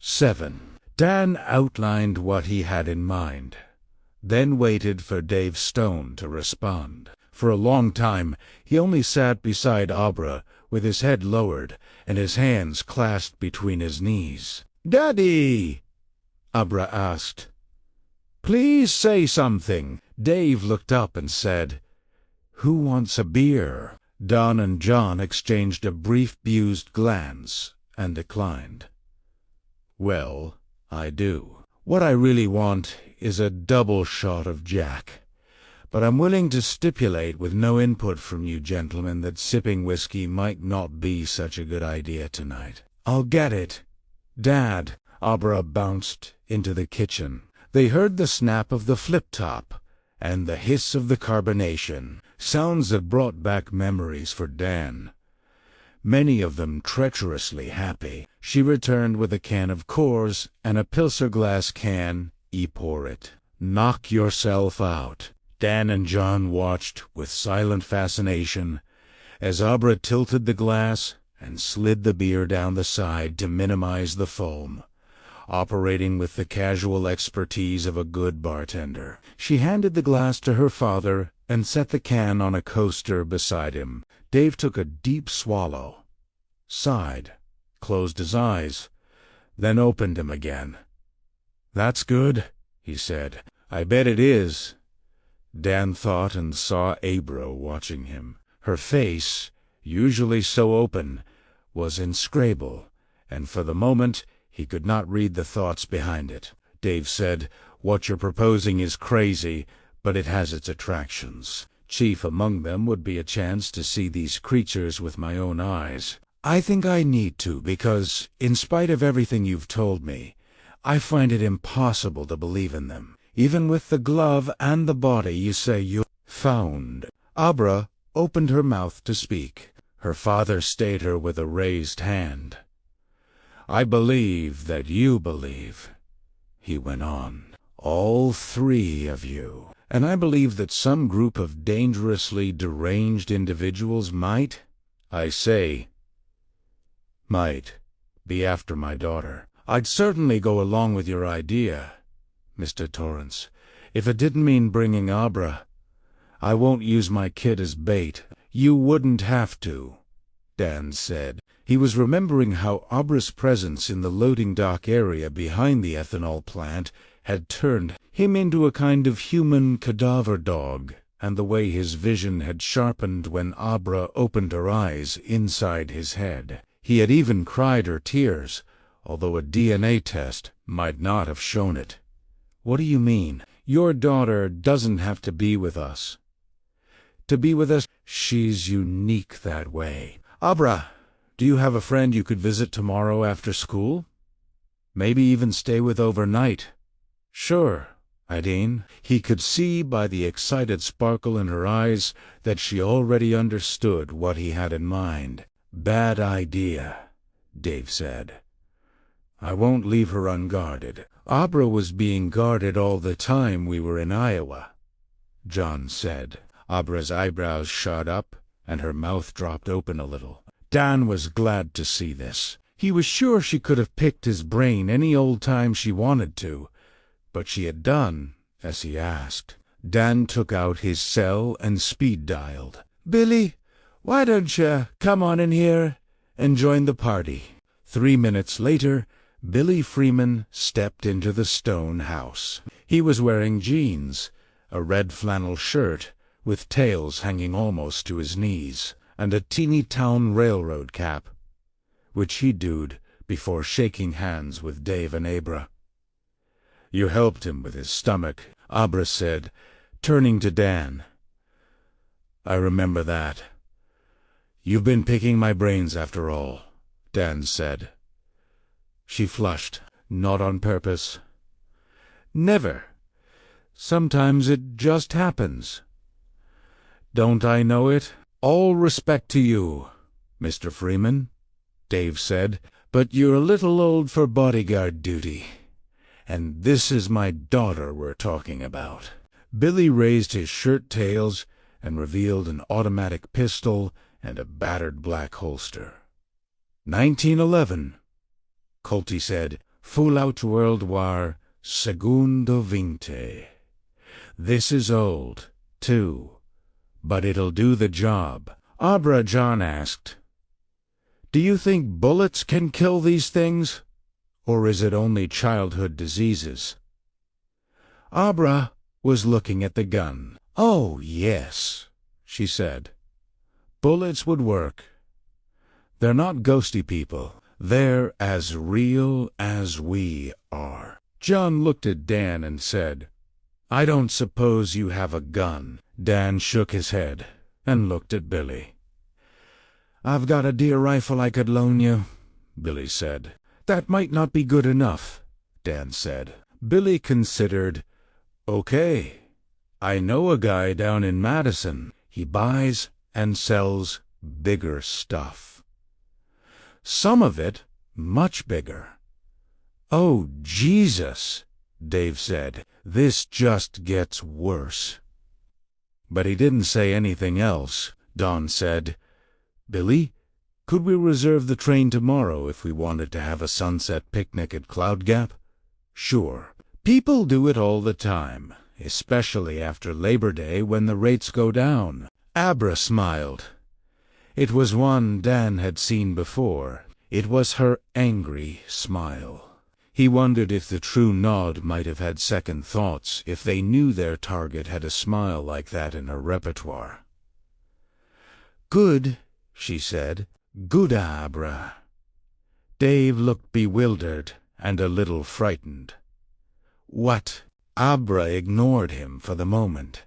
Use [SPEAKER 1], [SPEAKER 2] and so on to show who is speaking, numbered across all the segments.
[SPEAKER 1] 7. Dan outlined what he had in mind, then waited for Dave Stone to respond. For a long time, he only sat beside Abra, with his head lowered and his hands clasped between his knees. "Daddy," Abra asked, "please say something." Dave looked up and said, "Who wants a beer?" Don and John exchanged a brief bemused glance and declined. "Well, I do. What I really want is a double shot of Jack. But I'm willing to stipulate with no input from you gentlemen that sipping whiskey might not be such a good idea tonight." "I'll get it, Dad." Abra bounced into the kitchen. They heard the snap of the flip-top and the hiss of the carbonation, sounds that brought back memories for Dan, many of them treacherously happy. She returned with a can of Coors and a Pilsner glass can. Pour it. "Knock yourself out." Dan and John watched with silent fascination as Abra tilted the glass and slid the beer down the side to minimize the foam, operating with the casual expertise of a good bartender. She handed the glass to her father and set the can on a coaster beside him. Dave took a deep swallow, sighed, closed his eyes, then opened them again. "That's good," he said. "I bet it is." Dan thought and saw Abra watching him. Her face, usually so open, was inscrutable, and for the moment he could not read the thoughts behind it. Dave said, "What you're proposing is crazy, but it has its attractions. Chief among them would be a chance to see these creatures with my own eyes. I think I need to because, in spite of everything you've told me, I find it impossible to believe in them. Even with the glove and the body you say you found." Abra opened her mouth to speak. Her father stayed her with a raised hand. "I believe that you believe," he went on. "All three of you. And I believe that some group of dangerously deranged individuals might be after my daughter. I'd certainly go along with your idea, Mr. Torrance, if it didn't mean bringing Abra. I won't use my kid as bait." "You wouldn't have to," Dan said. He was remembering how Abra's presence in the loading dock area behind the ethanol plant had turned him into a kind of human cadaver dog, and the way his vision had sharpened when Abra opened her eyes inside his head. He had even cried her tears, although a DNA test might not have shown it. "What do you mean?" "Your daughter doesn't have to be with us. To be with us, she's unique that way. Abra, do you have a friend you could visit tomorrow after school? Maybe even stay with overnight?" "Sure, Ideen." He could see by the excited sparkle in her eyes that she already understood what he had in mind. "Bad idea," Dave said. "I won't leave her unguarded." "Abra was being guarded all the time we were in Iowa," John said. Abra's eyebrows shot up, and her mouth dropped open a little. Dan was glad to see this. He was sure she could have picked his brain any old time she wanted to, but she had done as he asked. Dan took out his cell and speed-dialed. "Billy, why don't you come on in here and join the party?" 3 minutes later, Billy Freeman stepped into the Stone house. He was wearing jeans, a red flannel shirt with tails hanging almost to his knees, and a teeny town railroad cap, which he doed before shaking hands with Dave and Abra. "You helped him with his stomach," Abra said, turning to Dan. "I remember that. You've been picking my brains after all," Dan said. She flushed. "Not on purpose." "Never. Sometimes it just happens." "Don't I know it?" "All respect to you, Mr. Freeman," Dave said, "but you're a little old for bodyguard duty. And this is my daughter we're talking about." Billy raised his shirt tails and revealed an automatic pistol and a battered black holster. 1911, Colty said, Fallout World War Segundo Vinte. This is old, too, but it'll do the job. Abra, John asked. Do you think bullets can kill these things? Or is it only childhood diseases? Abra was looking at the gun. Oh, yes, she said. Bullets would work. They're not ghosty people. They're as real as we are. John looked at Dan and said, I don't suppose you have a gun. Dan shook his head and looked at Billy. I've got a deer rifle I could loan you, Billy said. That might not be good enough, Dan said. Billy considered. Okay, I know a guy down in Madison. He buys and sells bigger stuff. Some of it much bigger. Oh, Jesus, Dave said. This just gets worse. But he didn't say anything else. Don said, Billy, could we reserve the train tomorrow if we wanted to have a sunset picnic at Cloud Gap? Sure. People do it all the time, especially after Labor Day when the rates go down. Abra smiled. It was one Dan had seen before. It was her angry smile. He wondered if the true nod might have had second thoughts if they knew their target had a smile like that in her repertoire. Good, she said. Good, Abra. Dave looked bewildered and a little frightened. What? Abra ignored him for the moment.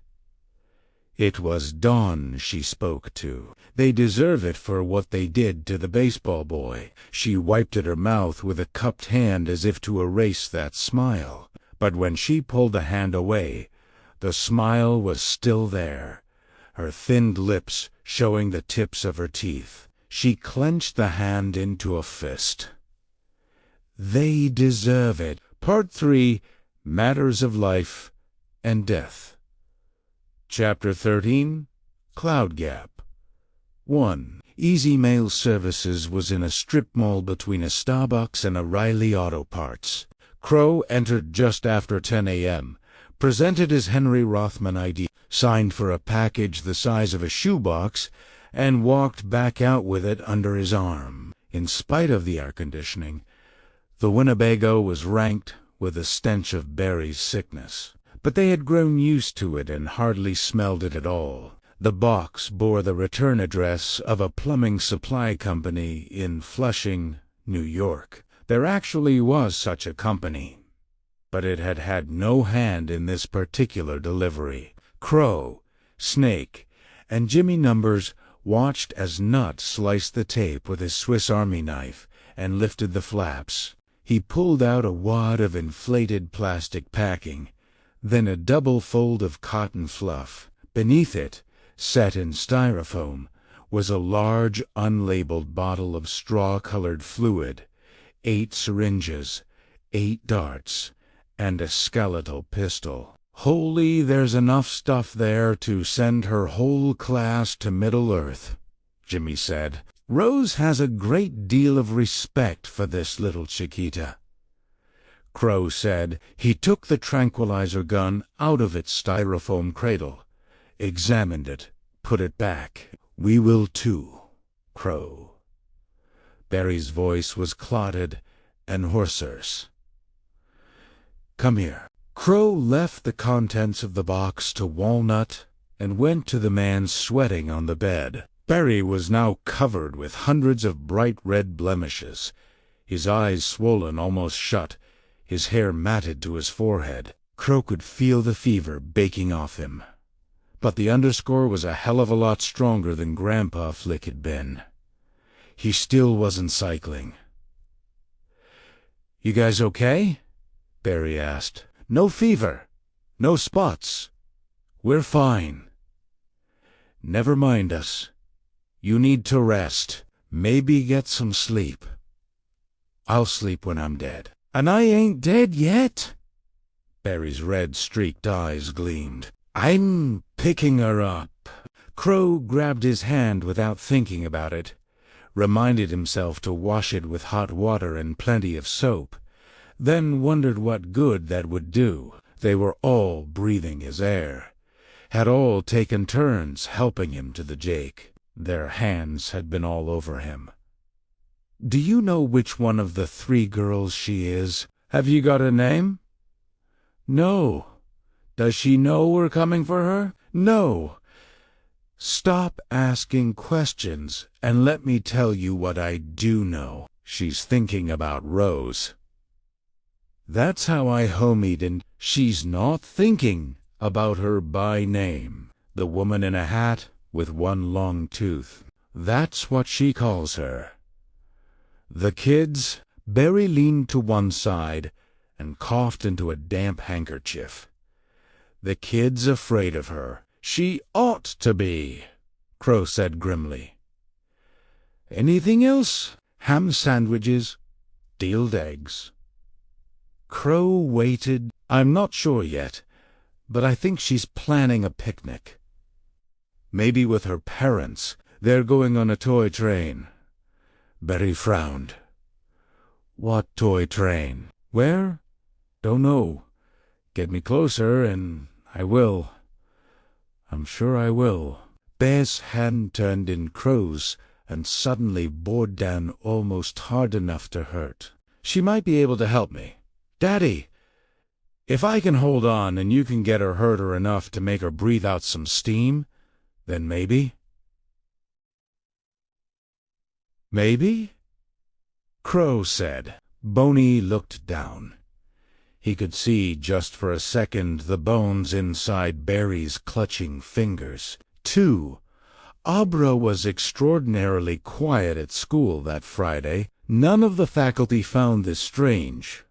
[SPEAKER 1] It was Dawn she spoke to. They deserve it for what they did to the baseball boy. She wiped at her mouth with a cupped hand as if to erase that smile. But when she pulled the hand away, the smile was still there, her thinned lips showing the tips of her teeth. She clenched the hand into a fist. They deserve it. Part 3, Matters of Life and Death. Chapter 13, Cloud Gap. 1. Easy Mail Services was in a strip mall between a Starbucks and a Riley Auto Parts. Crow entered just after 10 a.m., presented his Henry Rothman ID, signed for a package the size of a shoebox, and walked back out with it under his arm. In spite of the air conditioning, the Winnebago was ranked with the stench of Barry's sickness. But they had grown used to it and hardly smelled it at all. The box bore the return address of a plumbing supply company in Flushing, New York. There actually was such a company, but it had had no hand in this particular delivery. Crow, Snake, and Jimmy Numbers watched as Nut sliced the tape with his Swiss Army knife and lifted the flaps. He pulled out a wad of inflated plastic packing, then a double fold of cotton fluff. Beneath it, set in styrofoam, was a large unlabeled bottle of straw-colored fluid, 8 syringes, 8 darts, and a skeletal pistol. Holy, there's enough stuff there to send her whole class to Middle-earth, Jimmy said. Rose has a great deal of respect for this little Chiquita. Crow said. He took the tranquilizer gun out of its styrofoam cradle, examined it, put it back. We will too, Crow. Barry's voice was clotted and hoarse. Come here. Crow left the contents of the box to Walnut and went to the man sweating on the bed. Barry was now covered with hundreds of bright red blemishes, his eyes swollen almost shut, his hair matted to his forehead. Crow could feel the fever baking off him. But the underscore was a hell of a lot stronger than Grandpa Flick had been. He still wasn't cycling. You guys okay? Barry asked. No fever. No spots. We're fine. Never mind us. You need to rest. Maybe get some sleep. I'll sleep when I'm dead. And I ain't dead yet? Barry's red-streaked eyes gleamed. I'm picking her up. Crow grabbed his hand without thinking about it, reminded himself to wash it with hot water and plenty of soap, then wondered what good that would do. They were all breathing his air, had all taken turns helping him to the Jake. Their hands had been all over him. "Do you know which one of the 3 girls she is? Have you got a name?" "No." "Does she know we're coming for her?" "No." "Stop asking questions and let me tell you what I do know. She's thinking about Rose. That's how I homied, and she's not thinking about her by name. The woman in a hat with one long tooth. That's what she calls her. The kids." Barry leaned to one side and coughed into a damp handkerchief. "The kid's afraid of her." "She ought to be," Crow said grimly. "Anything else? Ham sandwiches, dealed eggs." Crow waited. "I'm not sure yet, but I think she's planning a picnic. Maybe with her parents. They're going on a toy train." Barry frowned. "What toy train? Where?" "Don't know. Get me closer and I will. I'm sure I will." Bear's hand turned in Crow's and suddenly bore down almost hard enough to hurt. "She might be able to help me. Daddy, if I can hold on and you can get her hurt or enough to make her breathe out some steam, then maybe." "Maybe?" Crow said. Boney looked down. He could see just for a second the bones inside Barry's clutching fingers. 2. Abra was extraordinarily quiet at school that Friday. None of the faculty found this strange,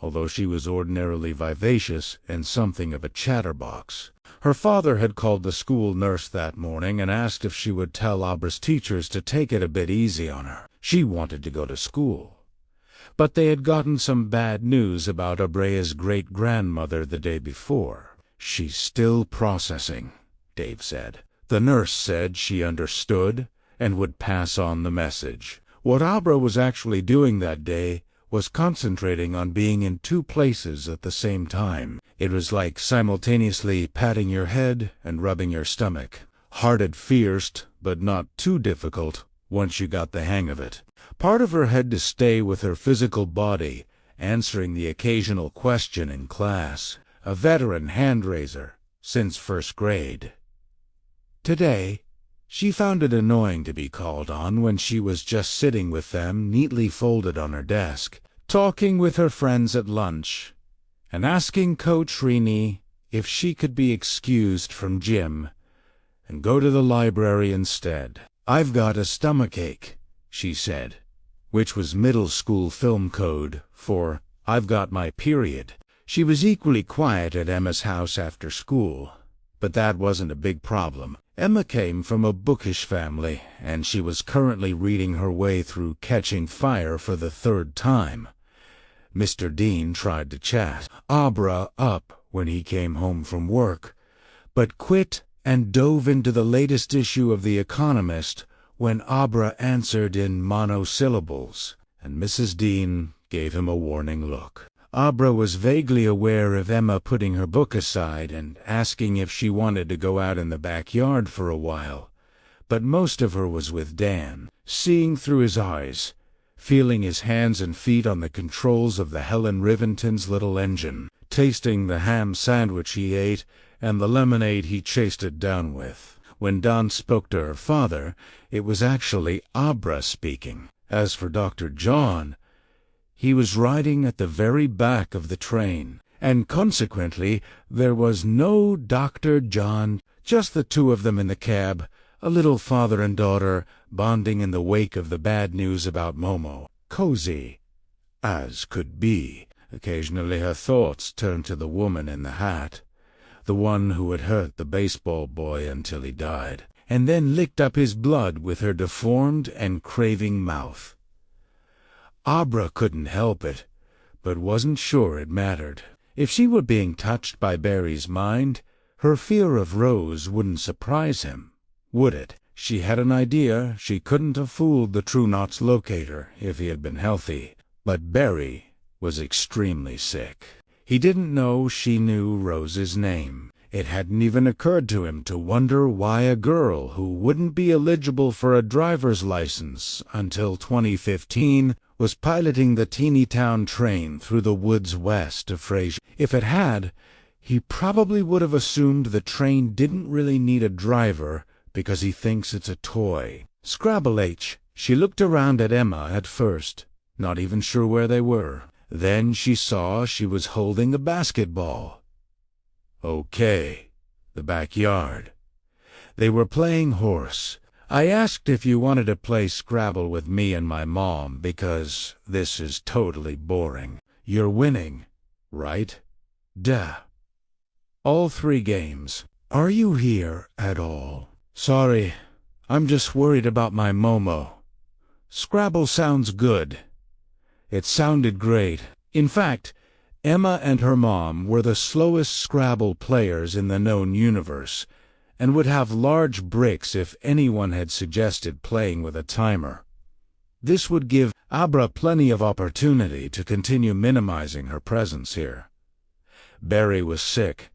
[SPEAKER 1] although she was ordinarily vivacious and something of a chatterbox. Her father had called the school nurse that morning and asked if she would tell Abra's teachers to take it a bit easy on her. She wanted to go to school. But they had gotten some bad news about Abra's great-grandmother the day before. "She's still processing," Dave said. The nurse said she understood and would pass on the message. What Abra was actually doing that day was concentrating on being in 2 places at the same time. It was like simultaneously patting your head and rubbing your stomach. Hard at first, but not too difficult once you got the hang of it. Part of her had to stay with her physical body, answering the occasional question in class, a veteran hand-raiser since 1st grade. Today, she found it annoying to be called on when she was just sitting with them neatly folded on her desk, talking with her friends at lunch, and asking Coach Rini if she could be excused from gym and go to the library instead. "I've got a stomachache," she said, which was middle school film code for "I've got my period." She was equally quiet at Emma's house after school, but that wasn't a big problem. Emma came from a bookish family, and she was currently reading her way through Catching Fire for the 3rd time. Mr. Dean tried to chat Abra up when he came home from work, but quit and dove into the latest issue of The Economist when Abra answered in monosyllables, and Mrs. Dean gave him a warning look. Abra was vaguely aware of Emma putting her book aside and asking if she wanted to go out in the backyard for a while, but most of her was with Dan, seeing through his eyes, feeling his hands and feet on the controls of the Helen Rivington's little engine, tasting the ham sandwich he ate and the lemonade he chased it down with. When Dawn spoke to her father, it was actually Abra speaking. As for Dr. John, he was riding at the very back of the train, and consequently there was no Dr. John, just the 2 of them in the cab, a little father and daughter, bonding in the wake of the bad news about Momo. Cozy as could be. Occasionally her thoughts turned to the woman in the hat, the one who had hurt the baseball boy until he died, and then licked up his blood with her deformed and craving mouth. Abra couldn't help it, but wasn't sure it mattered. If she were being touched by Barry's mind, her fear of Rose wouldn't surprise him, would it? She had an idea she couldn't have fooled the True Knots locator if he had been healthy, but Barry was extremely sick. He didn't know she knew Rose's name. It hadn't even occurred to him to wonder why a girl who wouldn't be eligible for a driver's license until 2015 was piloting the teeny town train through the woods west of Frasier. If it had, he probably would have assumed the train didn't really need a driver because he thinks it's a toy. Scrabble H. She looked around at Emma at first, not even sure where they were. Then she saw she was holding a basketball. Okay, the backyard. They were playing horse. I asked if you wanted to play Scrabble with me and my mom because this is totally boring. You're winning, right? Duh. All 3 games. Are you here at all? Sorry, I'm just worried about my Momo. Scrabble sounds good. It sounded great. In fact, Emma and her mom were the slowest Scrabble players in the known universe, and would have large breaks if anyone had suggested playing with a timer. This would give Abra plenty of opportunity to continue minimizing her presence here. Barry was sick,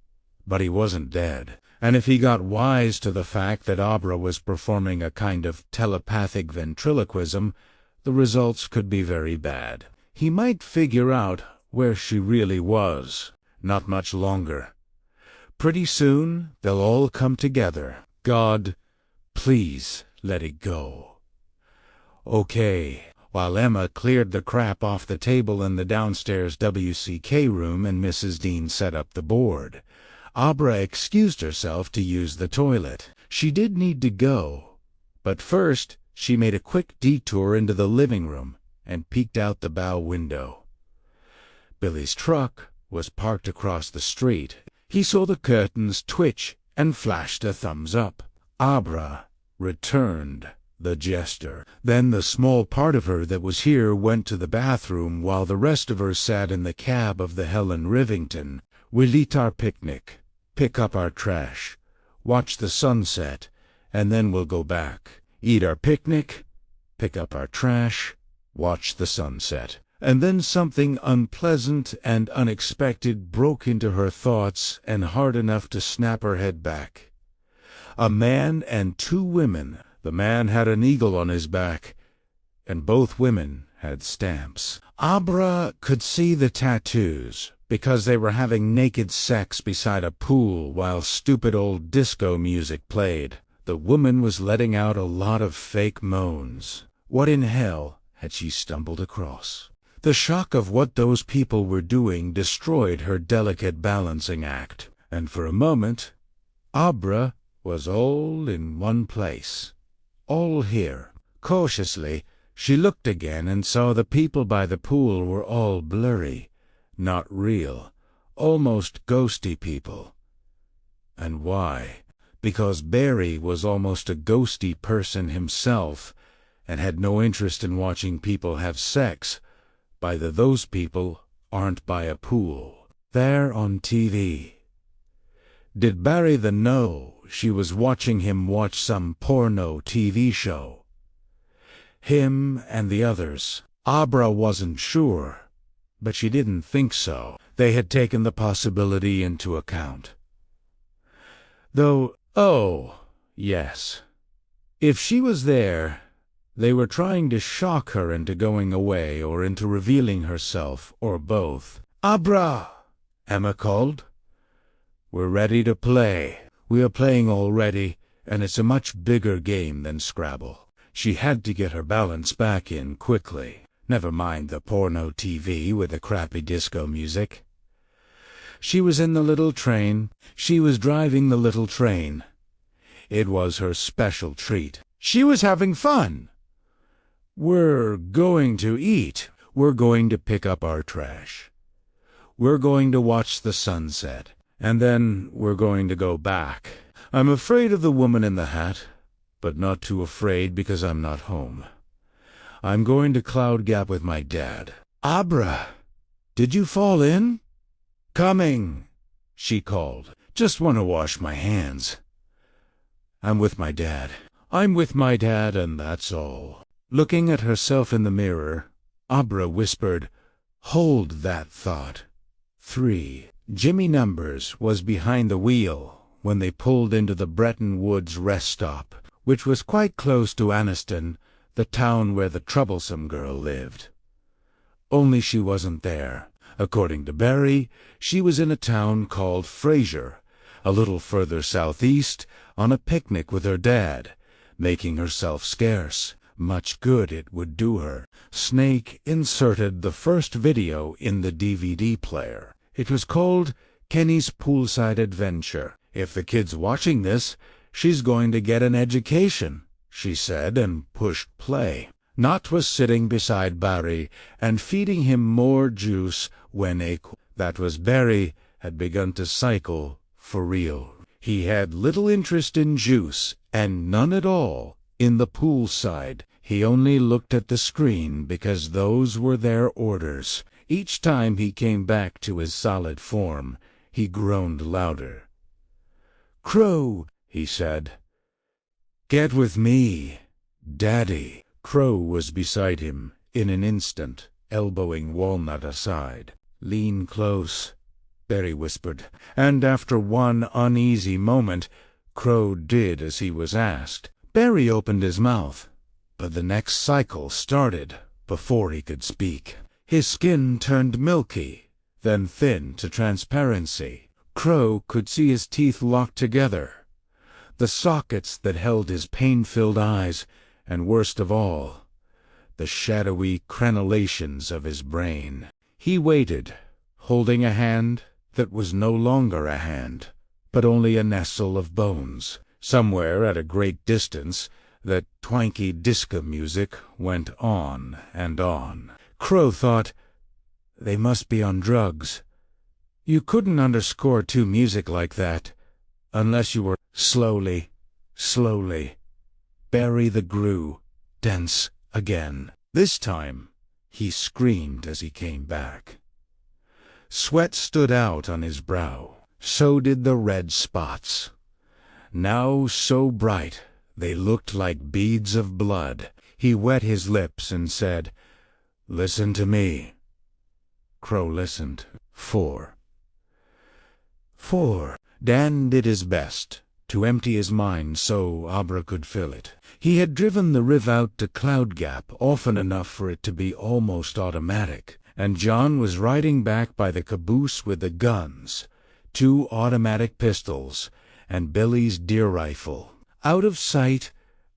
[SPEAKER 1] but he wasn't dead, and if he got wise to the fact that Abra was performing a kind of telepathic ventriloquism, the results could be very bad. He might figure out where she really was. Not much longer. Pretty soon, they'll all come together. God, please let it go. Okay, while Emma cleared the crap off the table in the downstairs WCK room and Mrs. Dean set up the board, Abra excused herself to use the toilet. She did need to go, but first she made a quick detour into the living room and peeked out the bow window. Billy's truck was parked across the street. He saw the curtains twitch and flashed a thumbs up. Abra returned the gesture. Then the small part of her that was here went to the bathroom while the rest of her sat in the cab of the Helen Rivington. We'll eat our picnic, pick up our trash, watch the sunset, and then we'll go back. Eat our picnic, pick up our trash, watch the sunset. And then something unpleasant and unexpected broke into her thoughts and hard enough to snap her head back. A man and 2 women. The man had an eagle on his back, and both women had stamps. Abra could see the tattoos because they were having naked sex beside a pool while stupid old disco music played. The woman was letting out a lot of fake moans. What in hell had she stumbled across? The shock of what those people were doing destroyed her delicate balancing act, and for a moment, Abra was all in one place. All here. Cautiously, she looked again and saw the people by the pool were all blurry, not real, almost ghosty people. And why? Because Barry was almost a ghosty person himself, and had no interest in watching people have sex. By those people aren't by a pool. There on TV. Did Barry know she was watching him watch some porno TV show? Him and the others. Abra wasn't sure, but she didn't think so. They had taken the possibility into account. Though, oh, yes. If she was there, they were trying to shock her into going away or into revealing herself, or both. Abra! Emma called. We're ready to play. We are playing already, and it's a much bigger game than Scrabble. She had to get her balance back in quickly. Never mind the porno TV with the crappy disco music. She was in the little train. She was driving the little train. It was her special treat. She was having fun. We're going to eat. We're going to pick up our trash. We're going to watch the sunset. And then we're going to go back. I'm afraid of the woman in the hat, but not too afraid because I'm not home. I'm going to Cloud Gap with my dad. Abra, did you fall in? Coming, she called. Just want to wash my hands. I'm with my dad. I'm with my dad, and that's all. Looking at herself in the mirror, Abra whispered, Hold that thought. 3. Jimmy Numbers was behind the wheel when they pulled into the Bretton Woods rest stop, which was quite close to Anniston, the town where the troublesome girl lived. Only she wasn't there. According to Barry, she was in a town called Fraser, a little further southeast, on a picnic with her dad, making herself scarce. Much good it would do her. Snake inserted the first video in the DVD player. It was called Kenny's Poolside Adventure. If the kid's watching this, she's going to get an education, she said, and pushed play. Not was sitting beside Barry and feeding him more juice when that was Barry had begun to cycle for real. He had little interest in juice and none at all in the poolside. He only looked at the screen because those were their orders. Each time he came back to his solid form, he groaned louder. "Crow," he said. "Get with me, Daddy." Crow was beside him in an instant, elbowing Walnut aside. "Lean close," Barry whispered, and after one uneasy moment, Crow did as he was asked. Barry opened his mouth, but the next cycle started before he could speak. His skin turned milky, then thin to transparency. Crow could see his teeth locked together, the sockets that held his pain-filled eyes, and worst of all, the shadowy crenellations of his brain. He waited, holding a hand that was no longer a hand, but only a nestle of bones. Somewhere at a great distance, that twanky disco music went on and on. Crow thought, they must be on drugs. You couldn't underscore to music like that, unless you were slowly. Barry the grew dense again. This time, he screamed as he came back. Sweat stood out on his brow. So did the red spots. Now so bright, they looked like beads of blood. He wet his lips and said, "Listen to me." Crow listened. 4. Dan did his best to empty his mind so Abra could fill it. He had driven the Riv out to Cloud Gap often enough for it to be almost automatic, and John was riding back by the caboose with the guns, 2 automatic pistols, and Billy's deer rifle. Out of sight,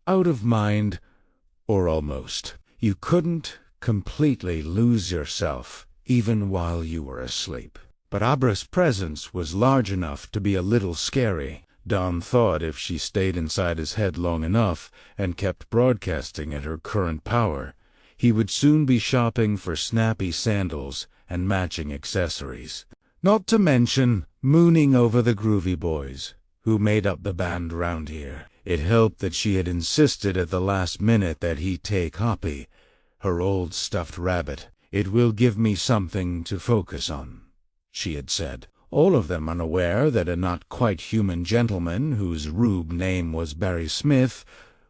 [SPEAKER 1] out of mind, or almost. You couldn't completely lose yourself, even while you were asleep. But Abra's presence was large enough to be a little scary. Don thought if she stayed inside his head long enough and kept broadcasting at her current power, he would soon be shopping for snappy sandals and matching accessories. Not to mention mooning over the groovy boys who made up the band round here. It helped that she had insisted at the last minute that he take Hoppy, her old stuffed rabbit. "It will give me something to focus on," she had said. All of them unaware that a not-quite-human gentleman whose rube name was Barry Smith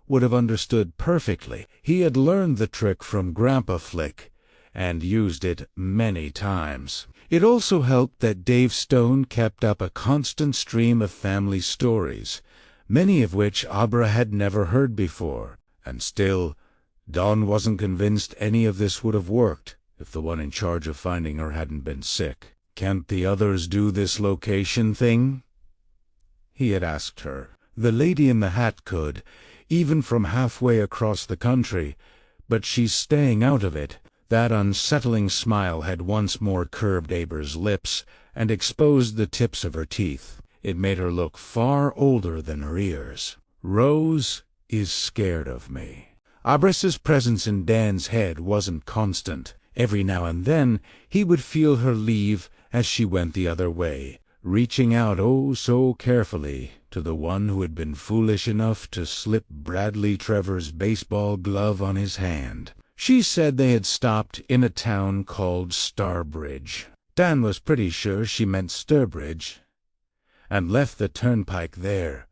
[SPEAKER 1] would have understood perfectly. He had learned the trick from Grandpa Flick and used it many times. It also helped that Dave Stone kept up a constant stream of family stories, many of which Abra had never heard before. And still, Don wasn't convinced any of this would have worked if the one in charge of finding her hadn't been sick. "Can't the others do this location thing?" he had asked her. The lady in the hat could, even from halfway across the country, but she's staying out of it. That unsettling smile had once more curved Abra's lips and exposed the tips of her teeth. It made her look far older than her ears. "Rose is scared of me." Abra's presence in Dan's head wasn't constant. Every now and then he would feel her leave as she went the other way, reaching out oh so carefully to the one who had been foolish enough to slip Bradley Trevor's baseball glove on his hand. She said they had stopped in a town called Starbridge. Dan was pretty sure she meant Sturbridge, and left the turnpike there,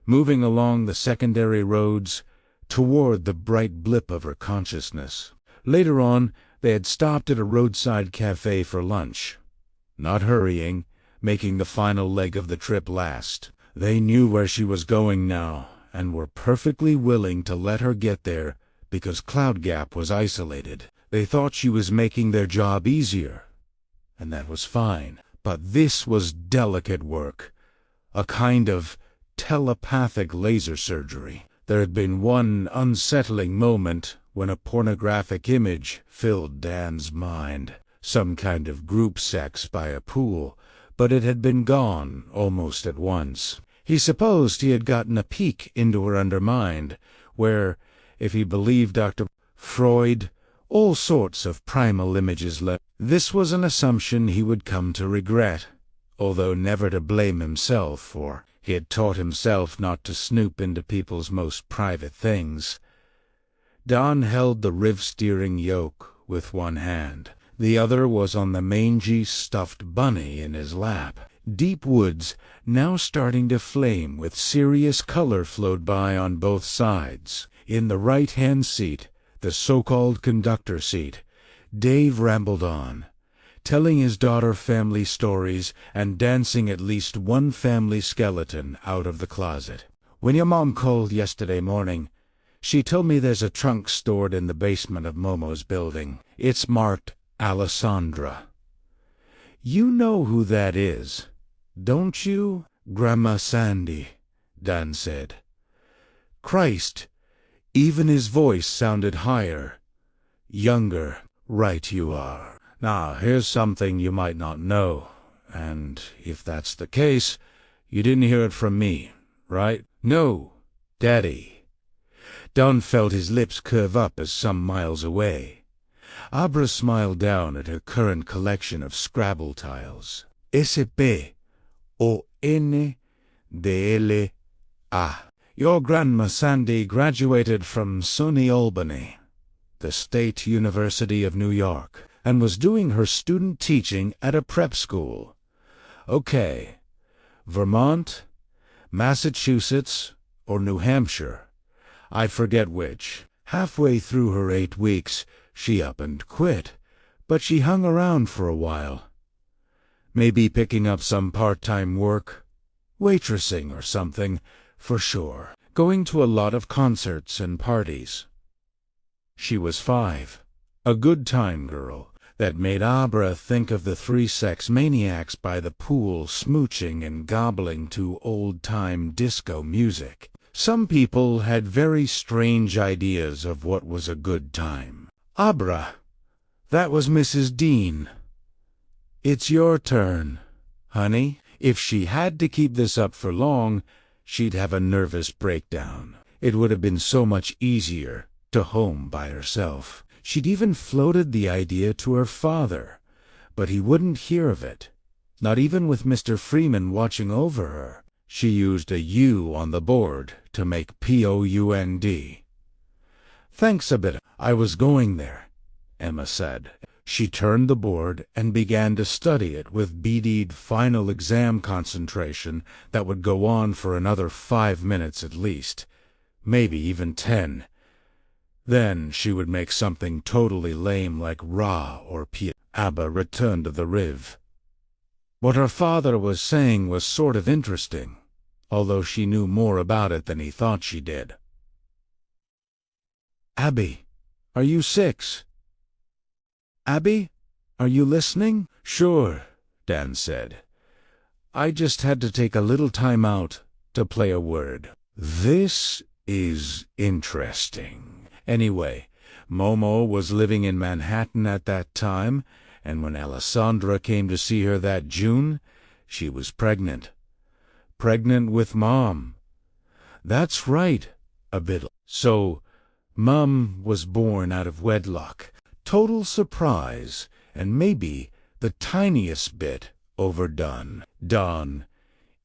[SPEAKER 1] moving along the secondary roads toward the bright blip of her consciousness. Later on, They had stopped at a roadside cafe for lunch, not hurrying, making the final leg of the trip last. They knew where she was going now, and were perfectly willing to let her get there because Cloud Gap was isolated. They thought she was making their job easier, and that was fine. But this was delicate work, a kind of telepathic laser surgery. There had been one unsettling moment when a pornographic image filled Dan's mind, some kind of group sex by a pool, but it had been gone almost at once. He supposed he had gotten a peek into her undermind, where, if he believed Dr. Freud, all sorts of primal images left. This was an assumption he would come to regret, although never to blame himself, for he had taught himself not to snoop into people's most private things. Don held the riv-steering yoke with one hand. The other was on the mangy stuffed bunny in his lap. Deep woods, now starting to flame with serious color, flowed by on both sides. In the right-hand seat, the so-called conductor seat, Dave rambled on, telling his daughter family stories and dancing at least one family skeleton out of the closet. When your mom called yesterday morning, she told me there's a trunk stored in the basement of Momo's building. It's marked Alessandra. You know who that is, don't you? Grandma Sandy, Dan said. Christ, even his voice sounded higher, younger. Right you are. Now, here's something you might not know, and if that's the case, you didn't hear it from me, right? No, Daddy. Don felt his lips curve up as some miles away. Abra smiled down at her current collection of Scrabble tiles. S-P-O-N-D-L-A. Your Grandma Sandy graduated from SUNY Albany, the State University of New York, and was doing her student teaching at a prep school. Okay, Vermont, Massachusetts, or New Hampshire. I forget which. Halfway through her 8 weeks, she up and quit, but she hung around for a while. Maybe picking up some part-time work, waitressing or something, for sure. Going to a lot of concerts and parties. She was 5, a good-time girl, that made Abra think of the 3 sex maniacs by the pool smooching and gobbling to old-time disco music. Some people had very strange ideas of what was a good time. Abra, that was Mrs. Dean. It's your turn, honey. If she had to keep this up for long, she'd have a nervous breakdown. It would have been so much easier to home by herself. She'd even floated the idea to her father, but he wouldn't hear of it, not even with Mr. Freeman watching over her. She used a U on the board to make P-O-U-N-D. Thanks a bit. I was going there, Emma said. She turned the board and began to study it with beadied final exam concentration that would go on for another 5 minutes at least, maybe even 10. Then she would make something totally lame like Ra or P. Abba returned to the Riv. What her father was saying was sort of interesting, although she knew more about it than he thought she did. Abby, are you 6? Abby, are you listening? Sure, Dan said. I just had to take a little time out to play a word. This is interesting. Anyway, Momo was living in Manhattan at that time, and when Alessandra came to see her that June, she was pregnant. Pregnant with Mom. That's right, a bit. So, Mom was born out of wedlock. Total surprise, and maybe the tiniest bit overdone. Don,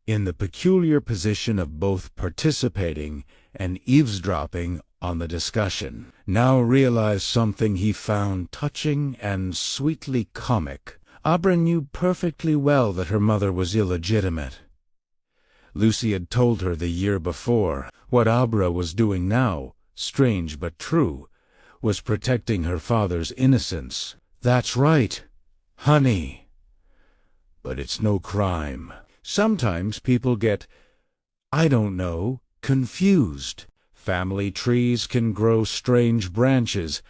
[SPEAKER 1] in the peculiar position of both participating and eavesdropping on the discussion, now realized something he found touching and sweetly comic. Abra knew perfectly well that her mother was illegitimate. Lucy had told her the year before. What Abra was doing now, strange but true, was protecting her father's innocence. That's right, honey. But it's no crime. Sometimes people get, I don't know, confused. Family trees can grow strange branches,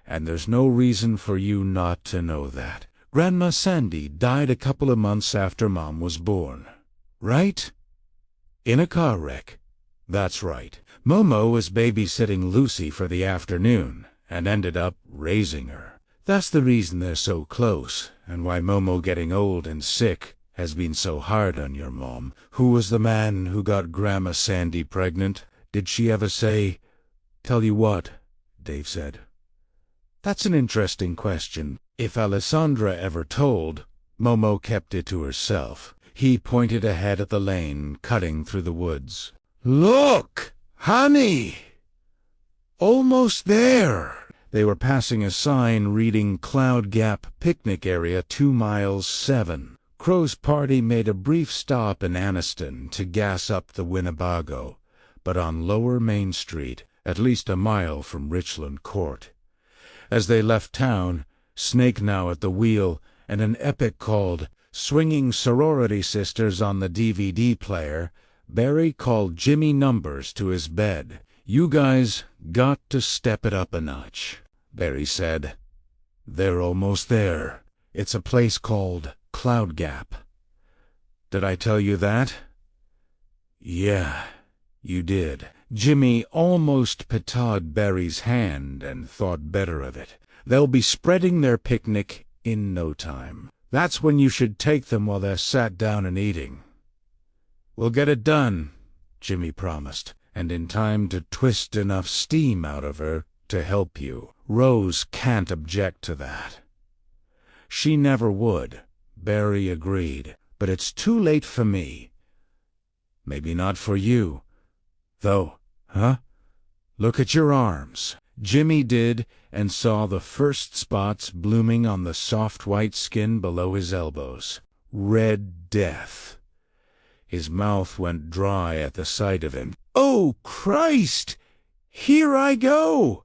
[SPEAKER 1] and there's no reason for you not to know that. Grandma Sandy died a couple of months after Mom was born. Right? In a car wreck. That's right. Momo was babysitting Lucy for the afternoon, and ended up raising her. That's the reason they're so close, and why Momo getting old and sick has been so hard on your mom. Who was the man who got Grandma Sandy pregnant? Did she ever say? Tell you what, Dave said. That's an interesting question. If Alessandra ever told, Momo kept it to herself. He pointed ahead at the lane cutting through the woods. Look, honey! Almost there! They were passing a sign reading Cloud Gap Picnic Area 2 miles 7. Crow's party made a brief stop in Anniston to gas up the Winnebago, but on Lower Main Street, at least a mile from Richland Court. As they left town, Snake now at the wheel, and an epic called Swinging Sorority Sisters on the DVD player, Barry called Jimmy Numbers to his bed. You guys got to step it up a notch, Barry said. They're almost there. It's a place called Cloud Gap. Did I tell you that? Yeah, you did. Jimmy almost patted Barry's hand and thought better of it. They'll be spreading their picnic in no time. That's when you should take them while they're sat down and eating. We'll get it done, Jimmy promised, and in time to twist enough steam out of her to help you. Rose can't object to that. She never would, Barry agreed, but it's too late for me. Maybe not for you, though, huh? Look at your arms. Jimmy did, and saw the first spots blooming on the soft white skin below his elbows. Red death. His mouth went dry at the sight of him. Oh, Christ! Here I go!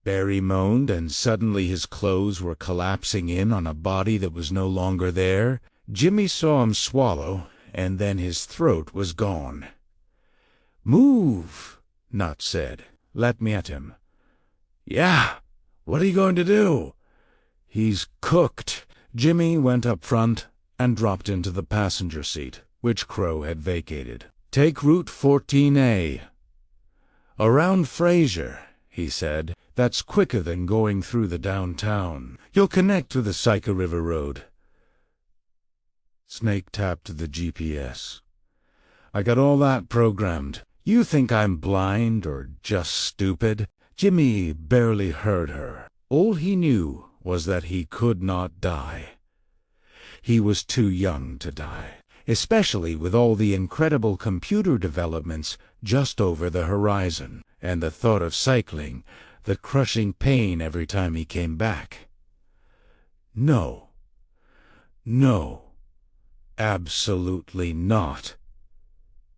[SPEAKER 1] Barry moaned, and suddenly his clothes were collapsing in on a body that was no longer there. Jimmy saw him swallow, and then his throat was gone. Move, Nut said. Let me at him. Yeah, what are you going to do? He's cooked. Jimmy went up front and dropped into the passenger seat, which Crow had vacated. Take Route 14A. Around Fraser, he said. That's quicker than going through the downtown. You'll connect to the Syca River Road. Snake tapped the GPS. I got all that programmed. You think I'm blind or just stupid? Jimmy barely heard her. All he knew was that he could not die. He was too young to die, especially with all the incredible computer developments just over the horizon, and the thought of cycling, the crushing pain every time he came back. No. No. Absolutely not.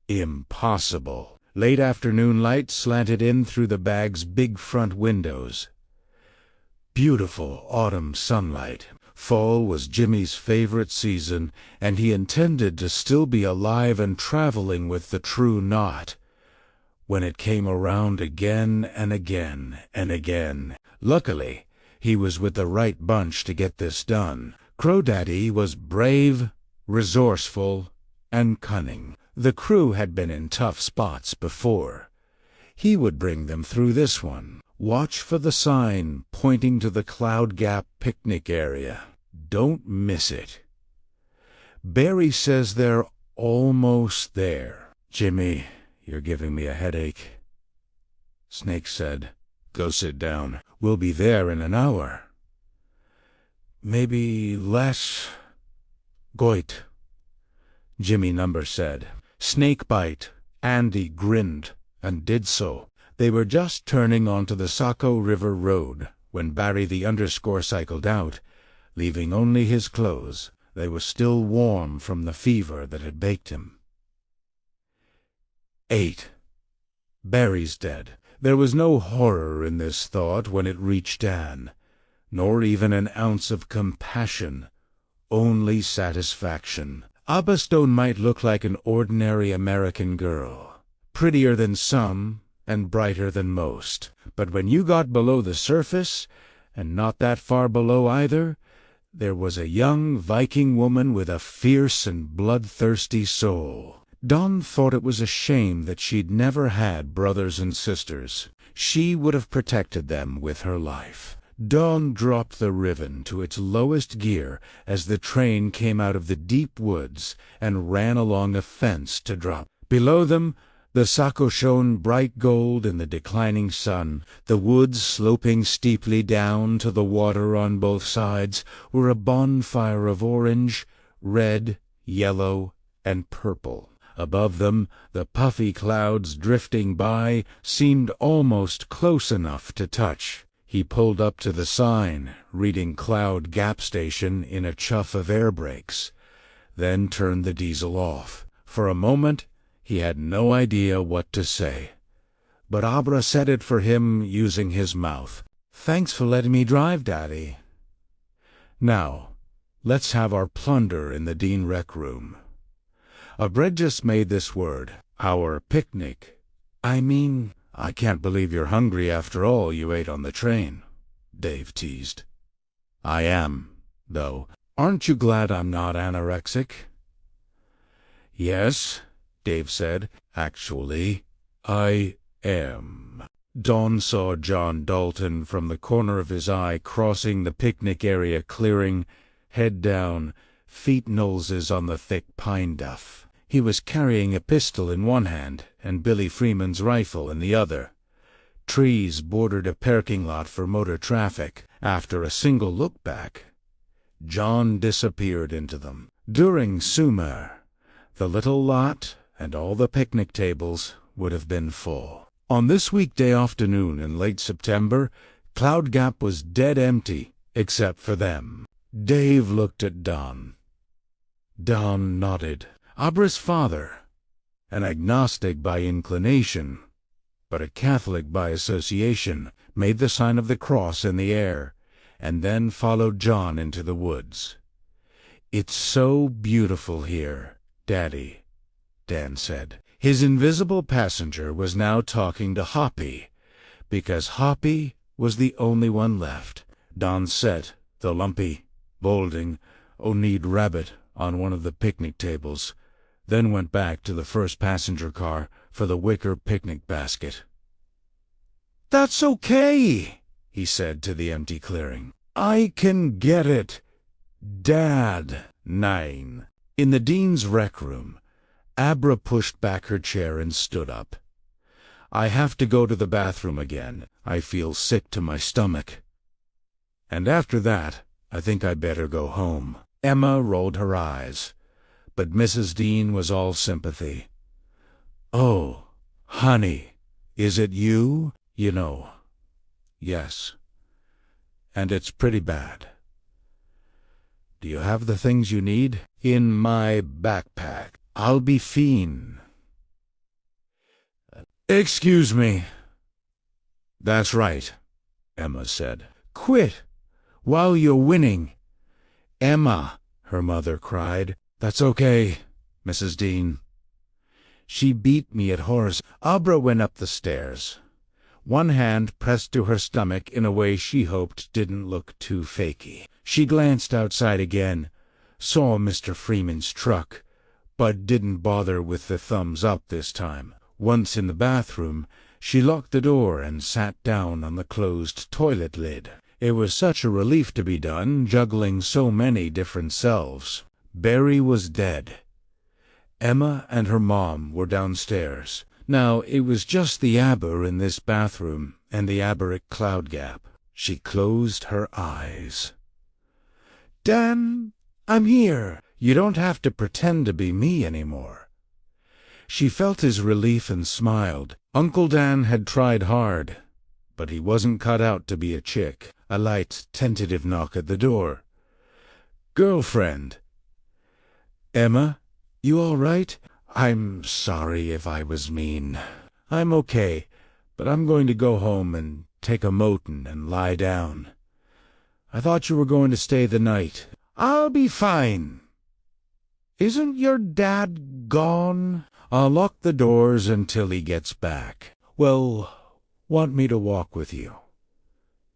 [SPEAKER 1] Impossible. Late afternoon light slanted in through the bag's big front windows. Beautiful autumn sunlight. Fall was Jimmy's favorite season, and he intended to still be alive and traveling with the true knot. When it came around again and again and again. Luckily, he was with the right bunch to get this done. Crow Daddy was brave, resourceful, and cunning. The crew had been in tough spots before. He would bring them through this one. Watch for the sign pointing to the Cloud Gap picnic area. Don't miss it. Barry says they're almost there. Jimmy, you're giving me a headache. Snake said, Go sit down. We'll be there in an hour. Maybe less. Goit. Jimmy Number said. Snakebite. Andy grinned, and did so. They were just turning onto the Saco River Road when Barry the Underscore cycled out, leaving only his clothes. They were still warm from the fever that had baked him. 8. Barry's dead. There was no horror in this thought when it reached Dan, nor even an ounce of compassion, only satisfaction. Abba Stone might look like an ordinary American girl, prettier than some and brighter than most, but when you got below the surface, and not that far below either, there was a young Viking woman with a fierce and bloodthirsty soul. Dawn thought it was a shame that she'd never had brothers and sisters. She would have protected them with her life. Dawn dropped the ribbon to its lowest gear as the train came out of the deep woods and ran along a fence to drop. Below them, the Saco shone bright gold in the declining sun. The woods, sloping steeply down to the water on both sides, were a bonfire of orange, red, yellow, and purple. Above them, the puffy clouds drifting by seemed almost close enough to touch. He pulled up to the sign, reading Cloud Gap Station in a chuff of air brakes, then turned the diesel off. For a moment, he had no idea what to say, but Abra said it for him using his mouth. "Thanks for letting me drive, Daddy. Now, let's have our plunder in the Dean Rec Room. Abra just made this word, our picnic. I can't believe you're hungry after all you ate on the train," Dave teased. "I am, though. Aren't you glad I'm not anorexic?" "Yes," Dave said. "Actually, I am." Dawn saw John Dalton from the corner of his eye crossing the picnic area clearing, head down, feet noses on the thick pine duff. He was carrying a pistol in one hand and Billy Freeman's rifle in the other. Trees bordered a parking lot for motor traffic. After a single look back, John disappeared into them. During summer, the little lot and all the picnic tables would have been full. On this weekday afternoon in late September, Cloud Gap was dead empty, except for them. Dave looked at Don. Don nodded. Abra's father, an agnostic by inclination, but a Catholic by association, made the sign of the cross in the air, and then followed John into the woods. "It's so beautiful here, Daddy," Dan said. His invisible passenger was now talking to Hoppy, because Hoppy was the only one left. Don set the lumpy, balding, Oneed rabbit on one of the picnic tables, then went back to the first passenger car for the wicker picnic basket. "That's okay," he said to the empty clearing. "I can get it, Dad." 9. In the Dean's Rec Room, Abra pushed back her chair and stood up. "I have to go to the bathroom again. I feel sick to my stomach. And after that, I think I better go home." Emma rolled her eyes, but Mrs. Dean was all sympathy. "Oh, honey, is it you? You know." "Yes. And it's pretty bad." "Do you have the things you need?" "In my backpack. I'll be fine." "Excuse me." "That's right," Emma said. "Quit while you're winning." "Emma," her mother cried. "That's okay, Mrs. Dean. She beat me at horse." Abra went up the stairs, one hand pressed to her stomach in a way she hoped didn't look too fakey. She glanced outside again, saw Mr. Freeman's truck, but didn't bother with the thumbs up this time. Once in the bathroom, she locked the door and sat down on the closed toilet lid. It was such a relief to be done, juggling so many different selves. Barry was dead. Emma and her mom were downstairs. Now, it was just the Aber in this bathroom and the Aber at Cloud Gap. She closed her eyes. "Dan, I'm here. You don't have to pretend to be me anymore." She felt his relief and smiled. Uncle Dan had tried hard, but he wasn't cut out to be a chick. A light, tentative knock at the door. "Girlfriend." "Emma, you all right?" "I'm sorry if I was mean." "I'm okay, but I'm going to go home and take a moten and lie down. I thought you were going to stay the night. I'll be fine. Isn't your dad gone? I'll lock the doors until he gets back. Well, want me to walk with you?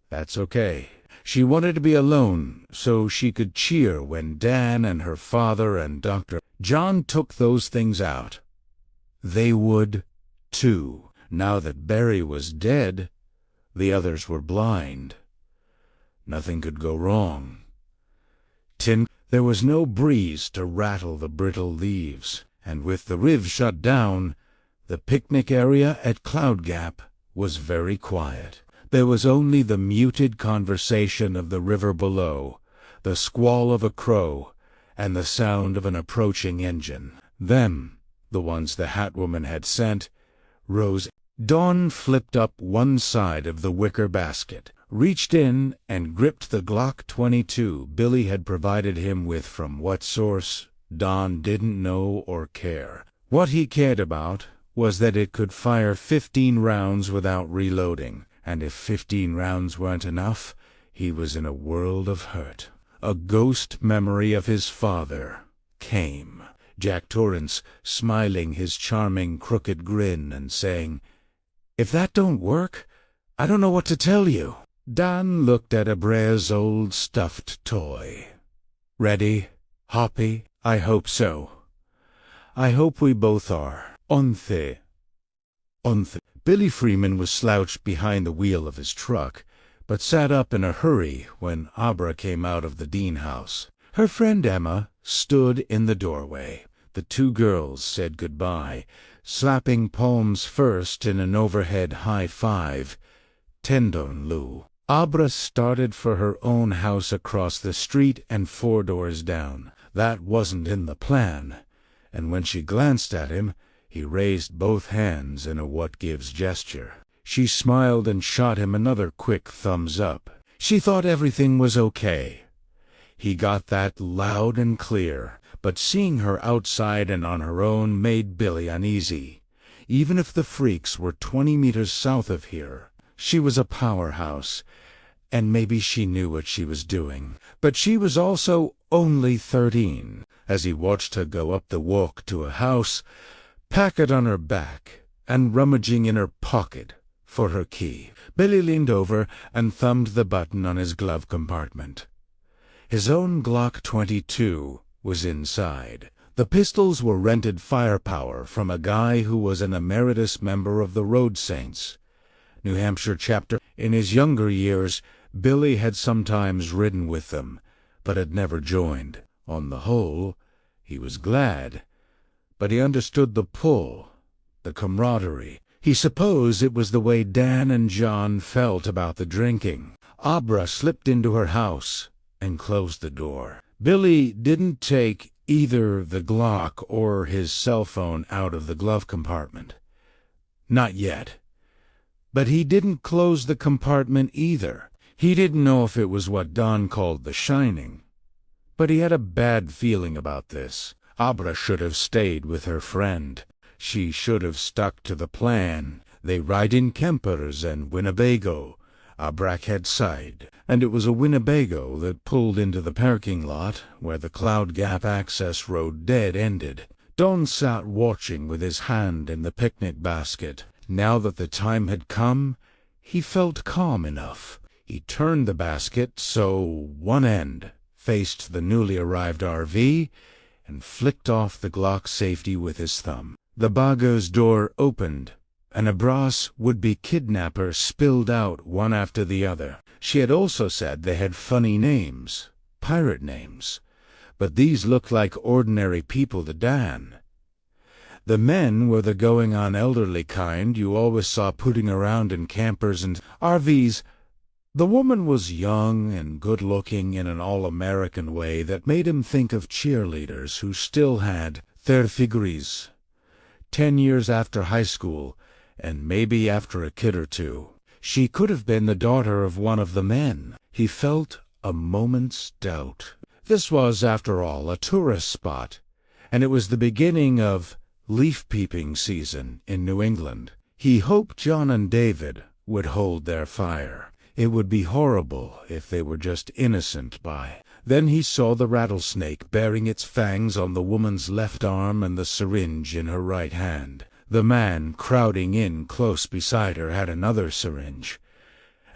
[SPEAKER 1] That's okay. She wanted to be alone so she could cheer when Dan and her father and Dr. John took those things out. They would, too. Now that Barry was dead, the others were blind. Nothing could go wrong. There was no breeze to rattle the brittle leaves, and with the riv shut down, the picnic area at Cloud Gap was very quiet. There was only the muted conversation of the river below, the squall of a crow, and the sound of an approaching engine. Them, the ones the Hat Woman had sent, rose. Dawn flipped up one side of the wicker basket, reached in and gripped the Glock 22 Billy had provided him with from what source, Don didn't know or care. What he cared about was that it could fire 15 rounds without reloading, and if 15 rounds weren't enough, he was in a world of hurt. A ghost memory of his father came. Jack Torrance smiling his charming crooked grin and saying, "If that don't work, I don't know what to tell you." Dan looked at Abra's old stuffed toy. "Ready, Hoppy? I hope so. I hope we both are. Onthe." Billy Freeman was slouched behind the wheel of his truck, but sat up in a hurry when Abra came out of the Dean house. Her friend Emma stood in the doorway. The two girls said goodbye, slapping palms first in an overhead high five. Tendon Lou. Abra started for her own house across the street and 4 doors down. That wasn't in the plan, and when she glanced at him, he raised both hands in a what-gives gesture. She smiled and shot him another quick thumbs up. She thought everything was okay. He got that loud and clear, but seeing her outside and on her own made Billy uneasy. Even if the freaks were 20 meters south of here, she was a powerhouse, and maybe she knew what she was doing. But she was also only 13. As he watched her go up the walk to a house, packet on her back, and rummaging in her pocket for her key, Billy leaned over and thumbed the button on his glove compartment. His own Glock 22 was inside. The pistols were rented firepower from a guy who was an emeritus member of the Road Saints, New Hampshire chapter. In his younger years, Billy had sometimes ridden with them, but had never joined. On the whole, he was glad, but he understood the pull, the camaraderie. He supposed it was the way Dan and John felt about the drinking. Abra slipped into her house and closed the door. Billy didn't take either the Glock or his cell phone out of the glove compartment. Not yet. But he didn't close the compartment either. He didn't know if it was what Don called the shining, but he had a bad feeling about this. Abra should have stayed with her friend. She should have stuck to the plan. They ride in Kempers and Winnebago. Abra had sighed, and it was a Winnebago that pulled into the parking lot where the Cloud Gap access road dead-ended. Don sat watching with his hand in the picnic basket. Now that the time had come, he felt calm enough. He turned the basket so one end faced the newly arrived RV and flicked off the Glock safety with his thumb. The Bago's door opened, and Abra's would-be kidnapper spilled out one after the other. She had also said they had funny names, pirate names, but these looked like ordinary people to Dan. The men were the going-on elderly kind you always saw putting around in campers and RVs. The woman was young and good-looking in an all-American way that made him think of cheerleaders who still had their degrees 10 years after high school, and maybe after a kid or two. She could have been the daughter of one of the men. He felt a moment's doubt. This was, after all, a tourist spot, and it was the beginning of leaf-peeping season in New England. He hoped John and David would hold their fire. It would be horrible if they were just innocent by. Then he saw the rattlesnake bearing its fangs on the woman's left arm and the syringe in her right hand. The man crowding in close beside her had another syringe,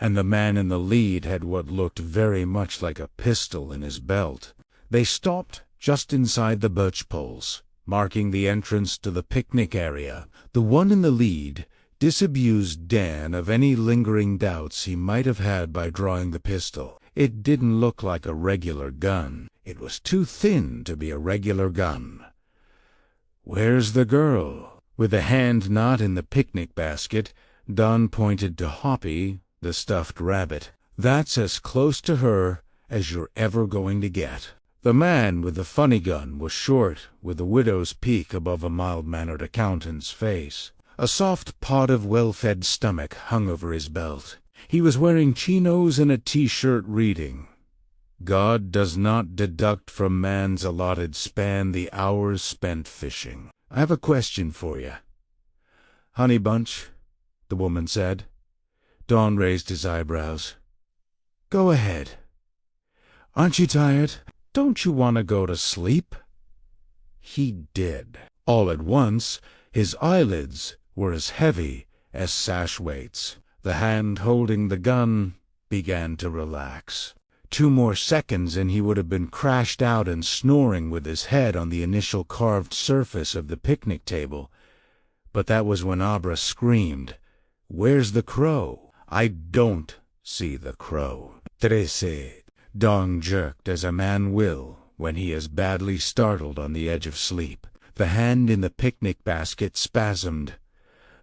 [SPEAKER 1] and the man in the lead had what looked very much like a pistol in his belt. They stopped just inside the birch poles, marking the entrance to the picnic area. The one in the lead disabused Dan of any lingering doubts he might have had by drawing the pistol. It didn't look like a regular gun. It was too thin to be a regular gun. "Where's the girl?" With a hand not in the picnic basket, Don pointed to Hoppy, the stuffed rabbit. "That's as close to her as you're ever going to get." The man with the funny gun was short, with a widow's peak above a mild-mannered accountant's face. A soft pot of well-fed stomach hung over his belt. He was wearing chinos and a T-shirt reading, "God does not deduct from man's allotted span the hours spent fishing." "I have a question for you, Honey Bunch," the woman said. Don raised his eyebrows. "Go ahead. Aren't you tired? Don't you want to go to sleep?" He did. All at once, his eyelids were as heavy as sash weights. The hand holding the gun began to relax. 2 more seconds and he would have been crashed out and snoring with his head on the initial carved surface of the picnic table. But that was when Abra screamed, "Where's the crow?" "I don't see the crow." "Trece." Don jerked as a man will when he is badly startled on the edge of sleep. The hand in the picnic basket spasmed.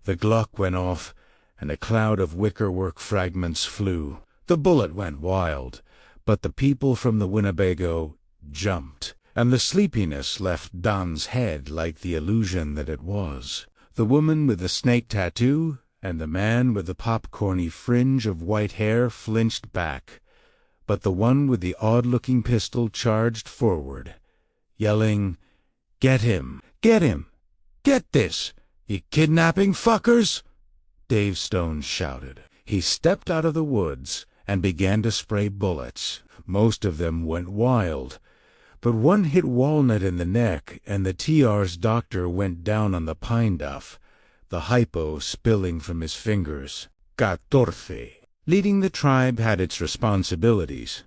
[SPEAKER 1] The Glock went off, and a cloud of wickerwork fragments flew. The bullet went wild, but the people from the Winnebago jumped, and the sleepiness left Don's head like the illusion that it was. The woman with the snake tattoo and the man with the popcorny fringe of white hair flinched back, but the one with the odd-looking pistol charged forward, yelling, "Get him! Get him! Get this, you kidnapping fuckers!" Dave Stone shouted. He stepped out of the woods and began to spray bullets. Most of them went wild, but one hit Walnut in the neck, and the TR's doctor went down on the pine duff, the hypo spilling from his fingers. 14. Leading the tribe had its responsibilities,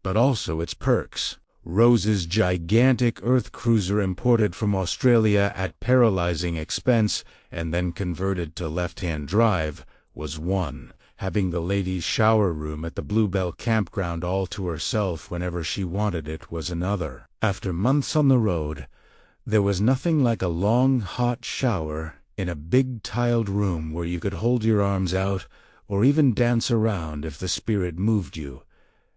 [SPEAKER 1] but also its perks. Rose's gigantic earth cruiser imported from Australia at paralyzing expense and then converted to left-hand drive was one. Having the ladies' shower room at the Bluebell campground all to herself whenever she wanted it was another. After months on the road, there was nothing like a long, hot shower in a big tiled room where you could hold your arms out or even dance around if the spirit moved you,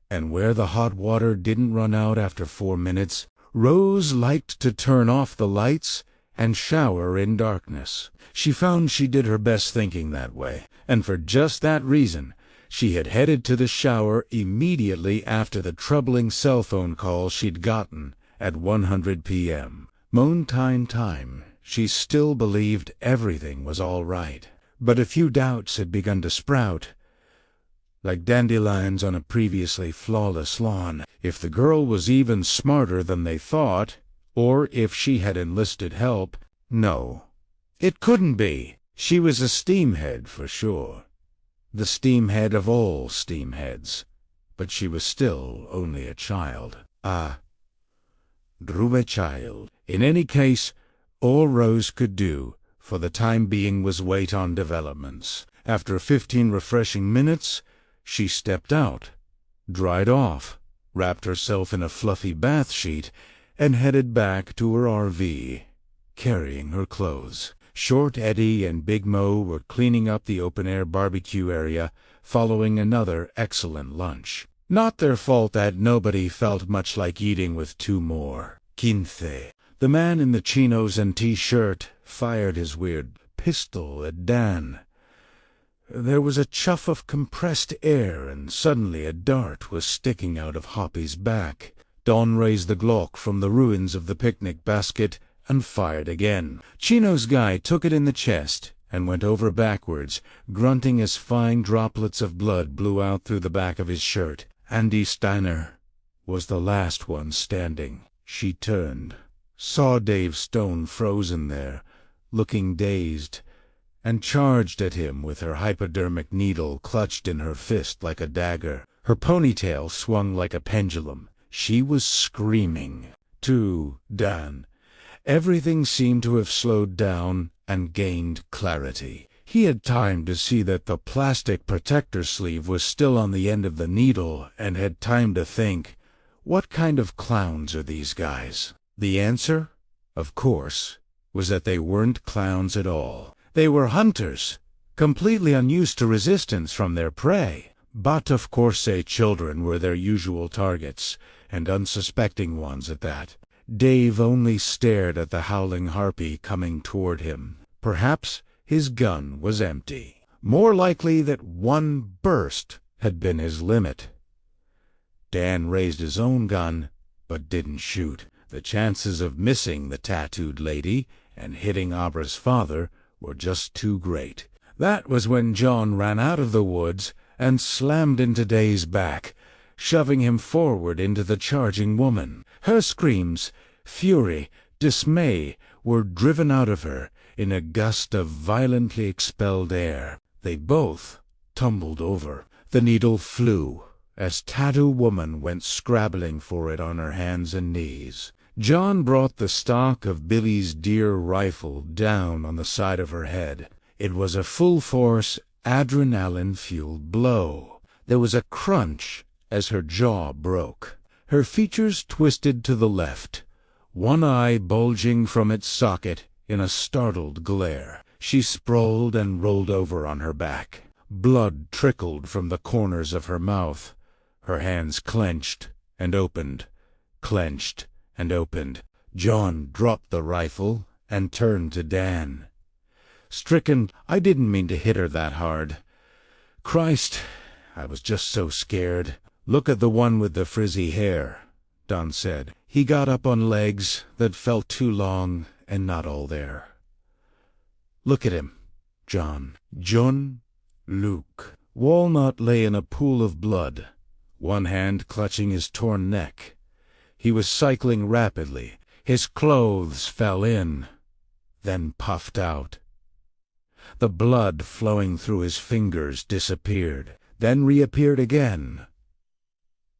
[SPEAKER 1] and where the hot water didn't run out after 4 minutes. Rose liked to turn off the lights and shower in darkness. She found she did her best thinking that way, and for just that reason, she had headed to the shower immediately after the troubling cell phone call she'd gotten at 100 p.m. Mountain time, she still believed everything was all right, but a few doubts had begun to sprout, like dandelions on a previously flawless lawn. If the girl was even smarter than they thought, or if she had enlisted help, no, it couldn't be. She was a steamhead for sure. The steamhead of all steamheads. But she was still only a child. Drube child. In any case, all Rose could do for the time being was wait on developments. After 15 refreshing minutes, she stepped out, dried off, wrapped herself in a fluffy bath sheet, and headed back to her RV, carrying her clothes. Short Eddie and Big Mo were cleaning up the open-air barbecue area, following another excellent lunch. Not their fault that nobody felt much like eating with 2 more. 15. The man in the chinos and T-shirt fired his weird pistol at Dan. There was a chuff of compressed air, and suddenly a dart was sticking out of Hoppy's back. Don raised the Glock from the ruins of the picnic basket and fired again. Chino's guy took it in the chest and went over backwards, grunting as fine droplets of blood blew out through the back of his shirt. Andy Steiner was the last one standing. She turned, saw Dave Stone frozen there, looking dazed, and charged at him with her hypodermic needle clutched in her fist like a dagger. Her ponytail swung like a pendulum. She was screaming. To Dan, everything seemed to have slowed down and gained clarity. He had time to see that the plastic protector sleeve was still on the end of the needle, and had time to think, what kind of clowns are these guys? The answer, of course, was that they weren't clowns at all. They were hunters, completely unused to resistance from their prey. But of course children were their usual targets, and unsuspecting ones at that. Dave only stared at the howling harpy coming toward him. Perhaps his gun was empty. More likely that one burst had been his limit. Dan raised his own gun, but didn't shoot. The chances of missing the tattooed lady and hitting Abra's father were just too great. That was when John ran out of the woods and slammed into Dave's back, shoving him forward into the charging woman. Her screams, fury, dismay were driven out of her in a gust of violently expelled air. They both tumbled over. The needle flew as Tattoo Woman went scrabbling for it on her hands and knees. John brought the stock of Billy's deer rifle down on the side of her head. It was a full-force, adrenaline-fueled blow. There was a crunch as her jaw broke. Her features twisted to the left, one eye bulging from its socket in a startled glare. She sprawled and rolled over on her back. Blood trickled from the corners of her mouth. Her hands clenched and opened, clenched and opened. John dropped the rifle and turned to Dan. Stricken, I didn't mean to hit her that hard. Christ, I was just so scared. Look at the one with the frizzy hair, Don said. He got up on legs that felt too long and not all there. Look at him, John. John Luke. Walnut lay in a pool of blood, one hand clutching his torn neck. He was cycling rapidly. His clothes fell in, then puffed out. The blood flowing through his fingers disappeared, then reappeared again.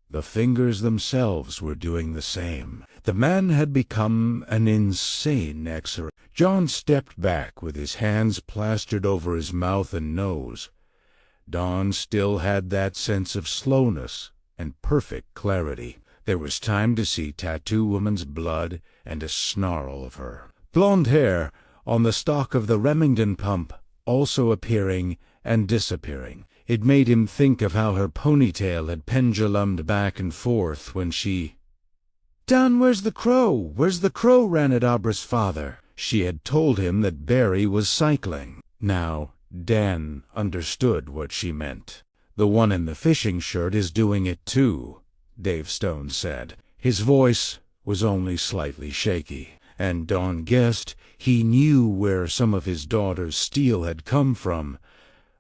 [SPEAKER 1] The fingers themselves were doing the same. The man had become an insane exorcist. John stepped back with his hands plastered over his mouth and nose. Don still had that sense of slowness and perfect clarity. There was time to see Tattoo Woman's blood and a snarl of her. Blonde hair on the stock of the Remington pump also appearing and disappearing. It made him think of how her ponytail had pendulumed back and forth when she... "Dan, where's the crow? Where's the crow?" ran at Abra's father. She had told him that Barry was cycling. Now Dan understood what she meant. "The one in the fishing shirt is doing it too," Dave Stone said. His voice was only slightly shaky, and Don guessed he knew where some of his daughter's steel had come from,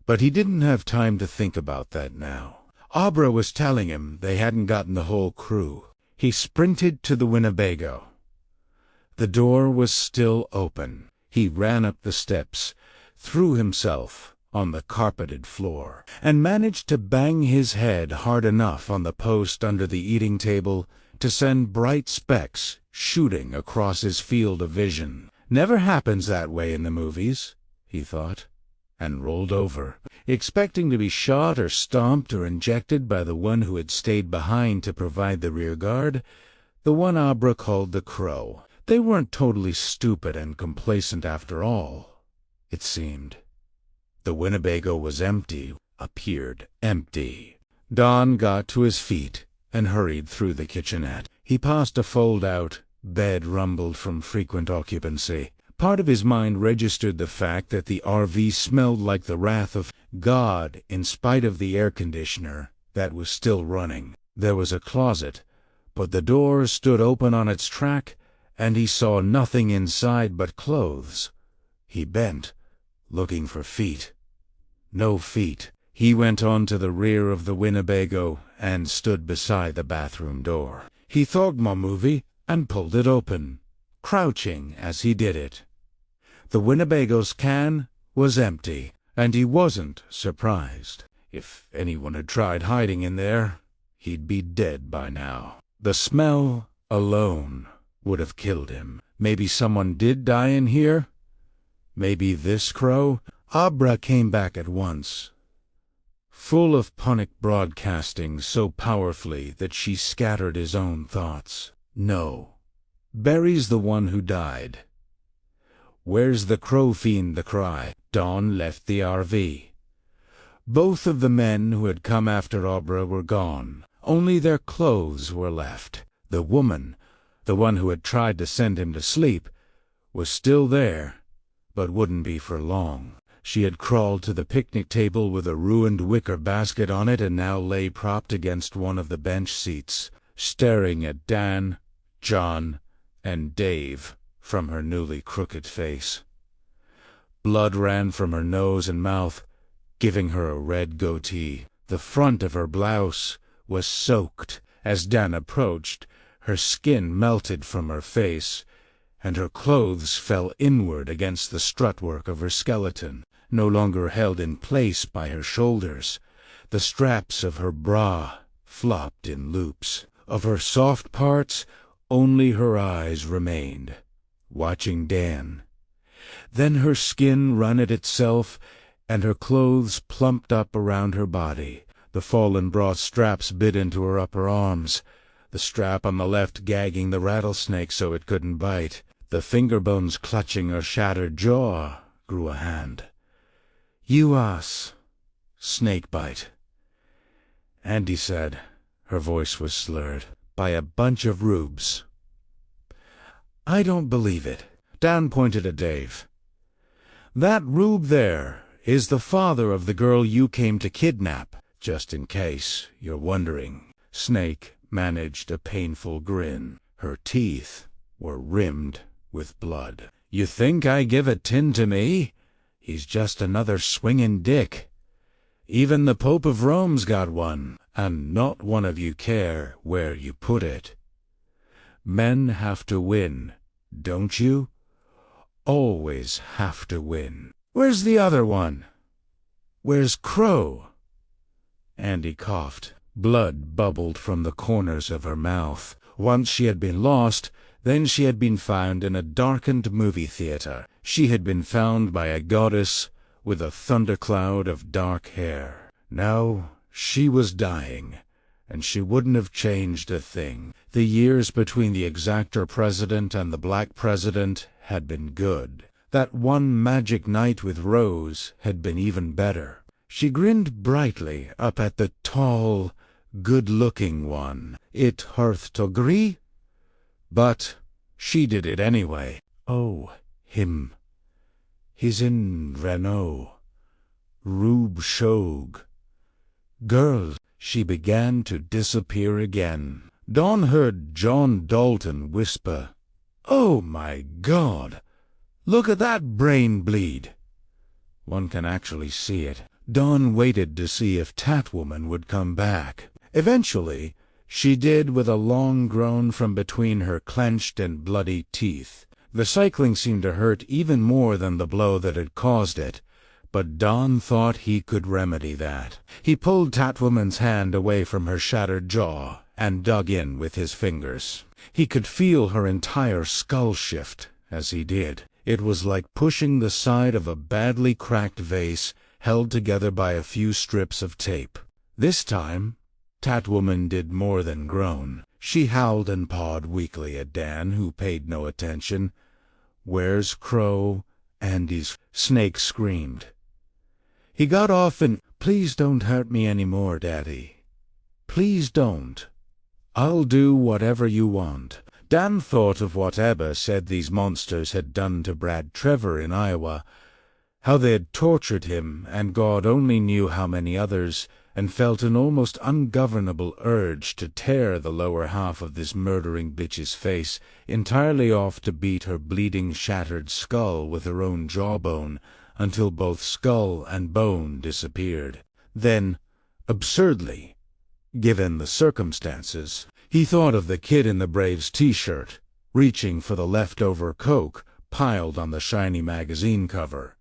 [SPEAKER 1] but he didn't have time to think about that now. Abra was telling him they hadn't gotten the whole crew. He sprinted to the Winnebago. The door was still open. He ran up the steps, threw himself on the carpeted floor, and managed to bang his head hard enough on the post under the eating table to send bright specks shooting across his field of vision. Never happens that way in the movies, he thought, and rolled over, expecting to be shot or stomped or injected by the one who had stayed behind to provide the rear guard, the one Abra called the Crow. They weren't totally stupid and complacent after all, it seemed. The Winnebago was empty, appeared empty. Don got to his feet and hurried through the kitchenette. He passed a fold-out bed rumbled from frequent occupancy. Part of his mind registered the fact that the RV smelled like the wrath of God in spite of the air conditioner that was still running. There was a closet, but the door stood open on its track, and he saw nothing inside but clothes. He bent, looking for feet. No feet. He went on to the rear of the Winnebago and stood beside the bathroom door. He thought more movie and pulled it open, crouching as he did it. The Winnebago's can was empty, and he wasn't surprised. If anyone had tried hiding in there, he'd be dead by now. The smell alone would have killed him. Maybe someone did die in here? Maybe this crow? Abra came back at once, full of panic, broadcasting so powerfully that she scattered his own thoughts. No, Barry's the one who died. Where's the crow fiend? The cry. Dawn left the RV. Both of the men who had come after Abra were gone. Only their clothes were left. The woman, the one who had tried to send him to sleep, was still there, but wouldn't be for long. She had crawled to the picnic table with a ruined wicker basket on it and now lay propped against one of the bench seats, staring at Dan, John, and Dave from her newly crooked face. Blood ran from her nose and mouth, giving her a red goatee. The front of her blouse was soaked. As Dan approached, her skin melted from her face, and her clothes fell inward against the strutwork of her skeleton, no longer held in place by her shoulders. The straps of her bra flopped in loops. Of her soft parts, only her eyes remained, watching Dan. Then her skin run at itself, and her clothes plumped up around her body. The fallen bra straps bit into her upper arms, the strap on the left gagging the rattlesnake so it couldn't bite. The finger bones clutching her shattered jaw grew a hand. "You us. Snake bite," Andy said. Her voice was slurred. "By a bunch of rubes." "I don't believe it." Dan pointed at Dave. "That rube there is the father of the girl you came to kidnap, just in case you're wondering." Snake managed a painful grin. Her teeth were rimmed with blood. "You think I give a tin to me? He's just another swinging dick. Even the Pope of Rome's got one, and not one of you care where you put it. Men have to win, don't you? Always have to win. Where's the other one? Where's Crow?" Andy coughed. Blood bubbled from the corners of her mouth. Once she had been lost, then she had been found in a darkened movie theater. She had been found by a goddess with a thundercloud of dark hair. Now she was dying, and she wouldn't have changed a thing. The years between the Exactor president and the Black president had been good. That one magic night with Rose had been even better. She grinned brightly up at the tall, good-looking one. It hurt to agree, but she did it anyway. "Oh, him. He's in Renault. Rube Shog. Girl." She began to disappear again. Dawn heard John Dalton whisper, "Oh my God! Look at that brain bleed." One can actually see it. Dawn waited to see if Tatwoman would come back. Eventually, she did, with a long groan from between her clenched and bloody teeth. The cycling seemed to hurt even more than the blow that had caused it, but Don thought he could remedy that. He pulled Tatwoman's hand away from her shattered jaw and dug in with his fingers. He could feel her entire skull shift as he did. It was like pushing the side of a badly cracked vase held together by a few strips of tape. This time, Tatwoman did more than groan. She howled and pawed weakly at Dan, who paid no attention. "Where's Crow?" Andy's Snake screamed. He got off and, "Please don't hurt me anymore, Daddy. Please don't. I'll do whatever you want." Dan thought of what Ebba said these monsters had done to Brad Trevor in Iowa, how they had tortured him, and God only knew how many others, and felt an almost ungovernable urge to tear the lower half of this murdering bitch's face entirely off to beat her bleeding, shattered skull with her own jawbone until both skull and bone disappeared. Then, absurdly, given the circumstances, he thought of the kid in the Braves t-shirt, reaching for the leftover Coke piled on the shiny magazine cover.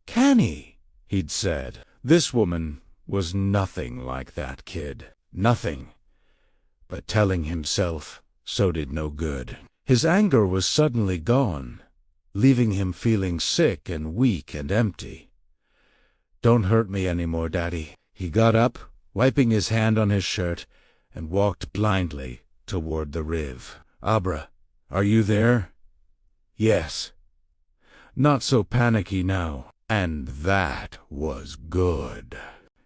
[SPEAKER 1] "Canny," he'd said. This woman was nothing like that kid. Nothing. But telling himself so did no good. His anger was suddenly gone, leaving him feeling sick and weak and empty. "Don't hurt me anymore, Daddy." He got up, wiping his hand on his shirt, and walked blindly toward the Riv. "Abra, are you there?" "Yes." Not so panicky now. And that was good.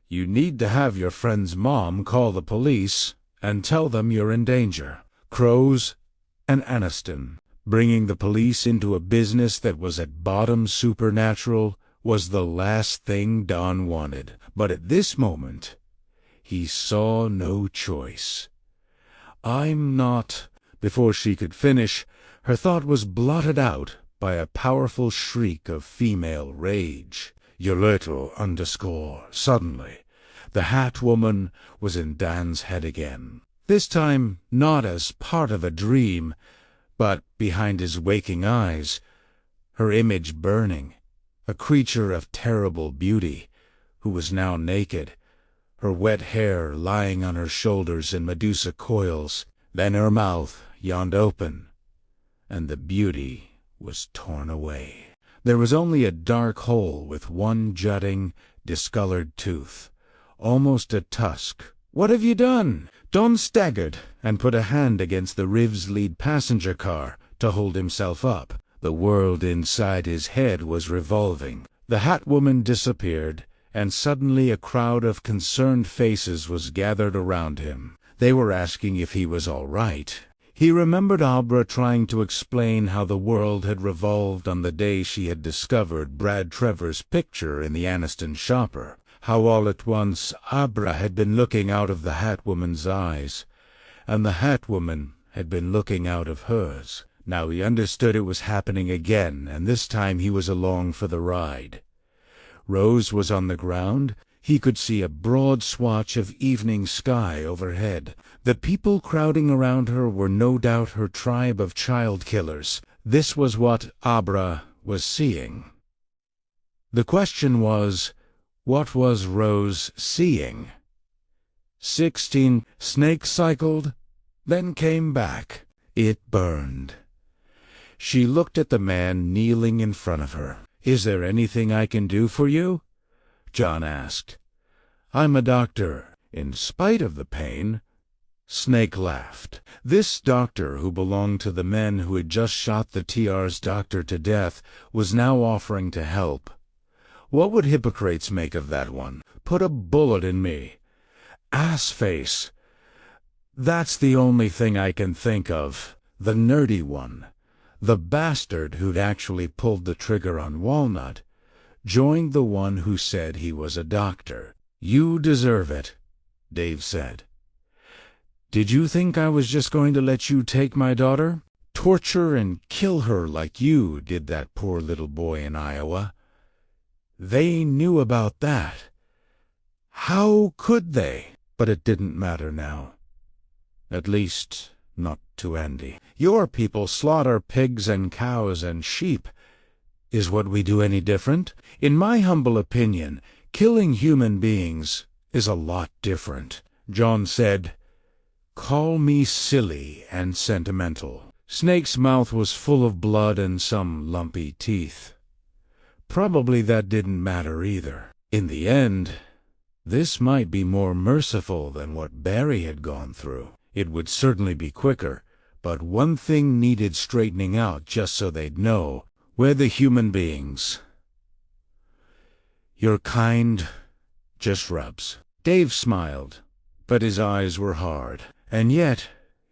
[SPEAKER 1] "You need to have your friend's mom call the police and tell them you're in danger. Crows and Aniston." Bringing the police into a business that was at bottom supernatural was the last thing Don wanted. But at this moment, he saw no choice. "I'm not—" Before she could finish, her thought was blotted out by a powerful shriek of female rage. "You little _ Suddenly, the Hat Woman was in Dan's head again. This time not as part of a dream, but behind his waking eyes, her image burning, a creature of terrible beauty, who was now naked, her wet hair lying on her shoulders in Medusa coils. Then her mouth yawned open, and the beauty was torn away. There was only a dark hole with one jutting, discolored tooth, almost a tusk. "What have you done?" Don staggered and put a hand against the Riv's lead passenger car to hold himself up. The world inside his head was revolving. The Hat Woman disappeared, and suddenly a crowd of concerned faces was gathered around him. They were asking if he was all right. He remembered Abra trying to explain how the world had revolved on the day she had discovered Brad Trevor's picture in the Aniston shopper. How all at once Abra had been looking out of the Hat Woman's eyes, and the Hat Woman had been looking out of hers. Now he understood it was happening again, and this time he was along for the ride. Rose was on the ground. He could see a broad swatch of evening sky overhead. The people crowding around her were no doubt her tribe of child killers. This was what Abra was seeing. The question was, what was Rose seeing? 16 Snake cycled, then came back. It burned. She looked at the man kneeling in front of her. "Is there anything I can do for you?" John asked. "I'm a doctor." In spite of the pain, Snake laughed. This doctor, who belonged to the men who had just shot the TR's doctor to death, was now offering to help. What would Hippocrates make of that one? "Put a bullet in me." Ass-face. That's the only thing I can think of. The nerdy one, the bastard who'd actually pulled the trigger on Walnut, joined the one who said he was a doctor. "You deserve it," Dave said. "Did you think I was just going to let you take my daughter? Torture and kill her like you did that poor little boy in Iowa? They knew about that. How could they?" But it didn't matter now. At least, not to Andy. "Your people slaughter pigs and cows and sheep. Is what we do any different? In my humble opinion, killing human beings is a lot different." John said, "Call me silly and sentimental." Snake's mouth was full of blood and some lumpy teeth. Probably that didn't matter either. In the end, this might be more merciful than what Barry had gone through. It would certainly be quicker, but one thing needed straightening out just so they'd know. We're the human beings. Your kind just rubs. Dave smiled, but his eyes were hard. And yet,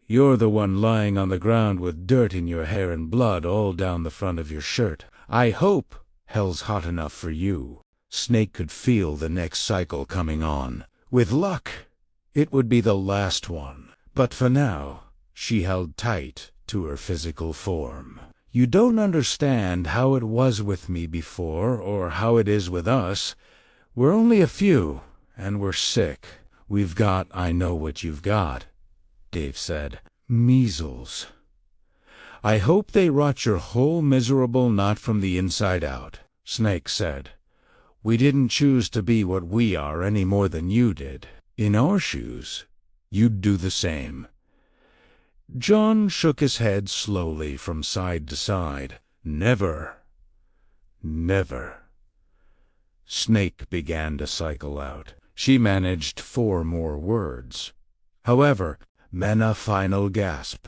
[SPEAKER 1] you're the one lying on the ground with dirt in your hair and blood all down the front of your shirt. I hope hell's hot enough for you. Snake could feel the next cycle coming on. With luck, it would be the last one. But for now, she held tight to her physical form. You don't understand how it was with me before, or how it is with us. We're only a few, and we're sick. We've got, I know what you've got, Dave said. Measles. I hope they rot your whole miserable knot from the inside out, Snake said. We didn't choose to be what we are any more than you did. In our shoes, you'd do the same. John shook his head slowly from side to side. Never. Never. Snake began to cycle out. She managed 4 more words. However, then a final gasp,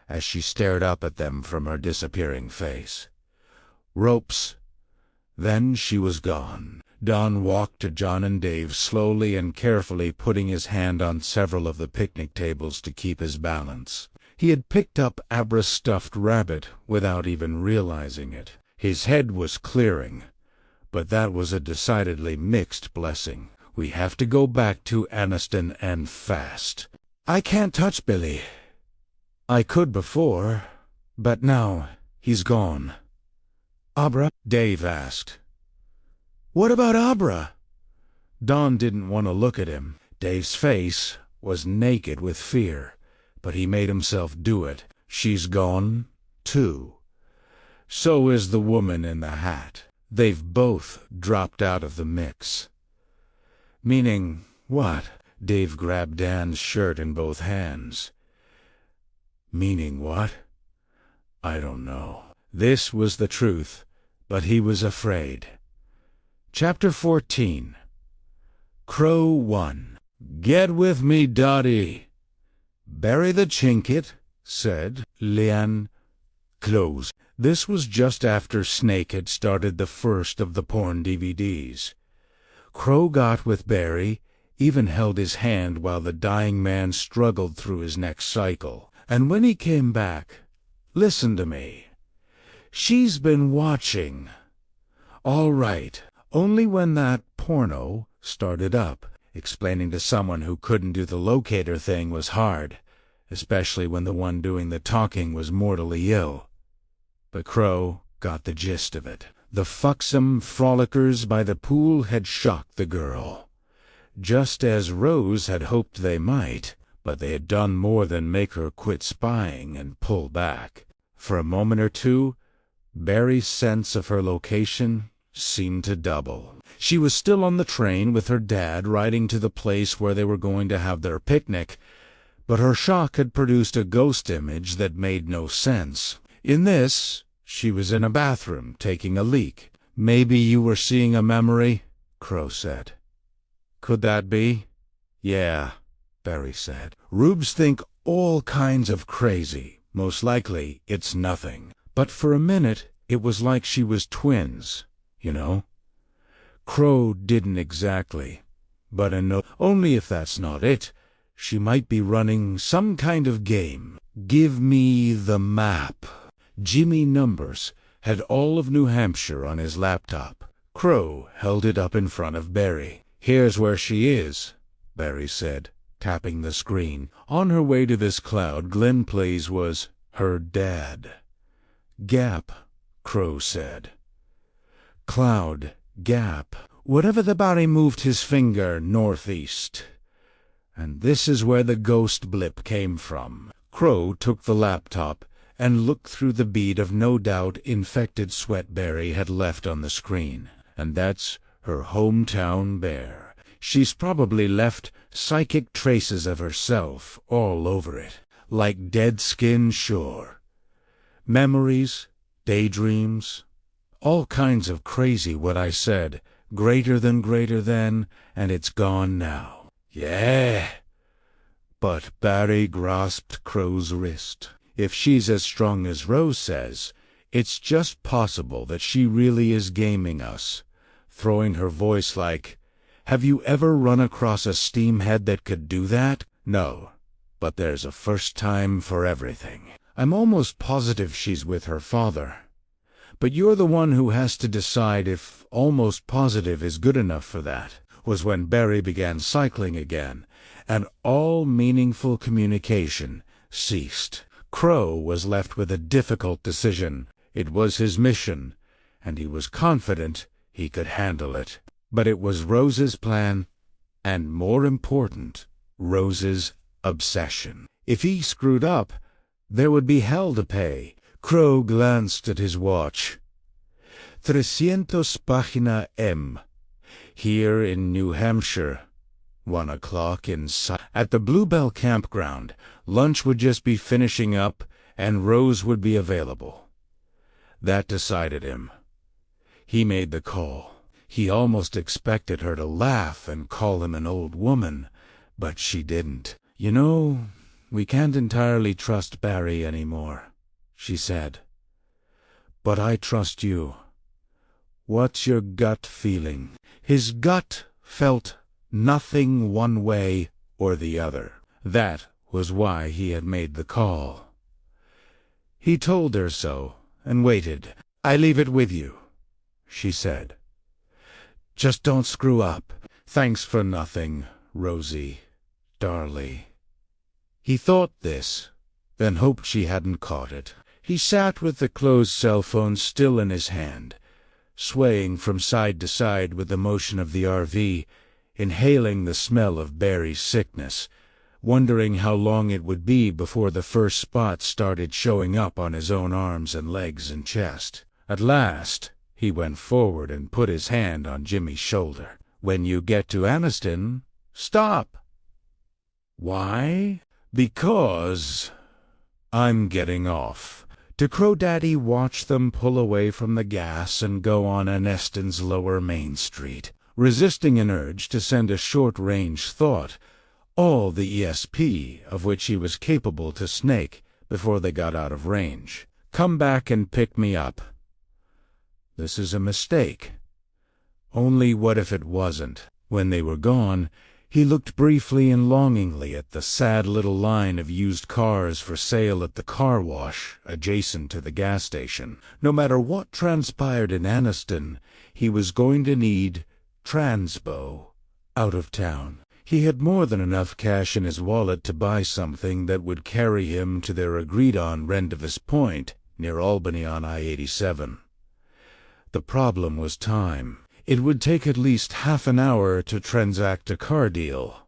[SPEAKER 1] as she stared up at them from her disappearing face. Ropes. Then she was gone. Don walked to John and Dave slowly and carefully, putting his hand on several of the picnic tables to keep his balance. He had picked up Abra's stuffed rabbit without even realizing it. His head was clearing, but that was a decidedly mixed blessing. We have to go back to Anniston and fast. I can't touch Billy. I could before, but now he's gone. Abra? Dave asked. What about Abra? Don didn't want to look at him. Dave's face was naked with fear, but he made himself do it. She's gone, too. So is the woman in the hat. They've both dropped out of the mix. Meaning what? Dave grabbed Dan's shirt in both hands. Meaning what? I don't know. This was the truth, but he was afraid. Chapter 14. Crow 1. Get with me, Dottie. Bury the chinket, said Leanne. Close. This was just after Snake had started the first of the porn DVDs. Crow got with Barry, even held his hand while the dying man struggled through his next cycle. And when he came back, listen to me. She's been watching. All right, only when that porno started up. Explaining to someone who couldn't do the locator thing was hard, especially when the one doing the talking was mortally ill. But Crow got the gist of it. The fucksome frolickers by the pool had shocked the girl, just as Rose had hoped they might, but they had done more than make her quit spying and pull back. For a moment or two, Barry's sense of her location seemed to double. She was still on the train with her dad, riding to the place where they were going to have their picnic, but her shock had produced a ghost image that made no sense. In this, she was in a bathroom, taking a leak. Maybe you were seeing a memory, Crow said. Could that be? Yeah, Barry said. Rubes think all kinds of crazy. Most likely, it's nothing. But for a minute, it was like she was twins, you know? Crow didn't exactly. But only if that's not it, she might be running some kind of game. Give me the map. Jimmy Numbers had all of New Hampshire on his laptop. Crow held it up in front of Barry. Here's where she is, Barry said, tapping the screen. On her way to this cloud Glen Place was her dad. Gap, Crow said. Cloud, gap. Whatever the Barry moved his finger northeast. And this is where the ghost blip came from. Crow took the laptop and looked through the bead of no doubt infected sweat Barry had left on the screen. And that's her hometown bear. She's probably left psychic traces of herself all over it, like dead skin, sure. Memories, daydreams, all kinds of crazy what I said, greater than, and it's gone now. Yeah. But Barry grasped Crow's wrist. If she's as strong as Rose says, it's just possible that she really is gaming us, throwing her voice like, have you ever run across a steamhead that could do that? No, but there's a first time for everything. I'm almost positive she's with her father. But you're the one who has to decide if almost positive is good enough for that, was when Barry began cycling again, and all meaningful communication ceased. Crow was left with a difficult decision. It was his mission, and he was confident he could handle it. But it was Rose's plan, and more important, Rose's obsession. If he screwed up, there would be hell to pay. Crow glanced at his watch. 300 página M. Here in New Hampshire. 1 o'clock at the Bluebell campground. Lunch would just be finishing up, and Rose would be available. That decided him. He made the call. He almost expected her to laugh and call him an old woman, but she didn't. "You know, we can't entirely trust Barry anymore," she said. "But I trust you. What's your gut feeling?" His gut felt nothing one way or the other. That was why he had made the call. He told her so and waited. "I leave it with you," she said. "Just don't screw up." "Thanks for nothing, Rosie, darling." He thought this, then hoped she hadn't caught it. He sat with the closed cell phone still in his hand, swaying from side to side with the motion of the RV, inhaling the smell of Barry's sickness, wondering how long it would be before the first spots started showing up on his own arms and legs and chest. At last, he went forward and put his hand on Jimmy's shoulder. "When you get to Anniston, stop." "Why?" "Because I'm getting off." To Crow Daddy watched them pull away from the gas and go on Anniston's lower Main Street, resisting an urge to send a short-range thought, all the ESP of which he was capable, to Snake before they got out of range. "Come back and pick me up." This is a mistake. Only what if it wasn't? When they were gone, he looked briefly and longingly at the sad little line of used cars for sale at the car wash adjacent to the gas station. No matter what transpired in Anniston, he was going to need Transpo out of town. He had more than enough cash in his wallet to buy something that would carry him to their agreed-on Rendezvous Point near Albany on I-87. The problem was time. It would take at least half an hour to transact a car deal.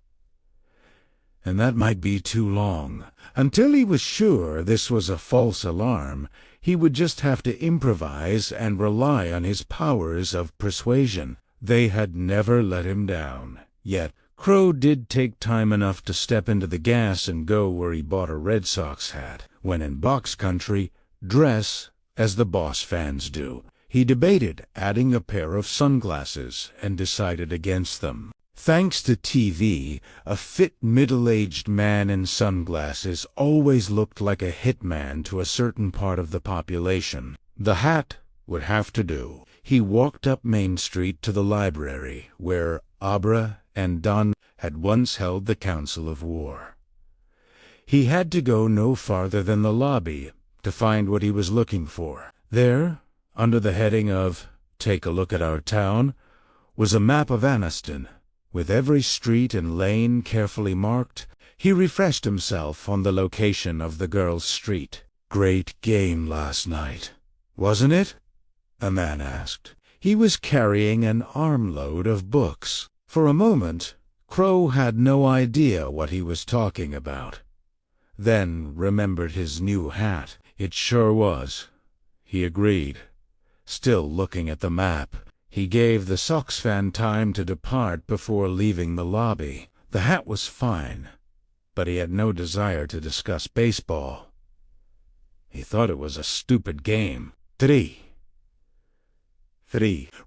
[SPEAKER 1] And that might be too long. Until he was sure this was a false alarm, he would just have to improvise and rely on his powers of persuasion. They had never let him down. Yet, Crow did take time enough to step into the gas and go where he bought a Red Sox hat. When in box country, dress as the boss fans do. He debated adding a pair of sunglasses and decided against them. Thanks to TV, a fit middle-aged man in sunglasses always looked like a hitman to a certain part of the population. The hat would have to do. He walked up Main Street to the library, where Abra and Don had once held the council of war. He had to go no farther than the lobby to find what he was looking for. There, under the heading of "Take a Look at Our Town," was a map of Anniston, with every street and lane carefully marked. He refreshed himself on the location of the girl's street. "Great game last night, wasn't it?" a man asked. He was carrying an armload of books. For a moment, Crow had no idea what he was talking about. Then remembered his new hat. "It sure was," he agreed. Still looking at the map, he gave the Sox fan time to depart before leaving the lobby. The hat was fine, but he had no desire to discuss baseball. He thought it was a stupid game. 3.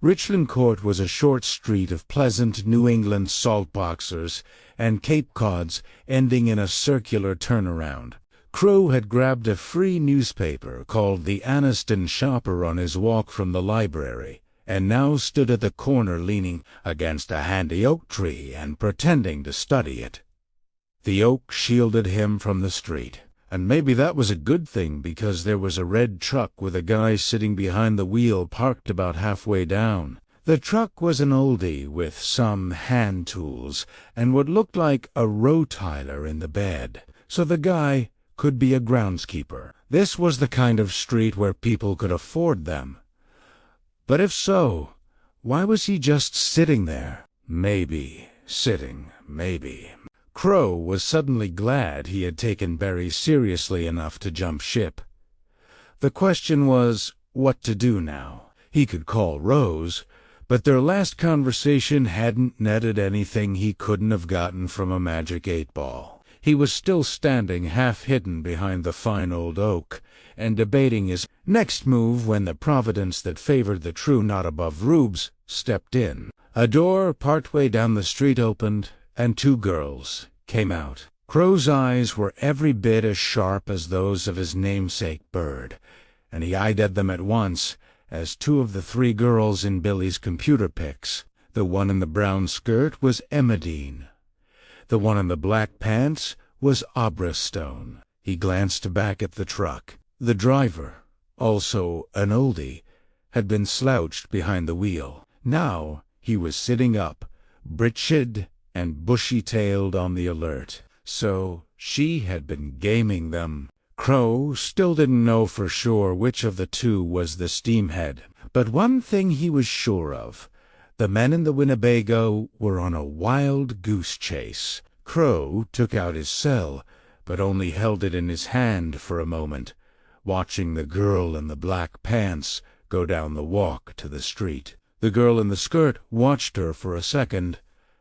[SPEAKER 1] Richland Court was a short street of pleasant New England saltboxers and Cape Cods ending in a circular turnaround. Crow had grabbed a free newspaper called the Anniston Shopper on his walk from the library, and now stood at the corner leaning against a handy oak tree and pretending to study it. The oak shielded him from the street, and maybe that was a good thing because there was a red truck with a guy sitting behind the wheel parked about halfway down. The truck was an oldie with some hand tools and what looked like a rotiler in the bed, so the guy could be a groundskeeper. This was the kind of street where people could afford them. But if so, why was he just sitting there? Maybe. Sitting. Maybe. Crow was suddenly glad he had taken Barry seriously enough to jump ship. The question was, what to do now? He could call Rose, but their last conversation hadn't netted anything he couldn't have gotten from a magic 8-ball. He was still standing half-hidden behind the fine old oak, and debating his next move when the providence that favored the true not above rubes stepped in. A door partway down the street opened, and 2 girls came out. Crow's eyes were every bit as sharp as those of his namesake bird, and he eyed them at once as 2 of the 3 girls in Billy's computer pics. The one in the brown skirt was Emmerdine. The one in the black pants was Abra Stone. He glanced back at the truck. The driver, also an oldie, had been slouched behind the wheel. Now he was sitting up, breeched and bushy-tailed, on the alert. So she had been gaming them. Crow still didn't know for sure which of the 2 was the steamhead, but one thing he was sure of: the men in the Winnebago were on a wild goose chase. Crow took out his cell, but only held it in his hand for a moment, watching the girl in the black pants go down the walk to the street. The girl in the skirt watched her for a second,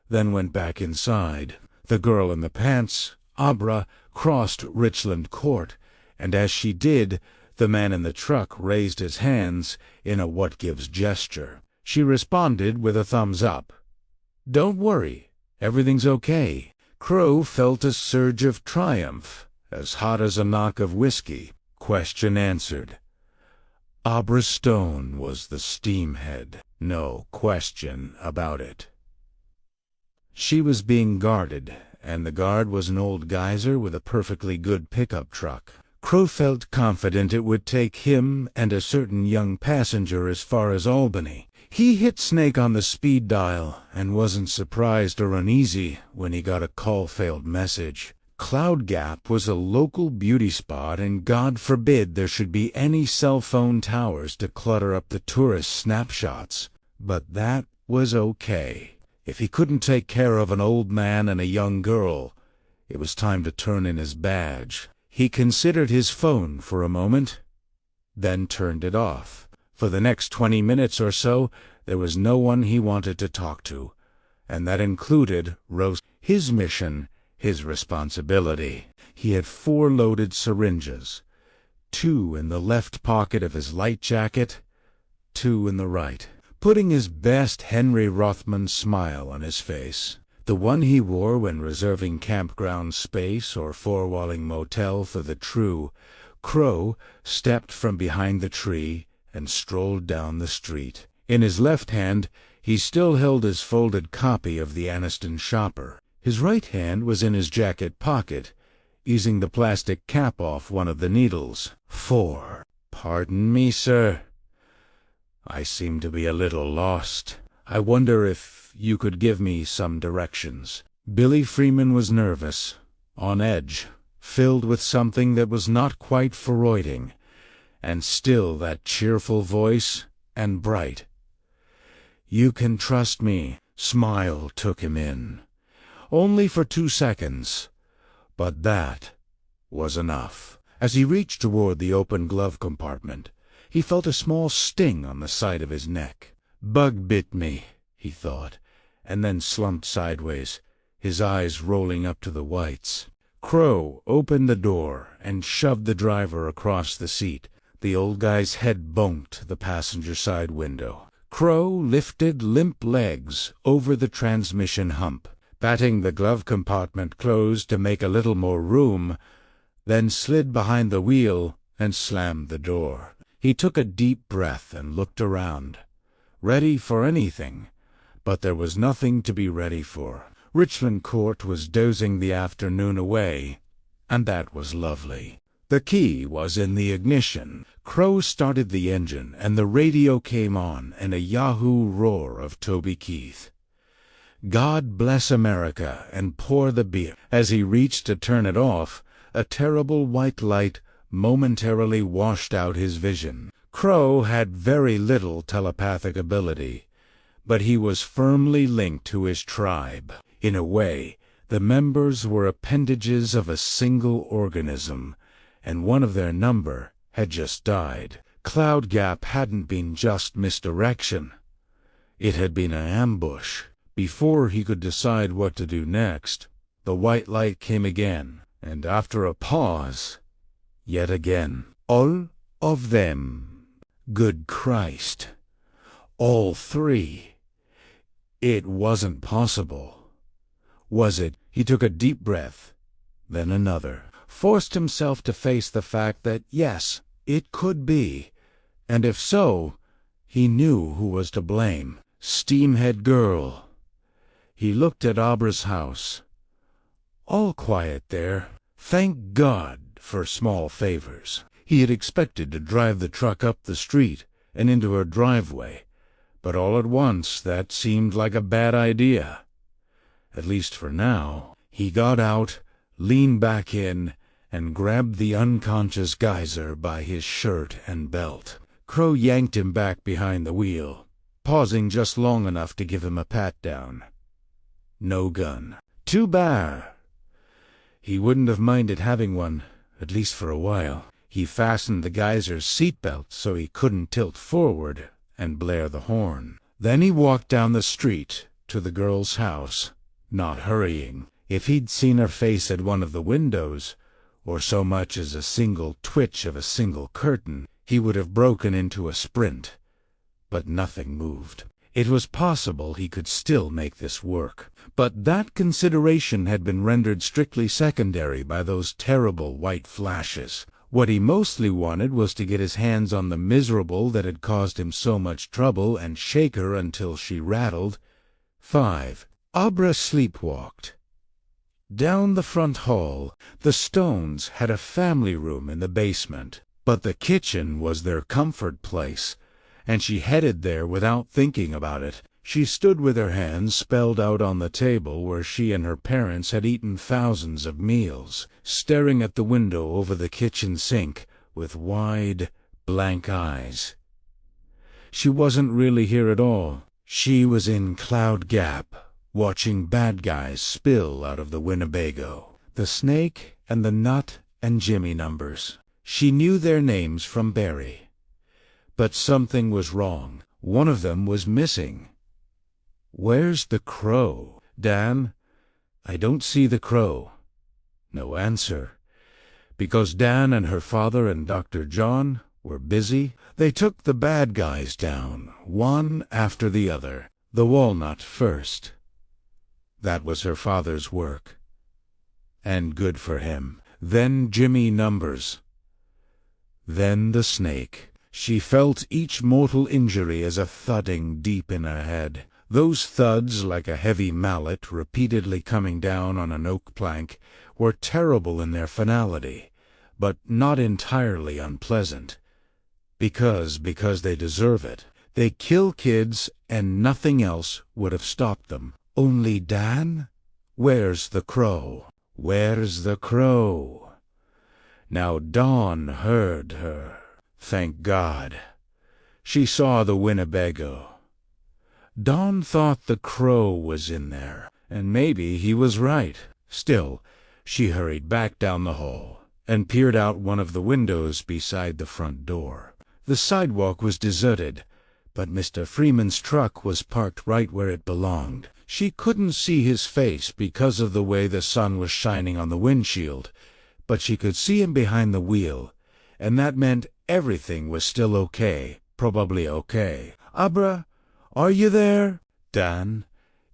[SPEAKER 1] then went back inside. The girl in the pants, Abra, crossed Richland Court, and as she did, the man in the truck raised his hands in a what-gives gesture. She responded with a thumbs up. "Don't worry, everything's okay." Crow felt a surge of triumph, as hot as a knock of whiskey. Question answered. Abra Stone was the steamhead. No question about it. She was being guarded, and the guard was an old geyser with a perfectly good pickup truck. Crow felt confident it would take him and a certain young passenger as far as Albany. He hit Snake on the speed dial and wasn't surprised or uneasy when he got a call-failed message. Cloud Gap was a local beauty spot, and God forbid there should be any cell phone towers to clutter up the tourist snapshots. But that was okay. If he couldn't take care of an old man and a young girl, it was time to turn in his badge. He considered his phone for a moment, then turned it off. For the next 20 minutes or so, there was no one he wanted to talk to, and that included Rose. His mission, his responsibility. He had 4 loaded syringes, 2 in the left pocket of his light jacket, 2 in the right, putting his best Henry Rothman smile on his face. The one he wore when reserving campground space or four-walling motel for the true. Crow stepped from behind the tree and strolled down the street. In his left hand, he still held his folded copy of the Anniston Shopper. His right hand was in his jacket pocket, easing the plastic cap off one of the needles. Pardon me, sir. I seem to be a little lost. I wonder if you could give me some directions." Billy Freeman was nervous, on edge, filled with something that was not quite Freuding, and still that cheerful voice, and bright. "You can trust me." Smile took him in. Only for 2 seconds, but that was enough. As he reached toward the open glove compartment, he felt a small sting on the side of his neck. "Bug bit me," he thought, and then slumped sideways, his eyes rolling up to the whites. Crow opened the door and shoved the driver across the seat. The old guy's head bumped the passenger side window. Crow lifted limp legs over the transmission hump, batting the glove compartment closed to make a little more room, then slid behind the wheel and slammed the door. He took a deep breath and looked around, ready for anything, but there was nothing to be ready for. Richland Court was dozing the afternoon away, and that was lovely. The key was in the ignition. Crow started the engine, and the radio came on in a Yahoo roar of Toby Keith. "God bless America and pour the beer." As he reached to turn it off, a terrible white light momentarily washed out his vision. Crow had very little telepathic ability, but he was firmly linked to his tribe. In a way, the members were appendages of a single organism, and one of their number had just died. Cloud Gap hadn't been just misdirection. It had been an ambush. Before he could decide what to do next, the white light came again, and after a pause, yet again. All of them. Good Christ. All three. It wasn't possible. Was it? He took a deep breath, then another, forced himself to face the fact that, yes, it could be, and if so, he knew who was to blame. Steamhead Girl. He looked at Abra's house. All quiet there. Thank God for small favors. He had expected to drive the truck up the street and into her driveway, but all at once that seemed like a bad idea. At least for now. He got out, leaned back in, and grabbed the unconscious Geyser by his shirt and belt. Crow yanked him back behind the wheel, pausing just long enough to give him a pat-down. No gun. Too bad. He wouldn't have minded having one, at least for a while. He fastened the Geyser's seatbelt so he couldn't tilt forward and blare the horn. Then he walked down the street to the girl's house, not hurrying. If he'd seen her face at one of the windows, or so much as a single twitch of a single curtain, he would have broken into a sprint. But nothing moved. It was possible he could still make this work, but that consideration had been rendered strictly secondary by those terrible white flashes. What he mostly wanted was to get his hands on the miserable that had caused him so much trouble and shake her until she rattled. 5. Abra sleepwalked. Down the front hall, the Stones had a family room in the basement, but the kitchen was their comfort place, and she headed there without thinking about it. She stood with her hands spelled out on the table where she and her parents had eaten thousands of meals, staring at the window over the kitchen sink with wide, blank eyes. She wasn't really here at all. She was in Cloud Gap, watching bad guys spill out of the Winnebago. The Snake and the Nut and Jimmy numbers. She knew their names from Barry. But something was wrong. One of them was missing. Where's the crow? Dan? I don't see the crow. No answer. Because Dan and her father and Dr. John were busy, they took the bad guys down, one after the other. The Walnut first. That was her father's work. And good for him. Then Jimmy Numbers. Then the Snake. She felt each mortal injury as a thudding deep in her head. Those thuds, like a heavy mallet repeatedly coming down on an oak plank, were terrible in their finality, but not entirely unpleasant. Because they deserve it. They kill kids, and nothing else would have stopped them. Only Dan? Where's the crow? Where's the crow? Now Dawn heard her. Thank God. She saw the Winnebago. Dawn thought the crow was in there, and maybe he was right. Still, she hurried back down the hall and peered out one of the windows beside the front door. The sidewalk was deserted, but Mr. Freeman's truck was parked right where it belonged. She couldn't see his face because of the way the sun was shining on the windshield, but she could see him behind the wheel, and that meant everything was still okay, probably okay. Abra, are you there? Dan.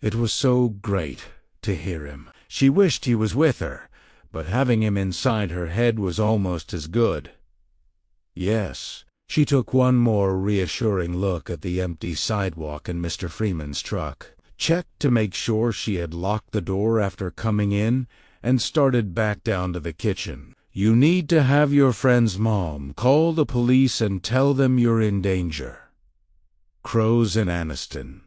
[SPEAKER 1] It was so great to hear him. She wished he was with her, but having him inside her head was almost as good. Yes. She took one more reassuring look at the empty sidewalk and Mr. Freeman's truck, checked to make sure she had locked the door after coming in, and started back down to the kitchen. You need to have your friend's mom call the police and tell them you're in danger. Crows in Anniston.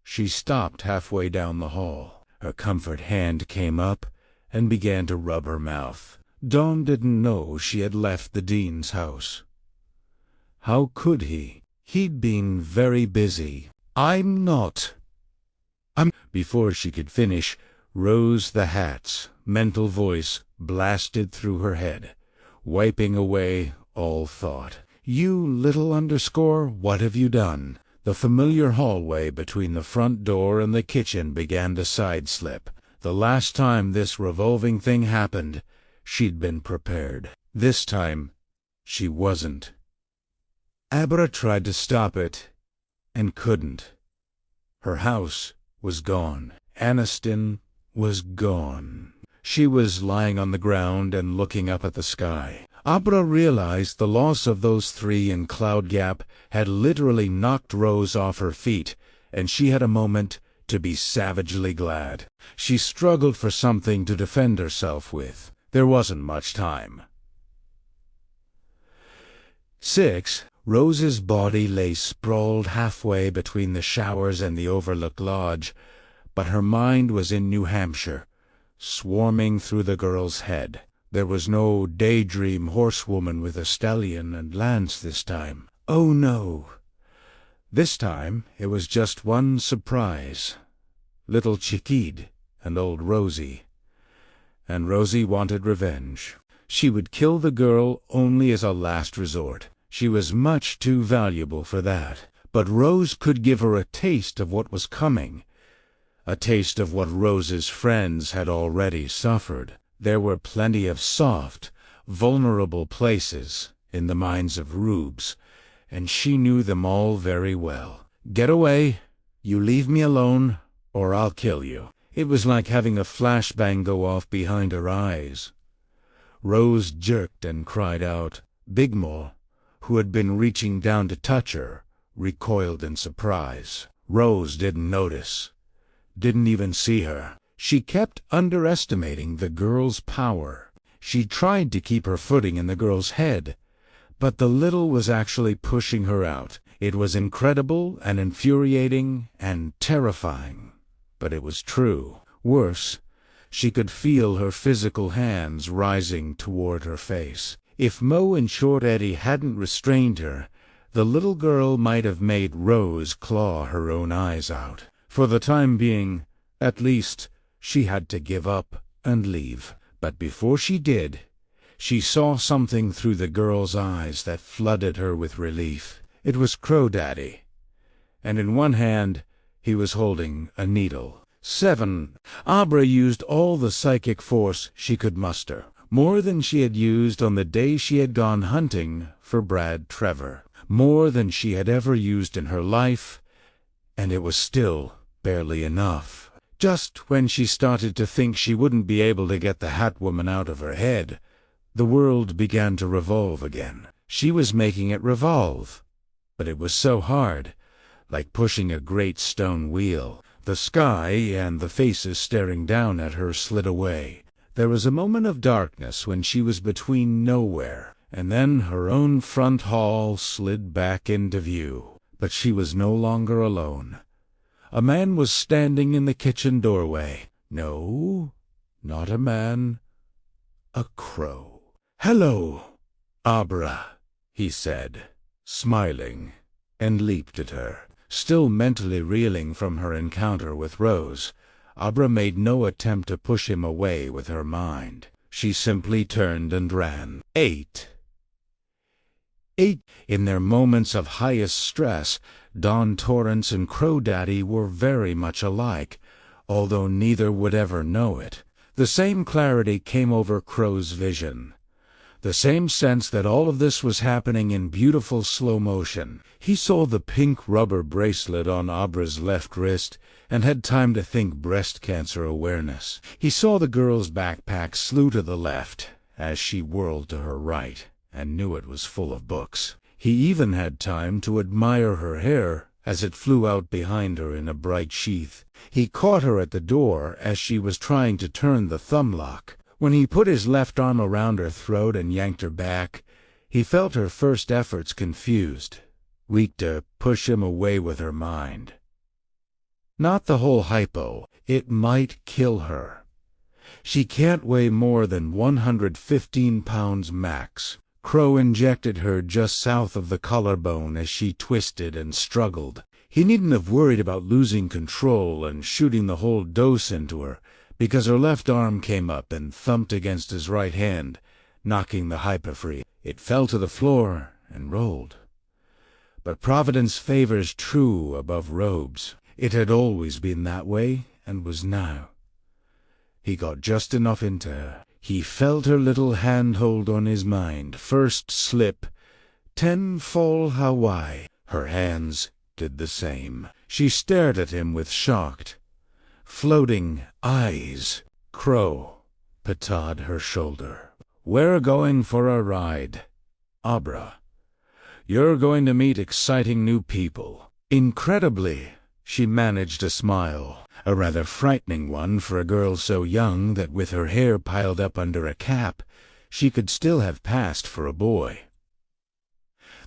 [SPEAKER 1] She stopped halfway down the hall. Her comfort hand came up and began to rub her mouth. Don didn't know she had left the dean's house. How could he? He'd been very busy. I'm not. Before she could finish, Rose the Hat's mental voice blasted through her head, wiping away all thought. You little underscore, what have you done? The familiar hallway between the front door and the kitchen began to sideslip. The last time this revolving thing happened, she'd been prepared. This time, she wasn't. Abra tried to stop it, and couldn't. Her house was gone. Aniston was gone. She was lying on the ground and looking up at the sky. Abra realized the loss of those three in Cloud Gap had literally knocked Rose off her feet, and she had a moment to be savagely glad. She struggled for something to defend herself with. There wasn't much time. 6. Rose's body lay sprawled halfway between the showers and the overlooked lodge, but her mind was in New Hampshire, swarming through the girl's head. There was no daydream horsewoman with a stallion and lance this time. Oh no! This time it was just one surprise. Little Chiquid and old Rosie. And Rosie wanted revenge. She would kill the girl only as a last resort. She was much too valuable for that. But Rose could give her a taste of what was coming. A taste of what Rose's friends had already suffered. There were plenty of soft, vulnerable places in the minds of rubes, and she knew them all very well. Get away, you leave me alone, or I'll kill you. It was like having a flashbang go off behind her eyes. Rose jerked and cried out. Bigmore, who had been reaching down to touch her, recoiled in surprise. Rose didn't notice, didn't even see her. She kept underestimating the girl's power. She tried to keep her footing in the girl's head, but the little was actually pushing her out. It was incredible and infuriating and terrifying, but it was true. Worse, she could feel her physical hands rising toward her face. If Mo and Short Eddie hadn't restrained her, the little girl might have made Rose claw her own eyes out. For the time being, at least, she had to give up and leave. But before she did, she saw something through the girl's eyes that flooded her with relief. It was Crow Daddy, and in one hand he was holding a needle. 7. Abra used all the psychic force she could muster, more than she had used on the day she had gone hunting for Brad Trevor, more than she had ever used in her life, and it was still barely enough. Just when she started to think she wouldn't be able to get the Hat Woman out of her head, the world began to revolve again. She was making it revolve, but it was so hard, like pushing a great stone wheel. The sky and the faces staring down at her slid away. There was a moment of darkness when she was between nowhere, and then her own front hall slid back into view. But she was no longer alone. A man was standing in the kitchen doorway. No, not a man. A crow. "Hello, Abra," he said, smiling, and leaped at her. Still mentally reeling from her encounter with Rose, Abra made no attempt to push him away with her mind. She simply turned and ran. 8. In their moments of highest stress, Dan Torrance and Crow Daddy were very much alike, although neither would ever know it. The same clarity came over Crow's vision. The same sense that all of this was happening in beautiful slow motion. He saw the pink rubber bracelet on Abra's left wrist and had time to think breast cancer awareness. He saw the girl's backpack slew to the left as she whirled to her right, and knew it was full of books. He even had time to admire her hair as it flew out behind her in a bright sheath. He caught her at the door as she was trying to turn the thumb lock. When he put his left arm around her throat and yanked her back, he felt her first efforts confused, weak to push him away with her mind. Not the whole hypo. It might kill her. She can't weigh more than 115 pounds max. Crow injected her just south of the collarbone as she twisted and struggled. He needn't have worried about losing control and shooting the whole dose into her, because her left arm came up and thumped against his right hand, knocking the hyper free. It fell to the floor and rolled. But Providence favors true above robes. It had always been that way, and was now. He got just enough into her. He felt her little handhold on his mind. First slip, 10 fall Hawaii. Her hands did the same. She stared at him with shocked, floating eyes. Crow patted her shoulder. We're going for a ride, Abra. You're going to meet exciting new people. Incredibly, she managed a smile, a rather frightening one for a girl so young that with her hair piled up under a cap, she could still have passed for a boy.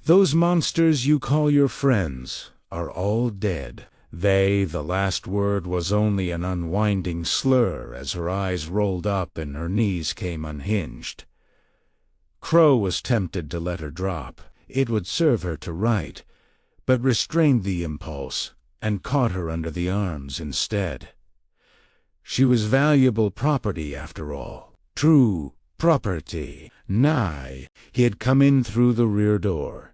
[SPEAKER 1] Those monsters you call your friends are all dead. The last word was only an unwinding slur as her eyes rolled up and her knees came unhinged. Crow was tempted to let her drop. It would serve her to right, but restrained the impulse and caught her under the arms instead. She was valuable property after all. True property. Nigh, he had come in through the rear door,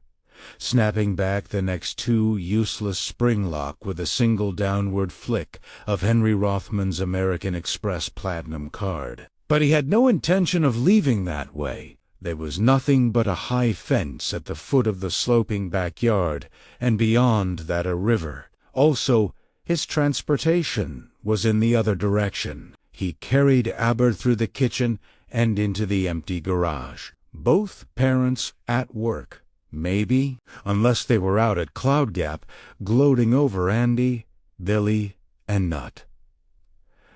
[SPEAKER 1] snapping back the next 2 useless spring lock with a single downward flick of Henry Rothman's American Express Platinum card. But he had no intention of leaving that way. There was nothing but a high fence at the foot of the sloping backyard, and beyond that a river. Also, his transportation was in the other direction. He carried Aber through the kitchen and into the empty garage. Both parents at work, maybe, unless they were out at Cloud Gap, gloating over Andy, Billy, and Nut.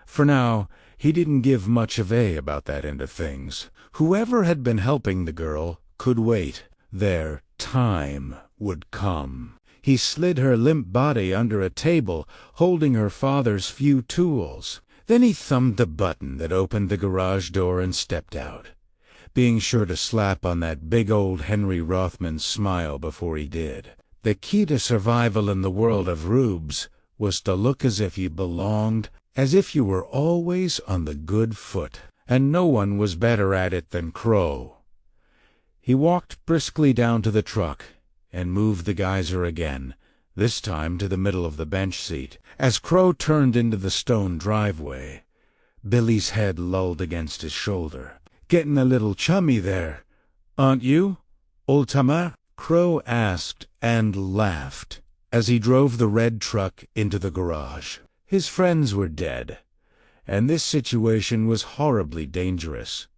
[SPEAKER 1] For now, he didn't give much of a about that end of things. Whoever had been helping the girl could wait. Their time would come. He slid her limp body under a table, holding her father's few tools. Then he thumbed the button that opened the garage door and stepped out, being sure to slap on that big old Henry Rothman smile before he did. The key to survival in the world of rubes was to look as if you belonged, as if you were always on the good foot. And no one was better at it than Crow. He walked briskly down to the truck and moved the geyser again, this time to the middle of the bench seat. As Crow turned into the stone driveway, Billy's head lulled against his shoulder. "Getting a little chummy there, aren't you, old timer?" Crow asked and laughed as he drove the red truck into the garage. His friends were dead, and this situation was horribly dangerous.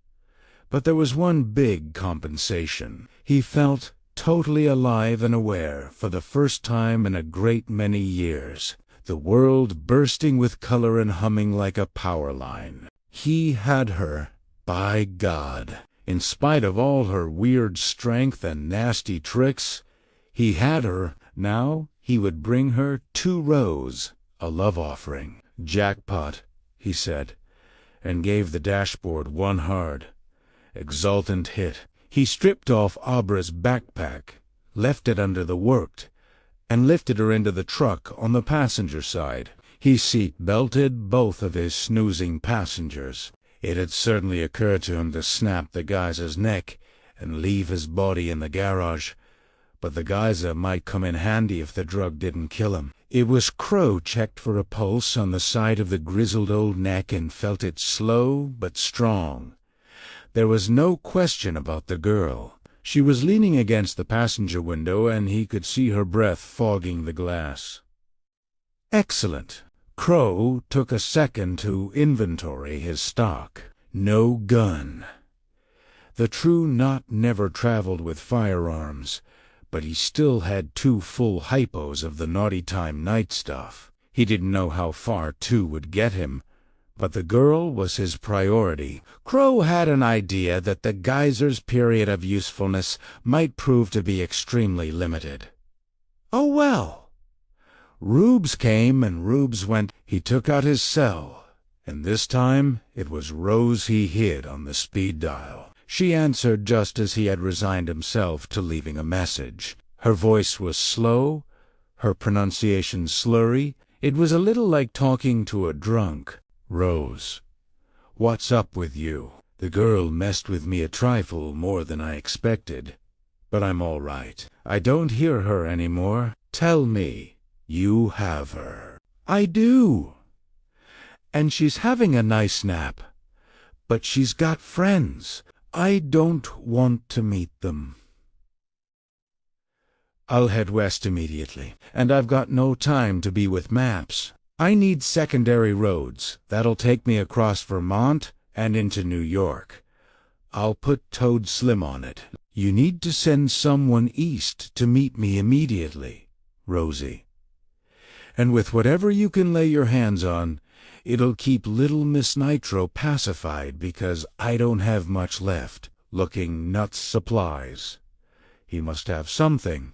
[SPEAKER 1] But there was one big compensation. He felt totally alive and aware for the first time in a great many years, the world bursting with color and humming like a power line. He had her, by God. In spite of all her weird strength and nasty tricks, he had her. Now he would bring her 2 rows, a love offering. "Jackpot," he said, and gave the dashboard one hard, exultant hit. He stripped off Abra's backpack, left it under the worked, and lifted her into the truck on the passenger side. He seat-belted both of his snoozing passengers. It had certainly occurred to him to snap the geyser's neck and leave his body in the garage, but the geyser might come in handy if the drug didn't kill him. It was Crow checked for a pulse on the side of the grizzled old neck and felt it slow but strong. There was no question about the girl. She was leaning against the passenger window, and he could see her breath fogging the glass. Excellent. Crow took a second to inventory his stock. No gun. The true Knot never traveled with firearms, but he still had 2 full hypos of the naughty time night stuff. He didn't know how far 2 would get him, but the girl was his priority. Crow had an idea that the geyser's period of usefulness might prove to be extremely limited. Oh well. Rubes came and rubes went. He took out his cell And this time it was Rose he hid on the speed dial. She answered just as he had resigned himself to leaving a message. Her voice was slow, her pronunciation slurry. It was a little like talking to a drunk. "Rose, what's up with you? The girl messed with me a trifle more than I expected, but I'm all right. I don't hear her anymore. Tell me, you have her." "I do. And she's having a nice nap. But she's got friends. I don't want to meet them." "I'll head west immediately, and I've got no time to be with maps. I need secondary roads. That'll take me across Vermont and into New York. I'll put Toad Slim on it. You need to send someone east to meet me immediately, Rosie. And with whatever you can lay your hands on, it'll keep little Miss Nitro pacified because I don't have much left. Looking nuts supplies. He must have something."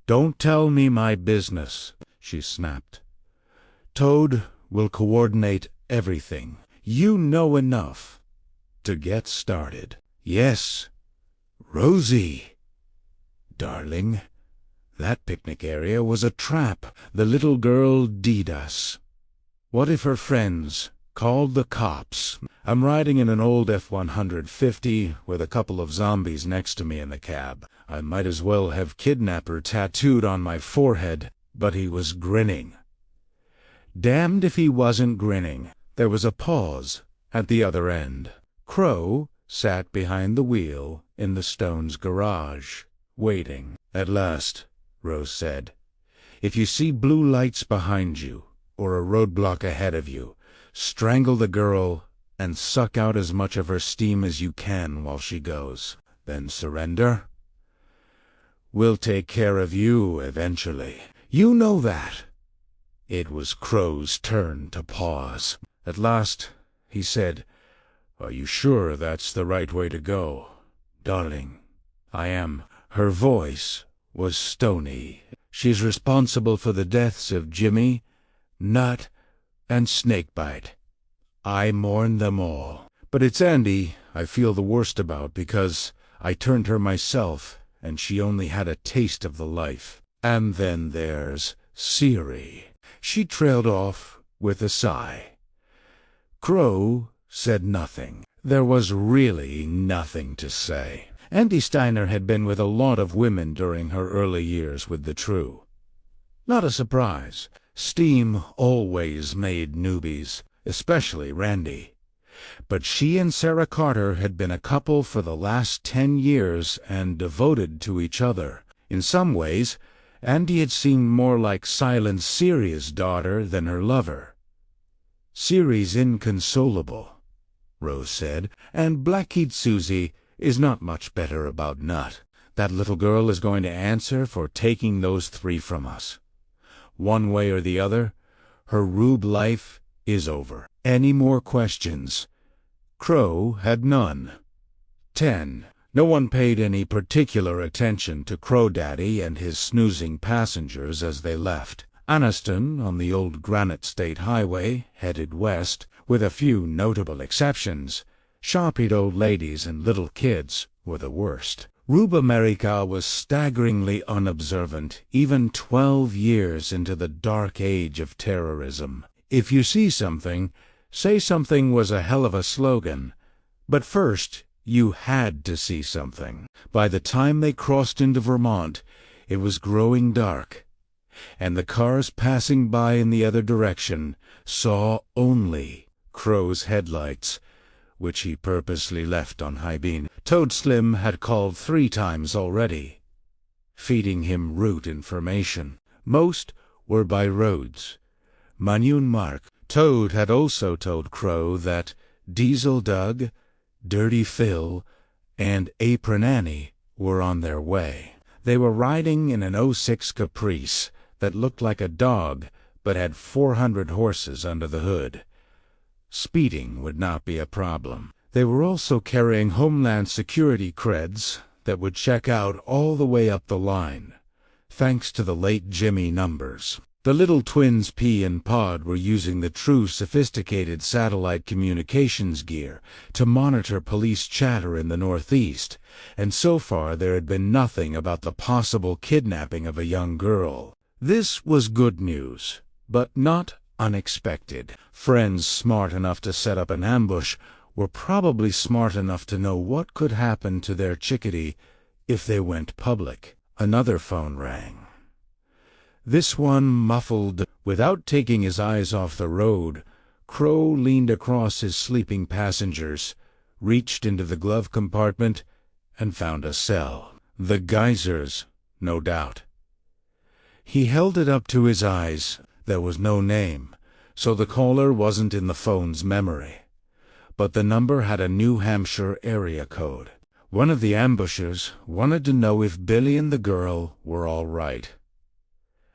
[SPEAKER 1] "Don't tell me my business," she snapped. "Toad will coordinate everything. You know enough to get started." "Yes, Rosie." "Darling, that picnic area was a trap. The little girl deed us. What if her friends called the cops? I'm riding in an old F-150 with a couple of zombies next to me in the cab. I might as well have kidnapper tattooed on my forehead, but he was grinning." Damned if he wasn't grinning. There was a pause at the other end. Crow sat behind the wheel in the Stones' garage, waiting. "At last," Rose said, "if you see blue lights behind you, or a roadblock ahead of you, strangle the girl and suck out as much of her steam as you can while she goes. Then surrender. We'll take care of you eventually. You know that." It was Crow's turn to pause. At last he said, "Are you sure that's the right way to go?" "Darling, I am." Her voice was stony. "She's responsible for the deaths of Jimmy, Nut, and Snakebite. I mourn them all. But it's Andy I feel the worst about because I turned her myself, and she only had a taste of the life. And then there's Siri." She trailed off with a sigh. Crow said nothing. There was really nothing to say. Andy Steiner had been with a lot of women during her early years with the True. Not a surprise. Steam always made newbies, especially Randy. But she and Sarah Carter had been a couple for the last 10 years and devoted to each other. In some ways, Andy had seemed more like Silent Siri's daughter than her lover. "Siri's inconsolable," Rose said, "and Blackheat Susie is not much better about Nut. That little girl is going to answer for taking those 3 from us. One way or the other, her rube life is over." Any more questions? Crow had none. 10. No one paid any particular attention to Crow Daddy and his snoozing passengers as they left. Anniston, on the old Granite State Highway, headed west, with a few notable exceptions. Sharp-eyed old ladies and little kids were the worst. Rube America was staggeringly unobservant, even 12 years into the dark age of terrorism. "If you see something, say something" was a hell of a slogan. But first, you had to see something. By the time they crossed into Vermont, it was growing dark, and the cars passing by in the other direction saw only Crow's headlights, which he purposely left on high beam. Toad Slim had called 3 times already, feeding him route information. Most were by roads. Manun Mark. Toad had also told Crow that Diesel Doug, Dirty Phil, and Apron Annie were on their way. They were riding in an '06 Caprice that looked like a dog but had 400 horses under the hood. Speeding would not be a problem. They were also carrying Homeland Security creds that would check out all the way up the line, thanks to the late Jimmy numbers. The little twins P and Pod were using the true sophisticated satellite communications gear to monitor police chatter in the Northeast, and so far there had been nothing about the possible kidnapping of a young girl. This was good news, but not unexpected. Friends smart enough to set up an ambush were probably smart enough to know what could happen to their chickadee if they went public. Another phone rang. This one muffled. Without taking his eyes off the road, Crow leaned across his sleeping passengers, reached into the glove compartment, and found a cell. The Geysers, no doubt. He held it up to his eyes. There was no name, so the caller wasn't in the phone's memory. But the number had a New Hampshire area code. One of the ambushers wanted to know if Billy and the girl were all right.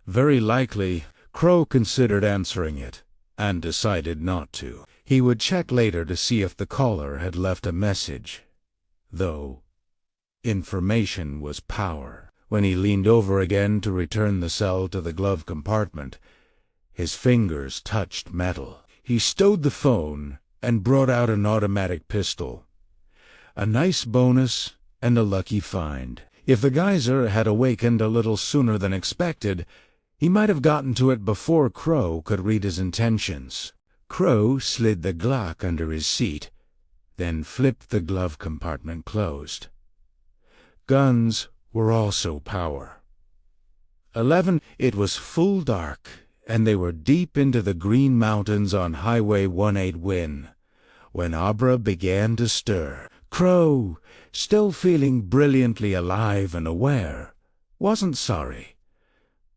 [SPEAKER 1] Very likely, Crow considered answering it, and decided not to. He would check later to see if the caller had left a message. Though, information was power. When he leaned over again to return the cell to the glove compartment, his fingers touched metal. He stowed the phone and brought out an automatic pistol. A nice bonus and a lucky find. If the Geyser had awakened a little sooner than expected, he might have gotten to it before Crow could read his intentions. Crow slid the Glock under his seat, then flipped the glove compartment closed. Guns were also power. 11. It was full dark, and they were deep into the Green Mountains on Highway 18 Win, when Abra began to stir. Crow, still feeling brilliantly alive and aware, wasn't sorry.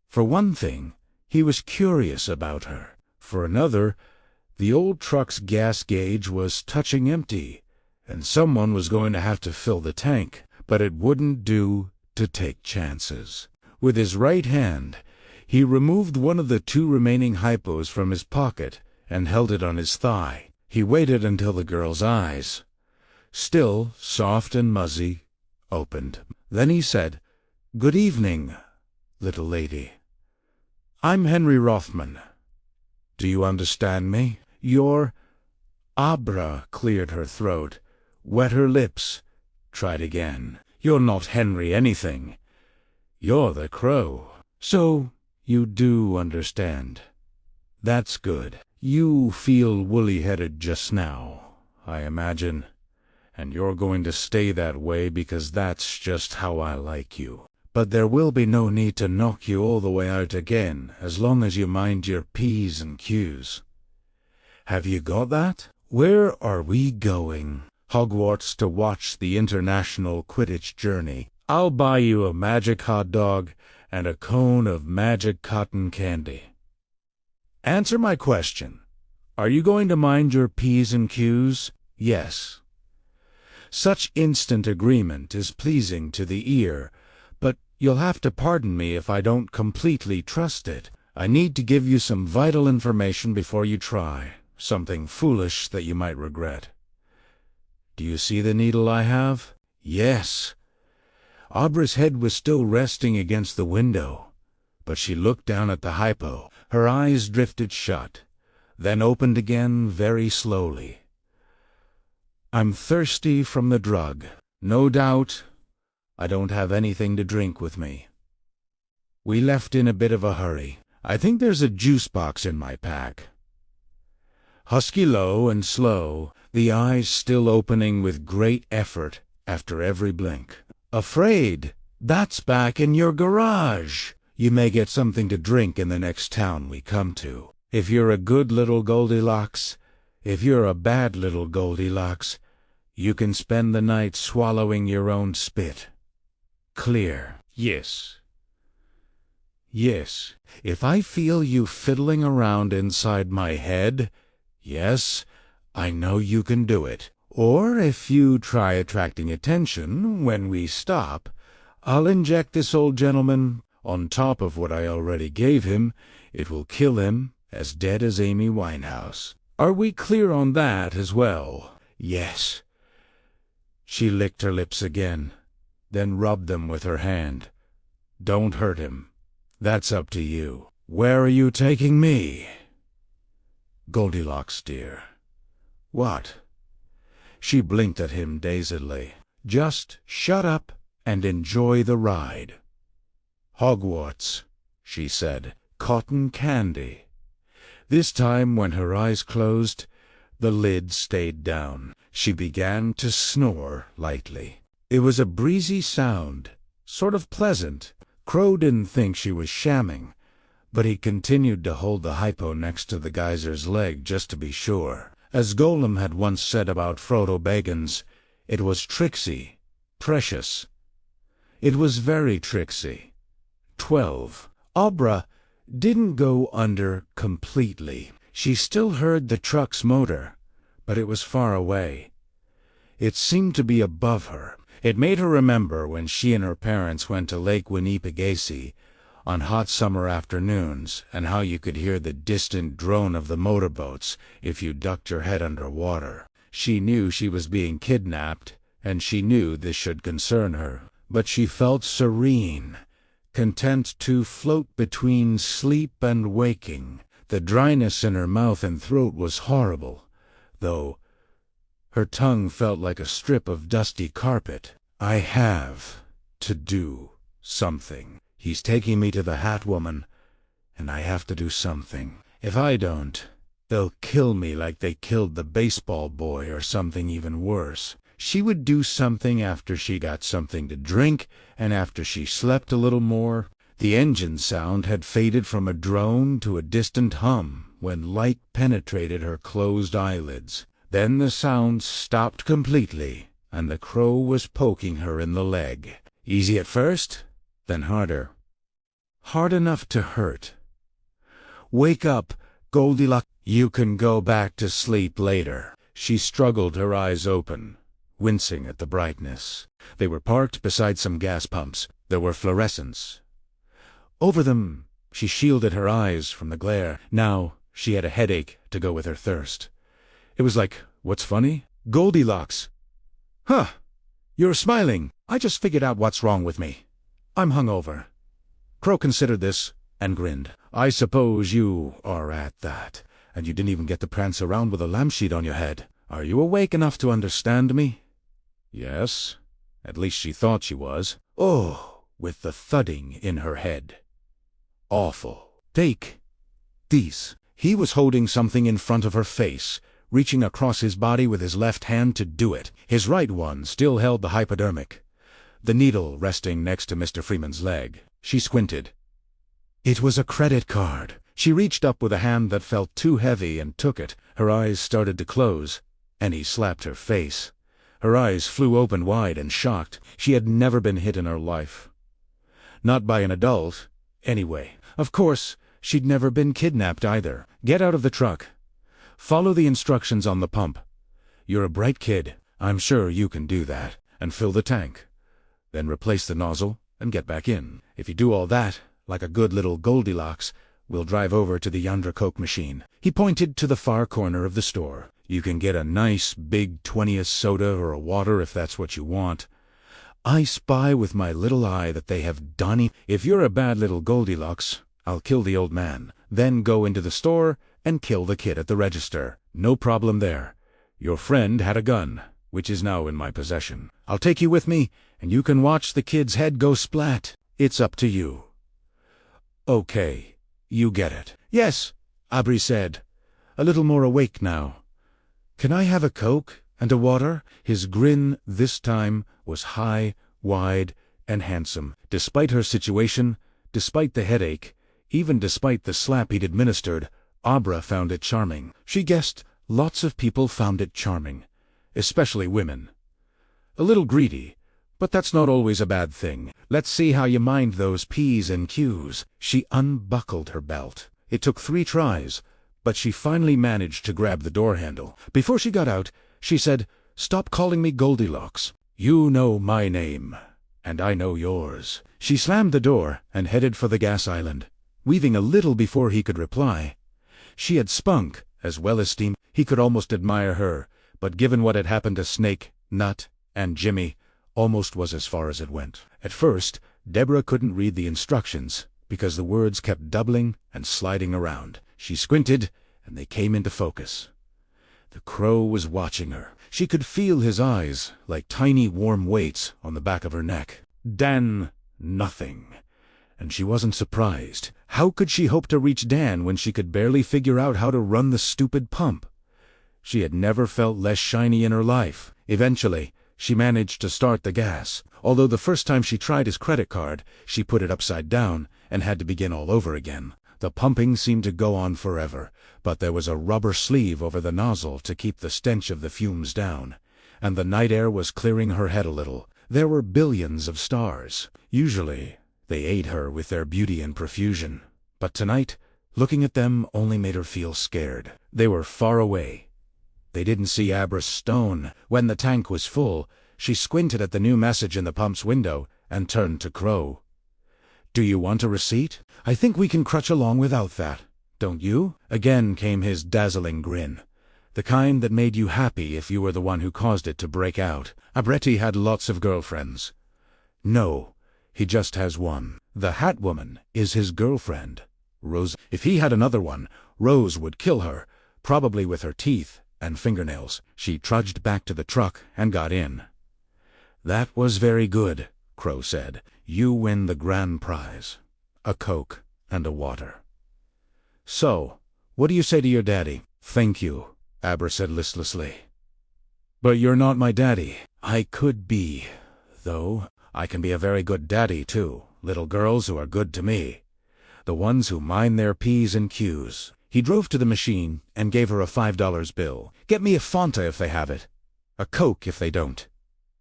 [SPEAKER 1] For one thing, he was curious about her. For another, the old truck's gas gauge was touching empty, and someone was going to have to fill the tank. But it wouldn't do to take chances. With his right hand, he removed one of the 2 remaining hypos from his pocket and held it on his thigh. He waited until the girl's eyes, still soft and muzzy, opened. Then he said, "Good evening, little lady. I'm Henry Rothman. Do you understand me? You're—" Abra cleared her throat, wet her lips, tried again. "You're not Henry anything. You're the Crow. So you do understand. That's good. You feel woolly-headed just now, I imagine, and you're going to stay that way because that's just how I like you. But there will be no need to knock you all the way out again as long as you mind your P's and Q's. Have you got that? Where are we going? Hogwarts to watch the international Quidditch journey. I'll buy you a magic hot dog and a cone of magic cotton candy. Answer my question. Are you going to mind your P's and Q's? Yes. Such instant agreement is pleasing to the ear, but you'll have to pardon me if I don't completely trust it. I need to give you some vital information before you try, something foolish that you might regret. Do you see the needle I have? Yes. Abra's head was still resting against the window, but she looked down at the hypo. Her eyes drifted shut, then opened again very slowly. I'm thirsty from the drug. No doubt I don't have anything to drink with me. We left in a bit of a hurry. I think there's a juice box in my pack. Husky low and slow, the eyes still opening with great effort after every blink. Afraid? That's back in your garage. You may get something to drink in the next town we come to. If you're a good little Goldilocks, if you're a bad little Goldilocks, you can spend the night swallowing your own spit. Clear? Yes. Yes. If I feel you fiddling around inside my head, yes, I know you can do it. Or if you try attracting attention when we stop, I'll inject this old gentleman on top of what I already gave him. It will kill him as dead as Amy Winehouse. Are we clear on that as well? Yes. She licked her lips again, then rubbed them with her hand. Don't hurt him. That's up to you. Where are you taking me? Goldilocks, dear. What? She blinked at him dazedly. Just shut up and enjoy the ride. Hogwarts, she said. Cotton candy. This time, when her eyes closed, the lid stayed down. She began to snore lightly. It was a breezy sound, sort of pleasant. Crow didn't think she was shamming, but he continued to hold the hypo next to the geyser's leg just to be sure. As Golem had once said about Frodo Baggins, it was tricksy, precious. It was very tricksy. 12. Abra didn't go under completely. She still heard the truck's motor, but it was far away. It seemed to be above her. It made her remember when she and her parents went to Lake Winnipesaukee on hot summer afternoons, and how you could hear the distant drone of the motorboats if you ducked your head under water. She knew she was being kidnapped, and she knew this should concern her, but she felt serene, content to float between sleep and waking. The dryness in her mouth and throat was horrible, though her tongue felt like a strip of dusty carpet. I have to do something. He's taking me to the Hat Woman, and I have to do something. If I don't, they'll kill me like they killed the baseball boy, or something even worse. She would do something after she got something to drink, and after she slept a little more. The engine sound had faded from a drone to a distant hum when light penetrated her closed eyelids. Then the sound stopped completely, and the crow was poking her in the leg. Easy at first, then harder. Hard enough to hurt. Wake up, Goldilocks. You can go back to sleep later. She struggled, her eyes open, wincing at the brightness. They were parked beside some gas pumps. There were fluorescents. Over them, she shielded her eyes from the glare. Now she had a headache to go with her thirst. It was like, what's funny? Goldilocks. Huh, you're smiling. I just figured out what's wrong with me. I'm hungover. Crow considered this and grinned. I suppose you are at that, and you didn't even get to prance around with a lampshade on your head. Are you awake enough to understand me? Yes, at least she thought she was. Oh, with the thudding in her head. Awful. Take these. He was holding something in front of her face, reaching across his body with his left hand to do it. His right one still held the hypodermic, the needle resting next to Mr. Freeman's leg. She squinted. It was a credit card. She reached up with a hand that felt too heavy and took it. Her eyes started to close, and he slapped her face. Her eyes flew open wide and shocked. She had never been hit in her life. Not by an adult, anyway. Of course, she'd never been kidnapped either. Get out of the truck. Follow the instructions on the pump. You're a bright kid. I'm sure you can do that. And fill the tank. Then replace the nozzle and get back in. If you do all that, like a good little Goldilocks, we'll drive over to the Yandra Coke machine. He pointed to the far corner of the store. You can get a nice big 20th soda or a water if that's what you want. I spy with my little eye that they have Donnie. If you're a bad little Goldilocks, I'll kill the old man. Then go into the store and kill the kid at the register. No problem there. Your friend had a gun, which is now in my possession. I'll take you with me, and you can watch the kid's head go splat. It's up to you. Okay, you get it. Yes, Aubrey said, a little more awake now. Can I have a Coke and a water? His grin this time was high, wide, and handsome. Despite her situation, despite the headache, even despite the slap he'd administered, Abra found it charming. She guessed lots of people found it charming, especially women. A little greedy, but that's not always a bad thing. Let's see how you mind those P's and Q's. She unbuckled her belt. It took 3 tries, but she finally managed to grab the door handle. Before she got out, she said, "Stop calling me Goldilocks. You know my name, and I know yours." She slammed the door and headed for the gas island, weaving a little before he could reply. She had spunk, as well as steam. He could almost admire her, but given what had happened to Snake, Nut, and Jimmy, almost was as far as it went. At first, Deborah couldn't read the instructions, because the words kept doubling and sliding around. She squinted, and they came into focus. The crow was watching her. She could feel his eyes, like tiny warm weights, on the back of her neck. Dan, nothing. And she wasn't surprised. How could she hope to reach Dan when she could barely figure out how to run the stupid pump? She had never felt less shiny in her life. Eventually, she managed to start the gas. Although the first time she tried his credit card, she put it upside down and had to begin all over again. The pumping seemed to go on forever, but there was a rubber sleeve over the nozzle to keep the stench of the fumes down, and the night air was clearing her head a little. There were billions of stars. Usually, they ate her with their beauty and profusion, but tonight, looking at them only made her feel scared. They were far away. They didn't see Abra's stone. When the tank was full, she squinted at the new message in the pump's window and turned to Crow. "Do you want a receipt? I think we can crutch along without that, don't you?" Again came his dazzling grin, the kind that made you happy if you were the one who caused it to break out. Abretti had lots of girlfriends. No, he just has one. The Hat Woman is his girlfriend, Rose. If he had another one, Rose would kill her, probably with her teeth and fingernails. She trudged back to the truck and got in. "That was very good," Crow said. "You win the grand prize. A Coke and a water. So, what do you say to your daddy?" "Thank you," Abra said listlessly. "But you're not my daddy." "I could be, though. I can be a very good daddy, too. Little girls who are good to me. The ones who mind their P's and Q's." He drove to the machine and gave her a $5 bill. "Get me a Fanta if they have it. A Coke if they don't.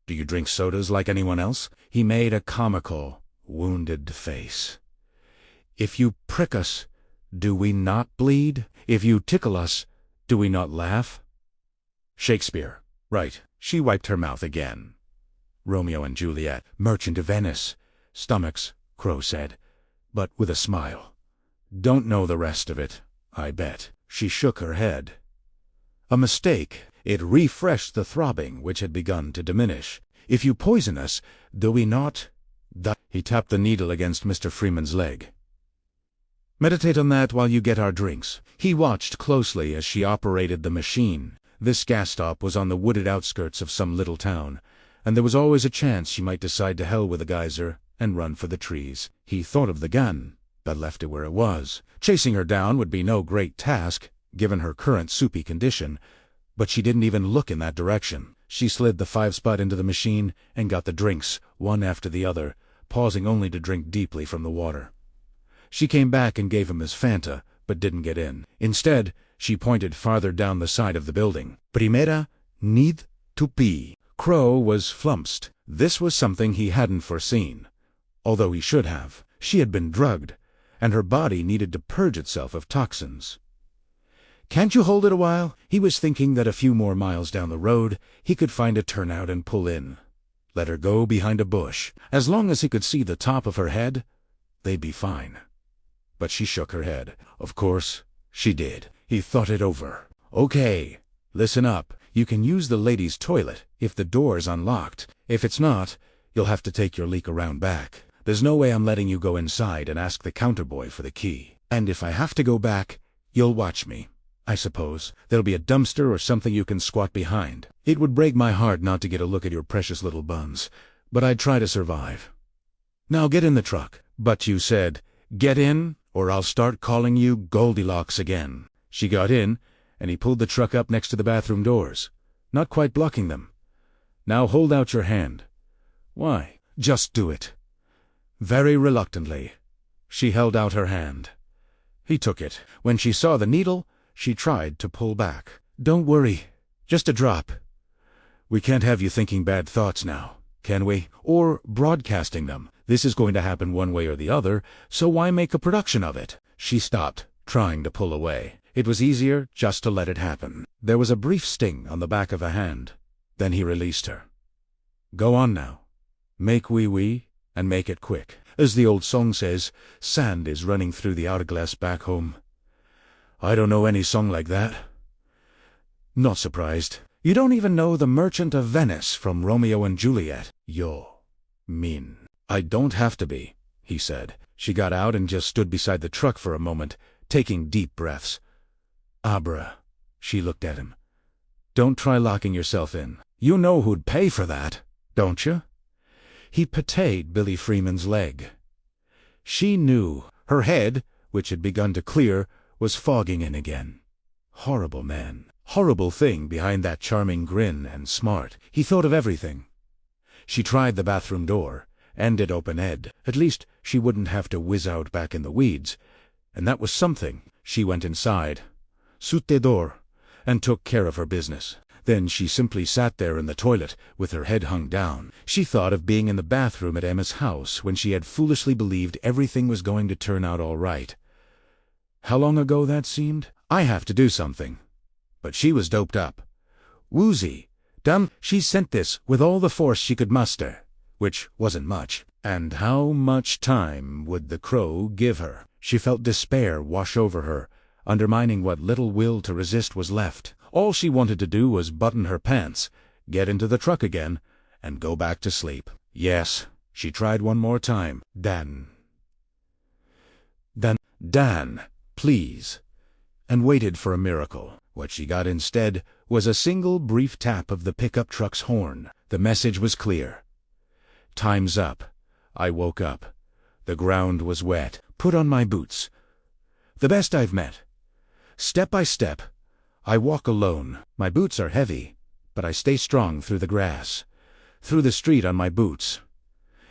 [SPEAKER 1] Do you drink sodas like anyone else?" He made a comical, wounded face. "If you prick us, do we not bleed? If you tickle us, do we not laugh?" Shakespeare. Right. She wiped her mouth again. Romeo and Juliet. Merchant of Venice. Stomachs, Crow said, but with a smile. "Don't know the rest of it, I bet." She shook her head. "A mistake." It refreshed the throbbing which had begun to diminish. "If you poison us, do we not die?" He tapped the needle against Mr. Freeman's leg. "Meditate on that while you get our drinks." He watched closely as she operated the machine. This gas stop was on the wooded outskirts of some little town, and there was always a chance she might decide to hell with the geyser and run for the trees. He thought of the gun, but left it where it was. Chasing her down would be no great task, given her current soupy condition, but she didn't even look in that direction. She slid the 5-spot into the machine and got the drinks, one after the other, pausing only to drink deeply from the water. She came back and gave him his Fanta, but didn't get in. Instead, she pointed farther down the side of the building. "Primera, need to pee." Crow was flummoxed. This was something he hadn't foreseen, although he should have. She had been drugged, and her body needed to purge itself of toxins. "Can't you hold it a while?" He was thinking that a few more miles down the road, he could find a turnout and pull in. Let her go behind a bush. As long as he could see the top of her head, they'd be fine. But she shook her head. Of course, she did. He thought it over. "Okay, listen up. You can use the ladies' toilet if the door's unlocked. If it's not, you'll have to take your leak around back. There's no way I'm letting you go inside and ask the counter boy for the key. And if I have to go back, you'll watch me. I suppose there'll be a dumpster or something you can squat behind. It would break my heart not to get a look at your precious little buns, but I'd try to survive. Now get in the truck." "But you said, get in, or I'll start calling you Goldilocks again." She got in, and he pulled the truck up next to the bathroom doors, not quite blocking them. "Now hold out your hand." "Why?" "Just do it." Very reluctantly, she held out her hand. He took it. When she saw the needle, she tried to pull back. "Don't worry, just a drop. We can't have you thinking bad thoughts now, can we? Or broadcasting them. This is going to happen one way or the other, so why make a production of it?" She stopped, trying to pull away. It was easier just to let it happen. There was a brief sting on the back of a hand. Then he released her. "Go on now. Make wee-wee, and make it quick. As the old song says, sand is running through the hourglass back home. I don't know any song like that." "Not surprised. You don't even know the Merchant of Venice from Romeo and Juliet." "Yo mean." "I don't have to be," he said. She got out and just stood beside the truck for a moment, taking deep breaths. Abra. She looked at him. Don't try locking yourself in. You know who'd pay for that, don't you? He patted Billy Freeman's leg. She knew. Her head, which had begun to clear, was fogging in again. Horrible man. Horrible thing behind that charming grin and smart. He thought of everything. She tried the bathroom door, and it opened. At least she wouldn't have to whiz out back in the weeds. And that was something. She went inside, shut the door, and took care of her business. Then she simply sat there in the toilet, with her head hung down. She thought of being in the bathroom at Emma's house when she had foolishly believed everything was going to turn out all right. How long ago that seemed? I have to do something. But she was doped up. Woozy. Dumb. She sent this with all the force she could muster, which wasn't much. And how much time would the crow give her? She felt despair wash over her, undermining what little will to resist was left. All she wanted to do was button her pants, get into the truck again, and go back to sleep. Yes, she tried one more time. Dan, please. And waited for a miracle. What she got instead was a single brief tap of the pickup truck's horn. The message was clear. Time's up. I woke up. The ground was wet. Put on my boots. The best I've met. Step by step, I walk alone. My boots are heavy, but I stay strong through the grass, through the street on my boots.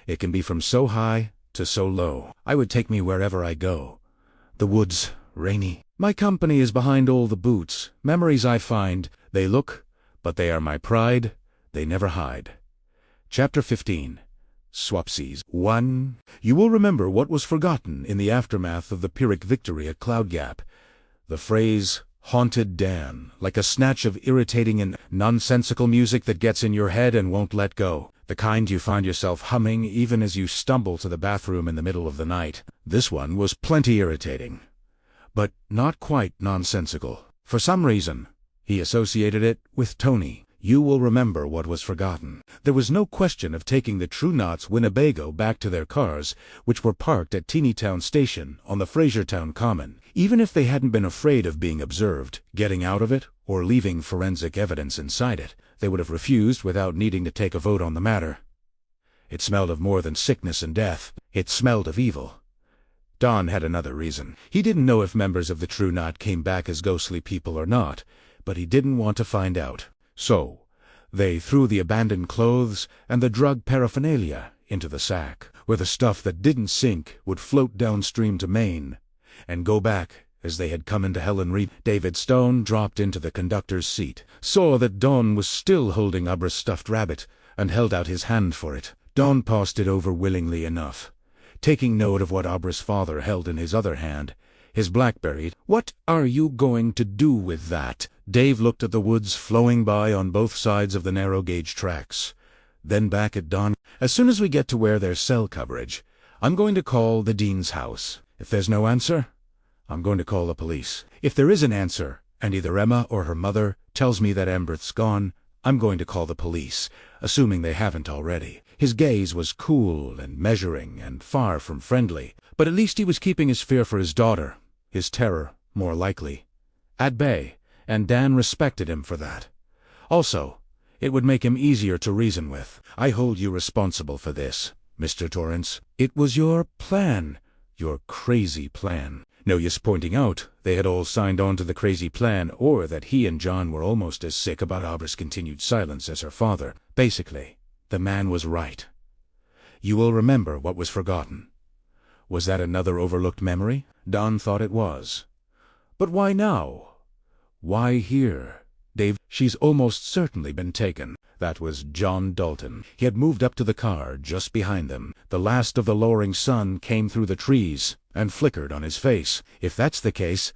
[SPEAKER 1] It can be from so high to so low. I would take me wherever I go. The woods, rainy. My company is behind all the boots. Memories I find, they look, but they are my pride. They never hide. Chapter 15. Swapsies. 1. You will remember what was forgotten in the aftermath of the Pyrrhic victory at Cloud Gap. The phrase haunted Dan, like a snatch of irritating and nonsensical music that gets in your head and won't let go. The kind you find yourself humming even as you stumble to the bathroom in the middle of the night. This one was plenty irritating, but not quite nonsensical. For some reason, he associated it with Tony. You will remember what was forgotten. There was no question of taking the True Knots Winnebago back to their cars, which were parked at Teenytown Station on the Frasertown Common. Even if they hadn't been afraid of being observed, getting out of it, or leaving forensic evidence inside it, they would have refused without needing to take a vote on the matter. It smelled of more than sickness and death. It smelled of evil. Don had another reason. He didn't know if members of the True Knot came back as ghostly people or not, but he didn't want to find out. So, they threw the abandoned clothes and the drug paraphernalia into the sack, where the stuff that didn't sink would float downstream to Maine, and go back as they had come into Helen Reed. David Stone dropped into the conductor's seat, saw that Don was still holding Abra's stuffed rabbit, and held out his hand for it. Don passed it over willingly enough, taking note of what Abra's father held in his other hand, his blackberry. What are you going to do with that? Dave looked at the woods flowing by on both sides of the narrow-gauge tracks, then back at Don. As soon as we get to where there's cell coverage, I'm going to call the dean's house. If there's no answer, I'm going to call the police. If there is an answer, and either Emma or her mother tells me that Amberth's gone, I'm going to call the police, assuming they haven't already. His gaze was cool and measuring and far from friendly, but at least he was keeping his fear for his daughter, his terror, more likely, at bay, and Dan respected him for that. Also, it would make him easier to reason with. I hold you responsible for this, Mr. Torrance. It was your plan, your crazy plan. No use pointing out they had all signed on to the crazy plan, or that he and John were almost as sick about Abra's continued silence as her father. Basically, the man was right. You will remember what was forgotten. Was that another overlooked memory? Don thought it was. But why now? Why here? Dave, she's almost certainly been taken. That was John Dalton. He had moved up to the car just behind them. The last of the lowering sun came through the trees and flickered on his face. If that's the case,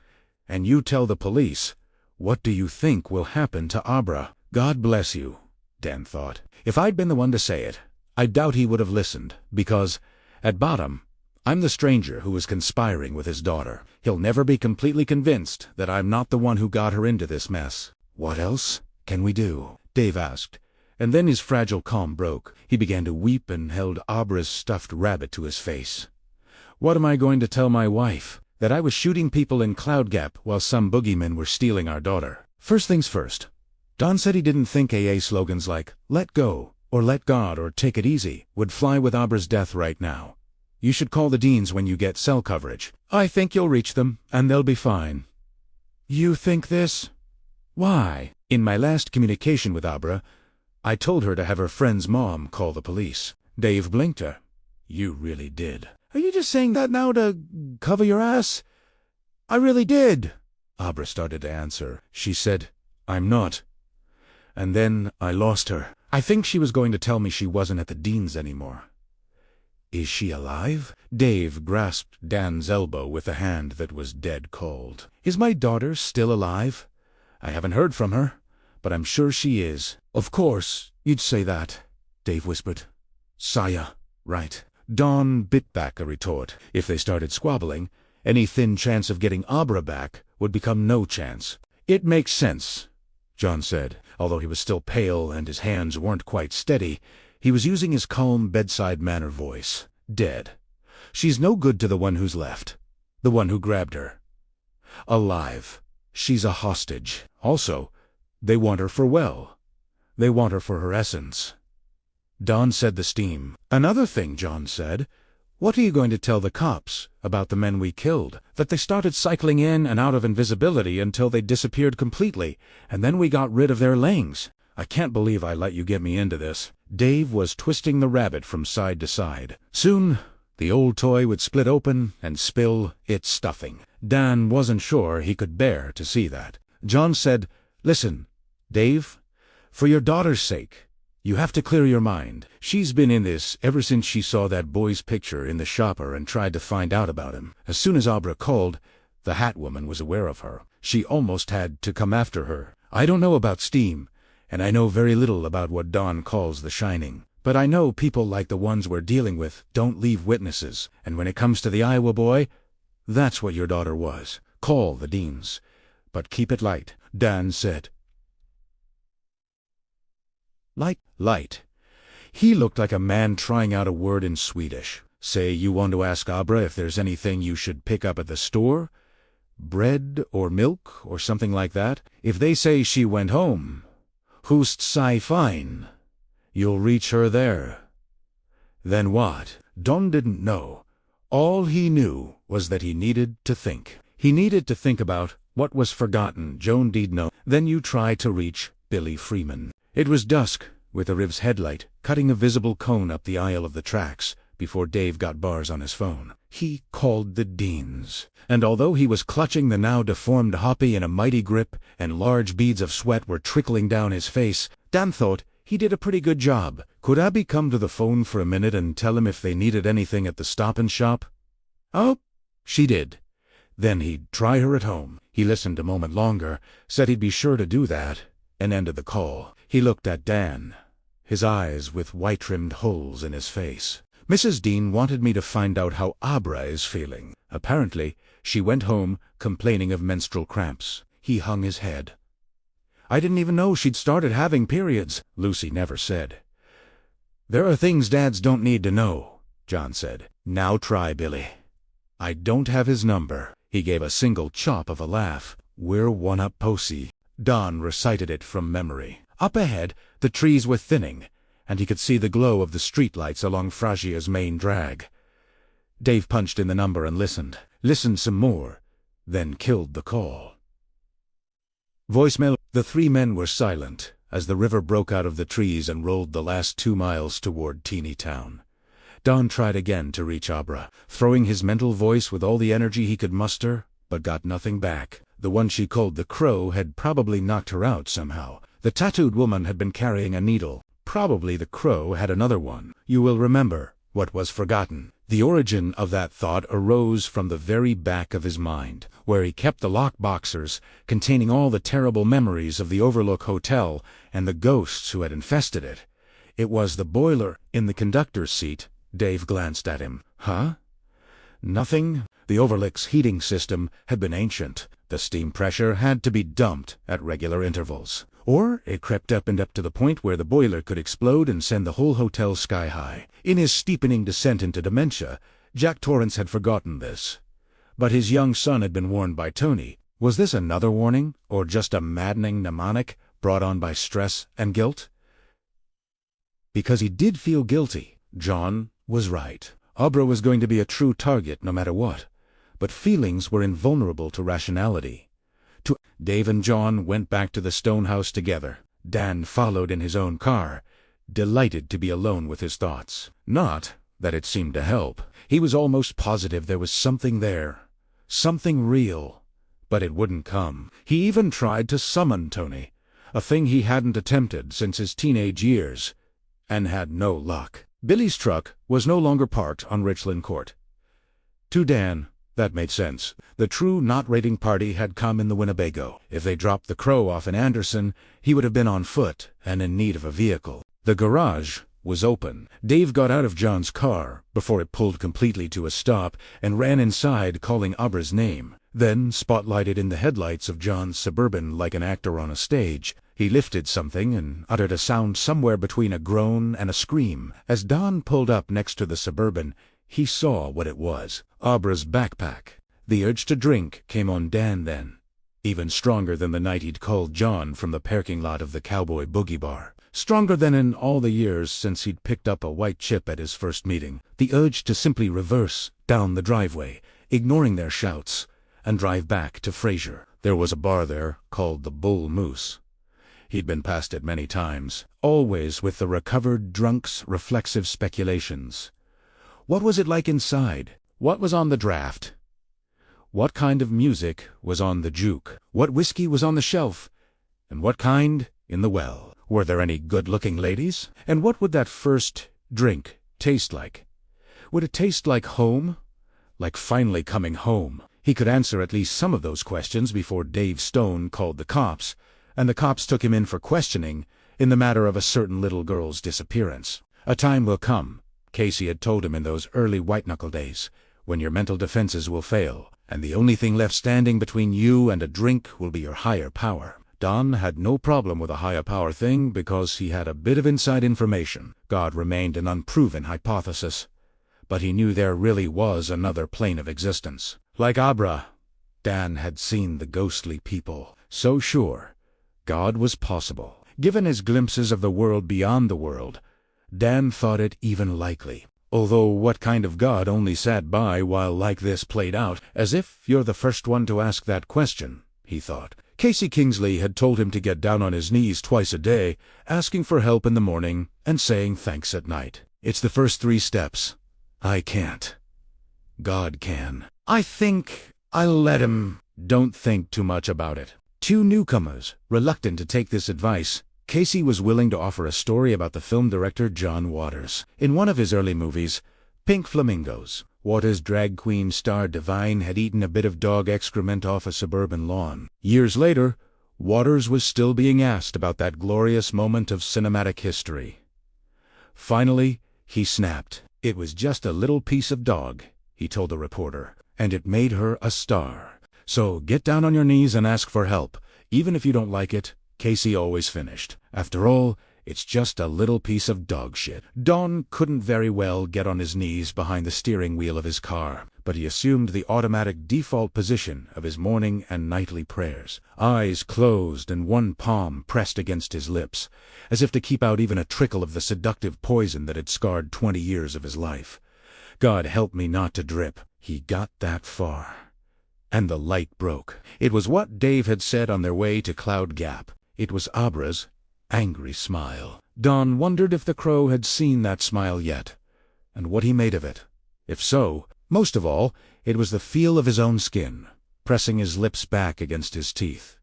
[SPEAKER 1] and you tell the police, what do you think will happen to Abra? God bless you, Dan thought. If I'd been the one to say it, I doubt he would have listened, because, at bottom, I'm the stranger who was conspiring with his daughter. He'll never be completely convinced that I'm not the one who got her into this mess. What else can we do? Dave asked, and then his fragile calm broke. He began to weep and held Abra's stuffed rabbit to his face. What am I going to tell my wife? That I was shooting people in Cloud Gap while some boogeymen were stealing our daughter. First things first. Don said he didn't think AA slogans like, let go, or let God, or take it easy, would fly with Abra's death right now. You should call the Deans when you get cell coverage. I think you'll reach them, and they'll be fine. You think this? Why? In my last communication with Abra, I told her to have her friend's mom call the police. Dave blinked her. You really did. Are you just saying that now to cover your ass? I really did. Abra started to answer. She said, I'm not. And then I lost her. I think she was going to tell me she wasn't at the Dean's anymore. Is she alive? Dave grasped Dan's elbow with a hand that was dead cold. Is my daughter still alive? I haven't heard from her, but I'm sure she is. Of course, you'd say that, Dave whispered. Saya, right. Don bit back a retort. If they started squabbling, any thin chance of getting Abra back would become no chance. It makes sense, John said. Although he was still pale and his hands weren't quite steady, he was using his calm bedside manner voice. Dead. She's no good to the one who's left. The one who grabbed her. Alive. She's a hostage. Also, they want her for well. They want her for her essence. Don said the steam. Another thing, John said. What are you going to tell the cops about the men we killed? That they started cycling in and out of invisibility until they disappeared completely, and then we got rid of their lings. I can't believe I let you get me into this. Dave was twisting the rabbit from side to side. Soon, the old toy would split open and spill its stuffing. Dan wasn't sure he could bear to see that. John said, Listen, Dave, for your daughter's sake, you have to clear your mind. She's been in this ever since she saw that boy's picture in the shopper and tried to find out about him. As soon as Abra called, the Hat Woman was aware of her. She almost had to come after her. I don't know about steam, and I know very little about what Don calls the shining. But I know people like the ones we're dealing with don't leave witnesses, and when it comes to the Iowa boy, that's what your daughter was. Call the Deans, but keep it light, Dan said. Light. He looked like a man trying out a word in Swedish. Say you want to ask Abra if there's anything you should pick up at the store? Bread or milk or something like that? If they say she went home, hust sei fine. You'll reach her there. Then what? Don didn't know. All he knew was that he needed to think. He needed to think about what was forgotten. Joan did know. Then you try to reach Billy Freeman. It was dusk, with a Riv's headlight cutting a visible cone up the aisle of the tracks before Dave got bars on his phone. He called the Deans, and although he was clutching the now deformed Hoppy in a mighty grip and large beads of sweat were trickling down his face, Dan thought he did a pretty good job. Could Abby come to the phone for a minute and tell him if they needed anything at the Stop and Shop? Oh, she did. Then he'd try her at home. He listened a moment longer, said he'd be sure to do that, and ended the call. He looked at Dan, his eyes with white-rimmed holes in his face. Mrs. Dean wanted me to find out how Abra is feeling. Apparently, she went home complaining of menstrual cramps. He hung his head. I didn't even know she'd started having periods, Lucy never said. There are things dads don't need to know, John said. Now try Billy. I don't have his number. He gave a single chop of a laugh. We're one-up posy. Don recited it from memory. Up ahead, the trees were thinning, and he could see the glow of the streetlights along Fragia's main drag. Dave punched in the number and listened some more, then killed the call. Voicemail. The three men were silent as the river broke out of the trees and rolled the last 2 miles toward Teeny Town. Don tried again to reach Abra, throwing his mental voice with all the energy he could muster, but got nothing back. The one she called the Crow had probably knocked her out somehow. The tattooed woman had been carrying a needle. Probably the Crow had another one. You will remember what was forgotten. The origin of that thought arose from the very back of his mind, where he kept the lock boxers containing all the terrible memories of the Overlook Hotel and the ghosts who had infested it. It was the boiler in the conductor's seat. Dave glanced at him. Huh? Nothing. The Overlook's heating system had been ancient. The steam pressure had to be dumped at regular intervals. Or it crept up to the point where the boiler could explode and send the whole hotel sky high. In his steepening descent into dementia, Jack Torrance had forgotten this. But his young son had been warned by Tony. Was this another warning, or just a maddening mnemonic brought on by stress and guilt? Because he did feel guilty, John was right. Abra was going to be a true target no matter what. But feelings were invulnerable to rationality. Dave and John went back to the stone house together. Dan followed in his own car, delighted to be alone with his thoughts. Not that it seemed to help. He was almost positive there was something there. Something real. But it wouldn't come. He even tried to summon Tony, a thing he hadn't attempted since his teenage years, and had no luck. Billy's truck was no longer parked on Richland Court. To Dan, that made sense. The true not-raiding party had come in the Winnebago. If they dropped the Crow off in Anderson, he would have been on foot and in need of a vehicle. The garage was open. Dave got out of John's car before it pulled completely to a stop and ran inside calling Abra's name. Then, spotlighted in the headlights of John's Suburban like an actor on a stage, he lifted something and uttered a sound somewhere between a groan and a scream. As Don pulled up next to the Suburban, he saw what it was. Abra's backpack. The urge to drink came on Dan then, even stronger than the night he'd called John from the parking lot of the Cowboy Boogie Bar. Stronger than in all the years since he'd picked up a white chip at his first meeting. The urge to simply reverse down the driveway, ignoring their shouts, and drive back to Fraser. There was a bar there called the Bull Moose. He'd been past it many times, always with the recovered drunk's reflexive speculations. What was it like inside? What was on the draft? What kind of music was on the juke? What whiskey was on the shelf? And what kind in the well? Were there any good-looking ladies? And what would that first drink taste like? Would it taste like home? Like finally coming home? He could answer at least some of those questions before Dave Stone called the cops, and the cops took him in for questioning in the matter of a certain little girl's disappearance. A time will come, Casey had told him in those early white-knuckle days, when your mental defenses will fail, and the only thing left standing between you and a drink will be your higher power. Don had no problem with a higher power thing because he had a bit of inside information. God remained an unproven hypothesis, but he knew there really was another plane of existence. Like Abra, Dan had seen the ghostly people. So sure, God was possible. Given his glimpses of the world beyond the world, Dan thought it even likely. Although what kind of God only sat by while like this played out? As if you're the first one to ask that question, he thought. Casey Kingsley had told him to get down on his knees twice a day, asking for help in the morning and saying thanks at night. It's the first 3 steps. I can't. God can. I think I'll let him. Don't think too much about it. 2 newcomers, reluctant to take this advice, Casey was willing to offer a story about the film director John Waters. In one of his early movies, Pink Flamingos, Waters' drag queen star Divine had eaten a bit of dog excrement off a suburban lawn. Years later, Waters was still being asked about that glorious moment of cinematic history. Finally, he snapped. It was just a little piece of dog, he told the reporter, and it made her a star. So get down on your knees and ask for help. Even if you don't like it, Casey always finished. After all, it's just a little piece of dog shit. Don couldn't very well get on his knees behind the steering wheel of his car, but he assumed the automatic default position of his morning and nightly prayers, eyes closed and one palm pressed against his lips, as if to keep out even a trickle of the seductive poison that had scarred 20 years of his life. God help me not to drip. He got that far. And the light broke. It was what Dave had said on their way to Cloud Gap. It was Abra's angry smile. Don wondered if the Crow had seen that smile yet, and what he made of it. If so, most of all, it was the feel of his own skin, pressing his lips back against his teeth.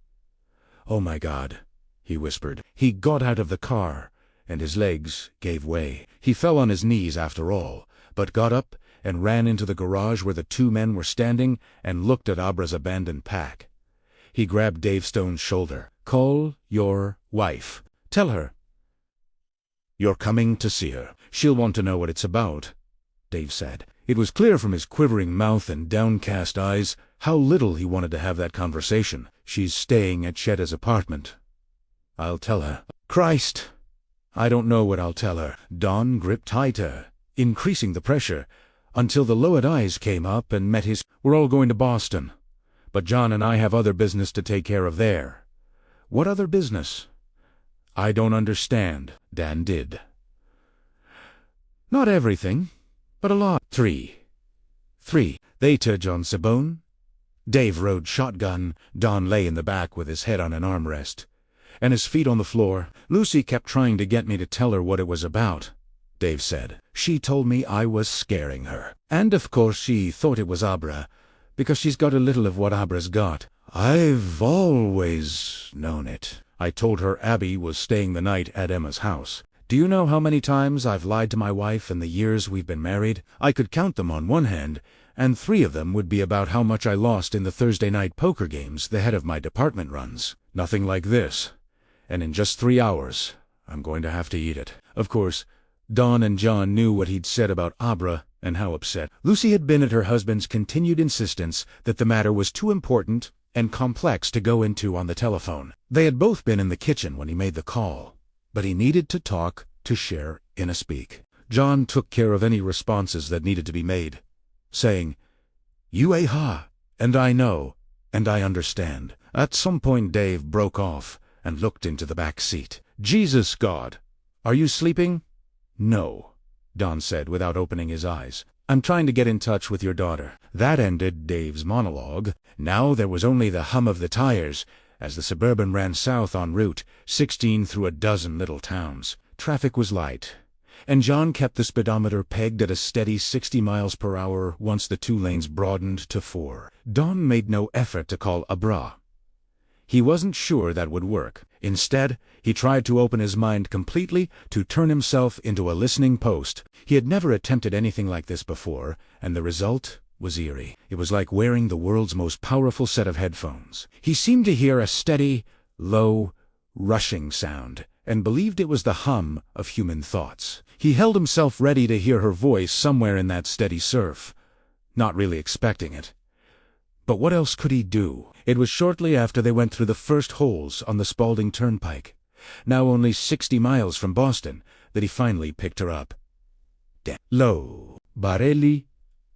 [SPEAKER 1] "Oh my God," he whispered. He got out of the car, and his legs gave way. He fell on his knees after all, but got up and ran into the garage where the 2 men were standing and looked at Abra's abandoned pack. He grabbed Dave Stone's shoulder. "Call your wife. Tell her you're coming to see her. She'll want to know what it's about," Dave said. It was clear from his quivering mouth and downcast eyes how little he wanted to have that conversation. "She's staying at Shetta's apartment. I'll tell her." "Christ, I don't know what I'll tell her." Don gripped tighter, increasing the pressure. until the lowered eyes came up and met his. We're all going to Boston, but John and I have other business to take care of there. What other business? I don't understand. Dan did. Not everything, but a lot. Three. They to John Sabone. Dave rode shotgun. Don lay in the back with his head on an armrest, and his feet on the floor. Lucy kept trying to get me to tell her what it was about, Dave said. She told me I was scaring her. And of course she thought it was Abra, because she's got a little of what Abra's got. I've always known it. I told her Abby was staying the night at Emma's house. Do you know how many times I've lied to my wife in the years we've been married? I could count them on one hand, and 3 of them would be about how much I lost in the Thursday night poker games the head of my department runs. Nothing like this. And in just 3 hours, I'm going to have to eat it. Of course, Don and John knew what he'd said about Abra and how upset Lucy had been at her husband's continued insistence that the matter was too important and complex to go into on the telephone. They had both been in the kitchen when he made the call, but he needed to talk to share in a speak. John took care of any responses that needed to be made, saying, "You ha, and I know, and I understand." At some point Dave broke off and looked into the back seat. "Jesus God, are you sleeping?" "No," Don said without opening his eyes. "I'm trying to get in touch with your daughter." That ended Dave's monologue. Now there was only the hum of the tires as the Suburban ran south on Route 16 through a dozen little towns. Traffic was light, and John kept the speedometer pegged at a steady 60 miles per hour once the 2 lanes broadened to 4. Don made no effort to call Abra. He wasn't sure that would work. Instead, he tried to open his mind completely, to turn himself into a listening post. He had never attempted anything like this before, and the result was eerie. It was like wearing the world's most powerful set of headphones. He seemed to hear a steady, low, rushing sound, and believed it was the hum of human thoughts. He held himself ready to hear her voice somewhere in that steady surf, not really expecting it. But what else could he do? It was shortly after they went through the first holes on the Spalding Turnpike, now only 60 miles from Boston, that he finally picked her up. Lo, Barelli,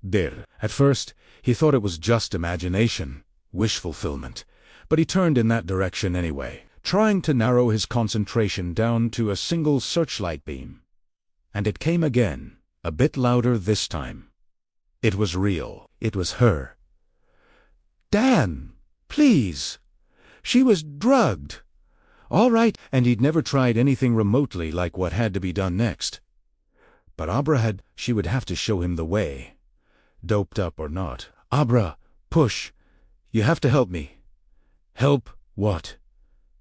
[SPEAKER 1] dir. At first, he thought it was just imagination, wish fulfillment, but he turned in that direction anyway, trying to narrow his concentration down to a single searchlight beam. And it came again, a bit louder this time. It was real. It was her. "Dan, please. She was drugged." All right, and he'd never tried anything remotely like what had to be done next. But Abra she would have to show him the way. Doped up or not. "Abra, push. You have to help me." "Help what?"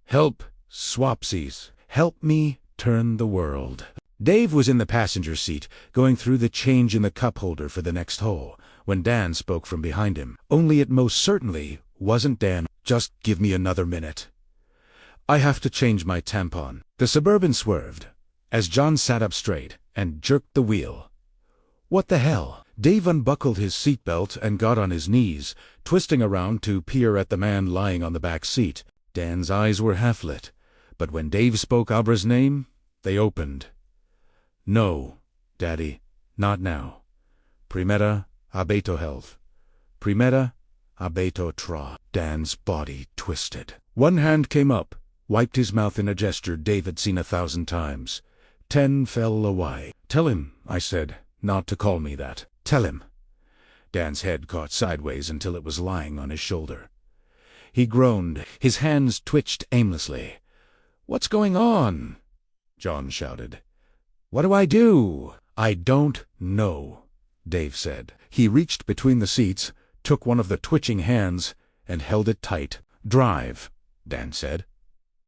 [SPEAKER 1] "Help swapsies. Help me turn the world." Dave was in the passenger seat, going through the change in the cup holder for the next hole, when Dan spoke from behind him. Only it most certainly wasn't Dan. "Just give me another minute. I have to change my tampon." The Suburban swerved, as John sat up straight and jerked the wheel. What the hell? Dave unbuckled his seatbelt and got on his knees, twisting around to peer at the man lying on the back seat. Dan's eyes were half-lit, but when Dave spoke Abra's name, they opened. "No, Daddy, not now. Primera, abeto health. Primera, abeto tra." Dan's body twisted. One hand came up, wiped his mouth in a gesture Dave had seen 1,000 times. 10 fell away. "Tell him," I said, "not to call me that. Tell him." Dan's head caught sideways until it was lying on his shoulder. He groaned. His hands twitched aimlessly. "What's going on?" John shouted. "What do I do?" "I don't know," Dave said. He reached between the seats, took one of the twitching hands, and held it tight. "Drive," Dan said.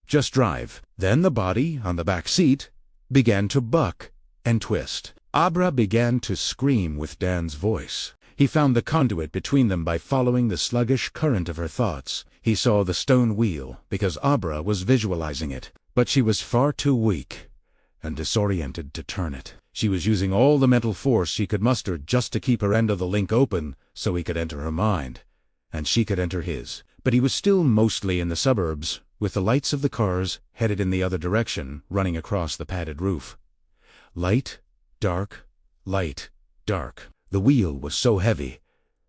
[SPEAKER 1] "Just drive." Then the body, on the back seat, began to buck and twist. Abra began to scream with Dan's voice. He found the conduit between them by following the sluggish current of her thoughts. He saw the stone wheel, because Abra was visualizing it, but she was far too weak and disoriented to turn it. She was using all the mental force she could muster just to keep her end of the link open so he could enter her mind, and she could enter his. But he was still mostly in the suburbs, with the lights of the cars headed in the other direction, running across the padded roof. Light, dark, light, dark. The wheel was so heavy.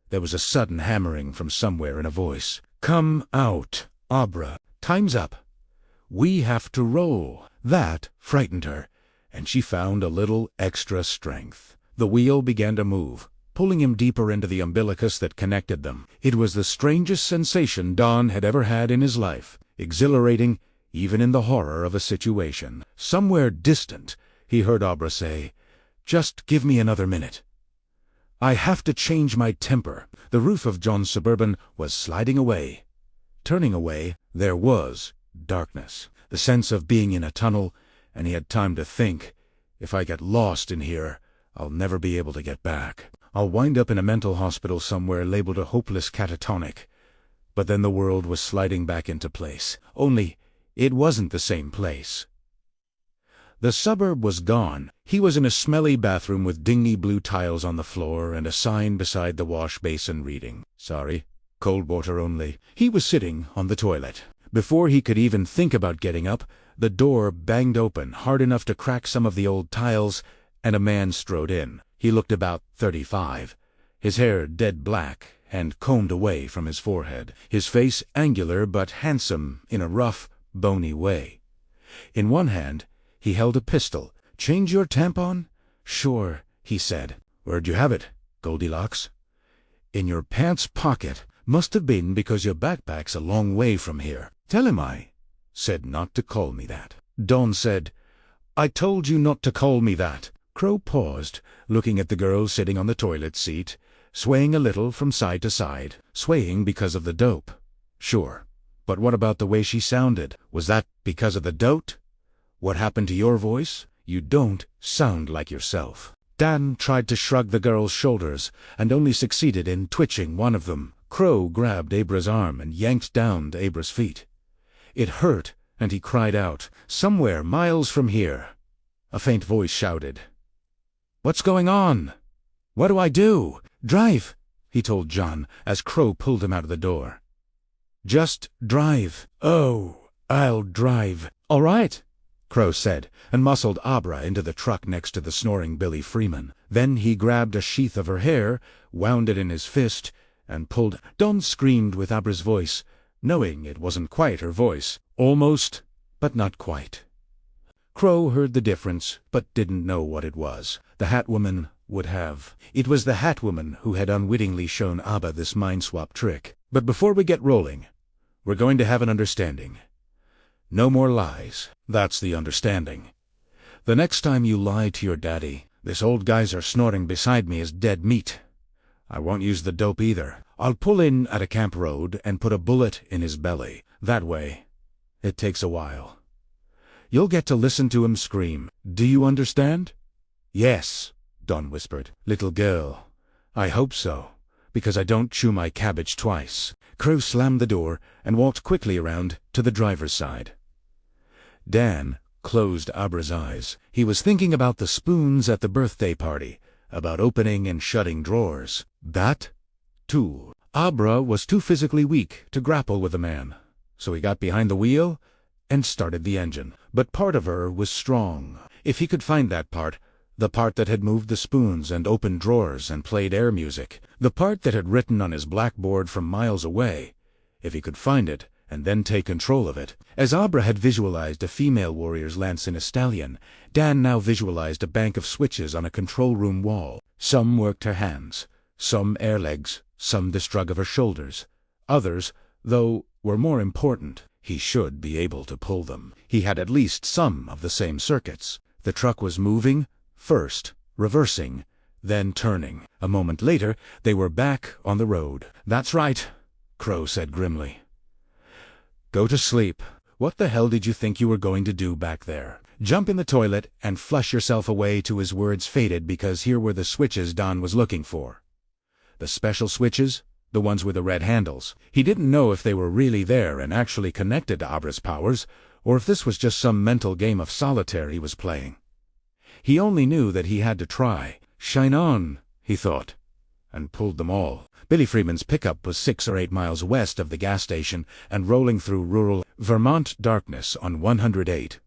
[SPEAKER 1] There was a sudden hammering from somewhere in a voice. "Come out, Abra. Time's up. We have to roll." That frightened her, and she found a little extra strength. The wheel began to move, pulling him deeper into the umbilicus that connected them. It was the strangest sensation Don had ever had in his life, exhilarating even in the horror of a situation. Somewhere distant, he heard Abra say, "Just give me another minute. I have to change my temper." The roof of John's Suburban was sliding away. Turning away, there was darkness, the sense of being in a tunnel, and he had time to think, "If I get lost in here, I'll never be able to get back. I'll wind up in a mental hospital somewhere labeled a hopeless catatonic." But then the world was sliding back into place. Only, it wasn't the same place. The suburb was gone. He was in a smelly bathroom with dingy blue tiles on the floor and a sign beside the wash basin reading, "Sorry, cold water only." He was sitting on the toilet. Before he could even think about getting up, the door banged open hard enough to crack some of the old tiles, and a man strode in. He looked about 35, his hair dead black and combed away from his forehead, his face angular but handsome in a rough, bony way. In one hand, he held a pistol. "Change your tampon?" "Sure," he said. "Where'd you have it, Goldilocks?" "In your pants pocket. Must have been because your backpack's a long way from here." "Tell him I said not to call me that." Don said, "I told you not to call me that." Crow paused, looking at the girl sitting on the toilet seat, swaying a little from side to side. Swaying because of the dope. Sure. But what about the way she sounded? Was that because of the dope? What happened to your voice? You don't sound like yourself. Dan tried to shrug the girl's shoulders, and only succeeded in twitching one of them. Crow grabbed Abra's arm and yanked down to Abra's feet. It hurt, and he cried out, "Somewhere miles from here." A faint voice shouted, "What's going on? What do I do?" "Drive," he told John, as Crow pulled him out of the door. "Just drive." "Oh, I'll drive." "All right," Crow said, and muscled Abra into the truck next to the snoring Billy Freeman. Then he grabbed a sheath of her hair, wound it in his fist, and pulled. Don screamed with Abra's voice, knowing it wasn't quite her voice. Almost, but not quite. Crow heard the difference, but didn't know what it was. The Hat Woman would have. It was the Hat Woman who had unwittingly shown Abba this mind-swap trick. "But before we get rolling, we're going to have an understanding. No more lies. That's the understanding. The next time you lie to your daddy, this old geyser snorting beside me is dead meat. I won't use the dope either. I'll pull in at a camp road and put a bullet in his belly. That way, it takes a while. You'll get to listen to him scream. Do you understand?" "Yes," Don whispered. "Little girl, I hope so, because I don't chew my cabbage twice." Crow slammed the door and walked quickly around to the driver's side. Dan closed Abra's eyes. He was thinking about the spoons at the birthday party, about opening and shutting drawers. That tool. Abra was too physically weak to grapple with the man, so he got behind the wheel and started the engine. But part of her was strong. If he could find that part, the part that had moved the spoons and opened drawers and played air music, the part that had written on his blackboard from miles away, if he could find it and then take control of it. As Abra had visualized a female warrior's lance in a stallion, Dan now visualized a bank of switches on a control room wall. Some worked her hands, some air legs, some the shrug of her shoulders. Others, though, were more important. He should be able to pull them. He had at least some of the same circuits. The truck was moving, first reversing, then turning. A moment later, they were back on the road. "That's right," Crow said grimly. "Go to sleep. What the hell did you think you were going to do back there? Jump in the toilet and flush yourself away." To his words faded because here were the switches Don was looking for. The special switches, the ones with the red handles. He didn't know if they were really there and actually connected to Abra's powers, or if this was just some mental game of solitaire he was playing. He only knew that he had to try. "Shine on," he thought, and pulled them all. Billy Freeman's pickup was 6 or 8 miles west of the gas station and rolling through rural Vermont darkness on 108.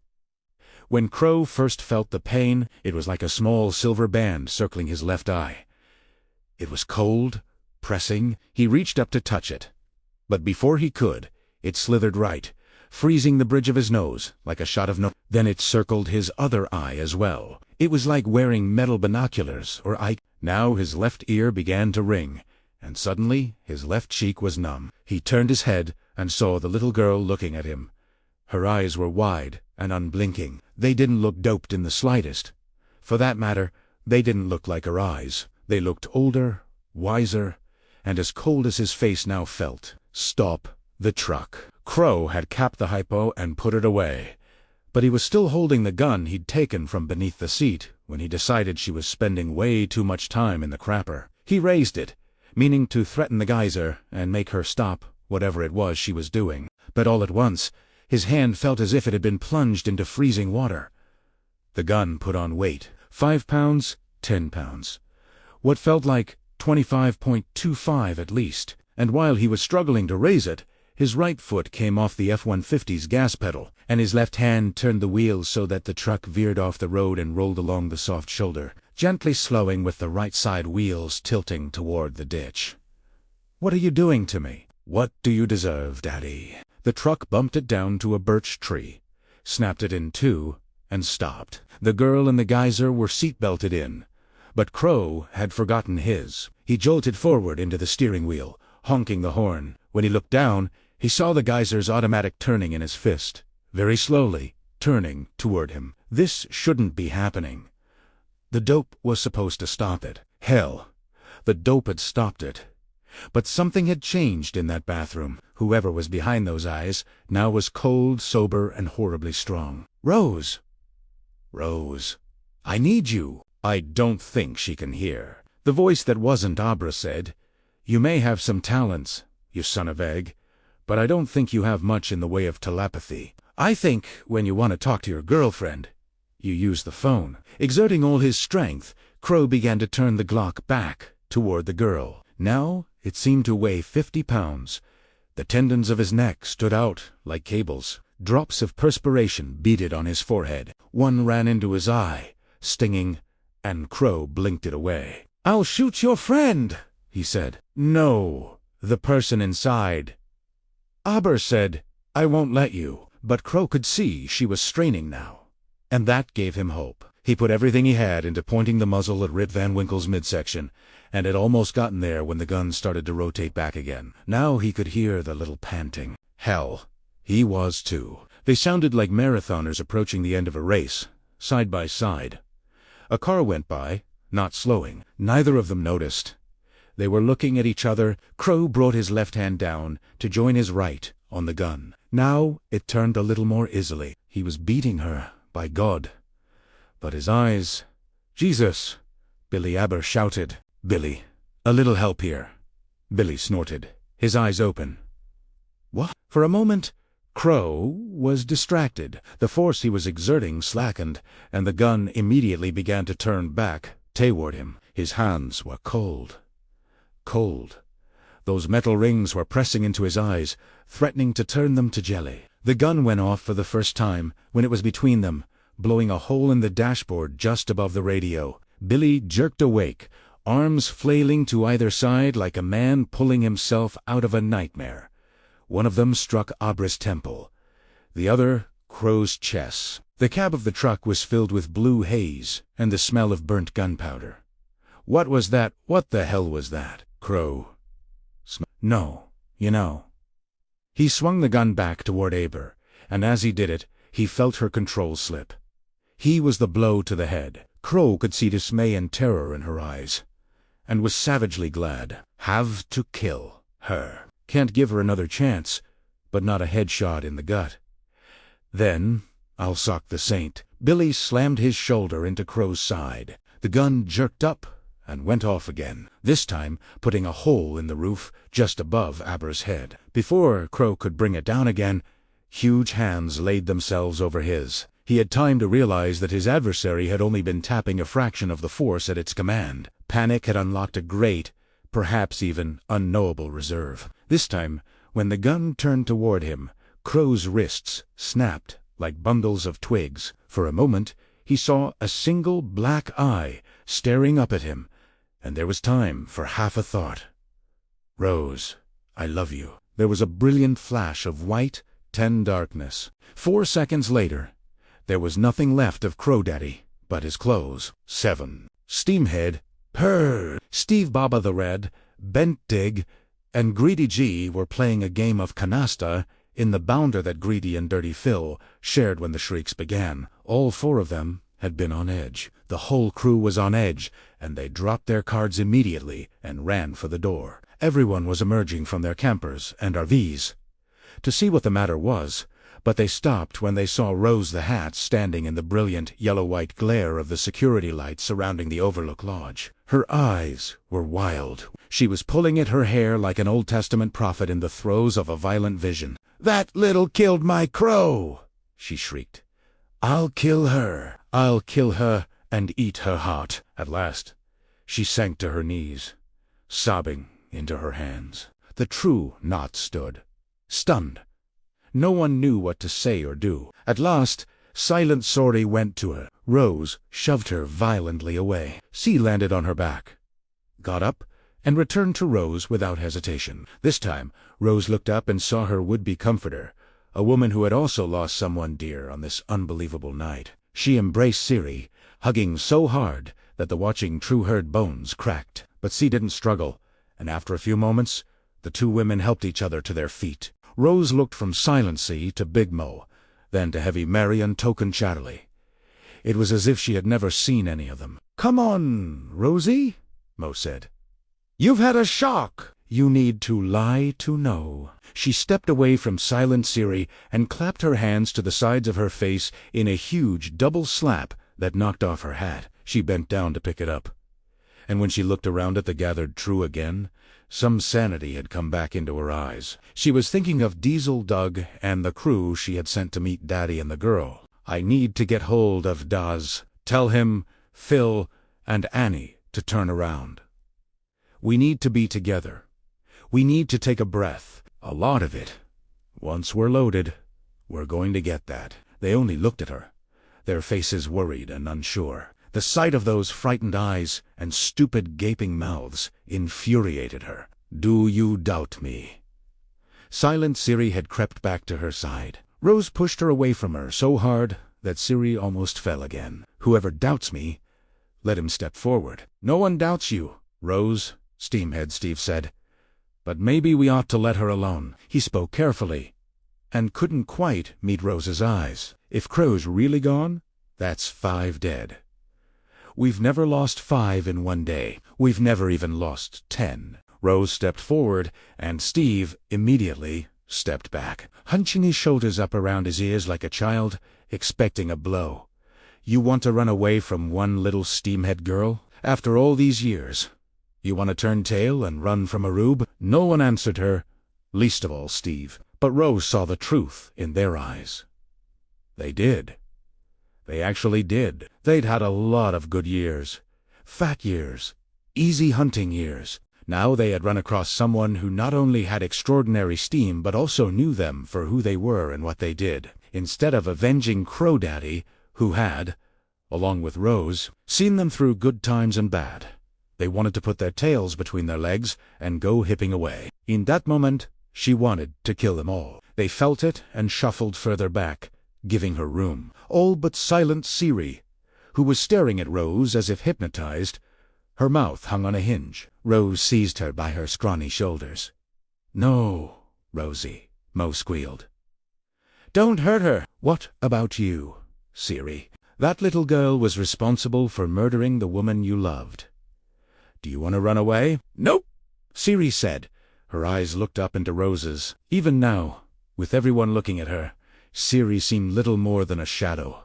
[SPEAKER 1] When Crow first felt the pain, it was like a small silver band circling his left eye. It was cold, pressing. He reached up to touch it. But before he could, it slithered right, freezing the bridge of his nose like a shot of Then it circled his other eye as well. It was like wearing metal binoculars or eye. Now his left ear began to ring, and suddenly his left cheek was numb. He turned his head and saw the little girl looking at him. Her eyes were wide and unblinking. They didn't look doped in the slightest. For that matter, they didn't look like her eyes. They looked older, wiser, and as cold as his face now felt. Stop the truck. Crow had capped the hypo and put it away. But he was still holding the gun he'd taken from beneath the seat when he decided she was spending way too much time in the crapper. He raised it, meaning to threaten the geyser and make her stop whatever it was she was doing. But all at once, his hand felt as if it had been plunged into freezing water. The gun put on weight. 5 pounds, 10 pounds. What felt like 25.25 at least. And while he was struggling to raise it, his right foot came off the F-150's gas pedal, and his left hand turned the wheel so that the truck veered off the road and rolled along the soft shoulder, gently slowing with the right side wheels tilting toward the ditch. "What are you doing to me?" "What do you deserve, Daddy?" The truck bumped it down to a birch tree, snapped it in two, and stopped. The girl and the geyser were seat-belted in, but Crow had forgotten his. He jolted forward into the steering wheel, honking the horn. When he looked down, he saw the geyser's automatic turning in his fist, very slowly, turning toward him. This shouldn't be happening. The dope was supposed to stop it. Hell, the dope had stopped it. But something had changed in that bathroom. Whoever was behind those eyes now was cold, sober, and horribly strong. "Rose! Rose! I need you!" "I don't think she can hear." The voice that wasn't Abra said, "You may have some talents, you son of egg, but I don't think you have much in the way of telepathy. I think when you want to talk to your girlfriend, you use the phone." Exerting all his strength, Crow began to turn the Glock back toward the girl. Now it seemed to weigh 50 pounds. The tendons of his neck stood out like cables. Drops of perspiration beaded on his forehead. One ran into his eye, stinging, and Crow blinked it away. "I'll shoot your friend," he said. "No, the person inside." Aber said, "I won't let you." But Crow could see she was straining now, and that gave him hope. He put everything he had into pointing the muzzle at Rip Van Winkle's midsection, and had almost gotten there when the gun started to rotate back again. Now he could hear the little panting. Hell, he was too. They sounded like marathoners approaching the end of a race, side by side. A car went by, not slowing. Neither of them noticed. They were looking at each other. Crow brought his left hand down to join his right on the gun. Now it turned a little more easily. He was beating her, by God. But his eyes... "Jesus!" Billy Aber shouted. "Billy, a little help here." Billy snorted, his eyes open. "What?" For a moment, Crow was distracted. The force he was exerting slackened, and the gun immediately began to turn back toward him. His hands were cold. Cold. Those metal rings were pressing into his eyes, threatening to turn them to jelly. The gun went off for the first time when it was between them, blowing a hole in the dashboard just above the radio. Billy jerked awake, arms flailing to either side like a man pulling himself out of a nightmare. One of them struck Abra's temple, the other Crow's chest. The cab of the truck was filled with blue haze and the smell of burnt gunpowder. What was that? What the hell was that? Crow. No, you know. He swung the gun back toward Aber, and as he did it, he felt her control slip. He was the blow to the head. Crow could see dismay and terror in her eyes, and was savagely glad. Have to kill her. Can't give her another chance, but not a headshot in the gut. Then I'll sock the saint. Billy slammed his shoulder into Crow's side. The gun jerked up and went off again, this time putting a hole in the roof just above Aber's head. Before Crow could bring it down again, huge hands laid themselves over his. He had time to realize that his adversary had only been tapping a fraction of the force at its command. Panic had unlocked a great, perhaps even unknowable reserve. This time, when the gun turned toward him, Crow's wrists snapped like bundles of twigs. For a moment, he saw a single black eye staring up at him, and there was time for half a thought. "Rose, I love you." There was a brilliant flash of white, ten darkness. 4 seconds later, there was nothing left of Crow Daddy but his clothes. 7. Steamhead, Purr, Steve Baba the Red, Bent Dig, and Greedy G were playing a game of canasta in the bounder that Greedy and Dirty Phil shared when the shrieks began. All 4 of them had been on edge. The whole crew was on edge, and they dropped their cards immediately and ran for the door. Everyone was emerging from their campers and RVs to see what the matter was, but they stopped when they saw Rose the Hat standing in the brilliant yellow-white glare of the security lights surrounding the Overlook Lodge. Her eyes were wild. She was pulling at her hair like an Old Testament prophet in the throes of a violent vision. "That little killed my crow!" she shrieked. "I'll kill her! I'll kill her and eat her heart!" At last, she sank to her knees, sobbing into her hands. The true Knot stood, stunned. No one knew what to say or do. At last, Silent Sorry went to her. Rose shoved her violently away. C landed on her back, got up, and returned to Rose without hesitation. This time, Rose looked up and saw her would-be comforter, a woman who had also lost someone dear on this unbelievable night. She embraced Siri, hugging so hard that the watching True heard bones cracked. But C didn't struggle, and after a few moments, the 2 women helped each other to their feet. Rose looked from Silent C to Big Mo, then to Heavy Mary and Token Chatterley. It was as if she had never seen any of them. "Come on, Rosie," Mo said. "You've had a shock. You need to lie to know." She stepped away from Silent Siri and clapped her hands to the sides of her face in a huge double slap that knocked off her hat. She bent down to pick it up, and when she looked around at the gathered True again, some sanity had come back into her eyes. She was thinking of Diesel Doug and the crew she had sent to meet Daddy and the girl. "I need to get hold of Daz. Tell him, Phil, and Annie to turn around. We need to be together. We need to take a breath. A lot of it. Once we're loaded, we're going to get that." They only looked at her, their faces worried and unsure. The sight of those frightened eyes and stupid gaping mouths infuriated her. "Do you doubt me?" Silent Siri had crept back to her side. Rose pushed her away from her so hard that Siri almost fell again. "Whoever doubts me, let him step forward." "No one doubts you, Rose," Steamhead Steve said. "But maybe we ought to let her alone." He spoke carefully, and couldn't quite meet Rose's eyes. "If Crow's really gone, that's 5 dead. We've never lost 5 in one day. We've never even lost 10. Rose stepped forward, and Steve immediately stepped back, hunching his shoulders up around his ears like a child, expecting a blow. "You want to run away from one little steamhead girl? After all these years? You want to turn tail and run from a rube?" No one answered her, least of all Steve. But Rose saw the truth in their eyes. They did. They actually did. They'd had a lot of good years. Fat years. Easy hunting years. Now they had run across someone who not only had extraordinary steam but also knew them for who they were and what they did. Instead of avenging Crow Daddy, who had, along with Rose, seen them through good times and bad, they wanted to put their tails between their legs and go hipping away. In that moment, she wanted to kill them all. They felt it and shuffled further back, giving her room. All but Silent Siri, who was staring at Rose as if hypnotized. Her mouth hung on a hinge. Rose seized her by her scrawny shoulders. "No, Rosie," Mo squealed. "Don't hurt her." "What about you, Siri? That little girl was responsible for murdering the woman you loved. Do you want to run away?" "Nope," Siri said. Her eyes looked up into Rose's. Even now, with everyone looking at her, Siri seemed little more than a shadow.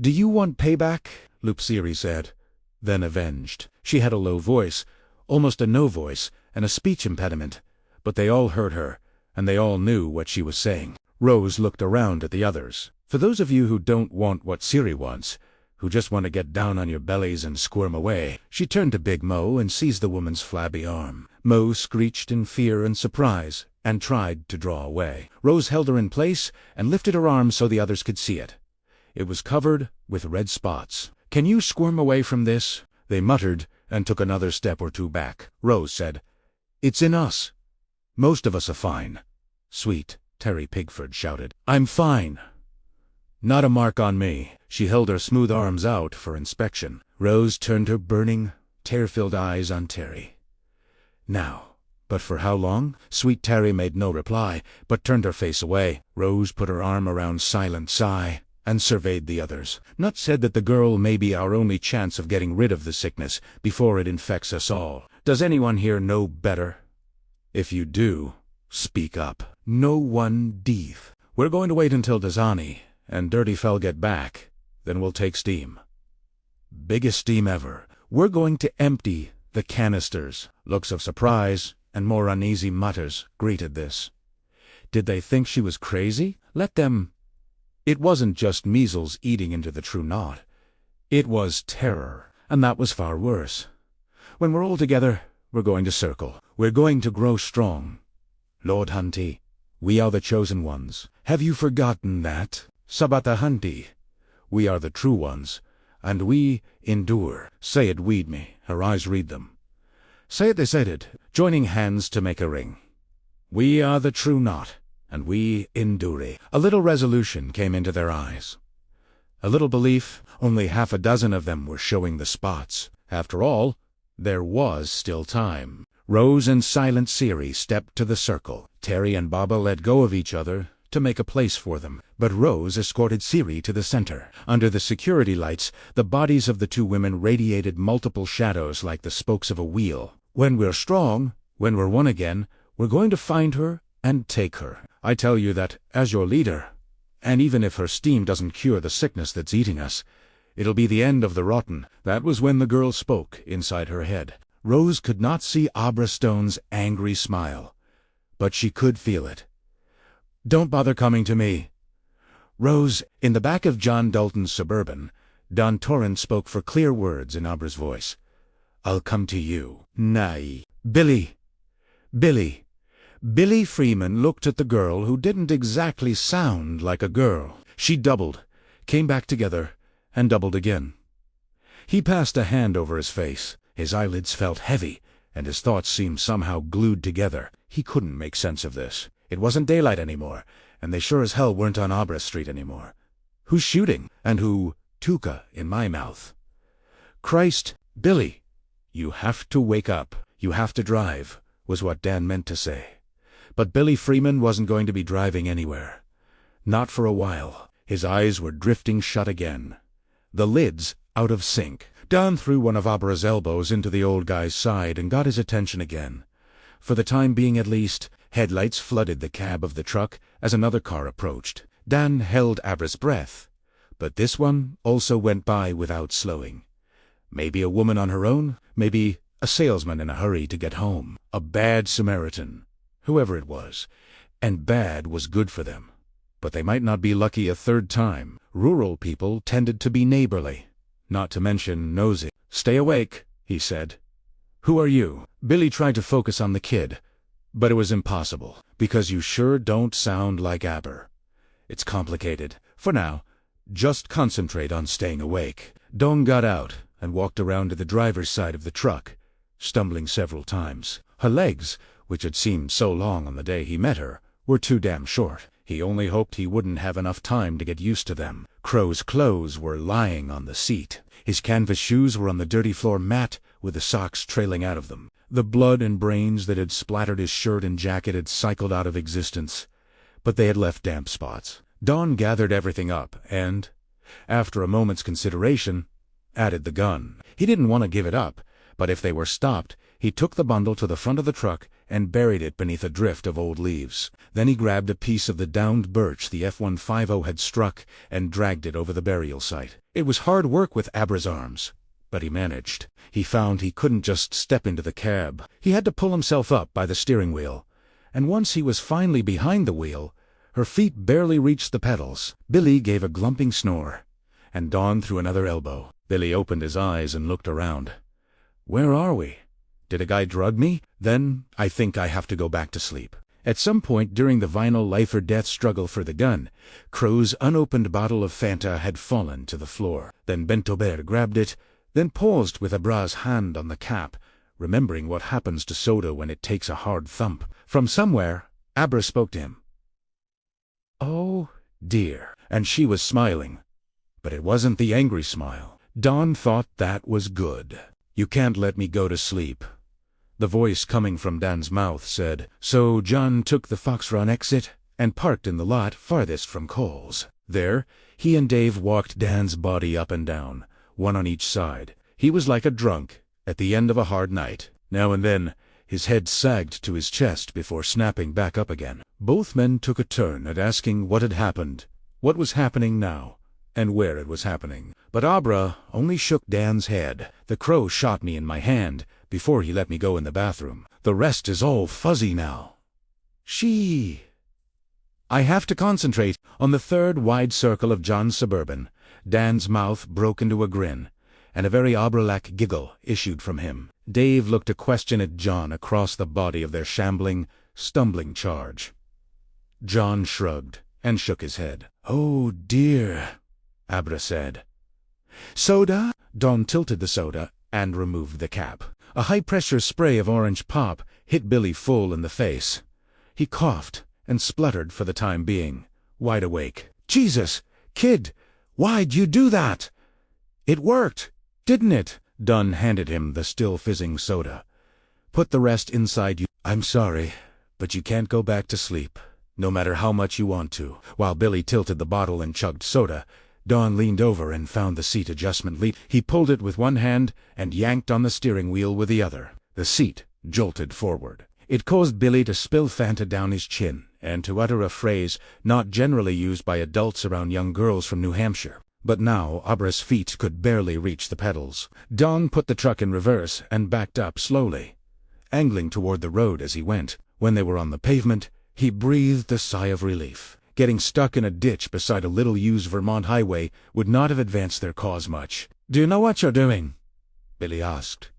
[SPEAKER 1] "Do you want payback?" Loop Siri said, then avenged. She had a low voice, almost a no voice, and a speech impediment, but they all heard her, and they all knew what she was saying. Rose looked around at the others. "For those of you who don't want what Siri wants, who just want to get down on your bellies and squirm away," she turned to Big Mo and seized the woman's flabby arm. Mo screeched in fear and surprise and tried to draw away. Rose held her in place and lifted her arm so the others could see it. It was covered with red spots. "Can you squirm away from this?" they muttered and took another step or two back. Rose said, "It's in us. Most of us are fine." "Sweet," Terry Pigford shouted. "I'm fine. Not a mark on me." She held her smooth arms out for inspection. Rose turned her burning, tear-filled eyes on Terry. "Now, but for how long?" Sweet Terry made no reply, but turned her face away. Rose put her arm around Silent Sigh and surveyed the others. "Nut said that the girl may be our only chance of getting rid of the sickness before it infects us all. Does anyone here know better? If you do, speak up." "No one deef. We're going to wait until Dazani and Dirty Fell get back, then we'll take steam. Biggest steam ever. We're going to empty the canisters." Looks of surprise and more uneasy mutters greeted this. Did they think she was crazy? Let them. It wasn't just measles eating into the true knot. It was terror, and that was far worse. "When we're all together, we're going to circle. We're going to grow strong. Lord Hunty, we are the chosen ones. Have you forgotten that? Sabata Hunty, we are the true ones, and we endure." Say it, weed me. Her eyes read them. Say it, they said it, joining hands to make a ring. "We are the true knot, and we endure." A little resolution came into their eyes. A little belief. Only half a dozen of them were showing the spots. After all, there was still time. Rose and Silent Siri stepped to the circle. Terry and Baba let go of each other to make a place for them, but Rose escorted Siri to the center. Under the security lights, the bodies of the two women radiated multiple shadows like the spokes of a wheel. "When we're strong, when we're one again, we're going to find her and take her. I tell you that, as your leader, and even if her steam doesn't cure the sickness that's eating us, it'll be the end of the rotten." That was when the girl spoke inside her head. Rose could not see Abra Stone's angry smile, but she could feel it. "Don't bother coming to me." Rose, in the back of John Dalton's Suburban, Dan Torrance spoke for clear words in Abra's voice. "I'll come to you." "Nay. Billy. Billy." Billy Freeman looked at the girl who didn't exactly sound like a girl. She doubled, came back together, and doubled again. He passed a hand over his face. His eyelids felt heavy, and his thoughts seemed somehow glued together. He couldn't make sense of this. It wasn't daylight anymore, and they sure as hell weren't on Abra Street anymore. Who's shooting? And who? Tuca in my mouth. Christ, Billy, you have to wake up. You have to drive, was what Dan meant to say. But Billy Freeman wasn't going to be driving anywhere. Not for a while. His eyes were drifting shut again. The lids out of sync. Dan threw one of Abra's elbows into the old guy's side and got his attention again. For the time being at least, headlights flooded the cab of the truck as another car approached. Dan held Abra's breath, but this one also went by without slowing. Maybe a woman on her own, maybe a salesman in a hurry to get home. A bad Samaritan, whoever it was, and bad was good for them. But they might not be lucky a third time. Rural people tended to be neighborly, not to mention nosy. "Stay awake," he said. "Who are you?" Billy tried to focus on the kid, but it was impossible, because you sure don't sound like Aber. It's complicated. For now, just concentrate on staying awake. Dawn got out and walked around to the driver's side of the truck, stumbling several times. Her legs, which had seemed so long on the day he met her, were too damn short. He only hoped he wouldn't have enough time to get used to them. Crow's clothes were lying on the seat. His canvas shoes were on the dirty floor mat with the socks trailing out of them. The blood and brains that had splattered his shirt and jacket had cycled out of existence, but they had left damp spots. Dawn gathered everything up and, after a moment's consideration, added the gun. He didn't want to give it up, but if they were stopped, he took the bundle to the front of the truck and buried it beneath a drift of old leaves. Then he grabbed a piece of the downed birch the F-150 had struck and dragged it over the burial site. It was hard work with Abra's arms, but he managed. He found he couldn't just step into the cab. He had to pull himself up by the steering wheel, and once he was finally behind the wheel, her feet barely reached the pedals. Billy gave a glumping snore, and Dawn threw another elbow. Billy opened his eyes and looked around. "Where are we? Did a guy drug me? Then I think I have to go back to sleep." At some point during the vinyl life-or-death struggle for the gun, Crow's unopened bottle of Fanta had fallen to the floor. Then Bentobert grabbed it, then paused with Abra's hand on the cap, remembering what happens to soda when it takes a hard thump. From somewhere, Abra spoke to him. "Oh, dear." And she was smiling. But it wasn't the angry smile. Don thought that was good. "You can't let me go to sleep." The voice coming from Dan's mouth said. So John took the Fox Run exit and parked in the lot farthest from Cole's. There, he and Dave walked Dan's body up and down, one on each side. He was like a drunk at the end of a hard night. Now and then, his head sagged to his chest before snapping back up again. Both men took a turn at asking what had happened, what was happening now, and where it was happening. But Abra only shook Dan's head. "The crow shot me in my hand before he let me go in the bathroom. The rest is all fuzzy now." I have to concentrate on the third wide circle of John's Suburban. Dan's mouth broke into a grin, and a very Abra-like giggle issued from him. Dave looked a question at John across the body of their shambling, stumbling charge. John shrugged and shook his head. "Oh, dear," Abra said. "Soda?" Don tilted the soda and removed the cap. A high-pressure spray of orange pop hit Billy full in the face. He coughed and spluttered for the time being, wide awake. "Jesus, kid, why'd you do that? It worked, didn't it?" Don handed him the still fizzing soda. "Put the rest inside you." "I'm sorry, but you can't go back to sleep, no matter how much you want to." While Billy tilted the bottle and chugged soda, Don leaned over and found the seat adjustment lever. He pulled it with one hand and yanked on the steering wheel with the other. The seat jolted forward. It caused Billy to spill Fanta down his chin and to utter a phrase not generally used by adults around young girls from New Hampshire. But now Abra's feet could barely reach the pedals. Don put the truck in reverse and backed up slowly, angling toward the road as he went. When they were on the pavement, he breathed a sigh of relief. Getting stuck in a ditch beside a little-used Vermont highway would not have advanced their cause much. "Do you know what you're doing?" Billy asked.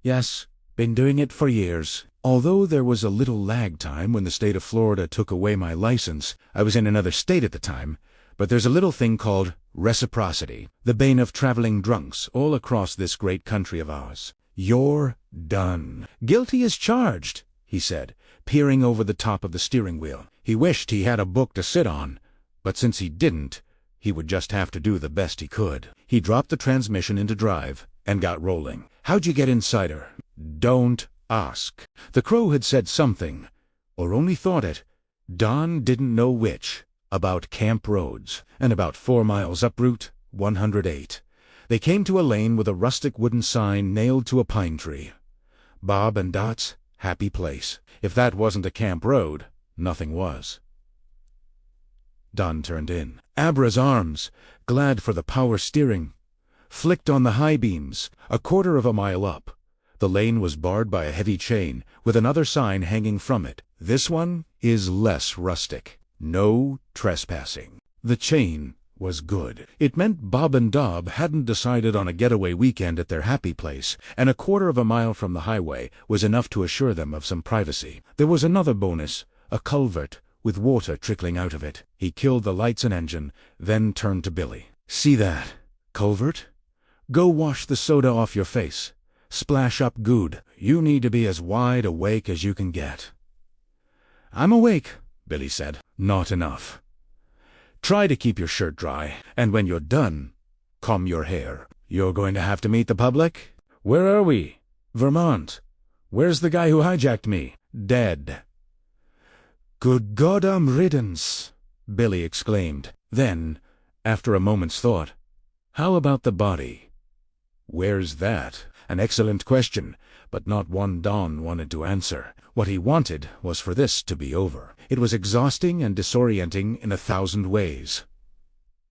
[SPEAKER 1] "Yes, been doing it for years. Although there was a little lag time when the state of Florida took away my license. I was in another state at the time. But there's a little thing called reciprocity, the bane of traveling drunks all across this great country of ours. You're done." "Guilty as charged," he said, peering over the top of the steering wheel. He wished he had a book to sit on, but since he didn't, he would just have to do the best he could. He dropped the transmission into drive and got rolling. "How'd you get inside her?" "Don't ask." The crow had said something, or only thought it. Don didn't know which, about camp roads, and about 4 miles up Route 108. They came to a lane with a rustic wooden sign nailed to a pine tree. Bob and Dot's happy place. If that wasn't a camp road, nothing was. Don turned in. Abra's arms, glad for the power steering, flicked on the high beams. A quarter of a mile up, the lane was barred by a heavy chain, with another sign hanging from it. "This one is less rustic. No trespassing." The chain was good. It meant Bob and Dob hadn't decided on a getaway weekend at their happy place, and a quarter of a mile from the highway was enough to assure them of some privacy. There was another bonus, a culvert with water trickling out of it. He killed the lights and engine, then turned to Billy. "See that culvert? Go wash the soda off your face. Splash up good. You need to be as wide awake as you can get." "I'm awake," Billy said. "Not enough. Try to keep your shirt dry, and when you're done, comb your hair. You're going to have to meet the public." "Where are we?" "Vermont. Where's the guy who hijacked me?" "Dead." "Good goddamn riddance," Billy exclaimed. Then, after a moment's thought, "How about the body?" "Where's that?" An excellent question, but not one Don wanted to answer. What he wanted was for this to be over. It was exhausting and disorienting in 1,000 ways.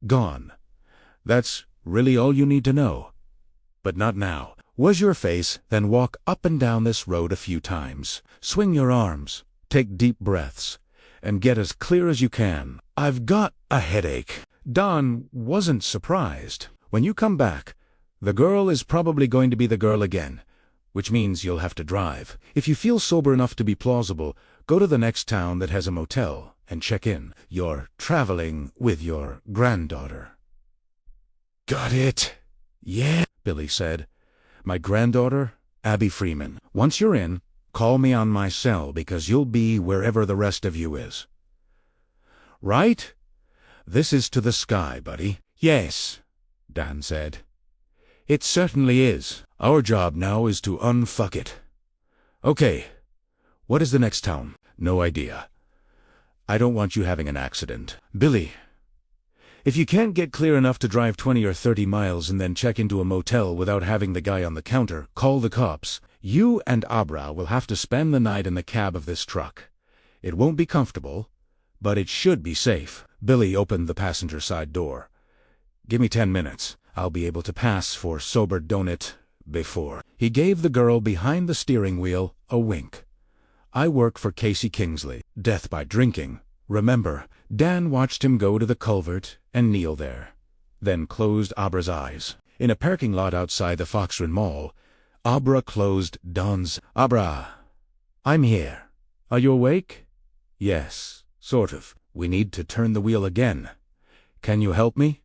[SPEAKER 1] Gone. That's really all you need to know. But not now. Was your face, then walk up and down this road a few times. Swing your arms, take deep breaths, and get as clear as you can. "I've got a headache." Don wasn't surprised. "When you come back, the girl is probably going to be the girl again, which means you'll have to drive. If you feel sober enough to be plausible, go to the next town that has a motel and check in. You're traveling with your granddaughter." "Got it." "Yeah." Billy said. "My granddaughter, Abby Freeman. Once you're in, call me on my cell because you'll be wherever the rest of you is." "Right? This is to the sky, buddy." "Yes," Dan said. "It certainly is. Our job now is to unfuck it. Okay, what is the next town?" "No idea. I don't want you having an accident." "Billy, if you can't get clear enough to drive 20 or 30 miles and then check into a motel without having the guy on the counter, call the cops. You and Abra will have to spend the night in the cab of this truck. It won't be comfortable, but it should be safe." Billy opened the passenger side door. "Give me 10 minutes. I'll be able to pass for sober donut before." He gave the girl behind the steering wheel a wink. "I work for Casey Kingsley. Death by drinking. Remember." Dan watched him go to the culvert and kneel there, then closed Abra's eyes. In a parking lot outside the Fox Run Mall, Abra closed Don's. "Abra, I'm here. Are you awake?" "Yes, sort of. We need to turn the wheel again. Can you help me?"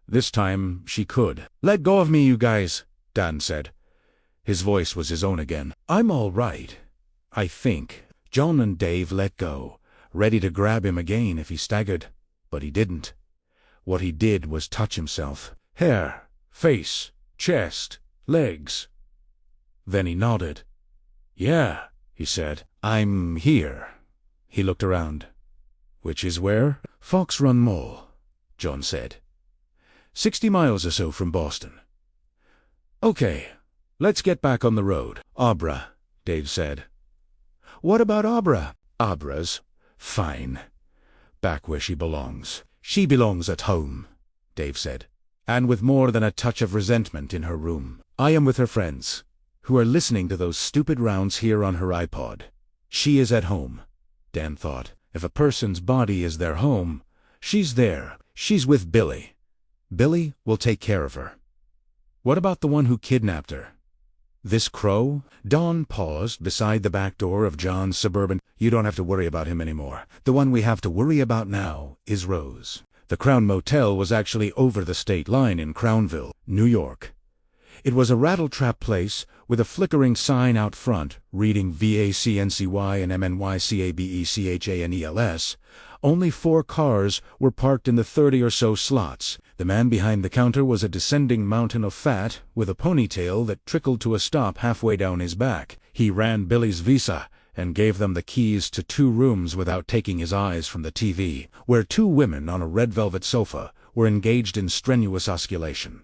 [SPEAKER 1] This time she could. "Let go of me, you guys," Dan said. His voice was his own again. "I'm all right, I think." John and Dave let go, ready to grab him again if he staggered, but he didn't. What he did was touch himself. Hair, face, chest, legs. Then he nodded. "Yeah," he said. "I'm here." He looked around. "Which is where?" "Fox Run Mall," John said. 60 miles or so from Boston." "Okay, let's get back on the road." "Abra," Dave said. "What about Abra?" "Abra's fine. Back where she belongs." "She belongs at home," Dave said, and with more than a touch of resentment in her room. "I am with her friends, who are listening to those stupid rounds here on her iPod." She is at home, Dan thought. If a person's body is their home, she's there. She's with Billy. Billy will take care of her. What about the one who kidnapped her? This crow? Dawn paused beside the back door of John's Suburban. "You don't have to worry about him anymore. The one we have to worry about now is Rose." The Crown Motel was actually over the state line in Crownville, New York. It was a rattletrap place with a flickering sign out front reading VACNCY and MNYCABECHANELS. Only 4 cars were parked in the 30 or so slots. The man behind the counter was a descending mountain of fat with a ponytail that trickled to a stop halfway down his back. He ran Billy's visa and gave them the keys to 2 rooms without taking his eyes from the TV, where 2 women on a red velvet sofa were engaged in strenuous osculation.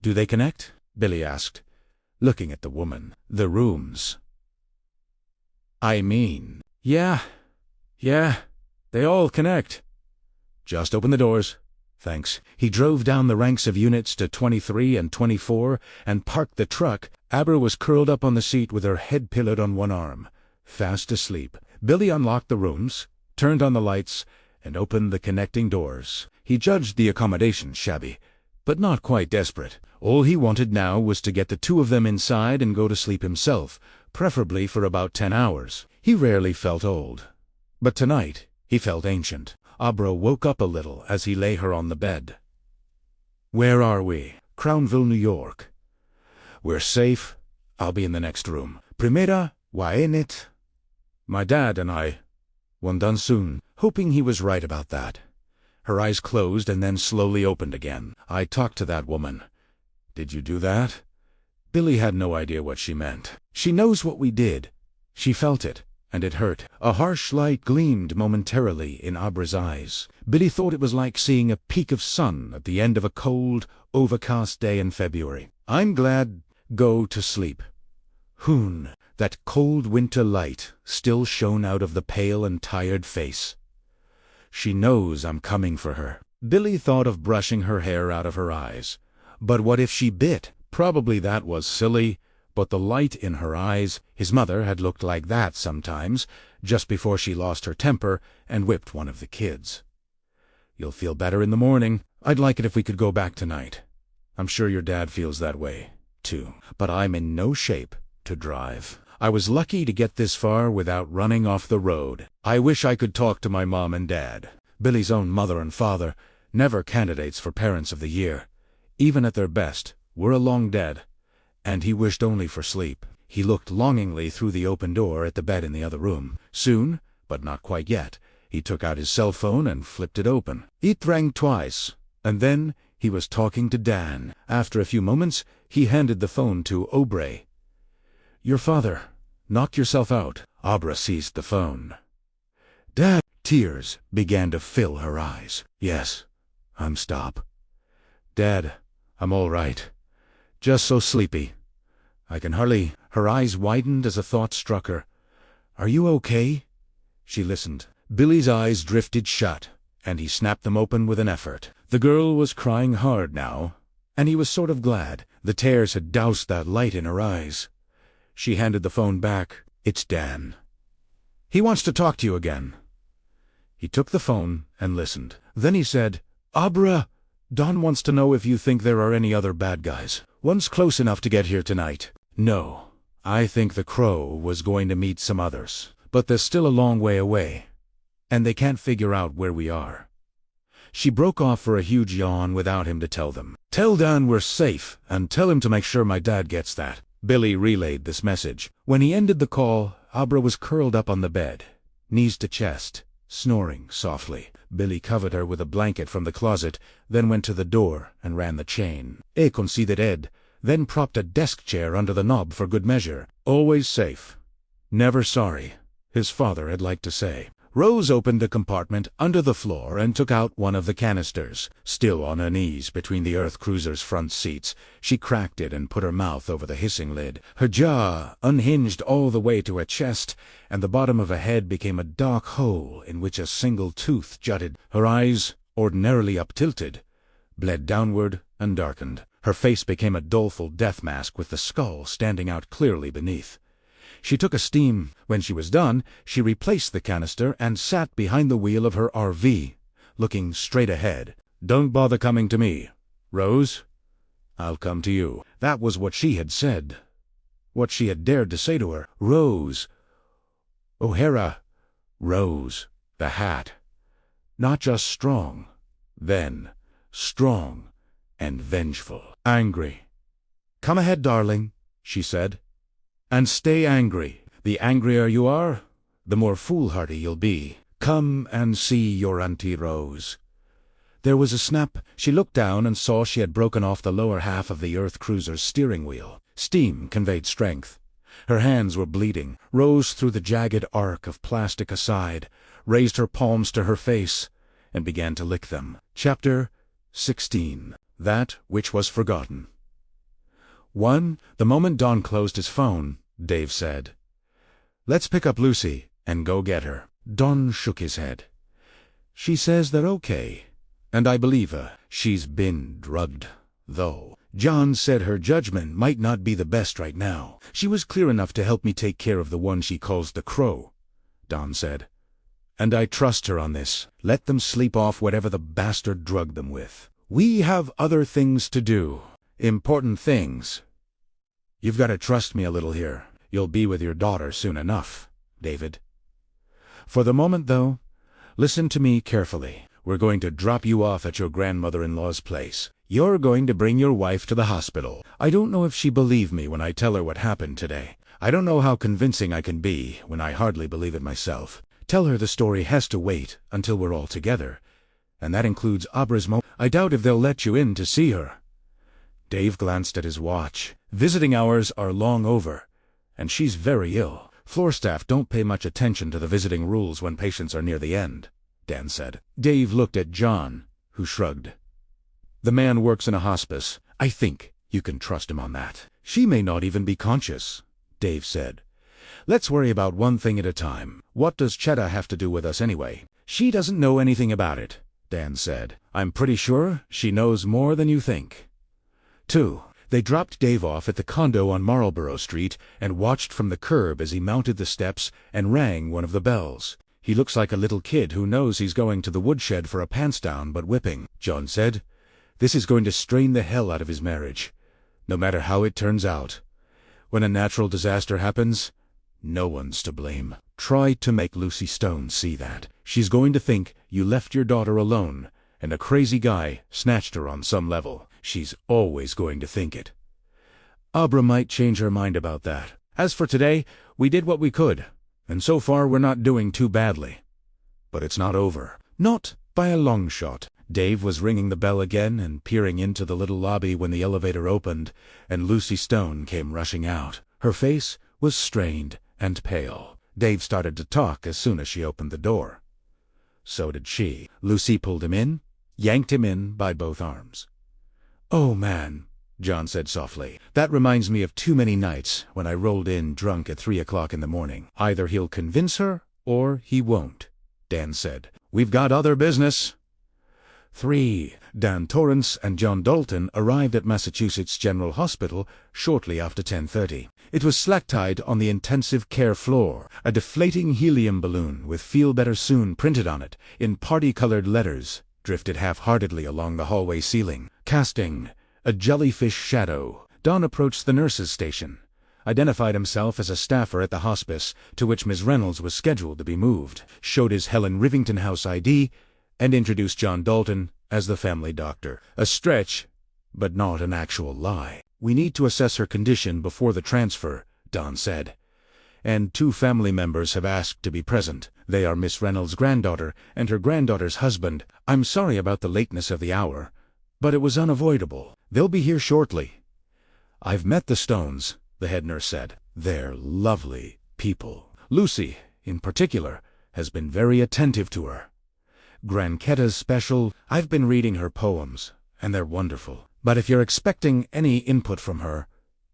[SPEAKER 1] "Do they connect?" Billy asked, looking at the woman. "The rooms?" "I mean, yeah, they all connect." "Just open the doors." "Thanks." He drove down the ranks of units to 23 and 24 and parked the truck. Abra was curled up on the seat with her head pillowed on one arm, fast asleep. Billy unlocked the rooms, turned on the lights, and opened the connecting doors. He judged the accommodation shabby, but not quite desperate. All he wanted now was to get the 2 of them inside and go to sleep himself, preferably for about 10 hours. He rarely felt old, but tonight he felt ancient. Abra woke up a little as he lay her on the bed. "Where are we?" "Crownville, New York." "We're safe. I'll be in the next room." "Primera, why in it?" "My dad and I. One done soon." Hoping he was right about that. Her eyes closed and then slowly opened again. "I talked to that woman." "Did you do that?" Billy had no idea what she meant. "She knows what we did." She felt it, and it hurt. A harsh light gleamed momentarily in Abra's eyes. Billy thought it was like seeing a peak of sun at the end of a cold, overcast day in February. "I'm glad. Go to sleep." Hoon, that cold winter light, still shone out of the pale and tired face. "She knows I'm coming for her." Billy thought of brushing her hair out of her eyes. But what if she bit? Probably that was silly, but the light in her eyes, his mother had looked like that sometimes, just before she lost her temper and whipped one of the kids. "You'll feel better in the morning. I'd like it if we could go back tonight. I'm sure your dad feels that way, too. But I'm in no shape to drive. I was lucky to get this far without running off the road. I wish I could talk to my mom and dad." Billy's own mother and father, never candidates for Parents of the Year. Even at their best, were long dead, and he wished only for sleep. He looked longingly through the open door at the bed in the other room. Soon, but not quite yet, he took out his cell phone and flipped it open. It rang twice, and then he was talking to Dan. After a few moments, he handed the phone to Aubrey. "Your father. Knock yourself out." Aubrey seized the phone. "Dad!" Tears began to fill her eyes. "Yes, I'm stop. Dad, I'm all right. Just so sleepy. I can hardly—" Her eyes widened as a thought struck her. "Are you okay?" She listened. Billy's eyes drifted shut, and he snapped them open with an effort. The girl was crying hard now, and he was sort of glad. The tears had doused that light in her eyes. She handed the phone back. "It's Dan. He wants to talk to you again." He took the phone and listened. Then he said, "Abra, Don wants to know if you think there are any other bad guys. One's close enough to get here tonight." "No. I think the Crow was going to meet some others, but they're still a long way away, and they can't figure out where we are." She broke off for a huge yawn without him to tell them. "Tell Dan we're safe, and tell him to make sure my dad gets that." Billy relayed this message. When he ended the call, Abra was curled up on the bed, knees to chest, snoring softly. Billy covered her with a blanket from the closet, then went to the door and ran the chain. Considered, then propped a desk chair under the knob for good measure. "Always safe. Never sorry," his father had liked to say. Rose opened a compartment under the floor and took out one of the canisters. Still on her knees between the Earth cruiser's front seats, she cracked it and put her mouth over the hissing lid. Her jaw unhinged all the way to her chest, and the bottom of her head became a dark hole in which a single tooth jutted. Her eyes, ordinarily up-tilted, bled downward and darkened. Her face became a doleful death mask with the skull standing out clearly beneath. She took a steam. When she was done, she replaced the canister and sat behind the wheel of her RV, looking straight ahead. "Don't bother coming to me, Rose. I'll come to you." That was what she had said. What she had dared to say to her. Rose. O'Hara. Rose. The hat. Not just strong, then strong and vengeful. Angry. "Come ahead, darling," she said. "And stay angry. The angrier you are, the more foolhardy you'll be. Come and see your Auntie Rose." There was a snap. She looked down and saw she had broken off the lower half of the Earth cruiser's steering wheel. Steam conveyed strength. Her hands were bleeding. Rose threw the jagged arc of plastic aside, raised her palms to her face, and began to lick them. Chapter 16. That Which Was Forgotten. The moment Don closed his phone, Dave said, "Let's pick up Lucy and go get her." Don shook his head. "She says they're okay, and I believe her. She's been drugged, though. John said her judgment might not be the best right now. She was clear enough to help me take care of the one she calls the Crow," Don said. "And I trust her on this. Let them sleep off whatever the bastard drugged them with. We have other things to do. Important things. You've got to trust me a little here. You'll be with your daughter soon enough, David. For the moment, though, listen to me carefully. We're going to drop you off at your grandmother-in-law's place. You're going to bring your wife to the hospital. I don't know if she'll believe me when I tell her what happened today. I don't know how convincing I can be when I hardly believe it myself. Tell her the story has to wait until we're all together, and that includes Abra's mom. I doubt if they'll let you in to see her." Dave glanced at his watch. "Visiting hours are long over, and she's very ill. Floor staff don't pay much attention to the visiting rules when patients are near the end," Dan said. Dave looked at John, who shrugged. "The man works in a hospice. I think you can trust him on that." "She may not even be conscious," Dave said. "Let's worry about one thing at a time. What does Chetta have to do with us anyway?" "She doesn't know anything about it," Dan said. "I'm pretty sure she knows more than you think." 2. They dropped Dave off at the condo on Marlborough Street and watched from the curb as he mounted the steps and rang one of the bells. "He looks like a little kid who knows he's going to the woodshed for a pants down but whipping," John said. "This is going to strain the hell out of his marriage, no matter how it turns out. When a natural disaster happens, no one's to blame. Try to make Lucy Stone see that. She's going to think you left your daughter alone, and a crazy guy snatched her on some level. She's always going to think it. Abra might change her mind about that. As for today, we did what we could, and so far we're not doing too badly. But it's not over. Not by a long shot. Dave was ringing the bell again and peering into the little lobby when the elevator opened, and Lucy Stone came rushing out. Her face was strained and pale. Dave started to talk as soon as she opened the door. So did she. Lucy pulled him in, yanked him in by both arms. "Oh, man," John said softly. "That reminds me of too many nights when I rolled in drunk at 3 o'clock in the morning. Either he'll convince her, or he won't," Dan said. "We've got other business." 3. Dan Torrance and John Dalton arrived at Massachusetts General Hospital shortly after 10:30. It was slack-tied on the intensive care floor, a deflating helium balloon with "Feel Better Soon" printed on it in party-colored letters drifted half-heartedly along the hallway ceiling, casting a jellyfish shadow. Don approached the nurse's station, identified himself as a staffer at the hospice to which Miss Reynolds was scheduled to be moved, showed his Helen Rivington House ID, and introduced John Dalton as the family doctor. A stretch, but not an actual lie. "We need to assess her condition before the transfer," Don said. "And 2 family members have asked to be present. They are Miss Reynolds' granddaughter and her granddaughter's husband. I'm sorry about the lateness of the hour, but it was unavoidable. They'll be here shortly." "I've met the Stones," the head nurse said. "They're lovely people. Lucy, in particular, has been very attentive to her. Granketta's special. I've been reading her poems, and they're wonderful. But if you're expecting any input from her,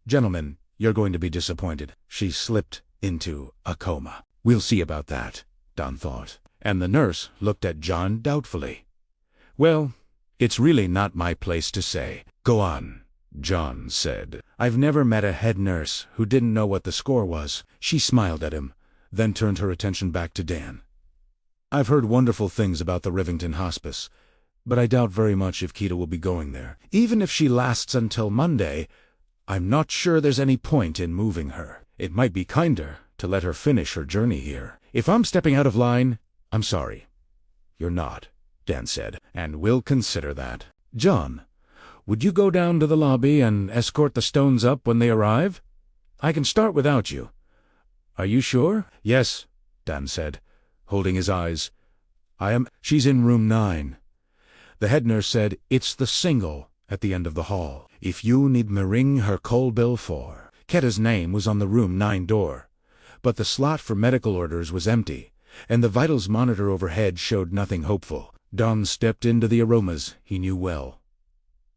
[SPEAKER 1] gentlemen, you're going to be disappointed. She slipped into a coma." "We'll see about that," Don thought, and the nurse looked at John doubtfully. "Well, it's really not my place to say." "Go on," John said. "I've never met a head nurse who didn't know what the score was." She smiled at him, then turned her attention back to Dan. "I've heard wonderful things about the Rivington Hospice, but I doubt very much if Keita will be going there. Even if she lasts until Monday, I'm not sure there's any point in moving her. It might be kinder to let her finish her journey here. If I'm stepping out of line, I'm sorry." "You're not," Dan said, "and we'll consider that. John, would you go down to the lobby and escort the Stones up when they arrive? I can start without you." "Are you sure?" "Yes," Dan said, holding his eyes. She's in room 9. The head nurse said, "It's the single at the end of the hall. If you need me ring her call bill for." Ketta's name was on the room 9 door, but the slot for medical orders was empty, and the vitals monitor overhead showed nothing hopeful. Don stepped into the aromas he knew well.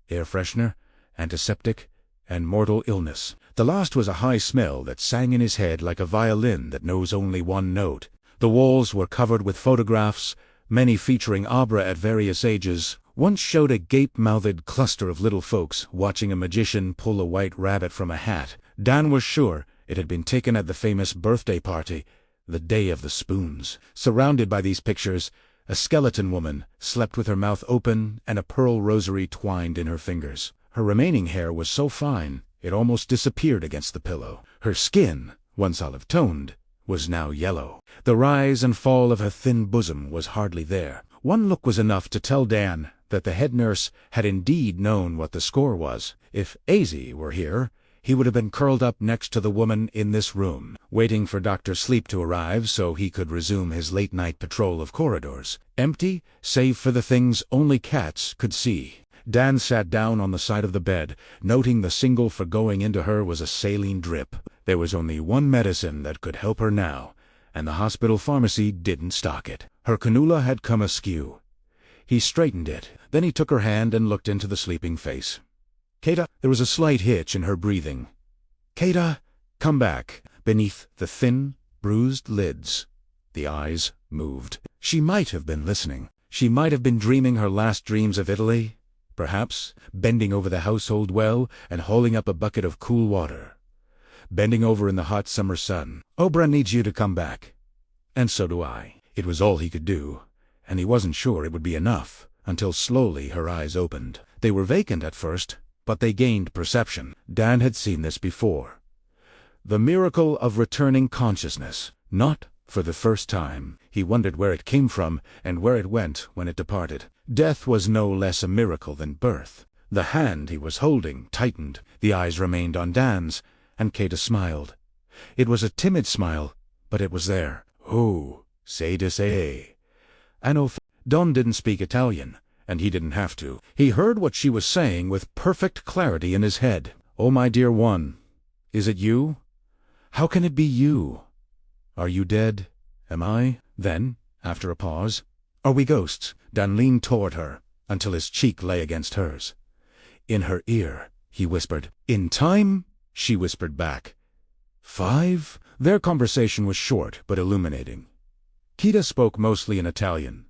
[SPEAKER 1] Air freshener, antiseptic, and mortal illness. The last was a high smell that sang in his head like a violin that knows only one note. The walls were covered with photographs, many featuring Abra at various ages. One showed a gape-mouthed cluster of little folks watching a magician pull a white rabbit from a hat. Dan was sure it had been taken at the famous birthday party, the Day of the Spoons. Surrounded by these pictures, a skeleton woman slept with her mouth open and a pearl rosary twined in her fingers. Her remaining hair was so fine it almost disappeared against the pillow. Her skin, once olive-toned, was now yellow. The rise and fall of her thin bosom was hardly there. One look was enough to tell Dan that the head nurse had indeed known what the score was. If Azy were here, he would have been curled up next to the woman in this room, waiting for Dr. Sleep to arrive so he could resume his late-night patrol of corridors. Empty, save for the things only cats could see. Dan sat down on the side of the bed, noting the signal for going into her was a saline drip. There was only one medicine that could help her now, and the hospital pharmacy didn't stock it. Her cannula had come askew. He straightened it, then he took her hand and looked into the sleeping face. "Keita," there was a slight hitch in her breathing. "Keita, come back." Beneath the thin, bruised lids, the eyes moved. She might have been listening. She might have been dreaming her last dreams of Italy, perhaps, bending over the household well and hauling up a bucket of cool water. Bending over in the hot summer sun. "Obra needs you to come back." "And so do I." It was all he could do, and he wasn't sure it would be enough, until slowly her eyes opened. They were vacant at first, but they gained perception. Dan had seen this before. The miracle of returning consciousness. Not for the first time. He wondered where it came from and where it went when it departed. Death was no less a miracle than birth. The hand he was holding tightened, the eyes remained on Dan's, and Kata smiled. It was a timid smile, but it was there. "Oh, say to say." Don didn't speak Italian, and he didn't have to. He heard what she was saying with perfect clarity in his head. "Oh, my dear one, is it you? How can it be you? Are you dead? Am I?" Then, after a pause, "Are we ghosts?" Dan leaned toward her, until his cheek lay against hers. In her ear, he whispered. "In time?" she whispered back. 5? Their conversation was short but illuminating. Kita spoke mostly in Italian.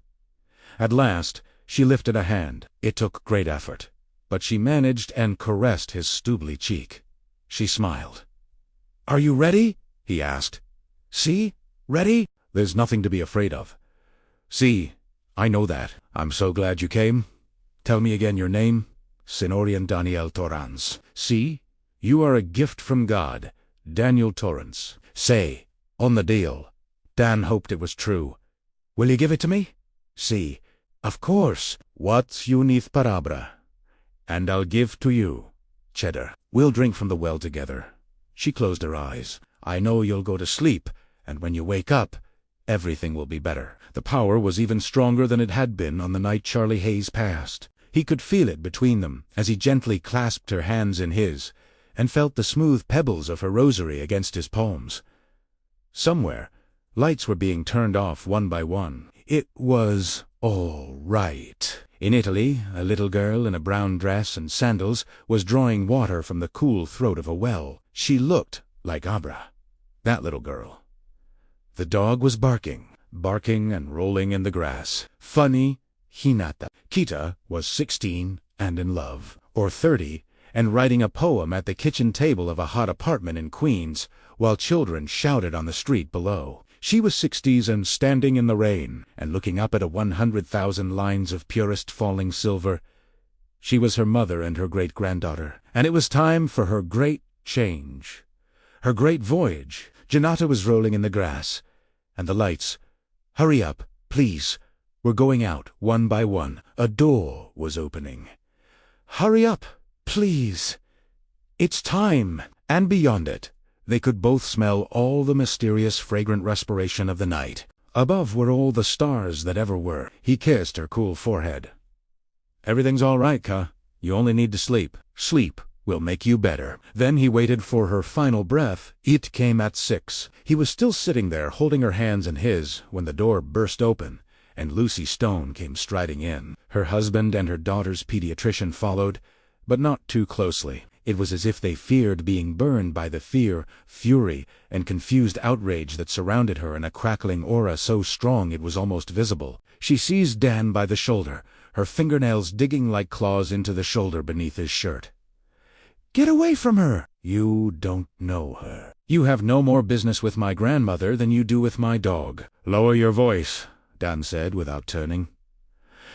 [SPEAKER 1] At last, she lifted a hand. It took great effort, but she managed and caressed his stubbly cheek. She smiled. "Are you ready?" he asked. "See? Ready?" "There's nothing to be afraid of." "See, I know that. I'm so glad you came. Tell me again your name." "Senorian Daniel Torrance." "See, you are a gift from God. Daniel Torrance." "Say, on the deal." Dan hoped it was true. "Will you give it to me?" "See, of course." "What's you need palabra? And I'll give to you. Cheddar. We'll drink from the well together." She closed her eyes. "I know you'll go to sleep, and when you wake up, everything will be better." The power was even stronger than it had been on the night Charlie Hayes passed. He could feel it between them as he gently clasped her hands in his, and felt the smooth pebbles of her rosary against his palms. Somewhere, lights were being turned off one by one. It was all right. In Italy, a little girl in a brown dress and sandals was drawing water from the cool throat of a well. She looked like Abra, that little girl. The dog was barking and rolling in the grass. Funny, Hinata. Kita was 16 and in love, or 30, and writing a poem at the kitchen table of a hot apartment in Queens, while children shouted on the street below. She was 60s and standing in the rain, and looking up at a 100,000 lines of purest falling silver. She was her mother and her great-granddaughter, and it was time for her great change, her great voyage. Janata was rolling in the grass, and the lights. "Hurry up, please. We're going out, one by one." A door was opening. "Hurry up, please. It's time." And beyond it, they could both smell all the mysterious fragrant respiration of the night. Above were all the stars that ever were. He kissed her cool forehead. "Everything's all right, Ka. You only need to sleep. Sleep will make you better." Then he waited for her final breath. It came at 6. He was still sitting there holding her hands in his when the door burst open, and Lucy Stone came striding in. Her husband and her daughter's pediatrician followed, but not too closely. It was as if they feared being burned by the fear, fury, and confused outrage that surrounded her in a crackling aura so strong it was almost visible. She seized Dan by the shoulder, her fingernails digging like claws into the shoulder beneath his shirt. "Get away from her! You don't know her. You have no more business with my grandmother than you do with my dog." "Lower your voice," Dan said without turning.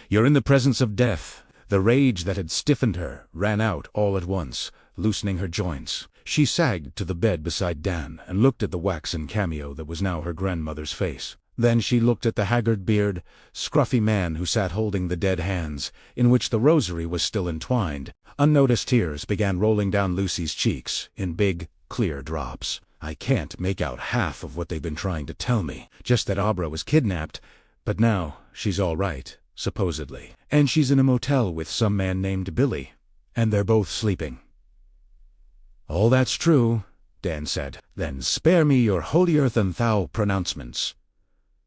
[SPEAKER 1] "You're in the presence of death." The rage that had stiffened her ran out all at once, loosening her joints. She sagged to the bed beside Dan and looked at the waxen cameo that was now her grandmother's face. Then she looked at the haggard-bearded, scruffy man who sat holding the dead hands, in which the rosary was still entwined. Unnoticed tears began rolling down Lucy's cheeks in big, clear drops. "I can't make out half of what they've been trying to tell me. Just that Abra was kidnapped, but now she's all right, supposedly. And she's in a motel with some man named Billy, and they're both sleeping." "All that's true," Dan said. "Then spare me your holy earth and thou pronouncements,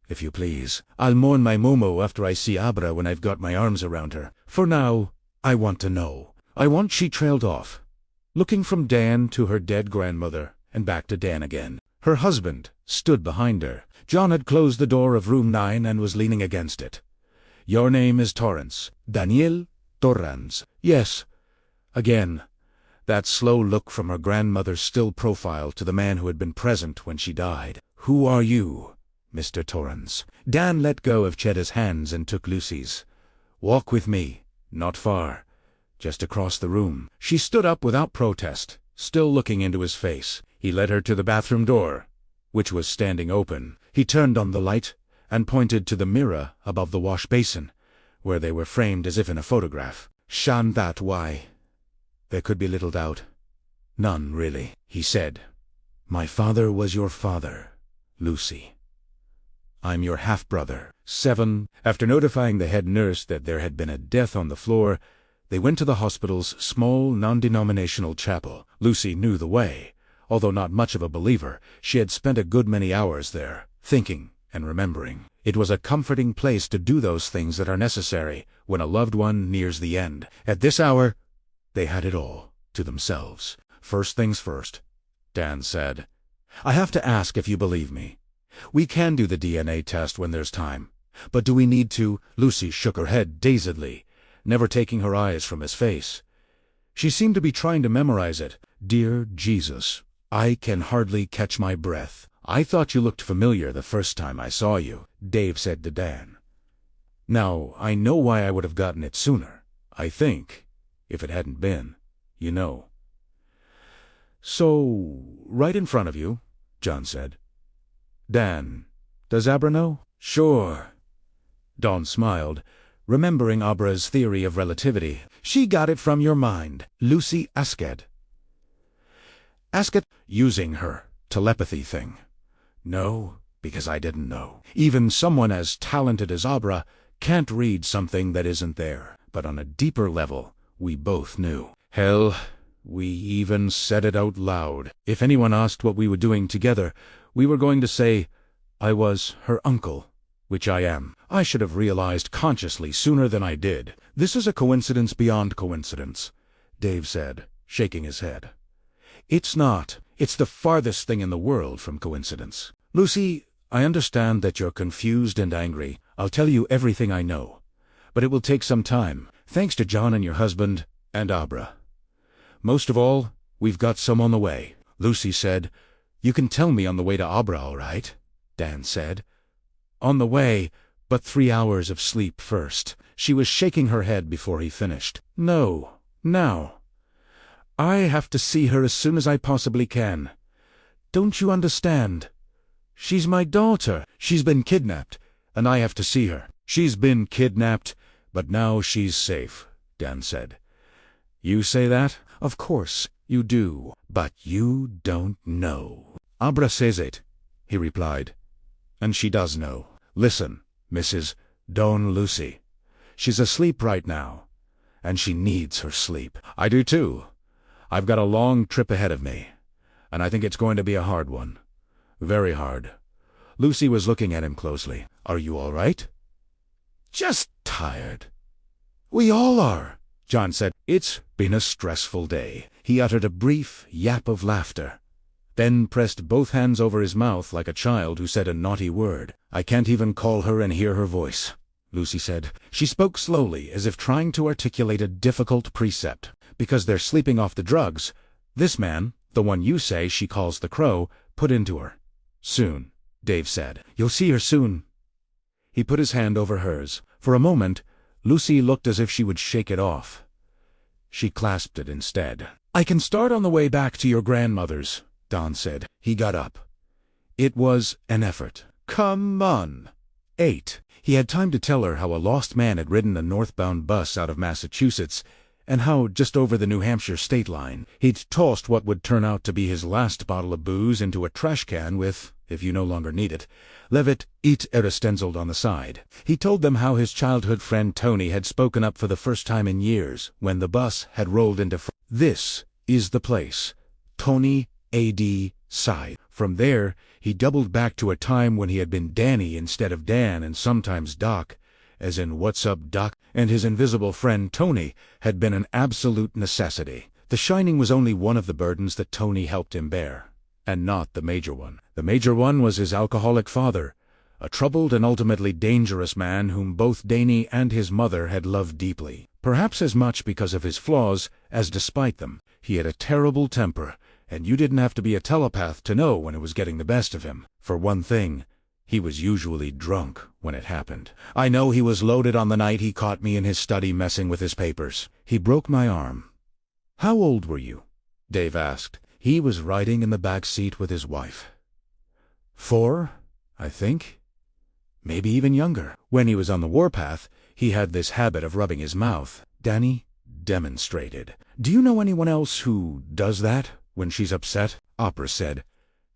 [SPEAKER 1] if you please. I'll mourn my Momo after I see Abra when I've got my arms around her. For now, I want to know." She trailed off, looking from Dan to her dead grandmother, and back to Dan again. Her husband stood behind her. John had closed the door of room 9 and was leaning against it. "Your name is Torrance. Daniel Torrance." "Yes." Again, that slow look from her grandmother's still profile to the man who had been present when she died. "Who are you, Mr. Torrance?" Dan let go of Chedda's hands and took Lucy's. "Walk with me. Not far. Just across the room." She stood up without protest, still looking into his face. He led her to the bathroom door, which was standing open. He turned on the light and pointed to the mirror above the wash basin, where they were framed as if in a photograph. "Shan that why?" "There could be little doubt." "None, really," he said. "My father was your father, Lucy. I'm your half-brother." 7. After notifying the head nurse that there had been a death on the floor, they went to the hospital's small, non-denominational chapel. Lucy knew the way. Although not much of a believer, she had spent a good many hours there, thinking and remembering. It was a comforting place to do those things that are necessary when a loved one nears the end. At this hour, they had it all to themselves. "First things first," Dan said. "I have to ask if you believe me. We can do the DNA test when there's time. But do we need to?" Lucy shook her head dazedly, never taking her eyes from his face. She seemed to be trying to memorize it. "Dear Jesus, I can hardly catch my breath. I thought you looked familiar the first time I saw you," Dave said to Dan. "Now, I know why I would have gotten it sooner, I think, if it hadn't been, you know." "So, right in front of you," John said. "Dan, does Abra know?" "Sure." Dawn smiled, remembering Abra's theory of relativity. "She got it from your mind, Lucy Asked." "Asked?" "Using her telepathy thing." "No, because I didn't know. Even someone as talented as Abra can't read something that isn't there. But on a deeper level, we both knew. Hell, we even said it out loud. If anyone asked what we were doing together, we were going to say, I was her uncle, which I am. I should have realized consciously sooner than I did. This is a coincidence beyond coincidence," Dave said, shaking his head. "It's not. It's the farthest thing in the world from coincidence. Lucy, I understand that you're confused and angry. I'll tell you everything I know. But it will take some time, thanks to John and your husband, and Abra. Most of all, we've got some on the way." Lucy said. "You can tell me on the way to Abra, all right," Dan said. "On the way, but 3 hours of sleep first." She was shaking her head before he finished. "No, now. I have to see her as soon as I possibly can. Don't you understand? She's my daughter. She's been kidnapped, and I have to see her." "She's been kidnapped, but now she's safe," Dan said. "You say that? Of course you do, but you don't know." "Abra says it," he replied. "And she does know. Listen, Mrs. Don Lucy. She's asleep right now, and she needs her sleep. I do too. I've got a long trip ahead of me, and I think it's going to be a hard one. Very hard." Lucy was looking at him closely. "Are you all right?" "Just tired." "We all are," John said. "It's been a stressful day." He uttered a brief yap of laughter, then pressed both hands over his mouth like a child who said a naughty word. "I can't even call her and hear her voice," Lucy said. She spoke slowly, as if trying to articulate a difficult precept. "Because they're sleeping off the drugs. This man, the one you say she calls the Crow, put into her. Soon," Dave said. "You'll see her soon." He put his hand over hers. For a moment, Lucy looked as if she would shake it off. She clasped it instead. "I can start on the way back to your grandmother's," Don said. He got up. It was an effort. "Come on." 8. He had time to tell her how a lost man had ridden a northbound bus out of Massachusetts, and how, just over the New Hampshire state line, he'd tossed what would turn out to be his last bottle of booze into a trash can with, if you no longer need it, Levitt it stenciled on the side. He told them how his childhood friend Tony had spoken up for the first time in years when the bus had rolled into "This is the place." Tony A.D. sighed. From there, he doubled back to a time when he had been Danny instead of Dan, and sometimes Doc, as in "What's up, Doc?" And his invisible friend Tony had been an absolute necessity. The Shining was only one of the burdens that Tony helped him bear, and not the major one. The major one was his alcoholic father, a troubled and ultimately dangerous man whom both Danny and his mother had loved deeply. Perhaps as much because of his flaws as despite them. He had a terrible temper, and you didn't have to be a telepath to know when it was getting the best of him. For one thing, he was usually drunk when it happened. I know he was loaded on the night he caught me in his study messing with his papers. He broke my arm. "How old were you?" Dave asked. He was riding in the back seat with his wife. 4, I think. Maybe even younger. When he was on the warpath, he had this habit of rubbing his mouth. "Danny, demonstrated. "Do you know anyone else who does that when she's upset?" Opera said.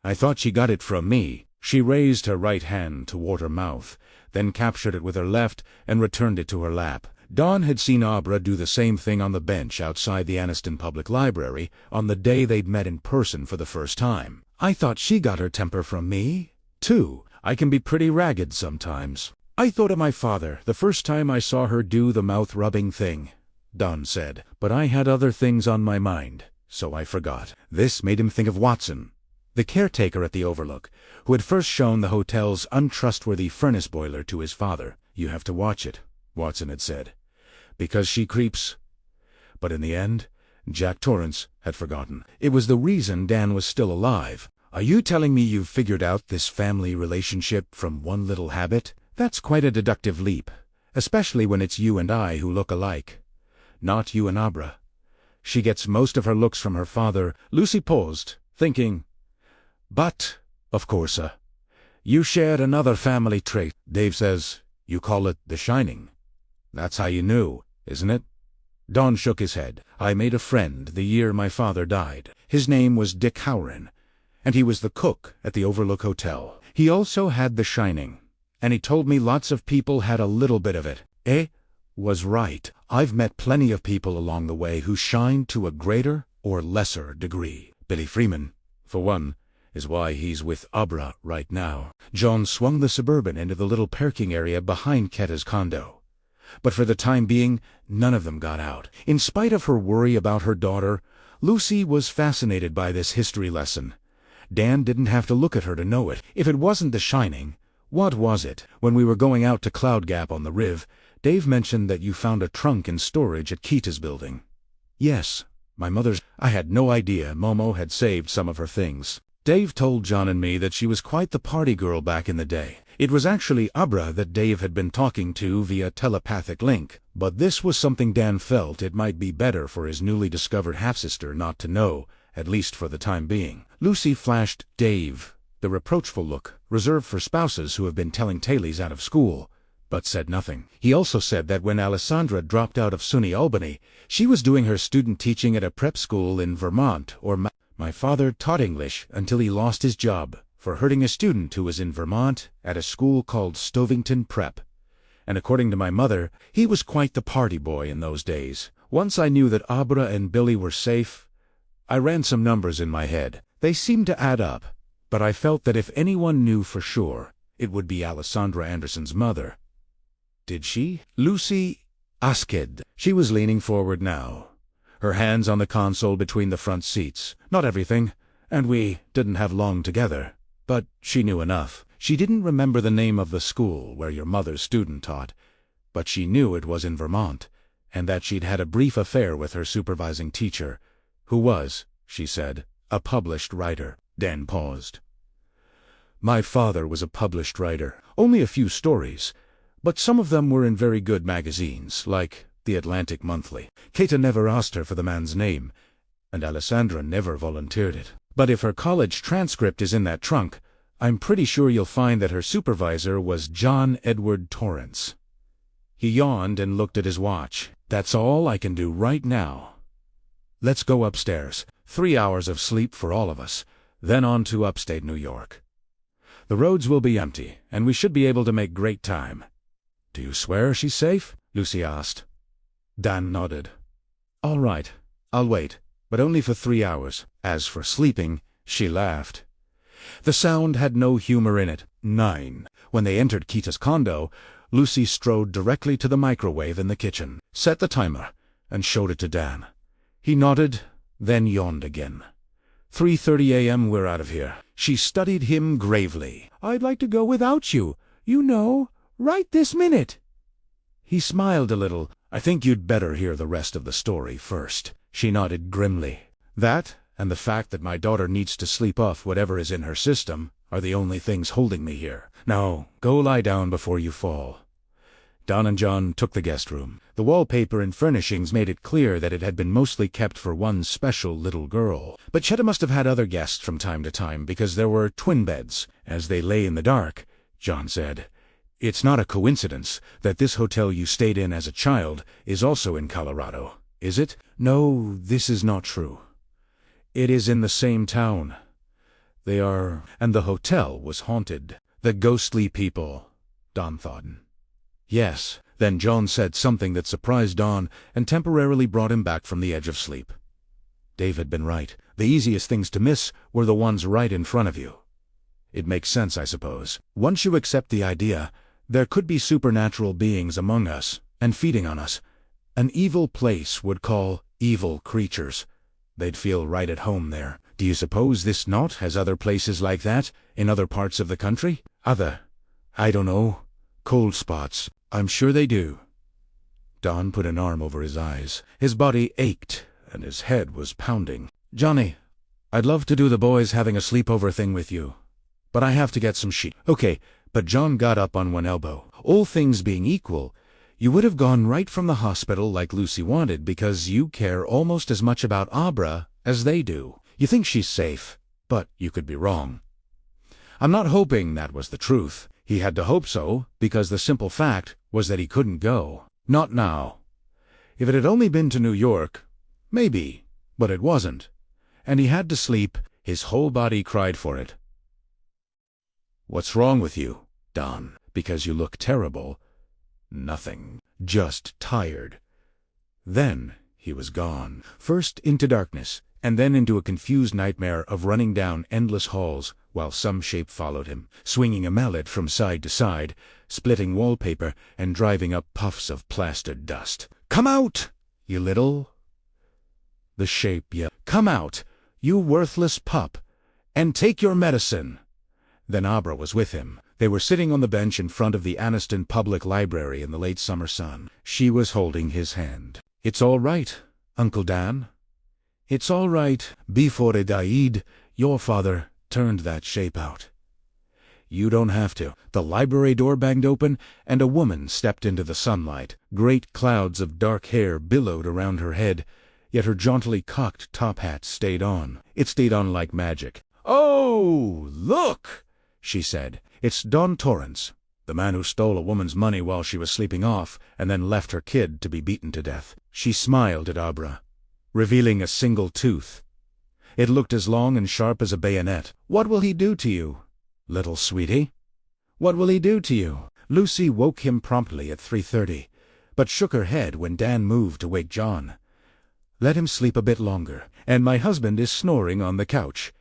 [SPEAKER 1] "I thought she got it from me." She raised her right hand toward her mouth, then captured it with her left and returned it to her lap. Dawn had seen Abra do the same thing on the bench outside the Anniston Public Library on the day they'd met in person for the first time. "I thought she got her temper from me, too. I can be pretty ragged sometimes." "I thought of my father the first time I saw her do the mouth-rubbing thing," Dawn said. "But I had other things on my mind, so I forgot." This made him think of Watson, the caretaker at the Overlook, who had first shown the hotel's untrustworthy furnace boiler to his father. "You have to watch it," Watson had said, "because she creeps." But in the end, Jack Torrance had forgotten. It was the reason Dan was still alive. "Are you telling me you've figured out this family relationship from one little habit? That's quite a deductive leap, especially when it's you and I who look alike. Not you and Abra. She gets most of her looks from her father." Lucy paused, thinking, "But, of course, you share another family trait. Dave says you call it the shining. That's how you knew, isn't it?" Don shook his head. "I made a friend the year my father died. His name was Dick Howran, and he was the cook at the Overlook Hotel. He also had the shining, and he told me lots of people had a little bit of it." Was right. "I've met plenty of people along the way who shine to a greater or lesser degree. Billy Freeman, for one, is why he's with Abra right now." John swung the Suburban into the little parking area behind Ketta's condo. But for the time being, none of them got out. In spite of her worry about her daughter, Lucy was fascinated by this history lesson. Dan didn't have to look at her to know it. If it wasn't the shining, what was it? "When we were going out to Cloud Gap on the Riv, Dave mentioned that you found a trunk in storage at Kita's building." "Yes, my mother's." "I had no idea Momo had saved some of her things. Dave told John and me that she was quite the party girl back in the day. It was actually Abra that Dave had been talking to via telepathic link, but this was something Dan felt it might be better for his newly discovered half-sister not to know, at least for the time being." Lucy flashed Dave the reproachful look reserved for spouses who have been telling tales out of school, but said nothing. "He also said that when Alessandra dropped out of SUNY Albany, she was doing her student teaching at a prep school in Vermont or My father taught English until he lost his job for hurting a student who was in Vermont at a school called Stovington Prep. And according to my mother, he was quite the party boy in those days. Once I knew that Abra and Billy were safe, I ran some numbers in my head. They seemed to add up, but I felt that if anyone knew for sure, it would be Alessandra Anderson's mother." "Did she?" Lucy asked. She was leaning forward now, her hands on the console between the front seats. "Not everything, and we didn't have long together, but she knew enough. She didn't remember the name of the school where your mother's student taught, but she knew it was in Vermont, and that she'd had a brief affair with her supervising teacher, who was, she said, a published writer." Dan paused. "My father was a published writer. Only a few stories, but some of them were in very good magazines, like the Atlantic Monthly. Kata never asked her for the man's name, and Alessandra never volunteered it. But if her college transcript is in that trunk, I'm pretty sure you'll find that her supervisor was John Edward Torrance." He yawned and looked at his watch. "That's all I can do right now. Let's go upstairs. 3 hours of sleep for all of us, then on to upstate New York. The roads will be empty, and we should be able to make great time." "Do you swear she's safe?" Lucy asked. Dan nodded. "All right, I'll wait, but only for 3 hours. As for sleeping," she laughed. The sound had no humor in it. 9. When they entered Kita's condo, Lucy strode directly to the microwave in the kitchen, set the timer, and showed it to Dan. He nodded, then yawned again. 3:30 a.m. we're out of here." She studied him gravely. "I'd like to go without you, you know, right this minute." He smiled a little. "I think you'd better hear the rest of the story first." She nodded grimly. "That, and the fact that my daughter needs to sleep off whatever is in her system, are the only things holding me here. Now, go lie down before you fall." Don and John took the guest room. The wallpaper and furnishings made it clear that it had been mostly kept for one special little girl. But Chetta must have had other guests from time to time, because there were twin beds. As they lay in the dark, John said, "It's not a coincidence that this hotel you stayed in as a child is also in Colorado. Is it? No, this is not true. It is in the same town. They are, and the hotel was haunted. The ghostly people, Don thought. Yes, then John said something that surprised Don and temporarily brought him back from the edge of sleep. Dave had been right. The easiest things to miss were the ones right in front of you. It makes sense, I suppose. Once you accept the idea, there could be supernatural beings among us and feeding on us. An evil place would call evil creatures. They'd feel right at home there. Do you suppose this knot has other places like that in other parts of the country? I don't know, cold spots. I'm sure they do. Don put an arm over his eyes. His body ached and his head was pounding. Johnny, I'd love to do the boys having a sleepover thing with you, but I have to get some sheep. Okay, but John got up on one elbow. All things being equal, you would have gone right from the hospital like Lucy wanted because you care almost as much about Abra as they do. You think she's safe, but you could be wrong. I'm not hoping that was the truth. He had to hope so, because the simple fact was that he couldn't go. Not now. If it had only been to New York, maybe, but it wasn't. And he had to sleep. His whole body cried for it. What's wrong with you, Don? Because you look terrible. Nothing. Just tired. Then he was gone. First into darkness, and then into a confused nightmare of running down endless halls while some shape followed him, swinging a mallet from side to side, splitting wallpaper and driving up puffs of plastered dust. Come out, you little... The shape yelled, Come out, you worthless pup, and take your medicine. Then Abra was with him. They were sitting on the bench in front of the Anniston Public Library in the late summer sun. She was holding his hand. It's all right, Uncle Dan. It's all right. Before he died, your father turned that shape out. You don't have to. The library door banged open, and a woman stepped into the sunlight. Great clouds of dark hair billowed around her head, yet her jauntily cocked top hat stayed on. It stayed on like magic. Oh, look, she said. It's Dan Torrance, the man who stole a woman's money while she was sleeping off and then left her kid to be beaten to death. She smiled at Abra, revealing a single tooth. It looked as long and sharp as a bayonet. What will he do to you, little sweetie? What will he do to you? Lucy woke him promptly at 3:30, but shook her head when Dan moved to wake John. Let him sleep a bit longer, and my husband is snoring on the couch.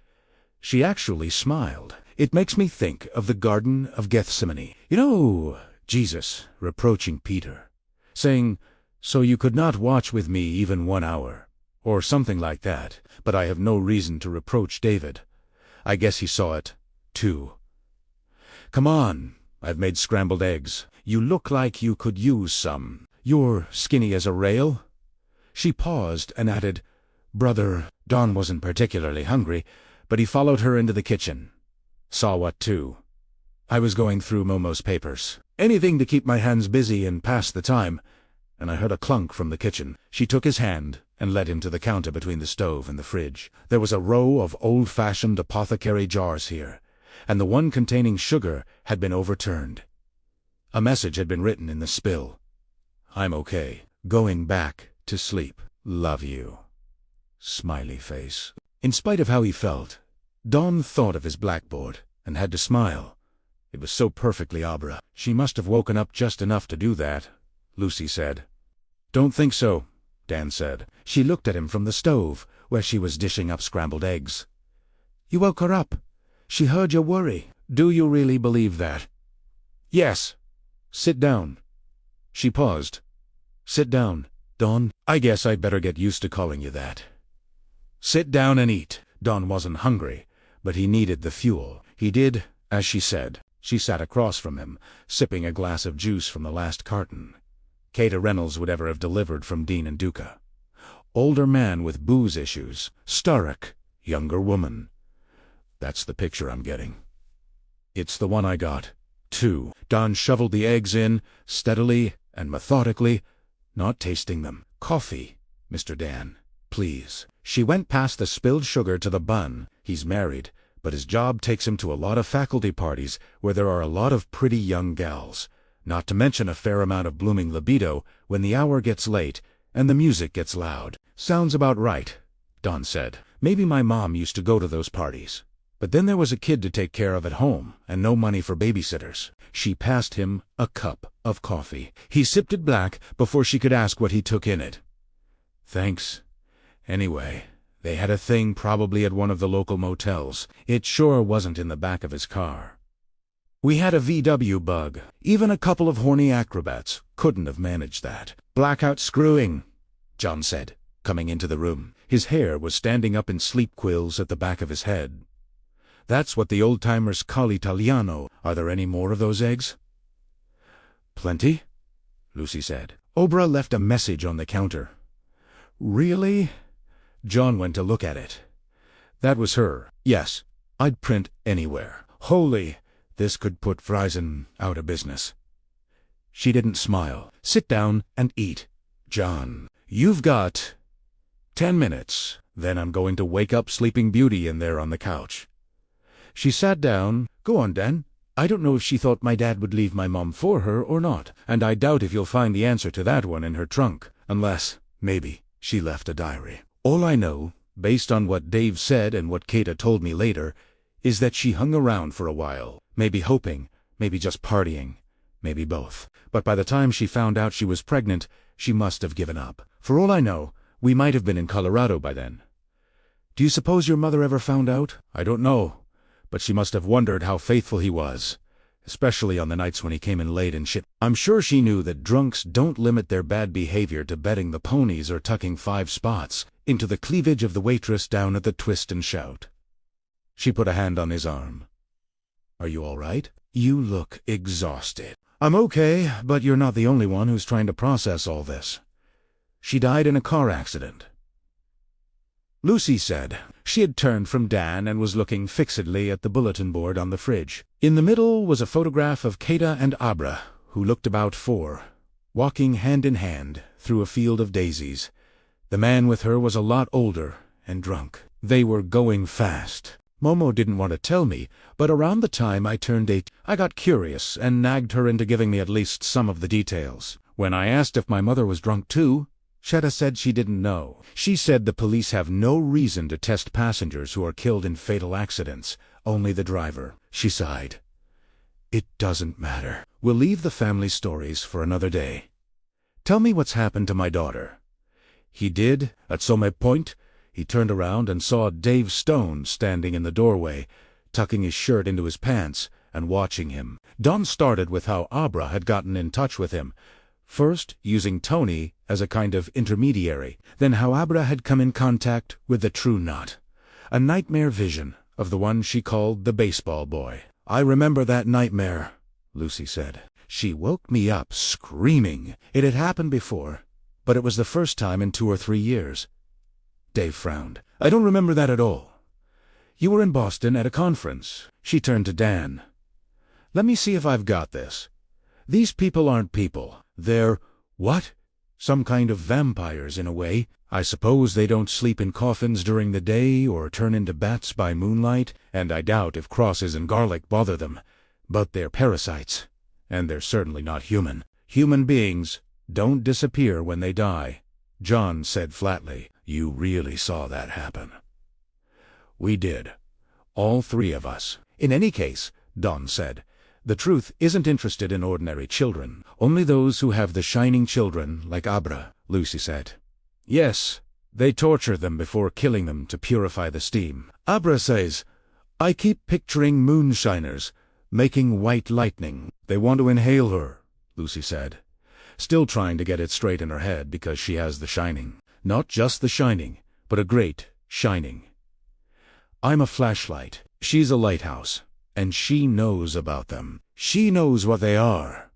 [SPEAKER 1] She actually smiled. It makes me think of the Garden of Gethsemane. You know, Jesus reproaching Peter, saying, So you could not watch with me even 1 hour, or something like that. But I have no reason to reproach David. I guess he saw it, too. Come on, I've made scrambled eggs. You look like you could use some. You're skinny as a rail. She paused and added, Brother. Don wasn't particularly hungry, but he followed her into the kitchen. Saw what, too? I was going through Momo's papers. Anything to keep my hands busy and pass the time, and I heard a clunk from the kitchen. She took his hand and led him to the counter between the stove and the fridge. There was a row of old-fashioned apothecary jars here, and the one containing sugar had been overturned. A message had been written in the spill. I'm okay. Going back to sleep. Love you. Smiley face. In spite of how he felt, Don thought of his blackboard and had to smile. It was so perfectly Abra. She must have woken up just enough to do that, Lucy said. Don't think so, Dan said. She looked at him from the stove, where she was dishing up scrambled eggs. You woke her up. She heard your worry. Do you really believe that? Yes. Sit down. She paused. Sit down, Don. I guess I'd better get used to calling you that. Sit down and eat. Don wasn't hungry, but he needed the fuel. He did, as she said. She sat across from him, sipping a glass of juice from the last carton. Kata Reynolds would ever have delivered from Dean and Duca. Older man with booze issues. Starrick, younger woman. That's the picture I'm getting. It's the one I got, too. Don shoveled the eggs in, steadily and methodically, not tasting them. Coffee, Mr. Dan, please. She went past the spilled sugar to the bun. He's married, but his job takes him to a lot of faculty parties where there are a lot of pretty young gals, not to mention a fair amount of blooming libido when the hour gets late and the music gets loud. Sounds about right, Don said. Maybe my mom used to go to those parties. But then there was a kid to take care of at home, and no money for babysitters. She passed him a cup of coffee. He sipped it black before she could ask what he took in it. Thanks. Anyway, they had a thing probably at one of the local motels. It sure wasn't in the back of his car. We had a VW bug. Even a couple of horny acrobats couldn't have managed that. Blackout screwing, John said, coming into the room. His hair was standing up in sleep quills at the back of his head. That's what the old-timers call Italiano. Are there any more of those eggs? Plenty, Lucy said. Obra left a message on the counter. Really? John went to look at it. That was her. Yes, I'd print anywhere. Holy, this could put Friesen out of business. She didn't smile. Sit down and eat. John, you've got 10 minutes. Then I'm going to wake up Sleeping Beauty in there on the couch. She sat down. Go on, Dan. I don't know if she thought my dad would leave my mom for her or not, and I doubt if you'll find the answer to that one in her trunk, unless, maybe, she left a diary. All I know, based on what Dave said and what Kata told me later, is that she hung around for a while, maybe hoping, maybe just partying, maybe both. But by the time she found out she was pregnant, she must have given up. For all I know, we might have been in Colorado by then. Do you suppose your mother ever found out? I don't know. But she must have wondered how faithful he was, especially on the nights when he came in late and shit. I'm sure she knew that drunks don't limit their bad behavior to betting the ponies or tucking 5 spots into the cleavage of the waitress down at the Twist and Shout. She put a hand on his arm. Are you all right? You look exhausted. I'm okay, but you're not the only one who's trying to process all this. She died in a car accident, Lucy said. She had turned from Dan and was looking fixedly at the bulletin board on the fridge. In the middle was a photograph of Kata and Abra, who looked about 4, walking hand in hand through a field of daisies. The man with her was a lot older and drunk. They were going fast. Momo didn't want to tell me, but around the time I turned 8, I got curious and nagged her into giving me at least some of the details. When I asked if my mother was drunk too, Shetta said she didn't know. She said the police have no reason to test passengers who are killed in fatal accidents, only the driver. She sighed. It doesn't matter. We'll leave the family stories for another day. Tell me what's happened to my daughter. He did. At some point, he turned around and saw Dave Stone standing in the doorway, tucking his shirt into his pants and watching him. Don started with how Abra had gotten in touch with him, first using Tony as a kind of intermediary, then how Abra had come in contact with the true Knot, a nightmare vision of the one she called the baseball boy. I remember that nightmare, Lucy said. She woke me up screaming. It had happened before, but it was the first time in 2 or 3 years. Dave frowned. I don't remember that at all. You were in Boston at a conference. She turned to Dan. Let me see if I've got this. These people aren't people. They're, what? Some kind of vampires in a way. I suppose they don't sleep in coffins during the day or turn into bats by moonlight, and I doubt if crosses and garlic bother them. But they're parasites, and they're certainly not human. Human beings don't disappear when they die, John said flatly. You really saw that happen. We did. All 3 of us. In any case, Don said, the truth isn't interested in ordinary children, only those who have the shining children like Abra, Lucy said. Yes, they torture them before killing them to purify the steam. Abra says, I keep picturing moonshiners, making white lightning. They want to inhale her, Lucy said, still trying to get it straight in her head because she has the shining. Not just the shining, but a great shining. I'm a flashlight. She's a lighthouse. And she knows about them. She knows what they are.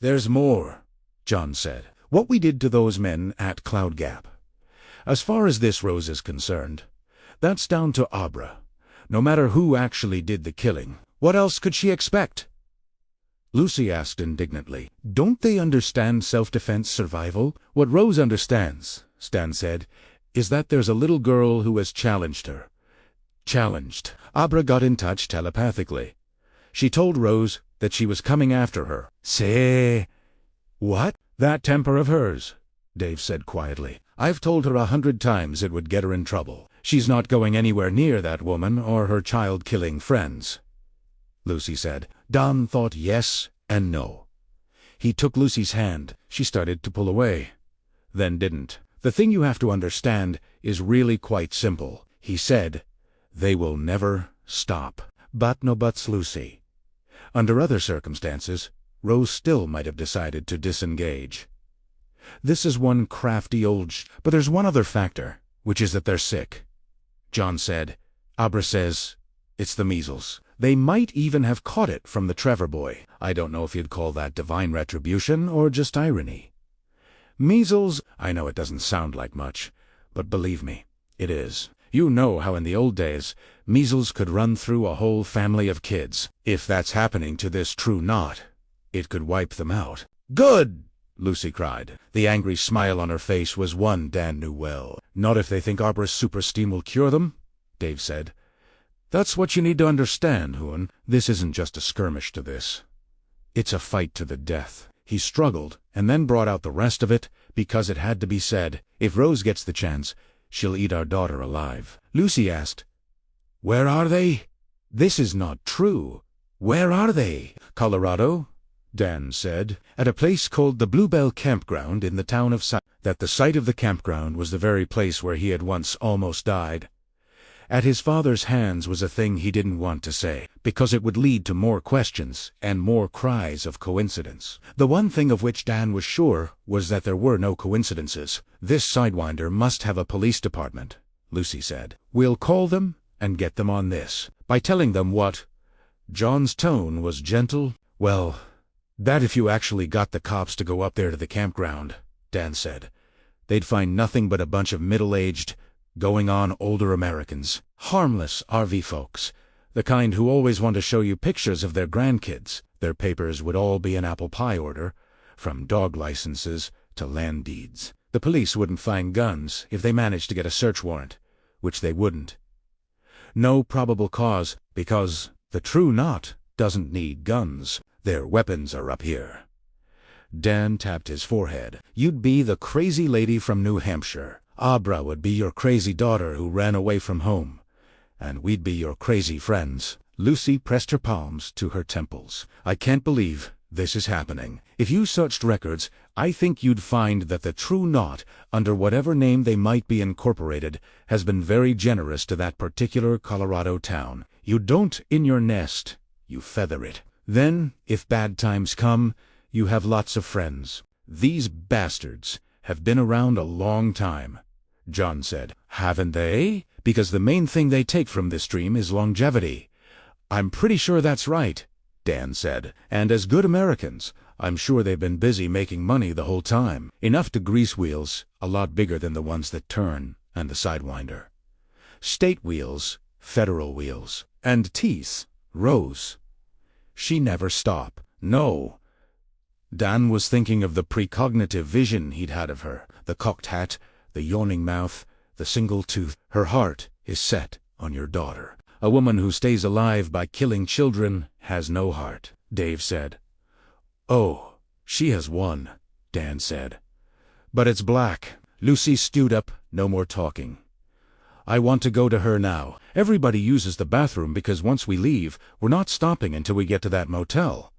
[SPEAKER 1] There's more, John said. What we did to those men at Cloud Gap. As far as this Rose is concerned, that's down to Abra. No matter who actually did the killing, what else could she expect? Lucy asked indignantly. Don't they understand self-defense survival? What Rose understands, Stan said, is that there's a little girl who has challenged her. Challenged. Abra got in touch telepathically. She told Rose that she was coming after her. Say, what? That temper of hers, Dave said quietly. "I've told her 100 times it would get her in trouble. She's not going anywhere near that woman or her child-killing friends," Lucy said. Dan thought yes and no. He took Lucy's hand. She started to pull away, then didn't. "The thing you have to understand is really quite simple," he said. "They will never stop." But no buts, Lucy. Under other circumstances, Rose still might have decided to disengage. "This is one crafty old but there's one other factor, which is that they're sick," John said. "Abra says it's the measles. They might even have caught it from the Trevor boy. I don't know if you'd call that divine retribution or just irony. Measles, I know it doesn't sound like much, but believe me, it is. You know how in the old days, measles could run through a whole family of kids. If that's happening to this true knot, it could wipe them out." "Good!" Lucy cried. The angry smile on her face was one Dan knew well. "Not if they think Abra's super steam will cure them," Dave said. "That's what you need to understand, Huon. This isn't just a skirmish to this. It's a fight to the death." He struggled, and then brought out the rest of it, because it had to be said. "If Rose gets the chance, she'll eat our daughter alive." Lucy asked, "Where are they?" "This is not true. Where are they?" "Colorado," Dan said, "at a place called the Bluebell Campground in the town of That the site of the campground was the very place where he had once almost died. At his father's hands was a thing he didn't want to say, because it would lead to more questions and more cries of coincidence. The one thing of which Dan was sure was that there were no coincidences. "This Sidewinder must have a police department," Lucy said. "We'll call them and get them on this." "By telling them what?" John's tone was gentle. "Well, that if you actually got the cops to go up there to the campground," Dan said, "they'd find nothing but a bunch of middle-aged, going-on older Americans. Harmless RV folks. The kind who always want to show you pictures of their grandkids. Their papers would all be in apple pie order, from dog licenses to land deeds. The police wouldn't find guns if they managed to get a search warrant, which they wouldn't. No probable cause, because the true knot doesn't need guns. Their weapons are up here." Dan tapped his forehead. "You'd be the crazy lady from New Hampshire. Abra would be your crazy daughter who ran away from home. And we'd be your crazy friends." Lucy pressed her palms to her temples. "I can't believe this is happening. If you searched records, I think you'd find that the true knot, under whatever name they might be incorporated, has been very generous to that particular Colorado town. You don't in your nest, you feather it. Then, if bad times come, you have lots of friends. These bastards have been around a long time," John said. "Haven't they? Because the main thing they take from this dream is longevity." "I'm pretty sure that's right," Dan said. "And as good Americans, I'm sure they've been busy making money the whole time. Enough to grease wheels, a lot bigger than the ones that turn, and the Sidewinder. State wheels, federal wheels. And teeth, Rose. She never stop. No." Dan was thinking of the precognitive vision he'd had of her. The cocked hat, the yawning mouth, the single tooth. "Her heart is set on your daughter. A woman who stays alive by killing children has no heart," Dave said. "Oh, she has one," Dan said. "But it's black." Lucy stewed up. "No more talking. I want to go to her now. Everybody uses the bathroom because once we leave, we're not stopping until we get to that motel."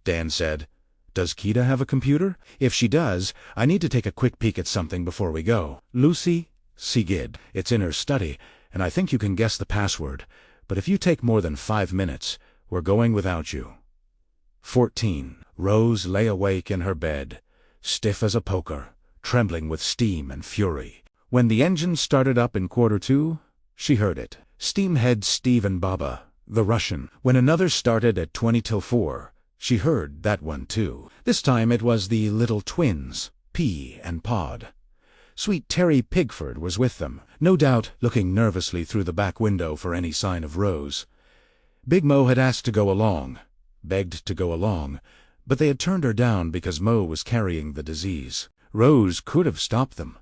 [SPEAKER 1] Dan said, "Does Keita have a computer? If she does, I need to take a quick peek at something before we go." "Lucy, Sigid, it's in her study, and I think you can guess the password. But if you take more than 5 minutes, we're going without you." 14. Rose lay awake in her bed, stiff as a poker, trembling with steam and fury. When the engine started up in 1:45, she heard it. Steamhead Steve and Baba, the Russian. When another started at 4:20, she heard that one too. This time it was the little twins, P and Pod. Sweet Terry Pigford was with them, no doubt looking nervously through the back window for any sign of Rose. Big Mo had asked to go along, begged to go along, but they had turned her down because Mo was carrying the disease. Rose could have stopped them,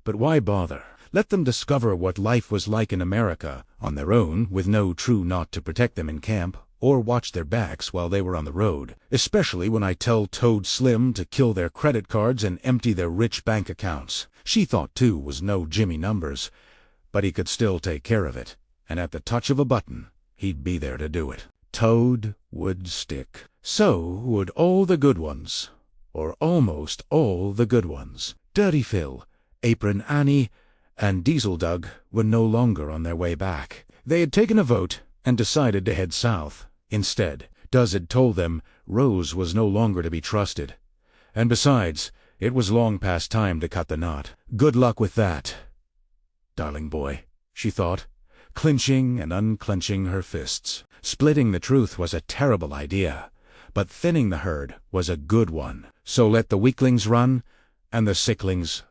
[SPEAKER 1] but why bother? Let them discover what life was like in America, on their own, with no true knot to protect them in camp or watch their backs while they were on the road, especially when I tell Toad Slim to kill their credit cards and empty their rich bank accounts. She thought, too, was no Jimmy Numbers, but he could still take care of it, and at the touch of a button, he'd be there to do it. Toad would stick. So would all the good ones, or almost all the good ones. Dirty Phil, Apron Annie, and Diesel Doug were no longer on their way back. They had taken a vote and decided to head south. Instead, Duz had told them Rose was no longer to be trusted. And besides, it was long past time to cut the knot. Good luck with that, darling boy, she thought, clinching and unclenching her fists. Splitting the truth was a terrible idea, but thinning the herd was a good one. So let the weaklings run, and the sicklings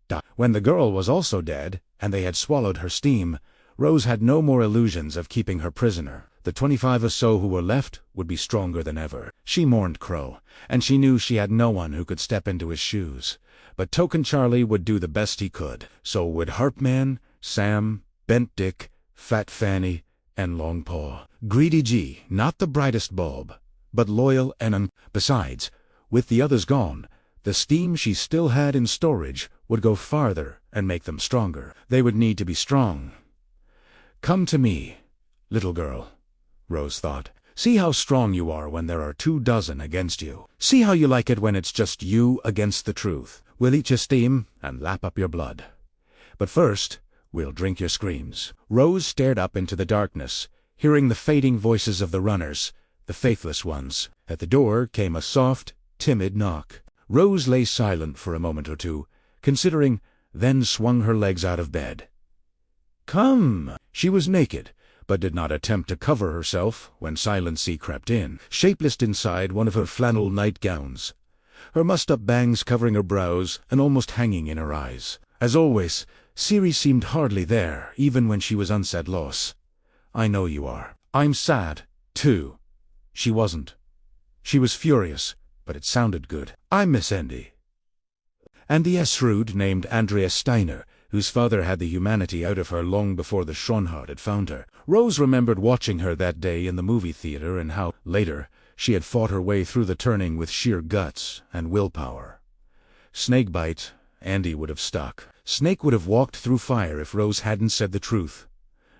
[SPEAKER 1] die. When the girl was also dead, and they had swallowed her steam, Rose had no more illusions of keeping her prisoner. The 25 or so who were left would be stronger than ever. She mourned Crow, and she knew she had no one who could step into his shoes. But Token Charlie would do the best he could. So would Harpman, Sam, Bent Dick, Fat Fanny, and Long Paw. Greedy G, not the brightest bulb, but loyal and besides, with the others gone, the steam she still had in storage would go farther and make them stronger. They would need to be strong. Come to me, little girl, Rose thought. See how strong you are when there are 24 against you. See how you like it when it's just you against the truth. We'll eat your steam and lap up your blood. But first, we'll drink your screams. Rose stared up into the darkness, hearing the fading voices of the runners, the faithless ones. At the door came a soft, timid knock. Rose lay silent for a moment or two, considering, then swung her legs out of bed. Come! She was naked, but did not attempt to cover herself when Silency crept in, shapeless inside one of her flannel nightgowns, her mussed-up bangs covering her brows and almost hanging in her eyes. As always, Siri seemed hardly there, even when she was unsaid loss. I know you are. I'm sad, too. She wasn't. She was furious, but it sounded good. I'm Miss Endy. And the Esrude named Andrea Steiner, whose father had the humanity out of her long before the Schronhard had found her. Rose remembered watching her that day in the movie theater and how, later, she had fought her way through the turning with sheer guts and willpower. Snakebite, Andy would have stuck. Snake would have walked through fire if Rose hadn't said the truth.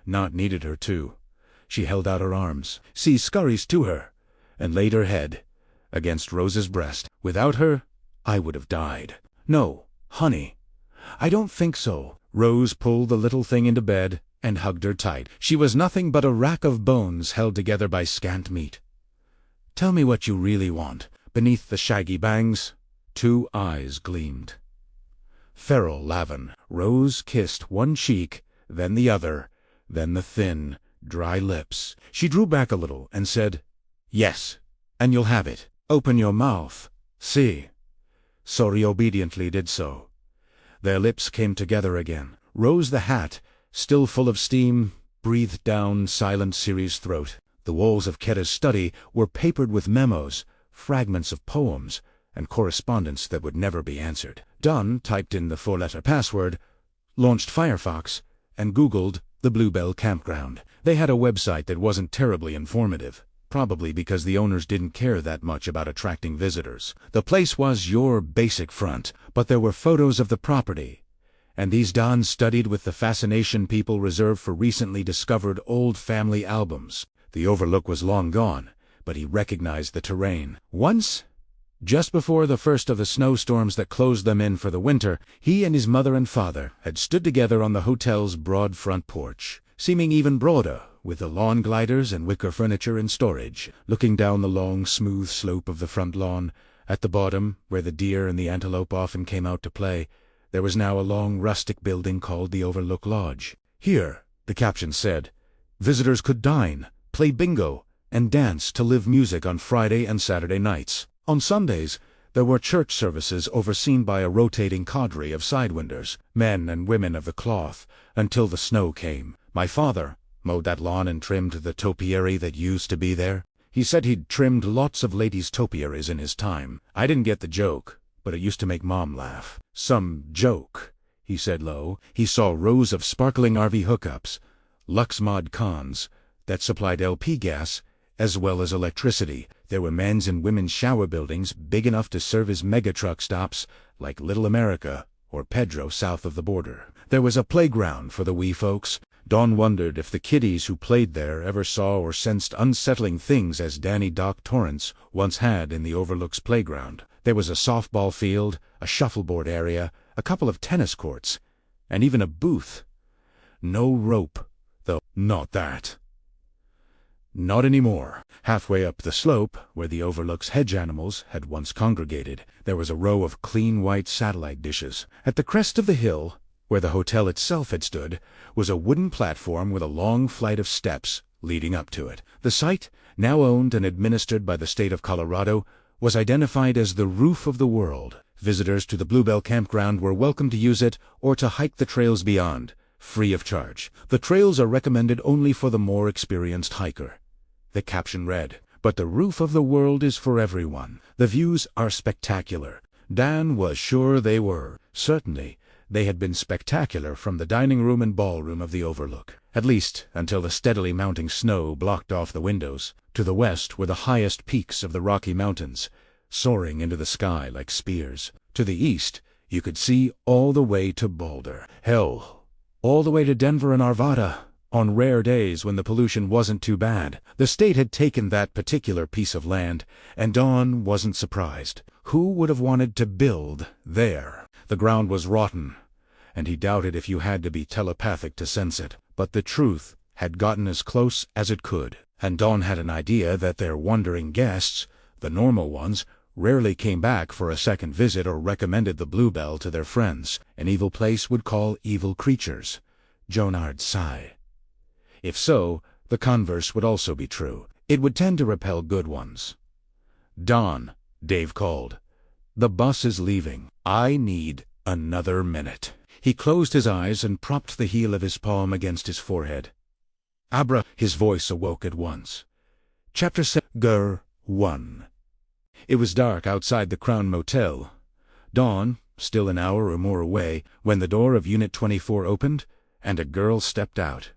[SPEAKER 1] Not needed her to. She held out her arms, seized scurries to her, and laid her head against Rose's breast. Without her, I would have died. No, honey, I don't think so. Rose pulled the little thing into bed and hugged her tight. She was nothing but a rack of bones held together by scant meat. Tell me what you really want. Beneath the shaggy bangs, 2 eyes gleamed. Feral Lavin. Rose kissed one cheek, then the other, then the thin, dry lips. She drew back a little and said, Yes, and you'll have it. Open your mouth. See. Sori obediently did so. Their lips came together again. Rose the hat, still full of steam, breathed down Silent Siri's throat. The walls of Ketta's study were papered with memos, fragments of poems, and correspondence that would never be answered. Dunn typed in the 4-letter password, launched Firefox, and Googled the Bluebell Campground. They had a website that wasn't terribly informative, probably because the owners didn't care that much about attracting visitors. The place was your basic front, but there were photos of the property, and these Don studied with the fascination people reserve for recently discovered old family albums. The overlook was long gone, but he recognized the terrain. Once, just before the first of the snowstorms that closed them in for the winter, he and his mother and father had stood together on the hotel's broad front porch, seeming even broader, with the lawn gliders and wicker furniture in storage. Looking down the long, smooth slope of the front lawn, at the bottom, where the deer and the antelope often came out to play, there was now a long rustic building called the Overlook Lodge. Here, the caption said, visitors could dine, play bingo, and dance to live music on Friday and Saturday nights. On Sundays, there were church services overseen by a rotating cadre of sidewinders, men and women of the cloth, until the snow came. My father mowed that lawn and trimmed the topiary that used to be there. He said he'd trimmed lots of ladies' topiaries in his time. I didn't get the joke, but it used to make Mom laugh. Some joke, he said low. He saw rows of sparkling RV hookups, Lux Mod Cons, that supplied LP gas as well as electricity. There were men's and women's shower buildings big enough to serve as megatruck stops, like Little America or Pedro south of the border. There was a playground for the wee folks. Dawn wondered if the kiddies who played there ever saw or sensed unsettling things as Danny Doc Torrance once had in the Overlook's playground. There was a softball field, a shuffleboard area, a couple of tennis courts, and even a booth. No rope, though. Not that. Not anymore. Halfway up the slope, where the Overlook's hedge animals had once congregated, there was a row of clean white satellite dishes. At the crest of the hill, where the hotel itself had stood, was a wooden platform with a long flight of steps leading up to it. The site, now owned and administered by the state of Colorado, was identified as the roof of the world. Visitors to the Bluebell campground were welcome to use it or to hike the trails beyond, free of charge. The trails are recommended only for the more experienced hiker. The caption read, "But the roof of the world is for everyone. The views are spectacular." Dan was sure they were. Certainly, they had been spectacular from the dining room and ballroom of the Overlook, at least until the steadily mounting snow blocked off the windows. To the west were the highest peaks of the Rocky Mountains, soaring into the sky like spears. To the east, you could see all the way to Boulder. Hell, all the way to Denver and Arvada, on rare days when the pollution wasn't too bad. The state had taken that particular piece of land, and Dawn wasn't surprised. Who would have wanted to build there? The ground was rotten, and he doubted if you had to be telepathic to sense it. But the truth had gotten as close as it could, and Dawn had an idea that their wandering guests, the normal ones, rarely came back for a second visit or recommended the Bluebell to their friends. An evil place would call evil creatures. Jonard sighed. If so, the converse would also be true. It would tend to repel good ones. "Dawn," Dave called. "The bus is leaving. I need another minute." He closed his eyes and propped the heel of his palm against his forehead. Abra, his voice awoke at once. Chapter 1. It was dark outside the Crown Motel. Dawn, still an hour or more away, when the door of Unit 24 opened, and a girl stepped out.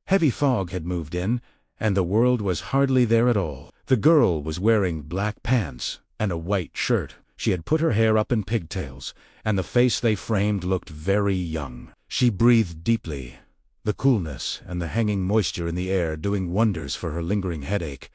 [SPEAKER 1] Heavy fog had moved in, and the world was hardly there at all. The girl was wearing black pants and a white shirt. She had put her hair up in pigtails, and the face they framed looked very young. She breathed deeply, the coolness and the hanging moisture in the air doing wonders for her lingering headache,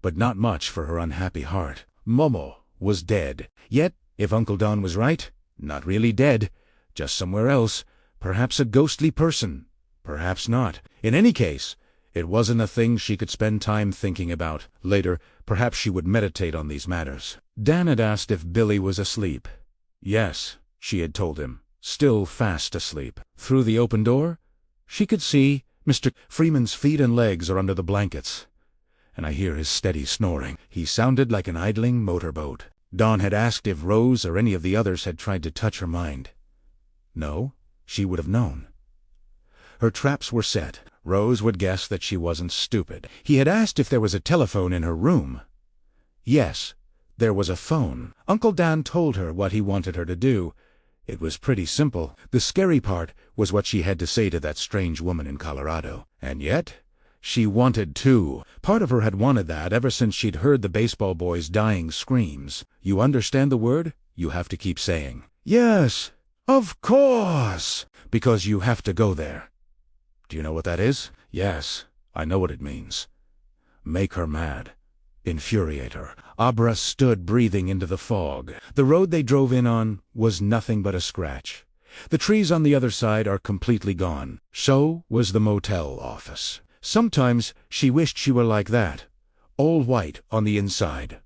[SPEAKER 1] but not much for her unhappy heart. Momo was dead. Yet, if Uncle Don was right, not really dead, just somewhere else, perhaps a ghostly person, perhaps not. In any case, it wasn't a thing she could spend time thinking about. Later, perhaps she would meditate on these matters. Dan had asked if Billy was asleep. Yes, she had told him, still fast asleep. Through the open door, she could see Mr. Freeman's feet and legs are under the blankets, and I hear his steady snoring. He sounded like an idling motorboat. Dawn had asked if Rose or any of the others had tried to touch her mind. No, she would have known. Her traps were set. Rose would guess that she wasn't stupid. He had asked if there was a telephone in her room. Yes, there was a phone. Uncle Dan told her what he wanted her to do. It was pretty simple. The scary part was what she had to say to that strange woman in Colorado. And yet, she wanted to. Part of her had wanted that ever since she'd heard the baseball boy's dying screams. You understand the word? You have to keep saying, "Yes, of course," because you have to go there. Do you know what that is? Yes, I know what it means. Make her mad. Infuriate her. Abra stood breathing into the fog. The road they drove in on was nothing but a scratch. The trees on the other side are completely gone. So was the motel office. Sometimes she wished she were like that, all white on the inside.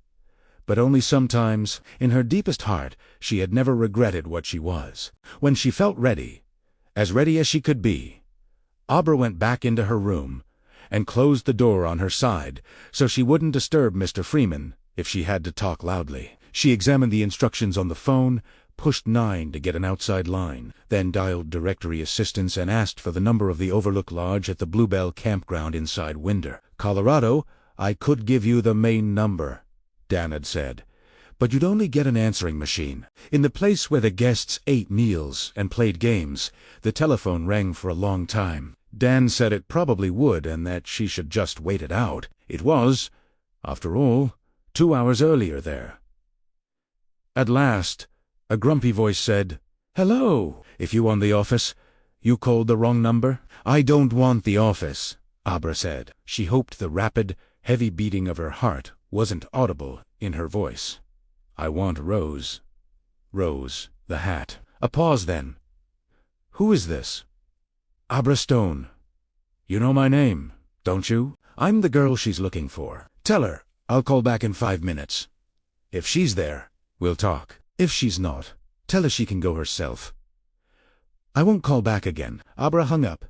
[SPEAKER 1] But only sometimes, in her deepest heart, she had never regretted what she was. When she felt ready, as ready as she could be, Abra went back into her room and closed the door on her side so she wouldn't disturb Mr. Freeman if she had to talk loudly. She examined the instructions on the phone, pushed 9 to get an outside line, then dialed directory assistance and asked for the number of the Overlook Lodge at the Bluebell campground inside Winder. "Colorado, I could give you the main number," Dan had said, "but you'd only get an answering machine." In the place where the guests ate meals and played games, the telephone rang for a long time. Dan said it probably would and that she should just wait it out. It was, after all, 2 hours earlier there. At last, a grumpy voice said, "Hello, if you want the office, you called the wrong number." "I don't want the office," Abra said. She hoped the rapid, heavy beating of her heart wasn't audible in her voice. "I want Rose." Rose, the hat. A pause then. "Who is this?" "Abra Stone. You know my name, don't you? I'm the girl she's looking for. Tell her I'll call back in 5 minutes. If she's there, we'll talk. If she's not, tell her she can go herself." "I won't call back again." Abra hung up,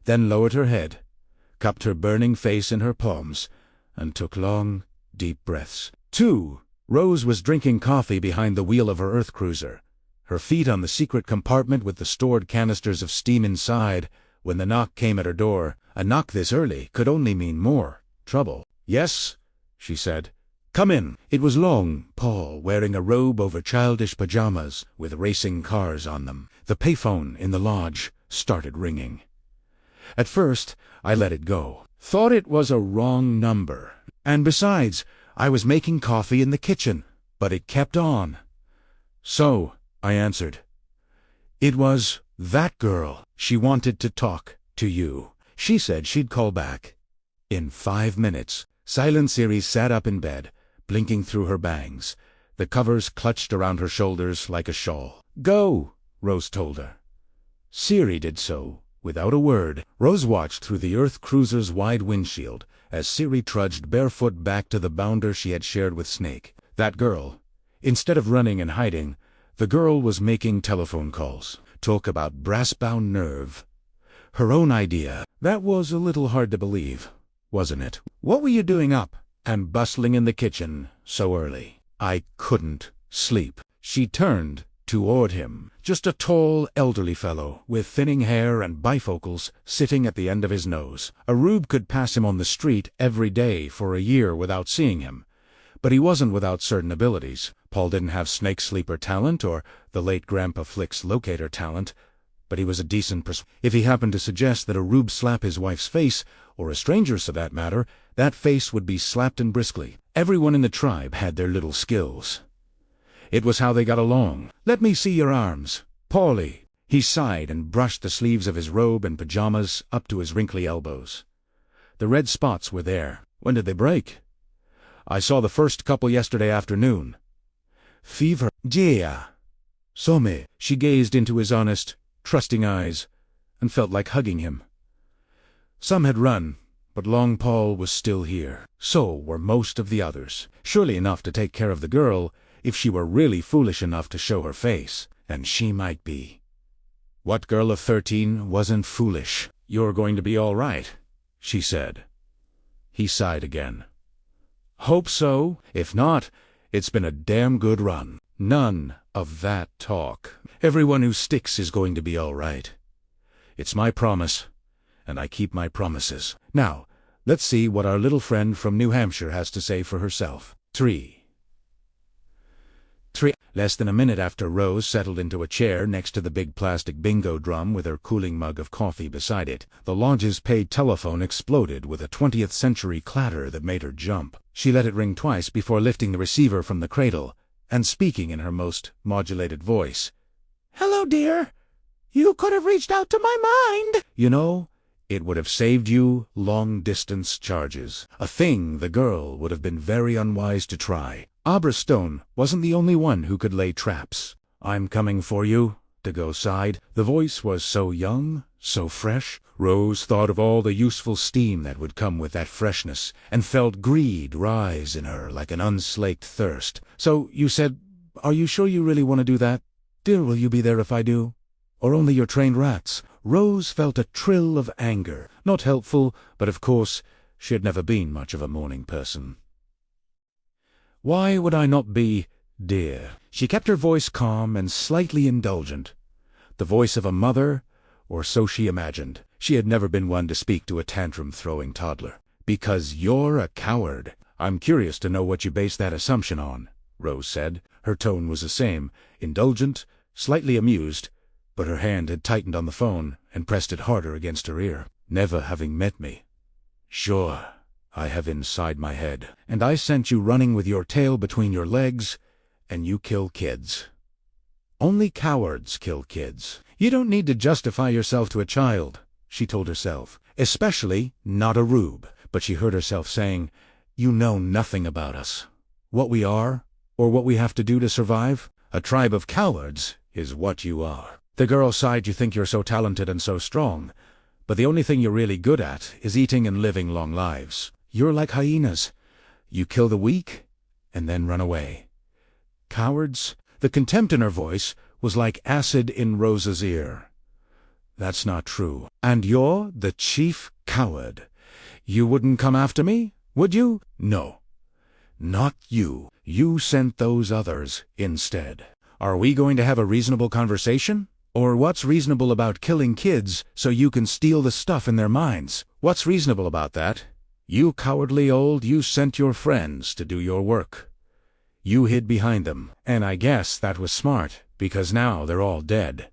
[SPEAKER 1] then lowered her head, cupped her burning face in her palms, and took long, deep breaths. 2. Rose was drinking coffee behind the wheel of her earth cruiser, her feet on the secret compartment with the stored canisters of steam inside, when the knock came at her door. A knock this early could only mean more trouble. "Yes," she said. "Come in." It was Long Paul, wearing a robe over childish pajamas with racing cars on them. The payphone in the lodge started ringing. At first, I let it go. Thought it was a wrong number. And besides, I was making coffee in the kitchen. But it kept on. "So," I answered. "It was that girl. She wanted to talk to you. She said she'd call back in 5 minutes." Silent Siri sat up in bed, blinking through her bangs, the covers clutched around her shoulders like a shawl. "Go," Rose told her. Siri did so, without a word. Rose watched through the Earth cruiser's wide windshield as Siri trudged barefoot back to the bounder she had shared with Snake. That girl, instead of running and hiding, the girl was making telephone calls. Talk about brass-bound nerve. Her own idea. That was a little hard to believe, wasn't it? "What were you doing up and bustling in the kitchen so early?" "I couldn't sleep." She turned toward him, just a tall, elderly fellow with thinning hair and bifocals sitting at the end of his nose. A rube could pass him on the street every day for a year without seeing him. But he wasn't without certain abilities. Paul didn't have Snake Sleeper talent or the late Grandpa Flick's locator talent, but he was a decent person. If he happened to suggest that a rube slap his wife's face, or a stranger's for that matter, that face would be slapped in briskly. Everyone in the tribe had their little skills. It was how they got along. "Let me see your arms, Paulie." He sighed and brushed the sleeves of his robe and pajamas up to his wrinkly elbows. The red spots were there. "When did they break?" "I saw the first couple yesterday afternoon." "Fever." "Yeah. Some." She gazed into his honest, trusting eyes, and felt like hugging him. Some had run, but Long Paul was still here. So were most of the others. Surely enough to take care of the girl, if she were really foolish enough to show her face. And she might be. What girl of 13 wasn't foolish? "You're going to be all right," she said. He sighed again. "Hope so. If not, it's been a damn good run." None of that talk. Everyone who sticks is going to be all right. It's my promise, and I keep my promises. Now, let's see what our little friend from New Hampshire has to say for herself. 3. Less than a minute after Rose settled into a chair next to the big plastic bingo drum with her cooling mug of coffee beside it, the lodge's paid telephone exploded with a 20th century clatter that made her jump. She let it ring twice before lifting the receiver from the cradle and speaking in her most modulated voice. "Hello, dear. You could have reached out to my mind. You know, it would have saved you long-distance charges. A thing the girl would have been very unwise to try. Abra Stone wasn't the only one who could lay traps. "I'm coming for you," Dago sighed. The voice was so young, so fresh. Rose thought of all the useful steam that would come with that freshness, and felt greed rise in her like an unslaked thirst. "So, you said, are you sure you really want to do that? Dear, will you be there if I do? Or only your trained rats?" Rose felt a trill of anger. Not helpful, but of course, she had never been much of a morning person. "Why would I not be, dear?" She kept her voice calm and slightly indulgent. The voice of a mother, or so she imagined. She had never been one to speak to a tantrum-throwing toddler. "Because you're a coward." "I'm curious to know what you base that assumption on," Rose said. Her tone was the same, indulgent, slightly amused, but her hand had tightened on the phone and pressed it harder against her ear. "Never having met me." "Sure. I have inside my head. And I sent you running with your tail between your legs, and you kill kids. Only cowards kill kids. You don't need to justify yourself to a child, she told herself. Especially not a rube. But she heard herself saying, you know nothing about us. What we are, or what we have to do to survive? A tribe of cowards is what you are. The girl sighed. You think you're so talented and so strong, but the only thing you're really good at is eating and living long lives. You're like hyenas. You kill the weak, and then run away. Cowards? The contempt in her voice was like acid in Rose's ear. That's not true. And you're the chief coward. You wouldn't come after me, would you? No. Not you. You sent those others instead. Are we going to have a reasonable conversation? Or what's reasonable about killing kids so you can steal the stuff in their minds? What's reasonable about that? You cowardly old, you sent your friends to do your work. You hid behind them, and I guess that was smart, because now they're all dead.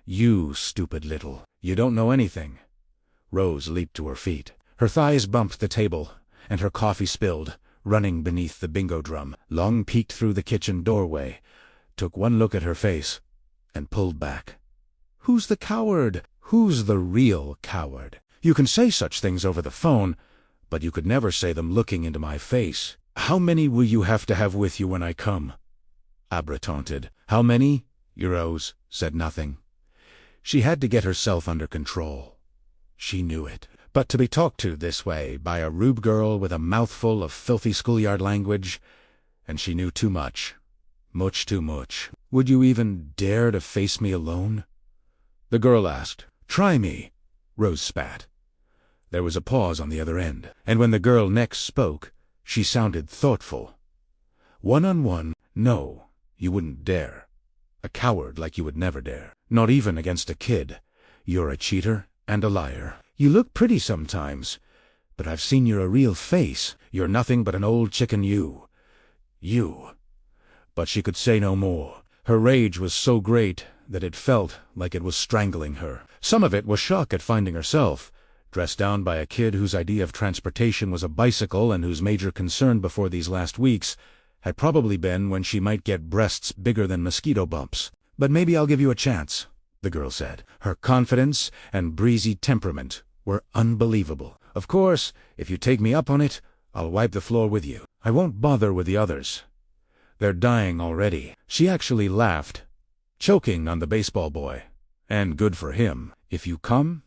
[SPEAKER 1] You stupid little, you don't know anything. Rose leaped to her feet. Her thighs bumped the table, and her coffee spilled, running beneath the bingo drum. Long peeked through the kitchen doorway, took one look at her face, and pulled back. Who's the coward? Who's the real coward? You can say such things over the phone, but you could never say them looking into my face. How many will you have to have with you when I come? Abra taunted. How many? Rose said nothing. She had to get herself under control. She knew it. But to be talked to this way by a rube girl with a mouthful of filthy schoolyard language, and she knew too much. Much too much. Would you even dare to face me alone? The girl asked. Try me. Rose spat. There was a pause on the other end, and when the girl next spoke, she sounded thoughtful. One-on-one, no, you wouldn't dare. A coward like you would never dare. Not even against a kid. You're a cheater and a liar. You look pretty sometimes, but I've seen your real face. You're nothing but an old chicken, you. You. But she could say no more. Her rage was so great that it felt like it was strangling her. Some of it was shock at finding herself dressed down by a kid whose idea of transportation was a bicycle and whose major concern before these last weeks had probably been when she might get breasts bigger than mosquito bumps. But maybe I'll give you a chance, the girl said. Her confidence and breezy temperament were unbelievable. Of course, if you take me up on it, I'll wipe the floor with you. I won't bother with the others. They're dying already. She actually laughed, choking on the baseball boy. And good for him. If you come,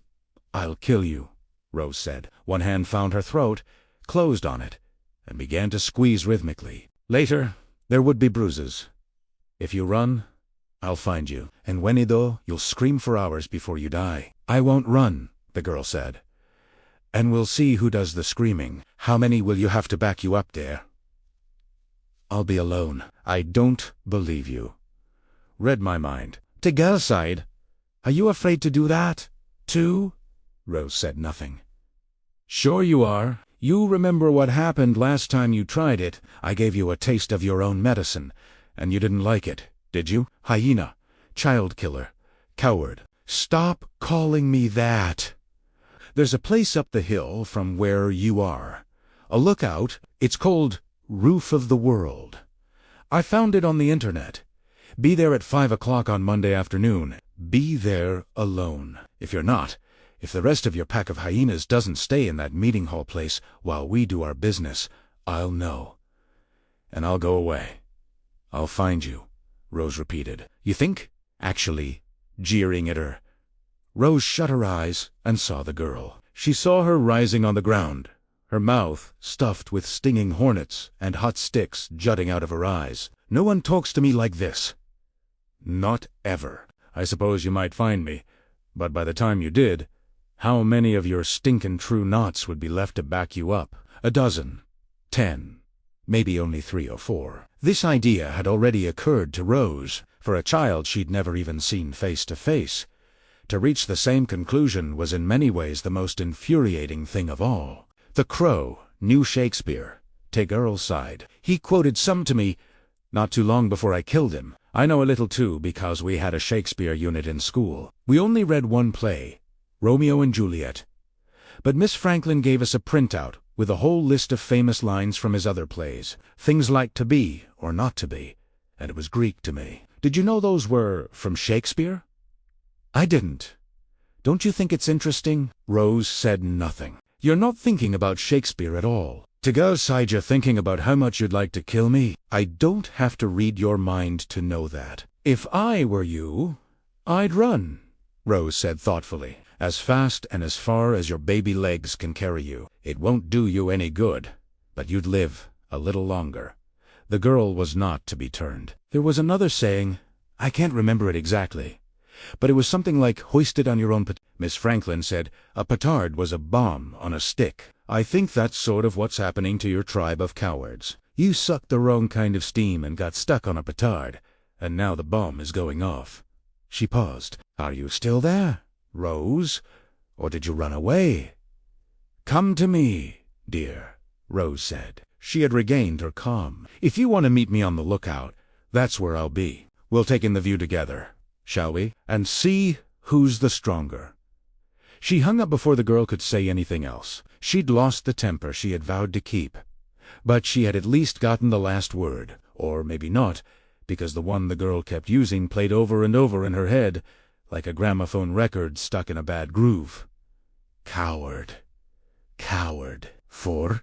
[SPEAKER 1] I'll kill you, Rose said. One hand found her throat, closed on it, and began to squeeze rhythmically. Later, there would be bruises. If you run, I'll find you. And when you'll scream for hours before you die. I won't run, the girl said. And we'll see who does the screaming. How many will you have to back you up there? I'll be alone. I don't believe you. Read my mind. To girl's side. Are you afraid to do that, too? Rose said nothing. Sure you are. You remember what happened last time you tried it. I gave you a taste of your own medicine, and you didn't like it, did you? Hyena, child killer, coward. Stop calling me that. There's a place up the hill from where you are. A lookout. It's called Roof of the World. I found it on the internet. Be there at 5 o'clock on Monday afternoon. Be there alone. If you're not, if the rest of your pack of hyenas doesn't stay in that meeting hall place while we do our business, I'll know. And I'll go away. I'll find you, Rose repeated. You think? Actually, jeering at her. Rose shut her eyes and saw the girl. She saw her rising on the ground, her mouth stuffed with stinging hornets and hot sticks jutting out of her eyes. No one talks to me like this. Not ever. I suppose you might find me, but by the time you did, how many of your stinkin' true knots would be left to back you up? 12, 10, maybe only 3 or 4. This idea had already occurred to Rose. For a child she'd never even seen face to face, to reach the same conclusion was in many ways the most infuriating thing of all. The Crow knew Shakespeare. Take Earl's side. He quoted some to me not too long before I killed him. I know a little too because we had a Shakespeare unit in school. We only read one play, Romeo and Juliet. But Miss Franklin gave us a printout with a whole list of famous lines from his other plays, things like to be or not to be, and it was Greek to me. Did you know those were from Shakespeare? I didn't. Don't you think it's interesting? Rose said nothing. You're not thinking about Shakespeare at all. To go aside, you're thinking about how much you'd like to kill me. I don't have to read your mind to know that. If I were you, I'd run, Rose said thoughtfully, as fast and as far as your baby legs can carry you. It won't do you any good, but you'd live a little longer. The girl was not to be turned. There was another saying, I can't remember it exactly, but it was something like hoist it on your own petard. Miss Franklin said a petard was a bomb on a stick. I think that's sort of what's happening to your tribe of cowards. You sucked the wrong kind of steam and got stuck on a petard, and now the bomb is going off. She paused. Are you still there, Rose? Or did you run away? Come to me, dear, Rose said. She had regained her calm. If you want to meet me on the lookout, that's where I'll be. We'll take in the view together, shall we? And see who's the stronger. She hung up before the girl could say anything else. She'd lost the temper she had vowed to keep. But she had at least gotten the last word, or maybe not, because the one the girl kept using played over and over in her head, like a gramophone record stuck in a bad groove. Coward. Coward. For.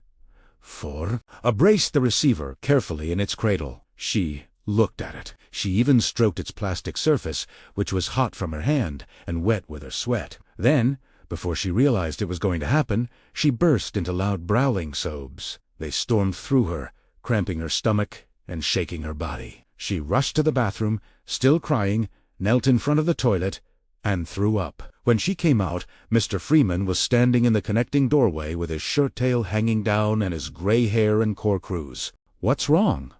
[SPEAKER 1] Braced the receiver carefully in its cradle. She looked at it. She even stroked its plastic surface, which was hot from her hand and wet with her sweat. Then, before she realized it was going to happen, she burst into loud growling sobs. They stormed through her, cramping her stomach and shaking her body. She rushed to the bathroom, still crying, knelt in front of the toilet, and threw up. When she came out, Mr. Freeman was standing in the connecting doorway with his shirt-tail hanging down and his gray hair in corkscrews. What's wrong?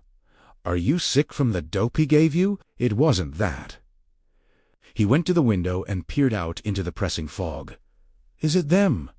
[SPEAKER 1] Are you sick from the dope he gave you? It wasn't that. He went to the window and peered out into the pressing fog. Is it them?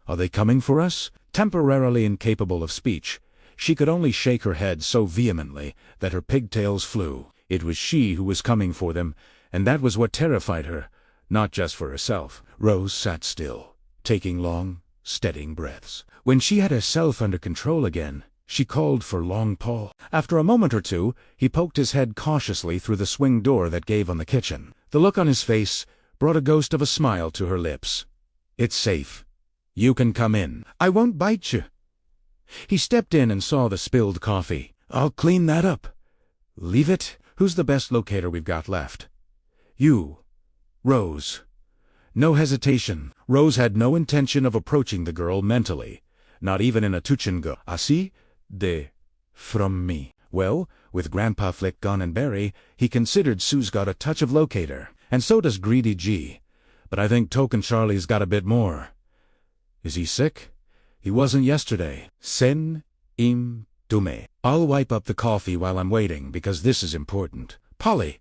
[SPEAKER 1] Are they coming for us? Temporarily incapable of speech, she could only shake her head so vehemently that her pigtails flew. It was she who was coming for them, and that was what terrified her, not just for herself. Rose sat still, taking long, steadying breaths. When she had herself under control again, she called for Long Paul. After a moment or two, he poked his head cautiously through the swing door that gave on the kitchen. The look on his face brought a ghost of a smile to her lips. It's safe. You can come in. I won't bite you. He stepped in and saw the spilled coffee. I'll clean that up. Leave it. Who's the best locator we've got left? You. Rose. No hesitation. Rose had no intention of approaching the girl mentally, not even in a touch and go. Así de from me. Well, with Grandpa Flick gone and Barry, he considered Sue's got a touch of locator, and so does Greedy G. But I think Token Charlie's got a bit more. Is he sick? He wasn't yesterday. Sen im dume. I'll wipe up the coffee while I'm waiting, because this is important. Polly,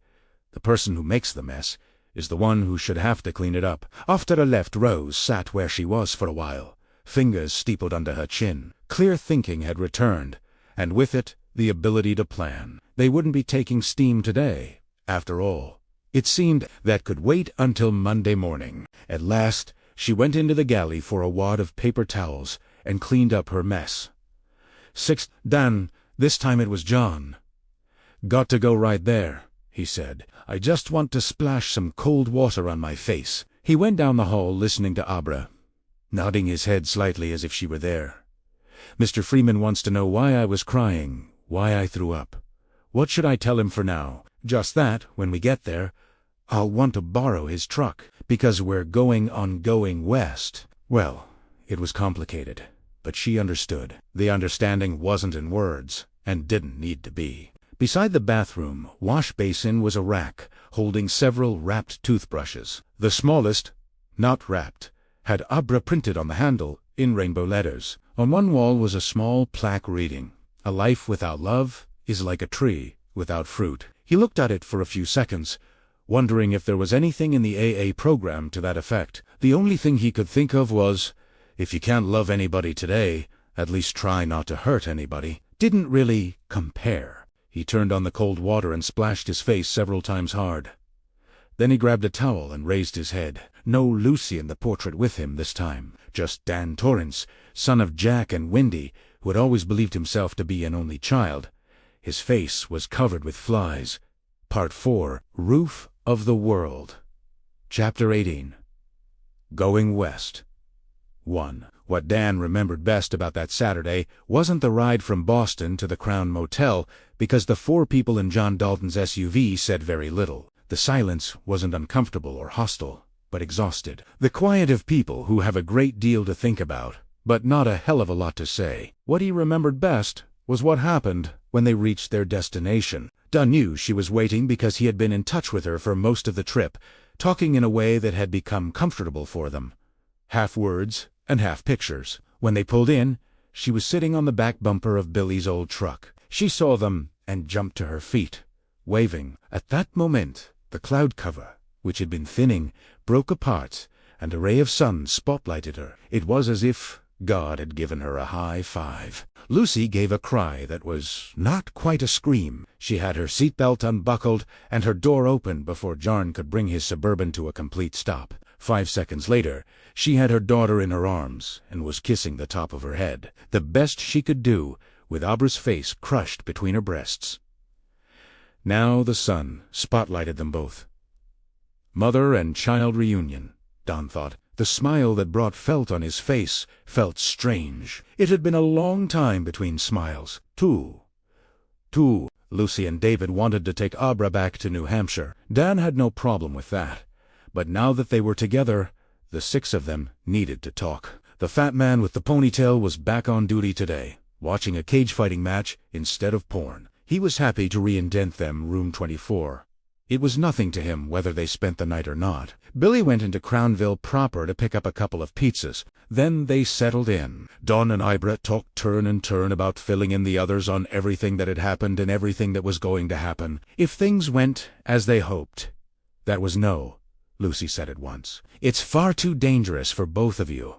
[SPEAKER 1] the person who makes the mess, is the one who should have to clean it up. Off to the left, Rose sat where she was for a while, fingers steepled under her chin. Clear thinking had returned, and with it, the ability to plan. They wouldn't be taking steam today, after all. It seemed that could wait until Monday morning. At last, she went into the galley for a wad of paper towels and cleaned up her mess. Dan, this time it was John. Got to go right there, he said. I just want to splash some cold water on my face. He went down the hall listening to Abra, nodding his head slightly as if she were there. Mr. Freeman wants to know why I was crying, why I threw up. What should I tell him for now? Just that, when we get there, I'll want to borrow his truck, because we're going west. Well, it was complicated, but she understood. The understanding wasn't in words, and didn't need to be. Beside the bathroom wash basin was a rack holding several wrapped toothbrushes. The smallest, not wrapped, had Abra printed on the handle in rainbow letters. On one wall was a small plaque reading, "A life without love is like a tree without fruit." He looked at it for a few seconds, wondering if there was anything in the AA program to that effect. The only thing he could think of was, if you can't love anybody today, at least try not to hurt anybody. Didn't really compare. He turned on the cold water and splashed his face several times hard. Then he grabbed a towel and raised his head. No Lucy in the portrait with him this time. Just Dan Torrance, son of Jack and Wendy, who had always believed himself to be an only child. His face was covered with flies. Part 4. Roof of the World. Chapter 18. Going West. 1. What Dan remembered best about that Saturday wasn't the ride from Boston to the Crown Motel, because the 4 people in John Dalton's SUV said very little. The silence wasn't uncomfortable or hostile, but exhausted. The quiet of people who have a great deal to think about, but not a hell of a lot to say. What he remembered best was what happened when they reached their destination. Dan knew she was waiting because he had been in touch with her for most of the trip, talking in a way that had become comfortable for them. Half words and half pictures. When they pulled in, she was sitting on the back bumper of Billy's old truck. She saw them and jumped to her feet, waving. At that moment, the cloud cover, which had been thinning, broke apart, and a ray of sun spotlighted her. It was as if God had given her a high five. Lucy gave a cry that was not quite a scream. She had her seatbelt unbuckled and her door open before John could bring his Suburban to a complete stop. 5 seconds later, she had her daughter in her arms and was kissing the top of her head, the best she could do, with Abra's face crushed between her breasts. Now the sun spotlighted them both. Mother and child reunion, Dan thought. The smile that brought felt on his face felt strange. It had been a long time between smiles. Two. Lucy and David wanted to take Abra back to New Hampshire. Dan had no problem with that. But now that they were together, the 6 of them needed to talk. The fat man with the ponytail was back on duty today, watching a cage-fighting match instead of porn. He was happy to re-indent them room 24. It was nothing to him whether they spent the night or not. Billy went into Crownville proper to pick up a couple of pizzas. Then they settled in. Dawn and Ibra talked turn and turn about filling in the others on everything that had happened and everything that was going to happen. If things went as they hoped. That was no, Lucy said at once. It's far too dangerous for both of you.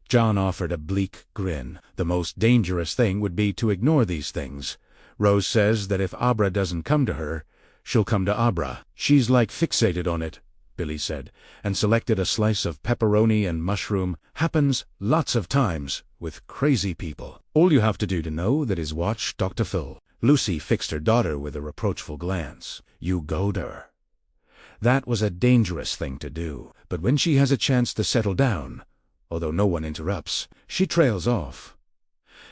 [SPEAKER 1] John offered a bleak grin. The most dangerous thing would be to ignore these things. Rose says that if Abra doesn't come to her, she'll come to Abra. She's like fixated on it, Billy said, and selected a slice of pepperoni and mushroom. Happens lots of times with crazy people. All you have to do to know that is watch Dr. Phil. Lucy fixed her daughter with a reproachful glance. You goad her. That was a dangerous thing to do, but when she has a chance to settle down, although no one interrupts, she trails off.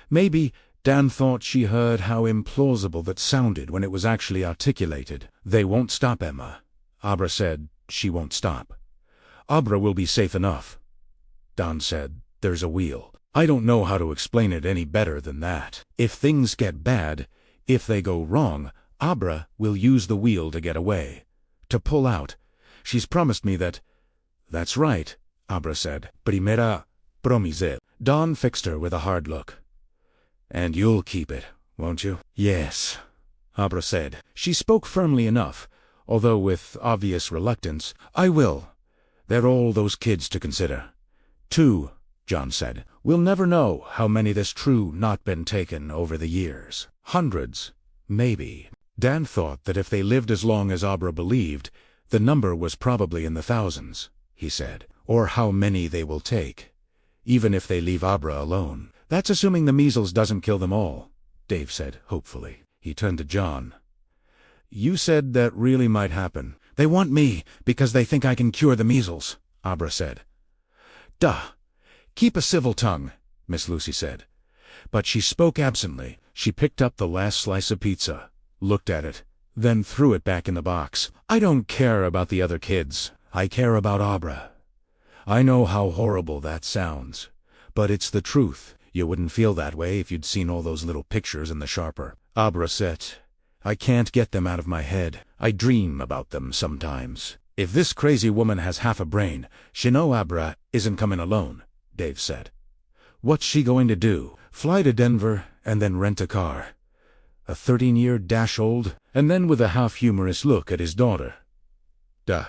[SPEAKER 1] Maybe Dan thought she heard how implausible that sounded when it was actually articulated. They won't stop Emma. Abra said she won't stop. Abra will be safe enough. Dan said, there's a wheel. I don't know how to explain it any better than that. If things get bad, if they go wrong, Abra will use the wheel to get away, to pull out. She's promised me that. That's right, Abra said. Primera promise. Dan fixed her with a hard look. And you'll keep it, won't you? Yes, Abra said. She spoke firmly enough, although with obvious reluctance. I will. There are all those kids to consider. 2, John said. We'll never know how many there's true not been taken over the years. Hundreds, maybe. Dan thought that if they lived as long as Abra believed, the number was probably in the thousands, he said. Or how many they will take, even if they leave Abra alone. That's assuming the measles doesn't kill them all, Dave said, hopefully. He turned to John. You said that really might happen. They want me because they think I can cure the measles, Abra said. Duh. Keep a civil tongue, Miss Lucy said. But she spoke absently. She picked up the last slice of pizza, looked at it, then threw it back in the box. I don't care about the other kids. I care about Abra. I know how horrible that sounds, but it's the truth. You wouldn't feel that way if you'd seen all those little pictures in the Sharper. Abra said, I can't get them out of my head. I dream about them sometimes. If this crazy woman has half a brain, she know Abra isn't coming alone, Dave said. What's she going to do? Fly to Denver and then rent a car? A 13-year dash old? And then with a half-humorous look at his daughter. Duh,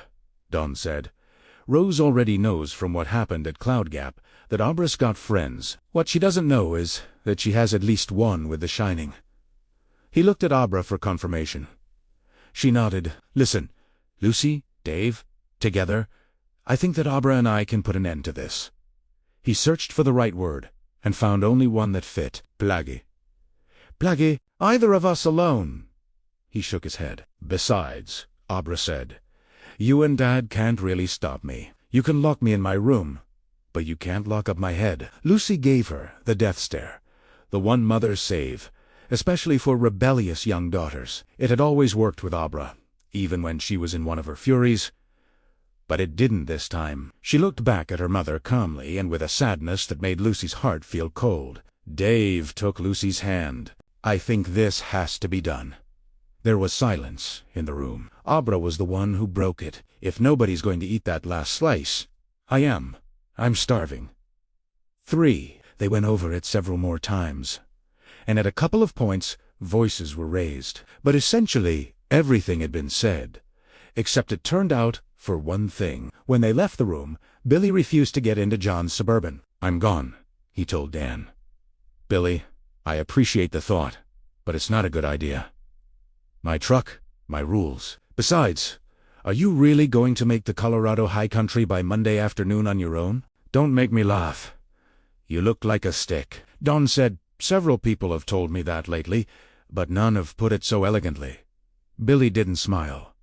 [SPEAKER 1] Don said. Rose already knows from what happened at Cloud Gap that Abra's got friends. What she doesn't know is that she has at least one with The Shining. He looked at Abra for confirmation. She nodded. Listen, Lucy, Dave, together, I think that Abra and I can put an end to this. He searched for the right word, and found only one that fit. Plagi. Plagi, either of us alone. He shook his head. Besides, Abra said, you and Dad can't really stop me. You can lock me in my room, but you can't lock up my head. Lucy gave her the death stare, the one mothers save, especially for rebellious young daughters. It had always worked with Abra, even when she was in one of her furies. But it didn't this time. She looked back at her mother calmly and with a sadness that made Lucy's heart feel cold. Dave took Lucy's hand. I think this has to be done. There was silence in the room. Abra was the one who broke it. If nobody's going to eat that last slice, I am. I'm starving. 3. They went over it several more times, and at a couple of points, voices were raised. But essentially, everything had been said, except it turned out for one thing. When they left the room, Billy refused to get into John's Suburban. I'm gone, he told Dan. Billy, I appreciate the thought, but it's not a good idea. My truck, my rules. Besides, are you really going to make the Colorado high country by Monday afternoon on your own? Don't make me laugh. You look like a stick. Don said, several people have told me that lately, but none have put it so elegantly. Billy didn't smile.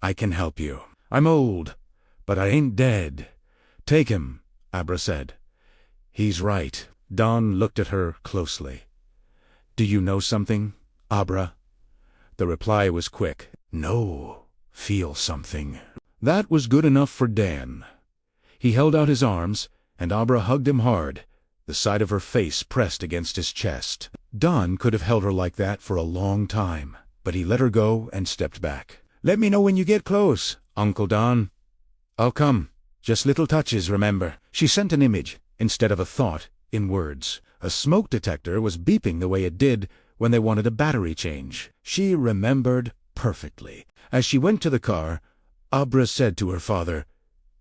[SPEAKER 1] I can help you. I'm old, but I ain't dead. Take him, Abra said. He's right. Don looked at her closely. Do you know something, Abra? The reply was quick. No, feel something. That was good enough for Dan. He held out his arms, and Abra hugged him hard, the side of her face pressed against his chest. Don could have held her like that for a long time, but he let her go and stepped back. Let me know when you get close, Uncle Don. I'll come. Just little touches, remember. She sent an image, instead of a thought, in words. A smoke detector was beeping the way it did when they wanted a battery change. She remembered perfectly. As she went to the car, Abra said to her father,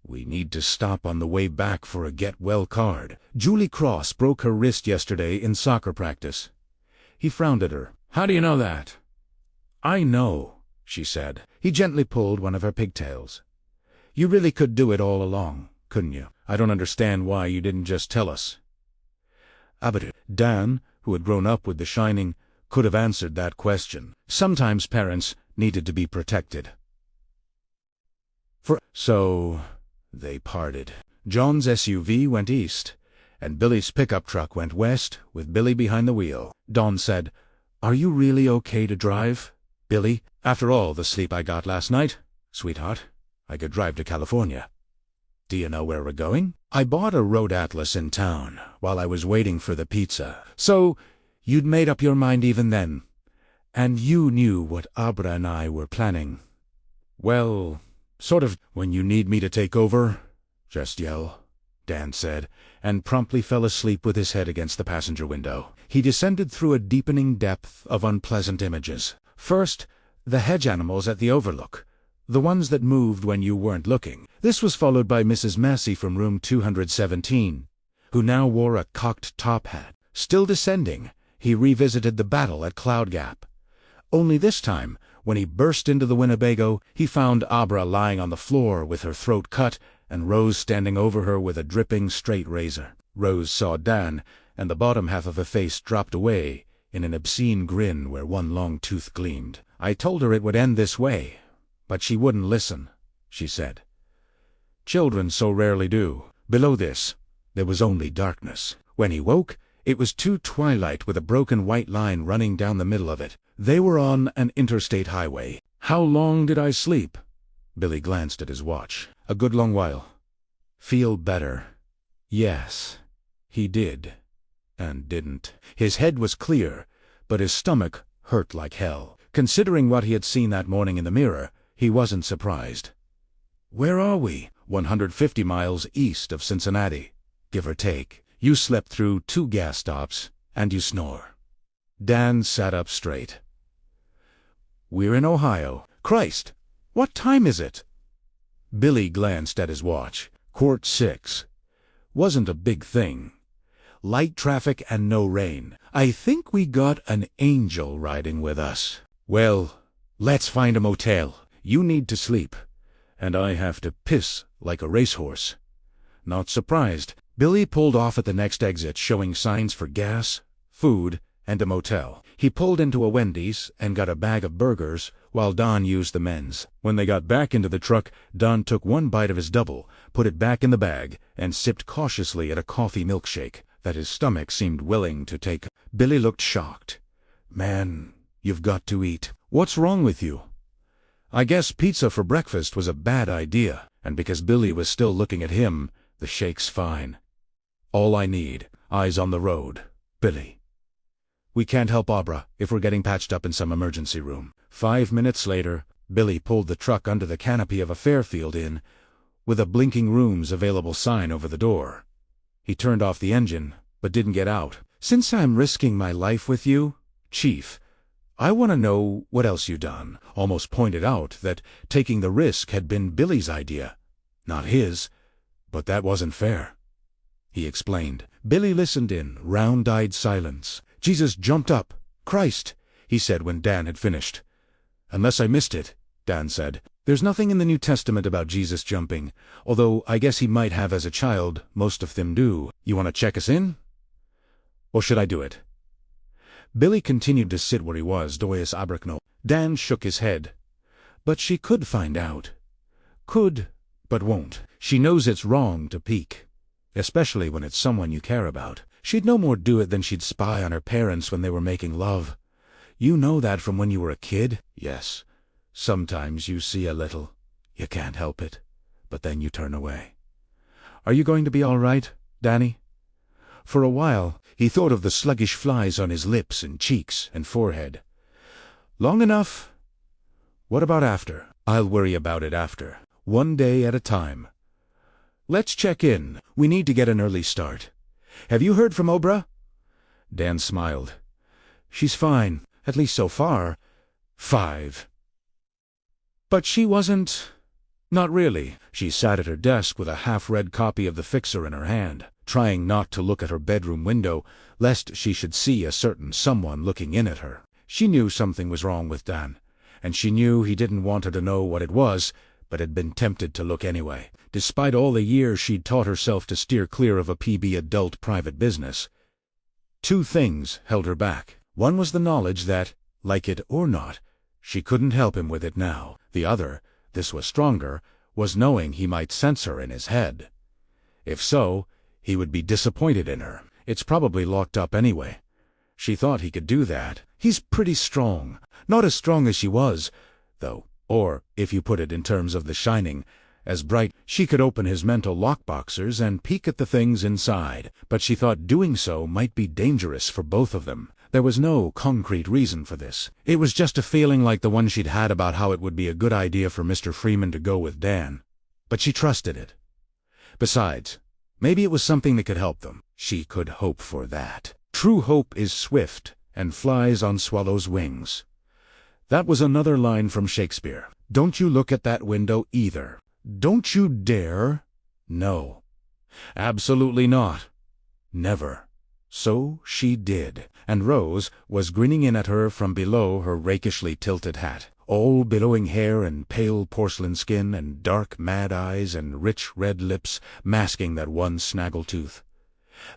[SPEAKER 1] we need to stop on the way back for a get-well card. Julie Cross broke her wrist yesterday in soccer practice. He frowned at her. How do you know that? I know, she said. He gently pulled one of her pigtails. You really could do it all along, couldn't you? I don't understand why you didn't just tell us. Abba. Dan, who had grown up with The Shining, could have answered that question. Sometimes parents needed to be protected. So they parted. John's SUV went east, and Billy's pickup truck went west, with Billy behind the wheel. Dawn said, Are you really okay to drive, Billy? After all the sleep I got last night, sweetheart, I could drive to California. Do you know where we're going? I bought a road atlas in town while I was waiting for the pizza. So, you'd made up your mind even then. And you knew what Abra and I were planning. Well, sort of. When you need me to take over, just yell, Dan said, and promptly fell asleep with his head against the passenger window. He descended through a deepening depth of unpleasant images. First, the hedge animals at the overlook. The ones that moved when you weren't looking. This was followed by Mrs. Massey from room 217, who now wore a cocked top hat. Still descending, he revisited the battle at Cloud Gap. Only this time, when he burst into the Winnebago, he found Abra lying on the floor with her throat cut and Rose standing over her with a dripping straight razor. Rose saw Dan, and the bottom half of her face dropped away in an obscene grin where one long tooth gleamed. I told her it would end this way, but she wouldn't listen, she said. Children so rarely do. Below this, there was only darkness. When he woke, it was too twilight with a broken white line running down the middle of it. They were on an interstate highway. How long did I sleep? Billy glanced at his watch. A good long while. Feel better? Yes, he did. And didn't. His head was clear, but his stomach hurt like hell. Considering what he had seen that morning in the mirror, he wasn't surprised. Where are we? 150 miles east of Cincinnati, give or take. You slept through 2 gas stops, and you snore. Dan sat up straight. We're in Ohio. Christ, what time is it? Billy glanced at his watch. 6:15. Wasn't a big thing. Light traffic and no rain. I think we got an angel riding with us. Well, let's find a motel. You need to sleep. and I have to piss like a racehorse." Not surprised, Billy pulled off at the next exit, showing signs for gas, food, and a motel. He pulled into a Wendy's and got a bag of burgers, while Don used the men's. When they got back into the truck, Don took one bite of his double, put it back in the bag, and sipped cautiously at a coffee milkshake that his stomach seemed willing to take. Billy looked shocked. "Man, you've got to eat. What's wrong with you?" I guess pizza for breakfast was a bad idea, and because Billy was still looking at him, the shake's fine. "All I need, eyes on the road, Billy. We can't help Abra if we're getting patched up in some emergency room." 5 minutes later, Billy pulled the truck under the canopy of a Fairfield Inn, with a blinking rooms available sign over the door. He turned off the engine, but didn't get out. "Since I'm risking my life with you, Chief, I want to know what else you done." Almost pointed out that taking the risk had been Billy's idea, not his, but that wasn't fair. He explained. Billy listened in round-eyed silence. "Jesus jumped up. Christ," he said when Dan had finished. "Unless I missed it," Dan said. "There's nothing in the New Testament about Jesus jumping, although I guess he might have as a child. Most of them do. You want to check us in? Or should I do it?" Billy continued to sit where he was, Doyas Abracno. Dan shook his head. "But she could find out. Could, but won't. She knows it's wrong to peek, especially when it's someone you care about. She'd no more do it than she'd spy on her parents when they were making love. You know that from when you were a kid?" "Yes. Sometimes you see a little. You can't help it. But then you turn away." "Are you going to be all right, Danny?" For a while, he thought of the sluggish flies on his lips and cheeks and forehead. "Long enough? What about after?" "I'll worry about it after. One day at a time. Let's check in. We need to get an early start. Have you heard from Obra?" Dan smiled. "She's fine, at least so far. 5. But she wasn't. Not really." She sat at her desk with a half-read copy of The Fixer in her hand, trying not to look at her bedroom window, lest she should see a certain someone looking in at her. She knew something was wrong with Dan, and she knew he didn't want her to know what it was, but had been tempted to look anyway. Despite all the years she'd taught herself to steer clear of a PB adult private business, 2 things held her back. One was the knowledge that, like it or not, she couldn't help him with it now. The other, this was stronger, was knowing he might sense her in his head. If so, he would be disappointed in her. It's probably locked up anyway. She thought he could do that. He's pretty strong. Not as strong as she was, though, or, if you put it in terms of The Shining, as bright. She could open his mental lockboxers and peek at the things inside, but she thought doing so might be dangerous for both of them. There was no concrete reason for this. It was just a feeling like the one she'd had about how it would be a good idea for Mr. Freeman to go with Dan. But she trusted it. Besides, maybe it was something that could help them. She could hope for that. True hope is swift and flies on swallows' wings. That was another line from Shakespeare. Don't you look at that window either. Don't you dare. No. Absolutely not. Never. So she did, and Rose was grinning in at her from below her rakishly tilted hat. All billowing hair and pale porcelain skin and dark mad eyes and rich red lips masking that one snaggle tooth.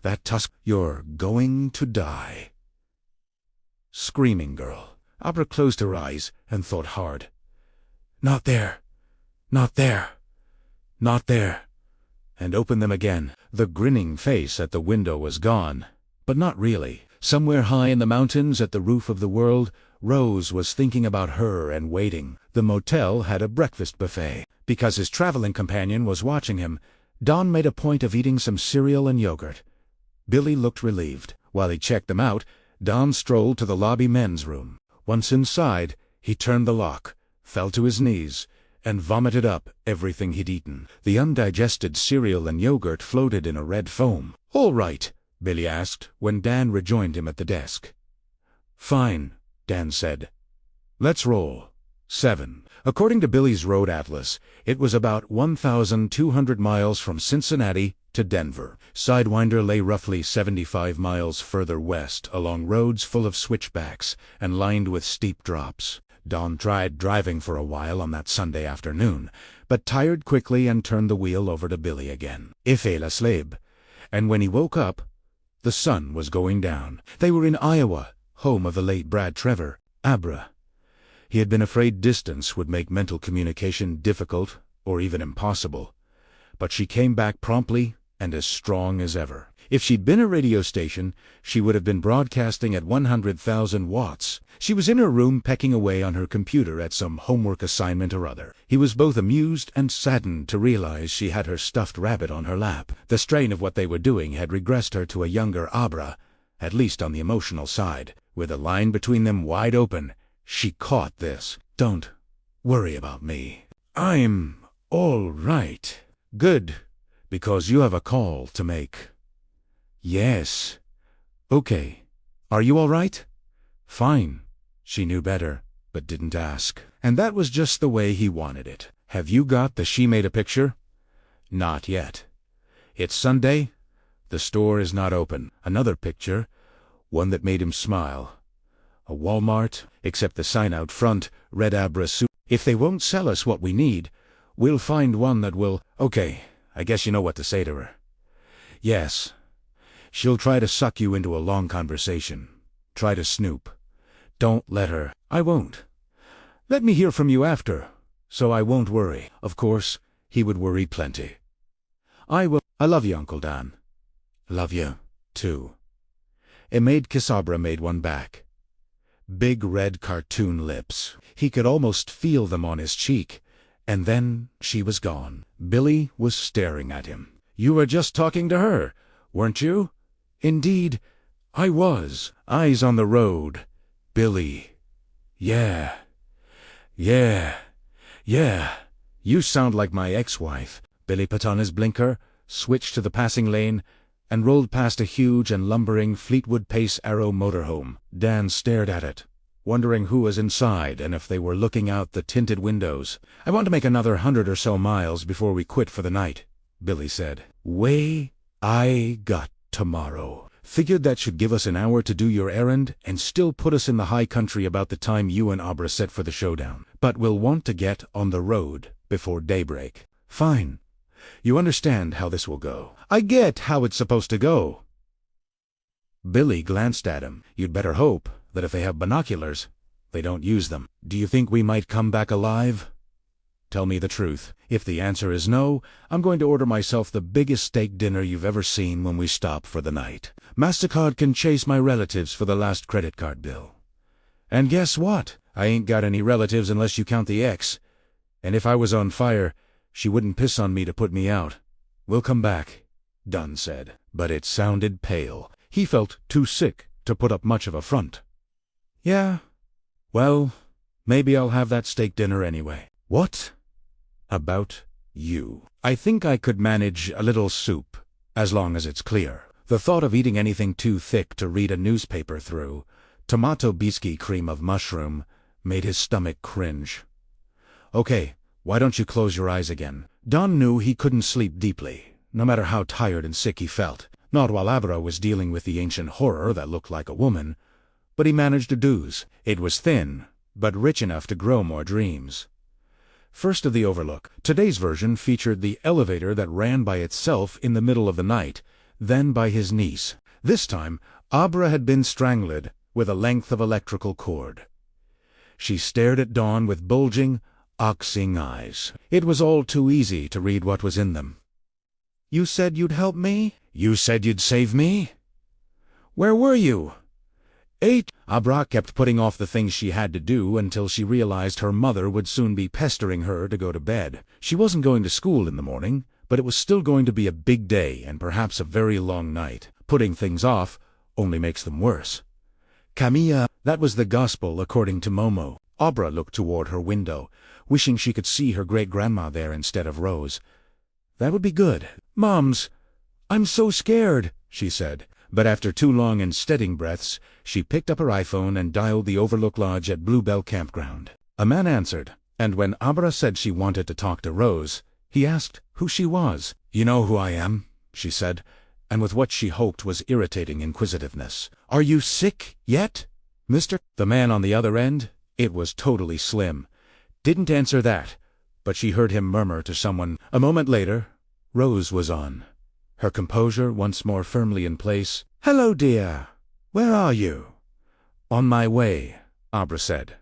[SPEAKER 1] That tusk. "You're going to die." Screaming girl. Abra closed her eyes and thought hard. Not there. Not there. Not there. And opened them again. The grinning face at the window was gone. But not really. Somewhere high in the mountains at the roof of the world, Rose was thinking about her and waiting. The motel had a breakfast buffet. Because his traveling companion was watching him, Don made a point of eating some cereal and yogurt. Billy looked relieved. While he checked them out, Don strolled to the lobby men's room. Once inside, he turned the lock, fell to his knees, and vomited up everything he'd eaten. The undigested cereal and yogurt floated in a red foam. "All right?" Billy asked when Dan rejoined him at the desk. "Fine," Dan said. "Let's roll." 7. According to Billy's road atlas, it was about 1,200 miles from Cincinnati to Denver. Sidewinder lay roughly 75 miles further west along roads full of switchbacks and lined with steep drops. Don tried driving for a while on that Sunday afternoon, but tired quickly and turned the wheel over to Billy again. Ife la slab. And when he woke up, the sun was going down. They were in Iowa, home of the late Brad Trevor, Abra. He had been afraid distance would make mental communication difficult or even impossible. But she came back promptly and as strong as ever. If she'd been a radio station, she would have been broadcasting at 100,000 watts. She was in her room pecking away on her computer at some homework assignment or other. He was both amused and saddened to realize she had her stuffed rabbit on her lap. The strain of what they were doing had regressed her to a younger Abra, at least on the emotional side. With a line between them wide open, she caught this. "Don't worry about me. I'm all right." "Good, because you have a call to make." "Yes. Okay. Are you all right?" "Fine." She knew better, but didn't ask. And that was just the way he wanted it. "Have you got the She Made a Picture?" "Not yet. It's Sunday. The store is not open." Another picture, one that made him smile. A Walmart, except the sign out front, read Abra Soup. "If they won't sell us what we need, we'll find one that will." "Okay, I guess you know what to say to her." "Yes. She'll try to suck you into a long conversation. Try to snoop. Don't let her." "I won't. Let me hear from you after, so I won't worry." Of course, he would worry plenty. "I will. I love you, Uncle Dan." "Love you, too." A maid Kisabra made one back. Big red cartoon lips. He could almost feel them on his cheek. And then she was gone. Billy was staring at him. "You were just talking to her, weren't you?" "Indeed, I was." Eyes on the road. "Billy. Yeah. You sound like my ex-wife." Billy put on his blinker, switched to the passing lane, and rolled past a huge and lumbering Fleetwood Pace Arrow motorhome. Dan stared at it, wondering who was inside and if they were looking out the tinted windows. "I want to make another 100 or so miles before we quit for the night," Billy said. "Way I got tomorrow. Figured that should give us an hour to do your errand and still put us in the high country about the time you and Abra set for the showdown. But we'll want to get on the road before daybreak." "Fine. You understand how this will go." "I get how it's supposed to go." Billy glanced at him. "You'd better hope that if they have binoculars, they don't use them." "Do you think we might come back alive?" "Tell me the truth. If the answer is no, I'm going to order myself the biggest steak dinner you've ever seen when we stop for the night. MasterCard can chase my relatives for the last credit card bill. And guess what? I ain't got any relatives unless you count the ex. And if I was on fire, she wouldn't piss on me to put me out. We'll come back," Dunn said. But it sounded pale. He felt too sick to put up much of a front. "Yeah. Well, maybe I'll have that steak dinner anyway." "What about you?" "I think I could manage a little soup, as long as it's clear." The thought of eating anything too thick to read a newspaper through, tomato biscuit cream of mushroom, made his stomach cringe. "Okay, why don't you close your eyes again?" Don knew he couldn't sleep deeply, no matter how tired and sick he felt. Not while Abra was dealing with the ancient horror that looked like a woman, but he managed to doze. It was thin, but rich enough to grow more dreams. First of the Overlook. Today's version featured the elevator that ran by itself in the middle of the night, then by his niece. This time, Abra had been strangled with a length of electrical cord. She stared at Dawn with bulging, oxing eyes. It was all too easy to read what was in them. "You said you'd help me?" "You said you'd save me?" "Where were you?" Abra kept putting off the things she had to do until she realized her mother would soon be pestering her to go to bed. She wasn't going to school in the morning, but it was still going to be a big day and perhaps a very long night. Putting things off only makes them worse. Camilla, that was the gospel according to Momo. Abra looked toward her window, wishing she could see her great-grandma there instead of Rose. That would be good. "Moms, I'm so scared," she said. But after 2 long and steadying breaths, she picked up her iPhone and dialed the Overlook Lodge at Bluebell Campground. A man answered, and when Abra said she wanted to talk to Rose, he asked who she was. "You know who I am," she said, and with what she hoped was irritating inquisitiveness. "Are you sick yet, mister?" The man on the other end, it was totally Slim, didn't answer that, but she heard him murmur to someone. A moment later, Rose was on, her composure once more firmly in place. "Hello, dear. Where are you?" "On my way," Abra said.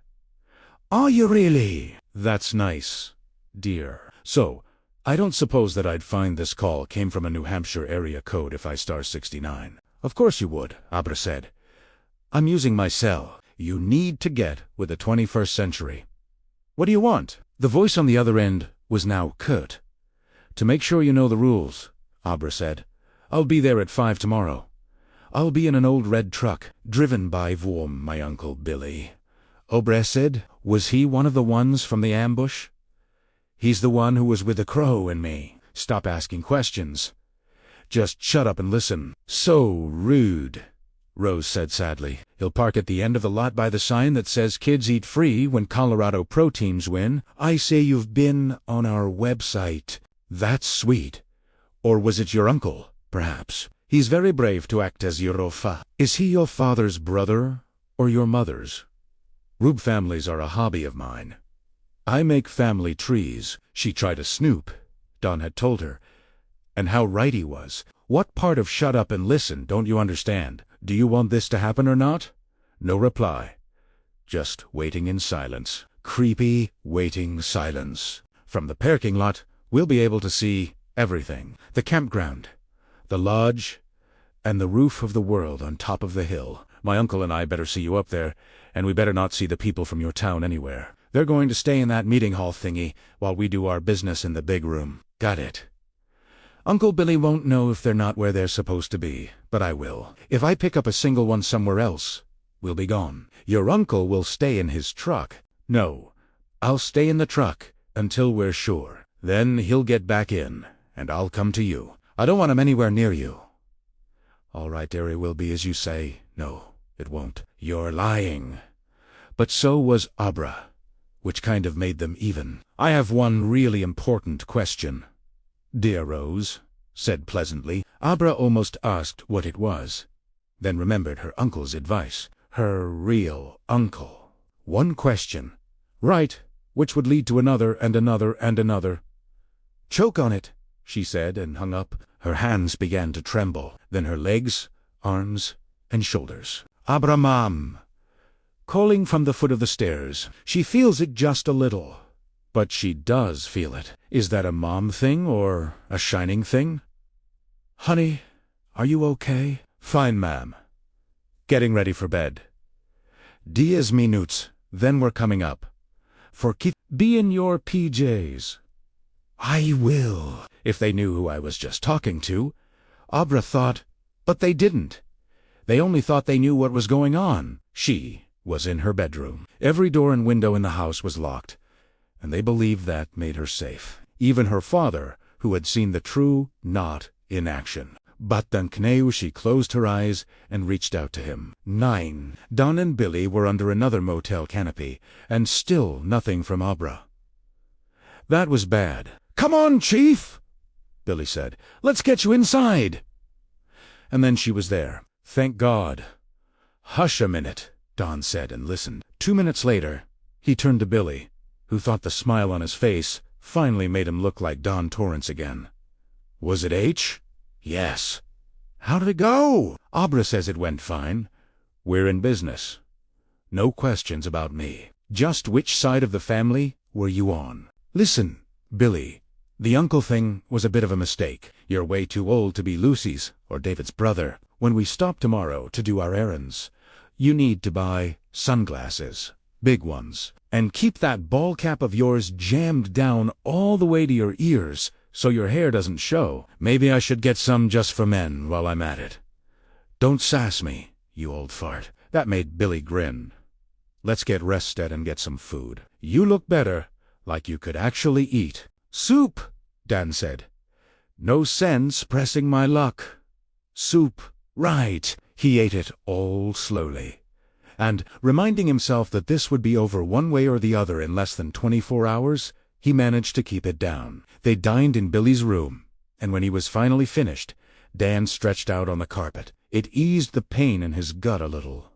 [SPEAKER 1] "Are you really? That's nice, dear. So, I don't suppose that I'd find this call came from a New Hampshire area code if I star 69. "Of course you would," Abra said. "I'm using my cell. You need to get with the 21st century. What do you want?" The voice on the other end was now curt. "To make sure you know the rules," Abra said. "I'll be there at 5 tomorrow. I'll be in an old red truck, driven by Vorm, my Uncle Billy." Abra said. "Was he one of the ones from the ambush?" "He's the one who was with the crow and me." "Stop asking questions. Just shut up and listen." "So rude," Rose said sadly. "He'll park at the end of the lot by the sign that says kids eat free when Colorado pro teams win." "I say you've been on our website." "That's sweet. Or was it your uncle, perhaps? He's very brave to act as your ofa." "Is he your father's brother or your mother's?" "Rube families are a hobby of mine. I make family trees." She tried to snoop, Don had told her. And how right he was. "What part of shut up and listen don't you understand? Do you want this to happen or not?" No reply. Just waiting in silence. Creepy, waiting silence. From the parking lot, we'll be able to see everything. The campground, the lodge, and the roof of the world on top of the hill. My uncle and I better see you up there, and we better not see the people from your town anywhere. They're going to stay in that meeting hall thingy while we do our business in the big room. Got it? Uncle Billy won't know if they're not where they're supposed to be, but I will. If I pick up a single one somewhere else, we'll be gone. Your uncle will stay in his truck." "No, I'll stay in the truck until we're sure. Then he'll get back in, and I'll come to you. I don't want him anywhere near you." "All right, dear, it will be as you say." "No, it won't." "You're lying." But so was Abra, which kind of made them even. "I have one really important question." "Dear Rose," said pleasantly. Abra almost asked what it was, then remembered her uncle's advice. Her real uncle. One question. Right, which would lead to another and another and another. "Choke on it," she said, and hung up. Her hands began to tremble, then her legs, arms, and shoulders. "Abra, Mom!" Calling from the foot of the stairs. She feels it just a little. But she does feel it. Is that a mom thing or a shining thing? "Honey, are you okay?" "Fine, ma'am. Getting ready for bed." "10 minutes, then we're coming up. Be in your PJs." "I will." If they knew who I was just talking to. Abra thought, but they didn't. They only thought they knew what was going on. She was in her bedroom. Every door and window in the house was locked, and they believed that made her safe. Even her father, who had seen the true not in action. But then she closed her eyes and reached out to him. 9. Don and Billy were under another motel canopy, and still nothing from Abra. That was bad. "Come on, Chief," Billy said. "Let's get you inside." And then she was there. Thank God. "Hush a minute," Don said and listened. 2 minutes later, he turned to Billy, who thought the smile on his face finally made him look like Dan Torrance again. "Was it H?" "Yes." "How did it go?" "Abra says it went fine. We're in business. No questions about me. Just which side of the family were you on?" "Listen, Billy, the uncle thing was a bit of a mistake. You're way too old to be Lucy's or David's brother. When we stop tomorrow to do our errands, you need to buy sunglasses, big ones, and keep that ball cap of yours jammed down all the way to your ears so your hair doesn't show. Maybe I should get some just for men while I'm at it. Don't sass me, you old fart." That made Billy grin. "Let's get rested and get some food. You look better, like you could actually eat." "Soup," Dan said. "No sense pressing my luck." "Soup, right." He ate it all slowly. And, reminding himself that this would be over one way or the other in less than 24 hours, he managed to keep it down. They dined in Billy's room, and when he was finally finished, Dan stretched out on the carpet. It eased the pain in his gut a little.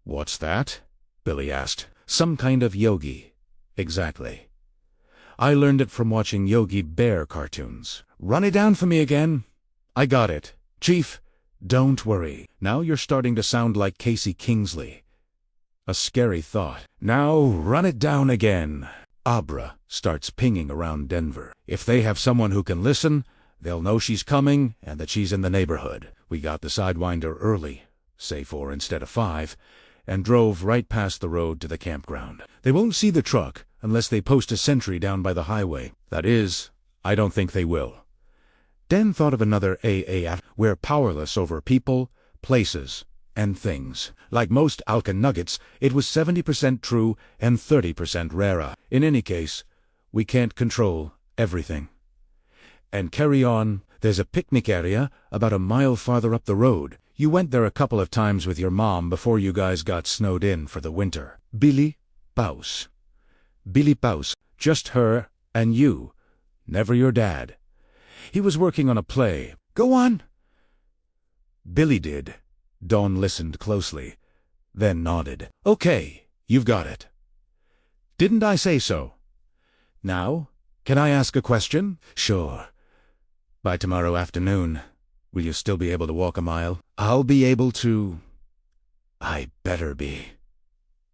[SPEAKER 1] "What's that?" Billy asked. "Some kind of yogi." "Exactly." I learned it from watching Yogi Bear cartoons. Run it down for me again. I got it. Chief, don't worry. Now you're starting to sound like Casey Kingsley. A scary thought. Now run it down again. Abra starts pinging around Denver. If they have someone who can listen, they'll know she's coming and that she's in the neighborhood. We got the Sidewinder early, say 4 instead of 5, and drove right past the road to the campground. They won't see the truck unless they post a sentry down by the highway. That is, I don't think they will. Dan thought of another AAF. We're powerless over people, places, and things. Like most Alka nuggets, it was 70% true and 30% rara. In any case, we can't control everything. And carry on. There's a picnic area about a mile farther up the road. You went there a couple of times with your mom before you guys got snowed in for the winter. Billy Paus. Billy Paus. Just her and you. Never your dad. He was working on a play. Go on. Billy did. Dawn listened closely, then nodded. Okay, you've got it. Didn't I say so? Now, can I ask a question? Sure. By tomorrow afternoon, will you still be able to walk a mile? I'll be able to. I better be.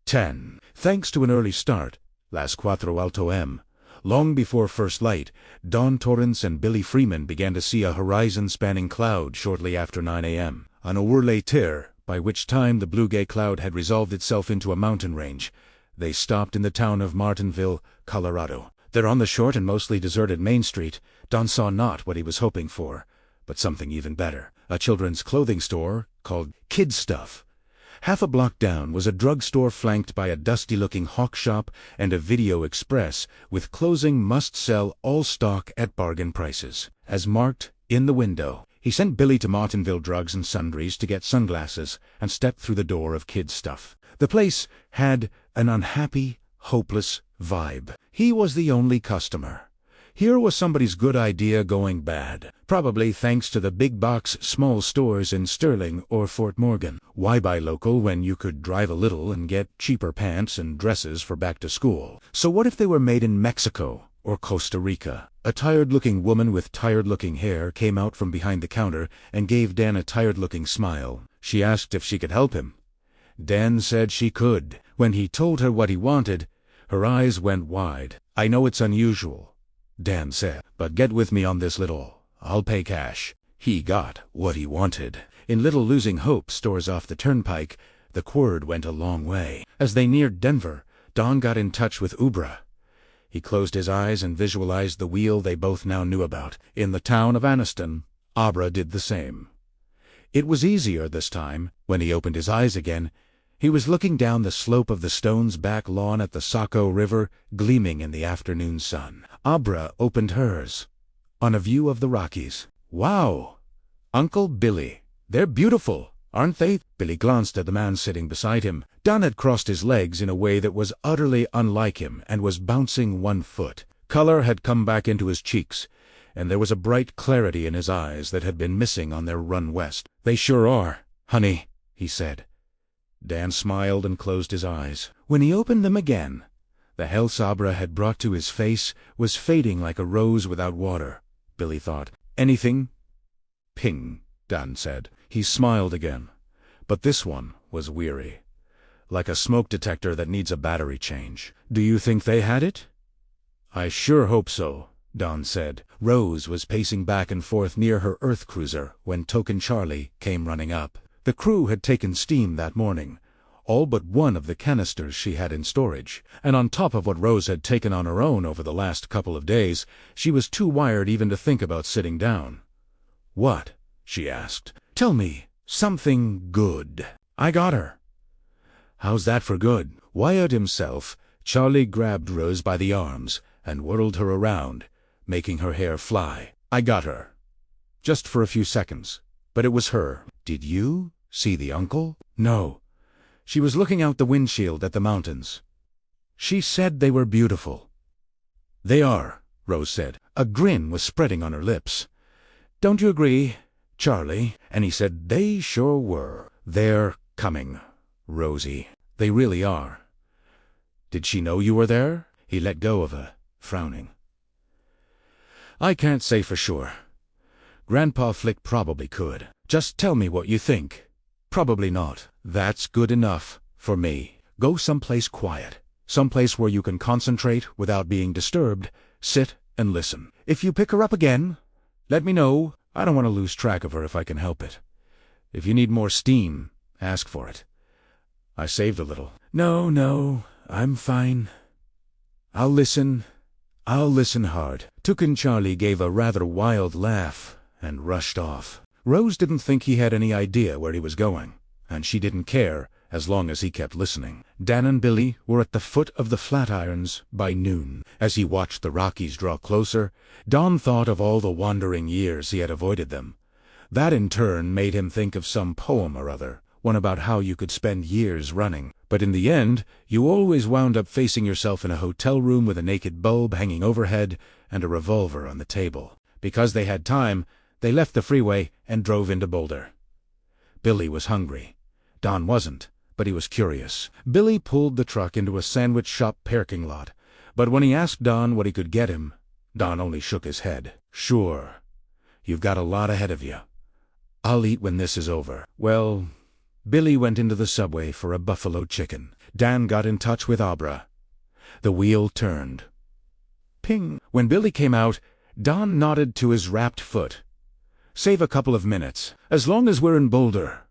[SPEAKER 1] 10. Thanks to an early start, Las Cuatro Alto M. Long before first light, Dan Torrance and Billy Freeman began to see a horizon-spanning cloud shortly after 9 a.m. On a whirl-a-tir, by which time the blue-gay cloud had resolved itself into a mountain range, they stopped in the town of Martinville, Colorado. There on the short and mostly deserted Main Street, Don saw not what he was hoping for, but something even better. A children's clothing store called Kid Stuff. Half a block down was a drugstore flanked by a dusty-looking hawk shop and a Video Express with closing must-sell all stock at bargain prices. As marked in the window, he sent Billy to Martinville Drugs and Sundries to get sunglasses and stepped through the door of Kid Stuff. The place had an unhappy, hopeless vibe. He was the only customer. Here was somebody's good idea going bad, probably thanks to the big box small stores in Sterling or Fort Morgan. Why buy local when you could drive a little and get cheaper pants and dresses for back to school? So what if they were made in Mexico or Costa Rica? A tired-looking woman with tired-looking hair came out from behind the counter and gave Dan a tired-looking smile. She asked if she could help him. Dan said she could. When he told her what he wanted, her eyes went wide. I know it's unusual, Dan said, but get with me on this little. I'll pay cash. He got what he wanted. In Little Losing Hope stores off the turnpike, the cord went a long way. As they neared Denver, Don got in touch with Ubra. He closed his eyes and visualized the wheel they both now knew about. In the town of Anniston, Abra did the same. It was easier this time. When he opened his eyes again, he was looking down the slope of the Stones' back lawn at the Saco River, gleaming in the afternoon sun. Abra opened hers, on a view of the Rockies. Wow! Uncle Billy, they're beautiful, aren't they? Billy glanced at the man sitting beside him. Don had crossed his legs in a way that was utterly unlike him and was bouncing one foot. Color had come back into his cheeks, and there was a bright clarity in his eyes that had been missing on their run west. They sure are, honey, he said. Dan smiled and closed his eyes. When he opened them again, the hell Sabra had brought to his face was fading like a rose without water. Billy thought. Anything? Ping, Dan said. He smiled again, but this one was weary, like a smoke detector that needs a battery change. Do you think they had it? I sure hope so, Don said. Rose was pacing back and forth near her Earth cruiser when Token Charlie came running up. The crew had taken steam that morning, all but one of the canisters she had in storage, and on top of what Rose had taken on her own over the last couple of days, she was too wired even to think about sitting down. What? She asked. Tell me something good. I got her. How's that for good? Wired himself, Charlie grabbed Rose by the arms and whirled her around, making her hair fly. I got her. Just for a few seconds. But it was her. Did you see the uncle? No. She was looking out the windshield at the mountains. She said they were beautiful. They are, Rose said. A grin was spreading on her lips. Don't you agree, Charlie? And he said they sure were. They're coming, Rosie. They really are. Did she know you were there? He let go of her, frowning. I can't say for sure. Grandpa Flick probably could. Just tell me what you think. Probably not. That's good enough for me. Go someplace quiet. Someplace where you can concentrate without being disturbed. Sit and listen. If you pick her up again, let me know. I don't want to lose track of her if I can help it. If you need more steam, ask for it. I saved a little. No, I'm fine. I'll listen hard. Toucan Charlie gave a rather wild laugh and rushed off. Rose didn't think he had any idea where he was going, and she didn't care as long as he kept listening. Dan and Billy were at the foot of the Flatirons by noon. As he watched the Rockies draw closer, Don thought of all the wandering years he had avoided them. That in turn made him think of some poem or other, one about how you could spend years running, but in the end you always wound up facing yourself in a hotel room with a naked bulb hanging overhead and a revolver on the table. Because they had time, they left the freeway and drove into Boulder. Billy was hungry. Don wasn't, but he was curious. Billy pulled the truck into a sandwich shop parking lot, but when he asked Don what he could get him, Don only shook his head. Sure, you've got a lot ahead of you. I'll eat when this is over. Well, Billy went into the subway for a buffalo chicken. Dan got in touch with Abra. The wheel turned. Ping! When Billy came out, Don nodded to his wrapped foot. Save a couple of minutes, as long as we're in Boulder.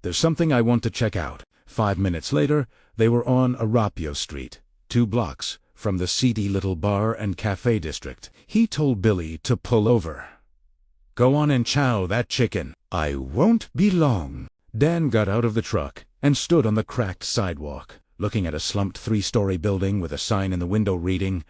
[SPEAKER 1] There's something I want to check out. 5 minutes later, they were on Arapio Street, 2 blocks from the seedy little bar and cafe district. He told Billy to pull over. Go on and chow that chicken. I won't be long. Dan got out of the truck and stood on the cracked sidewalk, looking at a slumped 3-story building with a sign in the window reading,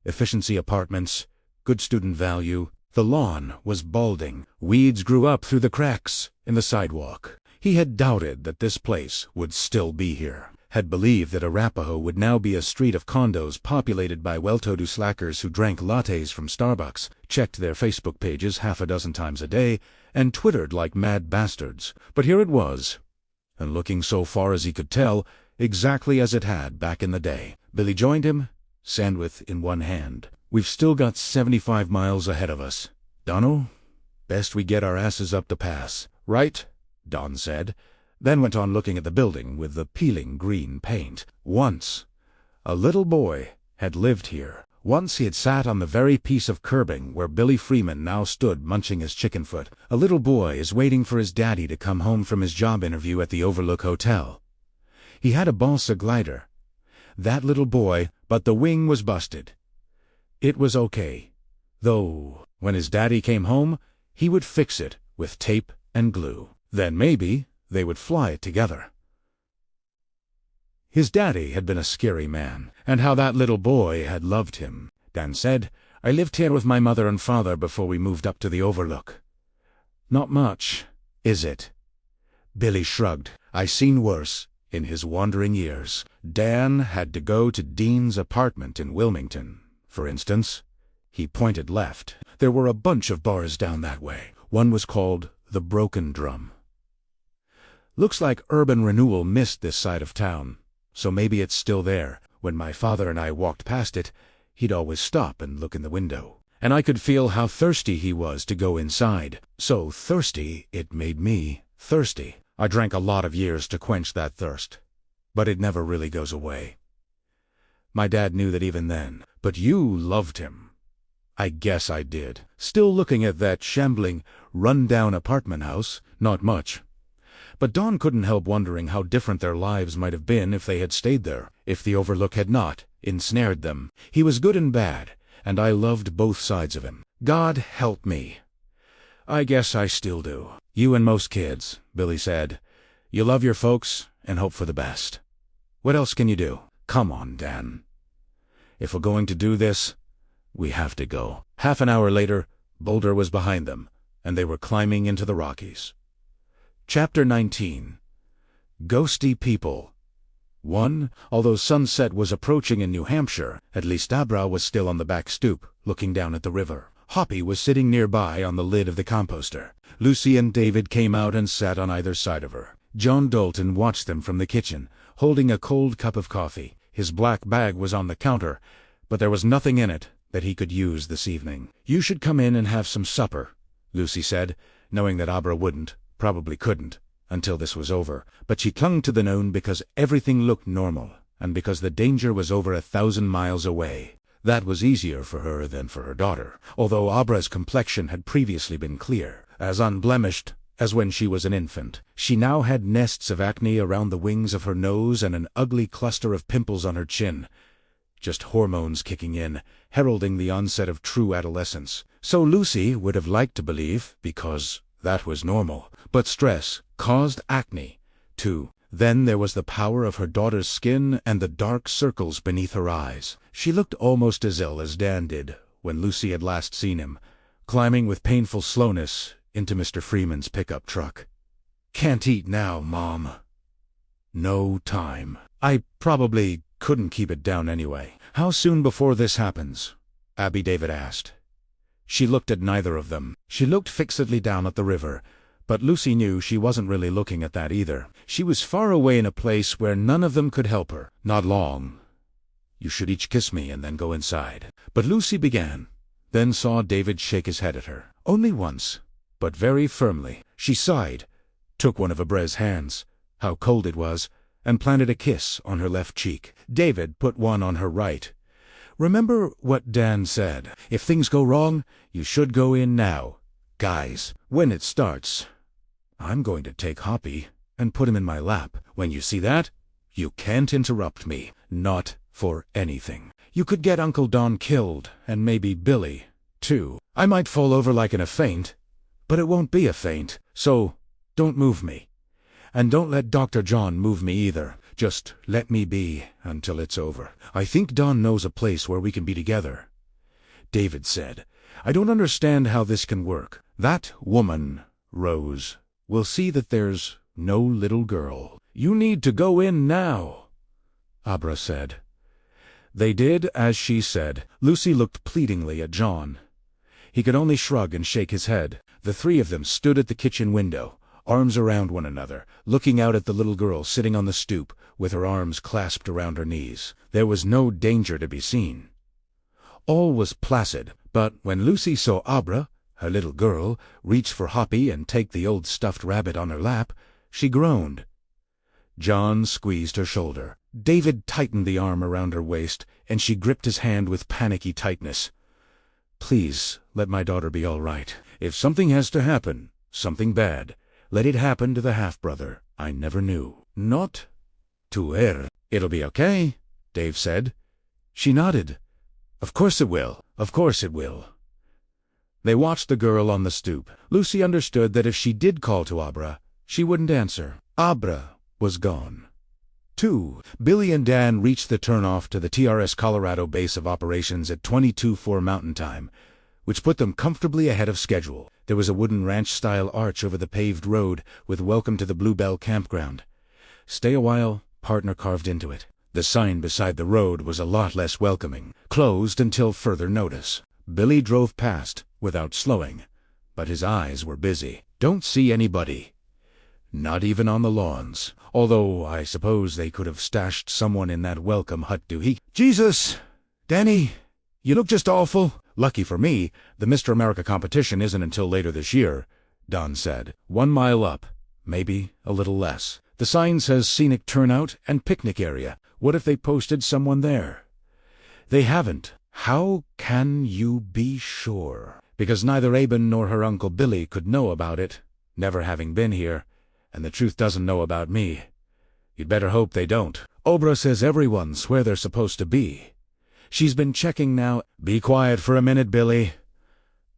[SPEAKER 1] Efficiency Apartments, Good Student Value. The lawn was balding. Weeds grew up through the cracks in the sidewalk. He had doubted that this place would still be here, had believed that Arapahoe would now be a street of condos populated by well-to-do slackers who drank lattes from Starbucks, checked their Facebook pages 6 times a day, and twittered like mad bastards. But here it was, and looking so far as he could tell, exactly as it had back in the day. Billy joined him, sandwich in one hand. We've still got 75 miles ahead of us. Dono, best we get our asses up the pass. Right? Don said, then went on looking at the building with the peeling green paint. Once, a little boy had lived here. Once he had sat on the very piece of curbing where Billy Freeman now stood munching his chicken foot. A little boy is waiting for his daddy to come home from his job interview at the Overlook Hotel. He had a balsa glider. That little boy, but the wing was busted. It was okay, though when his daddy came home, he would fix it with tape and glue. Then maybe they would fly it together. His daddy had been a scary man, and how that little boy had loved him. Dan said, I lived here with my mother and father before we moved up to the Overlook. Not much, is it? Billy shrugged. I seen worse in his wandering years. Dan had to go to Dean's apartment in Wilmington, for instance. He pointed left. There were a bunch of bars down that way. One was called the Broken Drum. Looks like urban renewal missed this side of town, so maybe it's still there. When my father and I walked past it, he'd always stop and look in the window. And I could feel how thirsty he was to go inside. So thirsty, it made me thirsty. I drank a lot of years to quench that thirst, but it never really goes away. My dad knew that even then. But you loved him. I guess I did. Still looking at that shambling, run-down apartment house, not much. But Don couldn't help wondering how different their lives might have been if they had stayed there, if the Overlook had not ensnared them. He was good and bad, and I loved both sides of him. God help me. I guess I still do. You and most kids, Billy said. You love your folks and hope for the best. What else can you do? Come on, Dan. If we're going to do this, we have to go. Half an hour later, Boulder was behind them, and they were climbing into the Rockies. Chapter 19. Ghosty People. 1. Although sunset was approaching in New Hampshire, at least Abra was still on the back stoop, looking down at the river. Hoppy was sitting nearby on the lid of the composter. Lucy and David came out and sat on either side of her. John Dalton watched them from the kitchen, holding a cold cup of coffee. His black bag was on the counter, but there was nothing in it that he could use this evening. "You should come in and have some supper," Lucy said, knowing that Abra wouldn't, probably couldn't, until this was over. But she clung to the known because everything looked normal, and because the danger was over 1,000 miles away. That was easier for her than for her daughter, although Abra's complexion had previously been clear, as unblemished as when she was an infant. She now had nests of acne around the wings of her nose and an ugly cluster of pimples on her chin. Just hormones kicking in, heralding the onset of true adolescence. So Lucy would have liked to believe, because that was normal. But stress caused acne, too. Then there was the power of her daughter's skin and the dark circles beneath her eyes. She looked almost as ill as Dan did when Lucy had last seen him, climbing with painful slowness into Mr. Freeman's pickup truck. "Can't eat now, Mom. No time. I probably couldn't keep it down anyway." "How soon before this happens?" Abby David asked. She looked at neither of them. She looked fixedly down at the river, but Lucy knew she wasn't really looking at that either. She was far away in a place where none of them could help her. "Not long. You should each kiss me and then go inside." But Lucy began, then saw David shake his head at her. Only once, but very firmly. She sighed, took one of Abra's hands, how cold it was, and planted a kiss on her left cheek. David put one on her right. "Remember what Dan said. If things go wrong, you should go in now. Guys, when it starts, I'm going to take Hoppy and put him in my lap. When you see that, you can't interrupt me. Not for anything. You could get Uncle Don killed, and maybe Billy, too. I might fall over like in a faint, but it won't be a faint, so don't move me. And don't let Dr. John move me either. Just let me be until it's over. I think Don knows a place where we can be together." David said, "I don't understand how this can work. That woman, Rose, will see that there's no little girl." "You need to go in now," Abra said. They did as she said. Lucy looked pleadingly at John. He could only shrug and shake his head. The three of them stood at the kitchen window, arms around one another, looking out at the little girl sitting on the stoop, with her arms clasped around her knees. There was no danger to be seen. All was placid, but when Lucy saw Abra, her little girl, reach for Hoppy and take the old stuffed rabbit on her lap, she groaned. John squeezed her shoulder. David tightened the arm around her waist, and she gripped his hand with panicky tightness. "Please, let my daughter be all right. If something has to happen, something bad, let it happen to the half-brother I never knew. Not to her." "It'll be okay," Dave said. She nodded. "Of course it will. Of course it will." They watched the girl on the stoop. Lucy understood that if she did call to Abra, she wouldn't answer. Abra was gone. 2. Billy and Dan reached the turnoff to the TRS Colorado base of operations at 22:04 Mountain Time, which put them comfortably ahead of schedule. There was a wooden ranch-style arch over the paved road with "Welcome to the Bluebell Campground. Stay a while," partner carved into it. The sign beside the road was a lot less welcoming. "Closed until further notice." Billy drove past, without slowing, but his eyes were busy. "Don't see anybody. Not even on the lawns. Although I suppose they could have stashed someone in that welcome hut, do he? Jesus! Danny, you look just awful." "Lucky for me, the Mr. America competition isn't until later this year," Don said. 1 mile up, maybe a little less. The sign says scenic turnout and picnic area. What if they posted someone there? They haven't. How can you be sure? Because neither Aben nor her Uncle Billy could know about it, never having been here, and the truth doesn't know about me. You'd better hope they don't. Obra says everyone's where they're supposed to be. She's been checking now. Be quiet for a minute, Billy.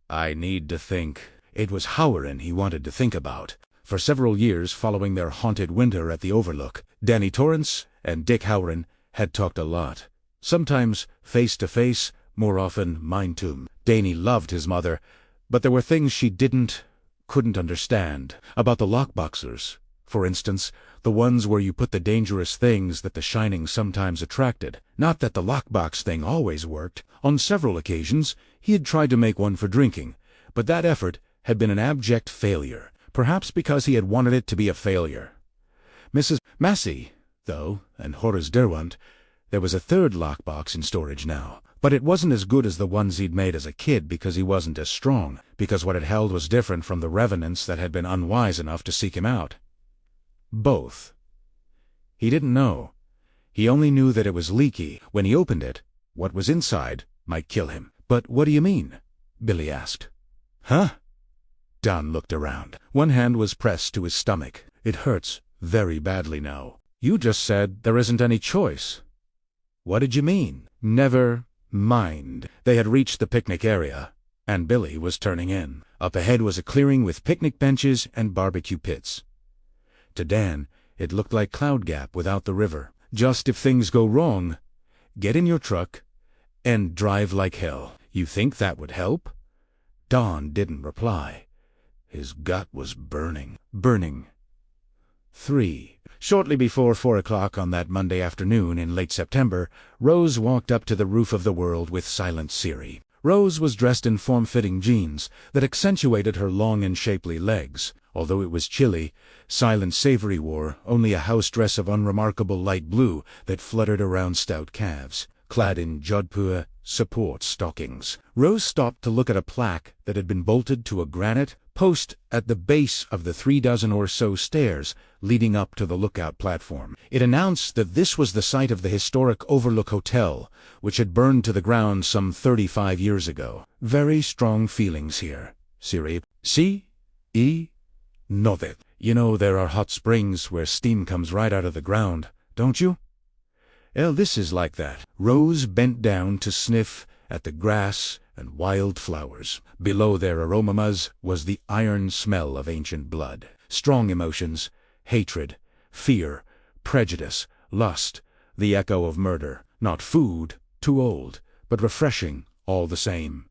[SPEAKER 1] I need to think. It was Howard he wanted to think about. For several years following their haunted winter at the Overlook, Dan Torrance and Dick Howard had talked a lot. Sometimes face-to-face, more often mind-to. Danny loved his mother, but there were things she couldn't understand. About the lockboxers, for instance, the ones where you put the dangerous things that the Shining sometimes attracted. Not that the lockbox thing always worked. On several occasions, he had tried to make one for drinking, but that effort had been an abject failure, perhaps because he had wanted it to be a failure. Mrs. Massey, though, and Horace Derwent, there was a third lockbox in storage now. But it wasn't as good as the ones he'd made as a kid because he wasn't as strong, because what it held was different from the revenants that had been unwise enough to seek him out. Both. He didn't know. He only knew that it was leaky. When he opened it, what was inside might kill him. "But what do you mean?" Billy asked. "Huh?" Dan looked around. One hand was pressed to his stomach. "It hurts very badly now." "You just said there isn't any choice." "What did you mean?" "Never mind." They had reached the picnic area, and Billy was turning in. Up ahead was a clearing with picnic benches and barbecue pits. To Dan, it looked like Cloud Gap without the river. Just if things go wrong, get in your truck and drive like hell. "You think that would help?" Don didn't reply. His gut was burning. 3. Shortly before 4 o'clock on that Monday afternoon in late September, Rose walked up to the roof of the world with Silent Siri. Rose was dressed in form-fitting jeans that accentuated her long and shapely legs. Although it was chilly, Silent Savory wore only a house dress of unremarkable light blue that fluttered around stout calves, clad in Jodhpur support stockings. Rose stopped to look at a plaque that had been bolted to a granite post at the base of the 36 or so stairs leading up to the lookout platform. It announced that this was the site of the historic Overlook Hotel, which had burned to the ground some 35 years ago. "Very strong feelings here, Siri." C.E. nodded. "You know there are hot springs where steam comes right out of the ground, don't you?" "Well, this is like that." Rose bent down to sniff at the grass and wild flowers. Below their aromas was the iron smell of ancient blood. Strong emotions, hatred, fear, prejudice, lust, the echo of murder. Not food, too old, but refreshing, all the same.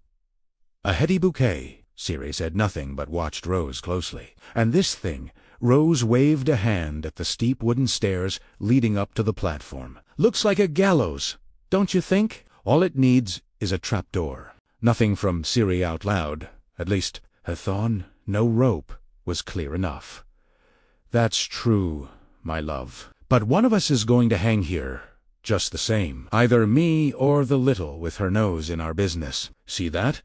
[SPEAKER 1] "A heady bouquet." Siri said nothing but watched Rose closely. "And this thing," Rose waved a hand at the steep wooden stairs leading up to the platform. "Looks like a gallows, don't you think? All it needs is a trapdoor." Nothing from Siri out loud, at least her thon, no rope, was clear enough. "That's true, my love. But one of us is going to hang here, just the same. Either me or the little with her nose in our business. See that?"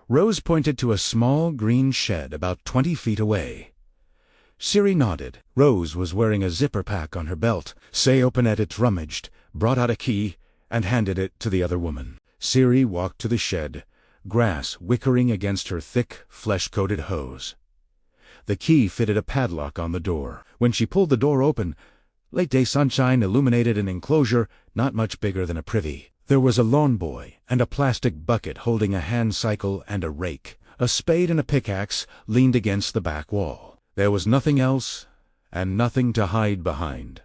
[SPEAKER 1] Rose pointed to a small green shed about 20 feet away. Siri nodded. Rose was wearing a zipper pack on her belt. Say opened it, rummaged, brought out a key, and handed it to the other woman. Siri walked to the shed, grass wickering against her thick, flesh-coated hose. The key fitted a padlock on the door. When she pulled the door open, late-day sunshine illuminated an enclosure not much bigger than a privy. There was a lawn boy and a plastic bucket holding a hand cycle and a rake. A spade and a pickaxe leaned against the back wall. There was nothing else, and nothing to hide behind.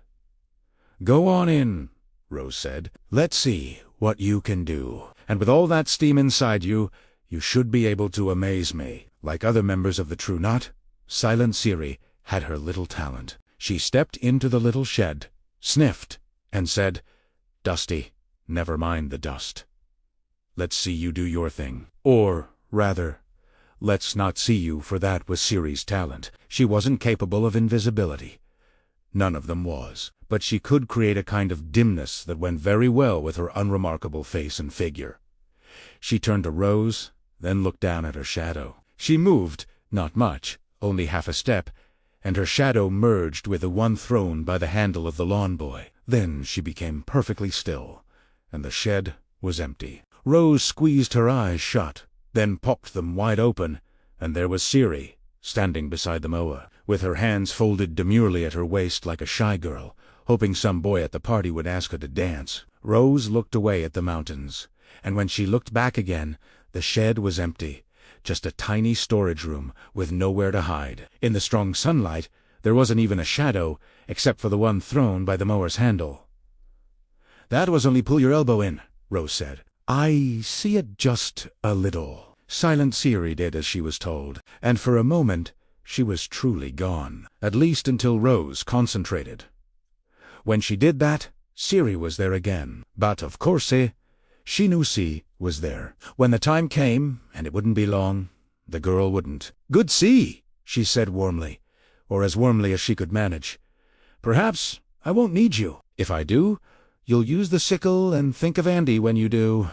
[SPEAKER 1] "Go on in," Rose said. "Let's see what you can do. And with all that steam inside you, you should be able to amaze me. Like other members of the True Knot, Silent Siri had her little talent." She stepped into the little shed, sniffed, and said, "Dusty, never mind the dust. Let's see you do your thing. Or, rather, let's not see you, for that was Siri's talent. She wasn't capable of invisibility. None of them was. But she could create a kind of dimness that went very well with her unremarkable face and figure. She turned to Rose, then looked down at her shadow. She moved, not much, only half a step, and her shadow merged with the one thrown by the handle of the lawn boy. Then she became perfectly still, and the shed was empty. Rose squeezed her eyes shut, then popped them wide open, and there was Siri, standing beside the mower, with her hands folded demurely at her waist like a shy girl, hoping some boy at the party would ask her to dance. Rose looked away at the mountains, and when she looked back again, the shed was empty, just a tiny storage room with nowhere to hide. In the strong sunlight, there wasn't even a shadow, except for the one thrown by the mower's handle. "That was only pull your elbow in," Rose said. "I see it just a little." Silent Siri did as she was told, and for a moment she was truly gone, at least until Rose concentrated. When she did that, Siri was there again. But of course, she knew she was there. When the time came, and it wouldn't be long, the girl wouldn't. "Good see," she said warmly, or as warmly as she could manage. "Perhaps I won't need you. If I do, you'll use the sickle and think of Andy when you do."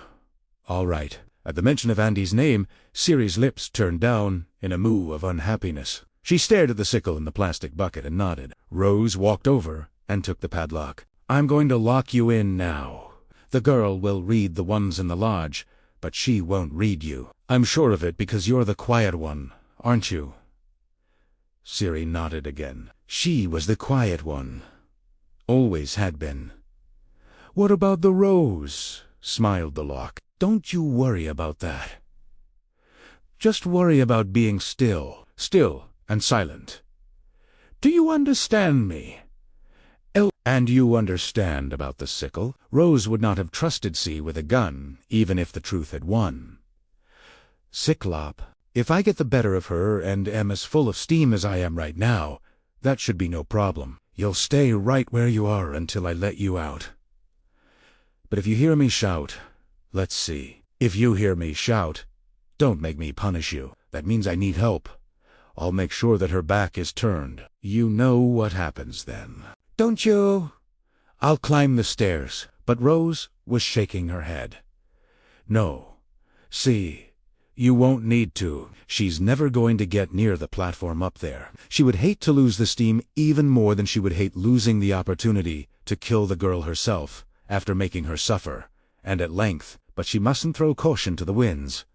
[SPEAKER 1] All right. At the mention of Andy's name, Siri's lips turned down in a moue of unhappiness. She stared at the sickle in the plastic bucket and nodded. Rose walked over and took the padlock. I'm going to lock you in now. The girl will read the ones in the lodge, but she won't read you. I'm sure of it because you're the quiet one, aren't you? Siri nodded again. She was the quiet one. Always had been. What about the rose? Smiled the lock. Don't you worry about that. Just worry about being still and silent. Do you understand me? And you understand about the sickle? Rose would not have trusted C with a gun, even if the truth had won. Cyclop, if I get the better of her and am as full of steam as I am right now, that should be no problem. You'll stay right where you are until I let you out. But if you hear me shout, let's see. If you hear me shout, don't make me punish you. That means I need help. I'll make sure that her back is turned. You know what happens then. Don't you? I'll climb the stairs. But Rose was shaking her head. No. See, you won't need to. She's never going to get near the platform up there. She would hate to lose the steam even more than she would hate losing the opportunity to kill the girl herself after making her suffer, and at length, but she mustn't throw caution to the winds.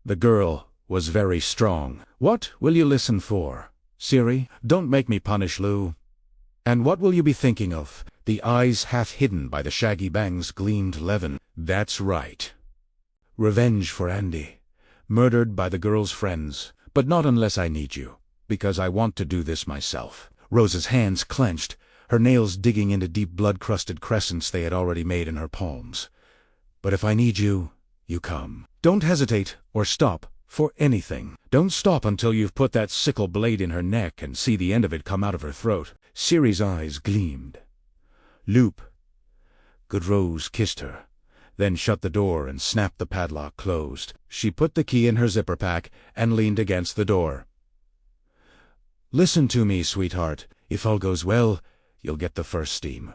[SPEAKER 1] The girl was very strong. What will you listen for? Siri, don't make me punish Lou. And what will you be thinking of? The eyes half hidden by the shaggy bangs gleamed leaven. That's right. Revenge for Andy. Murdered by the girl's friends. But not unless I need you, because I want to do this myself. Rose's hands clenched, her nails digging into deep blood-crusted crescents they had already made in her palms. But if I need you, you come. Don't hesitate or stop for anything. Don't stop until you've put that sickle blade in her neck and see the end of it come out of her throat. Siri's eyes gleamed. Loop. Good Rose kissed her, then shut the door and snapped the padlock closed. She put the key in her zipper pack and leaned against the door. Listen to me, sweetheart. If all goes well, you'll get the first steam.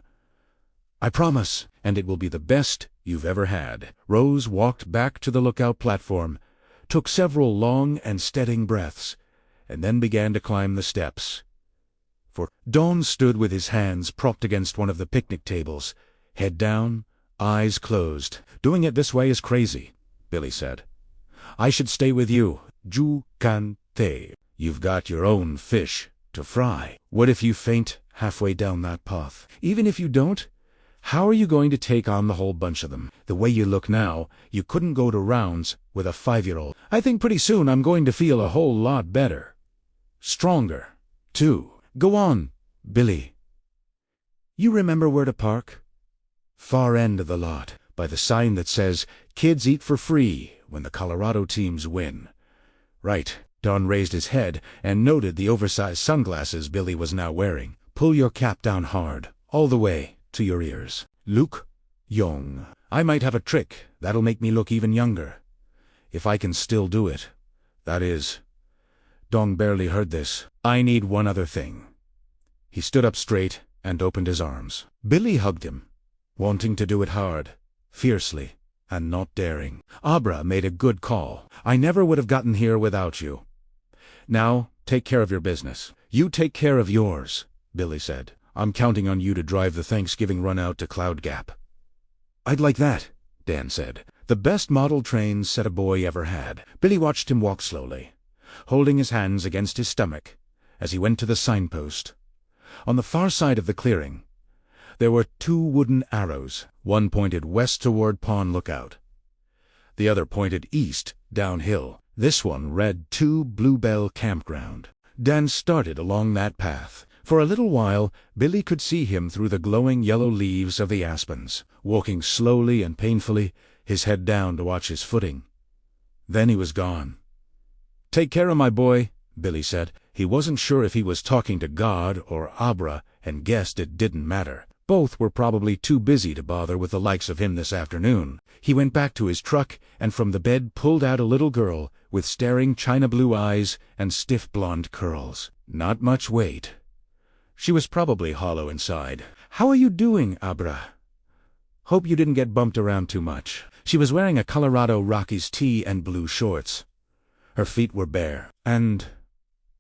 [SPEAKER 1] I promise, and it will be the best you've ever had. Rose walked back to the lookout platform, took several long and steady breaths, and then began to climb the steps. For Don stood with his hands propped against one of the picnic tables, head down, eyes closed. Doing it this way is crazy, Billy said. I should stay with you. Ju can te. You've got your own fish to fry. What if you faint halfway down that path? Even if you don't, how are you going to take on the whole bunch of them? The way you look now, you couldn't go to rounds with a 5-year-old. I think pretty soon I'm going to feel a whole lot better. Stronger, too. Go on, Billy. You remember where to park? Far end of the lot, by the sign that says, Kids eat for free when the Colorado teams win. Right. Don raised his head and noted the oversized sunglasses Billy was now wearing. Pull your cap down hard, all the way to your ears. Luke Young. I might have a trick that'll make me look even younger. If I can still do it. That is. Dong barely heard this. I need one other thing. He stood up straight and opened his arms. Billy hugged him, wanting to do it hard, fiercely, and not daring. Abra made a good call. I never would have gotten here without you. Now, take care of your business. You take care of yours, Billy said. I'm counting on you to drive the Thanksgiving run out to Cloud Gap. I'd like that, Dan said. The best model trains said a boy ever had. Billy watched him walk slowly, holding his hands against his stomach, as he went to the signpost. On the far side of the clearing, there were 2 wooden arrows. One pointed west toward Pawn Lookout. The other pointed east, downhill. This one read 2 Bluebell Campground. Dan started along that path. For a little while, Billy could see him through the glowing yellow leaves of the aspens, walking slowly and painfully, his head down to watch his footing. Then he was gone. Take care of my boy, Billy said. He wasn't sure if he was talking to God or Abra, and guessed it didn't matter. Both were probably too busy to bother with the likes of him this afternoon. He went back to his truck, and from the bed pulled out a little girl with staring china-blue eyes and stiff blonde curls. Not much weight. She was probably hollow inside. How are you doing, Abra? Hope you didn't get bumped around too much. She was wearing a Colorado Rockies tee and blue shorts. Her feet were bare, and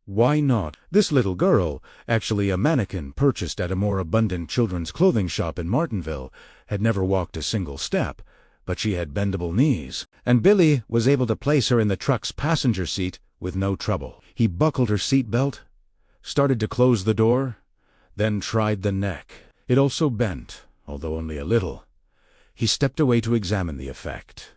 [SPEAKER 1] why not? This little girl, actually a mannequin purchased at a more abundant children's clothing shop in Martinville, had never walked a single step, but she had bendable knees, and Billy was able to place her in the truck's passenger seat with no trouble. He buckled her seat belt, started to close the door, then tried the neck. It also bent, although only a little. He stepped away to examine the effect.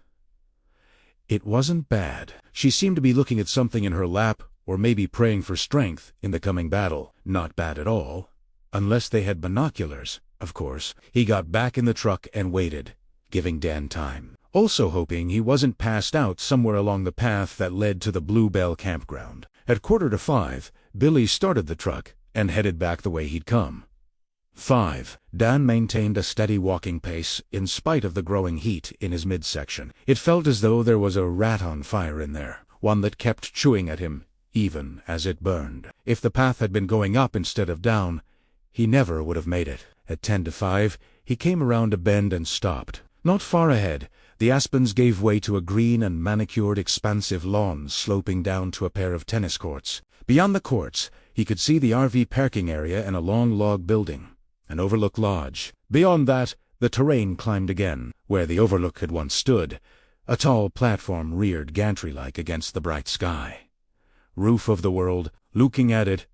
[SPEAKER 1] It wasn't bad. She seemed to be looking at something in her lap, or maybe praying for strength in the coming battle. Not bad at all. Unless they had binoculars, of course. He got back in the truck and waited, giving Dan time. Also hoping he wasn't passed out somewhere along the path that led to the Bluebell campground. At 4:45, Billy started the truck and headed back the way he'd come. 5. Dan maintained a steady walking pace in spite of the growing heat in his midsection. It felt as though there was a rat on fire in there, one that kept chewing at him, even as it burned. If the path had been going up instead of down, he never would have made it. At 10:05, he came around a bend and stopped. Not far ahead, the aspens gave way to a green and manicured expansive lawn sloping down to a pair of tennis courts. Beyond the courts, he could see the RV parking area and a long log building, an overlook lodge. Beyond that, the terrain climbed again, where the overlook had once stood. A tall platform reared gantry-like against the bright sky. Roof of the world, looking at it.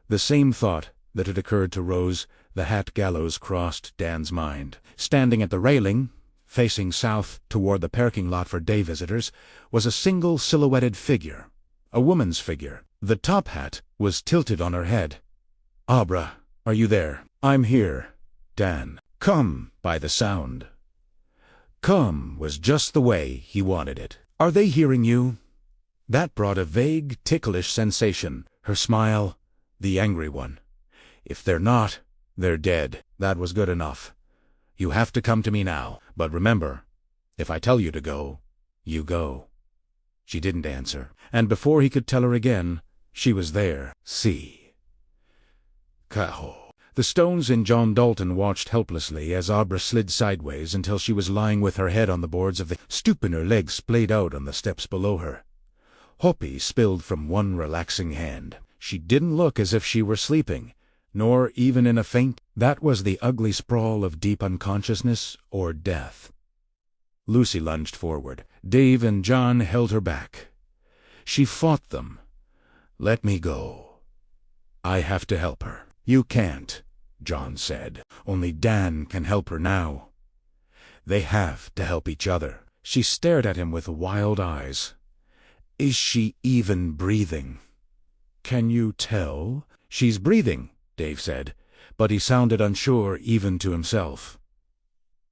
[SPEAKER 1] The same thought that had occurred to Rose, the Hat Gallows, crossed Dan's mind. Standing at the railing, facing south toward the parking lot for day visitors, was a single silhouetted figure. A woman's figure. The top hat was tilted on her head. "Abra, are you there?" "I'm here, Dan." "Come," by the sound. Come was just the way he wanted it. "Are they hearing you?" That brought a vague, ticklish sensation. Her smile, the angry one. "If they're not, they're dead." That was good enough. "You have to come to me now. But remember, if I tell you to go, you go." She didn't answer, and before he could tell her again, she was there. See. Cajo. The Stones and John Dalton watched helplessly as Abra slid sideways until she was lying with her head on the boards of the stoop and her legs splayed out on the steps below her. Hoppy spilled from one relaxing hand. She didn't look as if she were sleeping, nor even in a faint. That was the ugly sprawl of deep unconsciousness or death. Lucy lunged forward. Dave and John held her back. She fought them. "Let me go. I have to help her." "You can't," John said. "Only Dan can help her now." "They have to help each other." She stared at him with wild eyes. "Is she even breathing?" "Can you tell?" "She's breathing," Dave said, but he sounded unsure even to himself.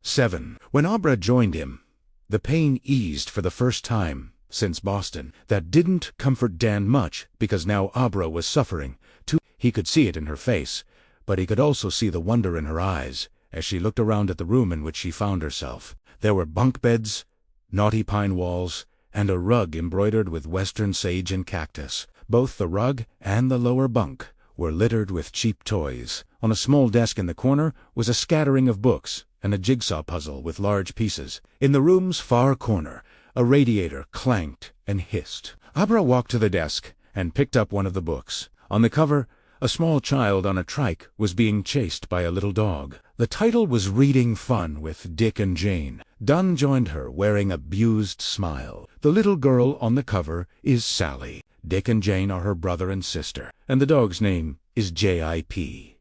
[SPEAKER 1] 7. When Abra joined him, the pain eased for the first time since Boston. That didn't comfort Dan much, because now Abra was suffering, too. He could see it in her face, but he could also see the wonder in her eyes as she looked around at the room in which she found herself. There were bunk beds, knotty pine walls, and a rug embroidered with western sage and cactus. Both the rug and the lower bunk were littered with cheap toys. On a small desk in the corner was a scattering of books and a jigsaw puzzle with large pieces. In the room's far corner, a radiator clanked and hissed. Abra walked to the desk and picked up one of the books. On the cover, a small child on a trike was being chased by a little dog. The title was Reading Fun with Dick and Jane. Dunn joined her, wearing a bemused smile. The little girl on the cover is Sally. Dick and Jane are her brother and sister, and the dog's name is J.I.P.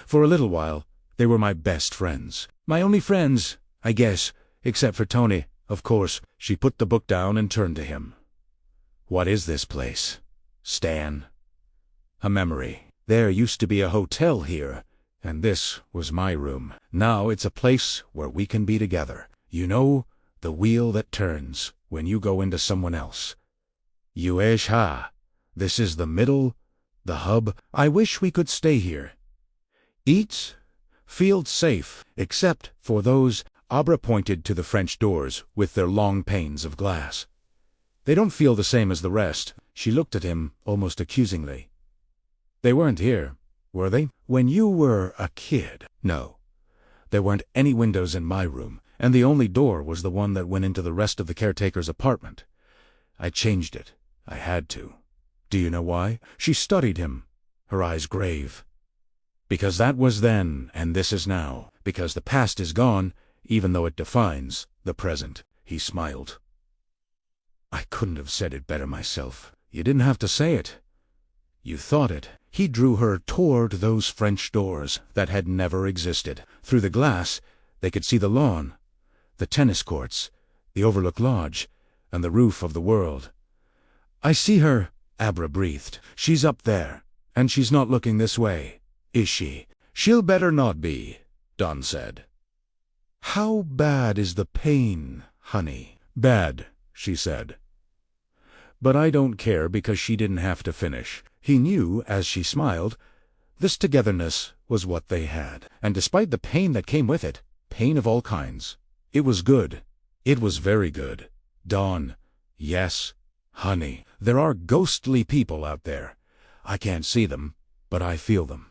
[SPEAKER 1] For a little while, they were my best friends. My only friends, I guess, except for Tony, of course. She put the book down and turned to him. "What is this place, Stan?" "A memory. There used to be a hotel here, and this was my room. Now it's a place where we can be together. You know, the wheel that turns when you go into someone else. Yuesh-ha. This is the middle, the hub. I wish we could stay here. Eats, feel safe, except for those." Abra pointed to the French doors with their long panes of glass. "They don't feel the same as the rest." She looked at him almost accusingly. "They weren't here, were they?" "When you were a kid?" "No. There weren't any windows in my room, and the only door was the one that went into the rest of the caretaker's apartment. I changed it. I had to. Do you know why? She studied him, her eyes grave. Because that was then, and this is now. Because the past is gone, even though it defines the present. He smiled. I couldn't have said it better myself. You didn't have to say it. You thought it. He drew her toward those French doors that had never existed. Through the glass, they could see the lawn, the tennis courts, the Overlook Lodge, and the roof of the world. I see her, Abra breathed. She's up there, and she's not looking this way, is she? She'll better not be, Don said. How bad is the pain, honey? Bad, she said. But I don't care because she didn't have to finish. He knew, as she smiled, this togetherness was what they had. And despite the pain that came with it, pain of all kinds, it was good. It was very good. Dawn, yes, honey, there are ghostly people out there. I can't see them, but I feel them.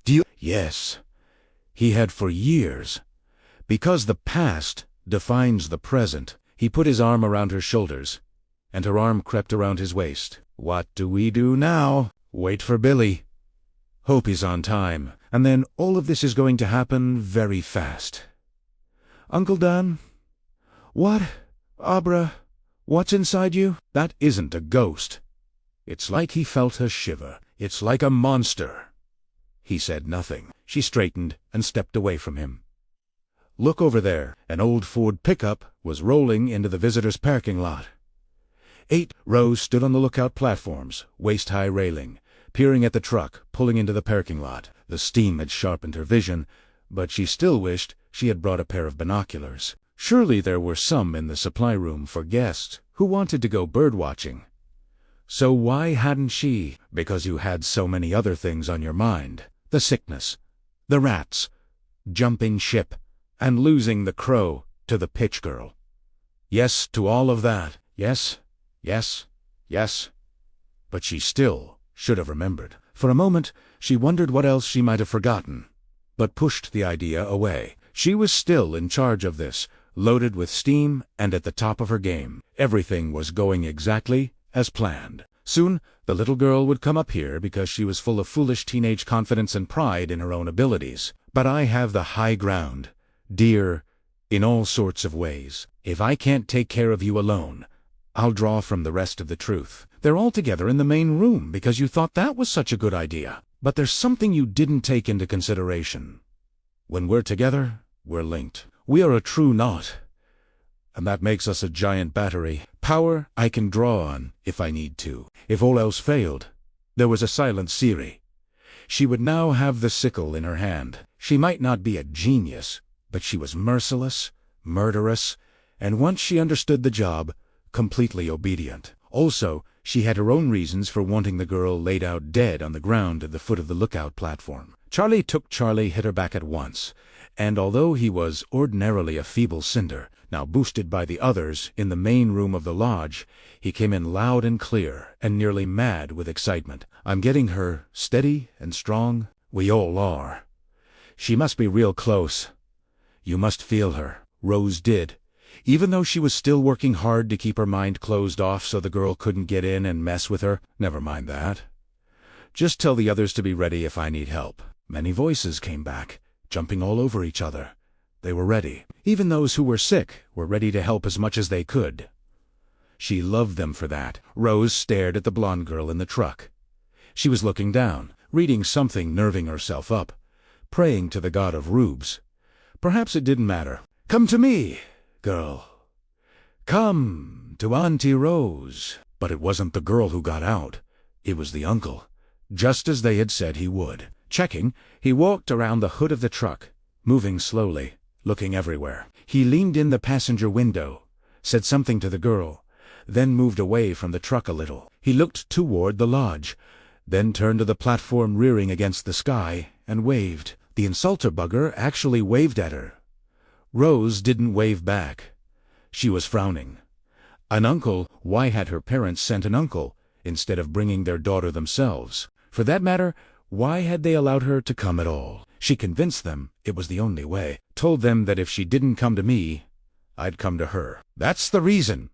[SPEAKER 1] Do you? Yes. He had for years. Because the past defines the present. He put his arm around her shoulders, and her arm crept around his waist. What do we do now? Wait for Billy. Hope he's on time, and then all of this is going to happen very fast. Uncle Dan? What? Abra? What's inside you? That isn't a ghost. It's like he felt her shiver. It's like a monster. He said nothing. She straightened and stepped away from him. Look over there. An old Ford pickup was rolling into the visitors' parking lot. 8. Rose stood on the lookout platforms, waist-high railing, peering at the truck pulling into the parking lot. The steam had sharpened her vision, but she still wished she had brought a pair of binoculars. Surely there were some in the supply room for guests who wanted to go bird-watching. So why hadn't she? Because you had so many other things on your mind. The sickness, the rats, jumping ship, and losing the crow to the pitch girl. Yes to all of that. Yes, yes, yes. But she still should have remembered. For a moment, she wondered what else she might have forgotten, but pushed the idea away. She was still in charge of this, loaded with steam and at the top of her game. Everything was going exactly as planned. Soon, the little girl would come up here because she was full of foolish teenage confidence and pride in her own abilities. But I have the high ground, dear, in all sorts of ways. If I can't take care of you alone, I'll draw from the rest of the truth. They're all together in the main room because you thought that was such a good idea. But there's something you didn't take into consideration. When we're together, we're linked. We are a true knot. And that makes us a giant battery. Power I can draw on if I need to. If all else failed, there was a silent Siri. She would now have the sickle in her hand. She might not be a genius, but she was merciless, murderous, and once she understood the job, completely obedient. Also, she had her own reasons for wanting the girl laid out dead on the ground at the foot of the lookout platform. Charlie hit her back at once, and although he was ordinarily a feeble cinder, now boosted by the others in the main room of the lodge, he came in loud and clear and nearly mad with excitement. I'm getting her steady and strong. We all are. She must be real close. You must feel her. Rose did, even though she was still working hard to keep her mind closed off so the girl couldn't get in and mess with her. Never mind that. Just tell the others to be ready if I need help. Many voices came back, jumping all over each other. They were ready. Even those who were sick were ready to help as much as they could. She loved them for that. Rose stared at the blonde girl in the truck. She was looking down, reading something, nerving herself up, praying to the god of rubes. Perhaps it didn't matter. Come to me, girl. Come to Auntie Rose. But it wasn't the girl who got out. It was the uncle, just as they had said he would. Checking, he walked around the hood of the truck, moving slowly, looking everywhere. He leaned in the passenger window, said something to the girl, then moved away from the truck a little. He looked toward the lodge, then turned to the platform rearing against the sky and waved. The insulter bugger actually waved at her. Rose didn't wave back. She was frowning. An uncle? Why had her parents sent an uncle instead of bringing their daughter themselves? For that matter, why had they allowed her to come at all? She convinced them it was the only way, told them that if she didn't come to me, I'd come to her. That's the reason.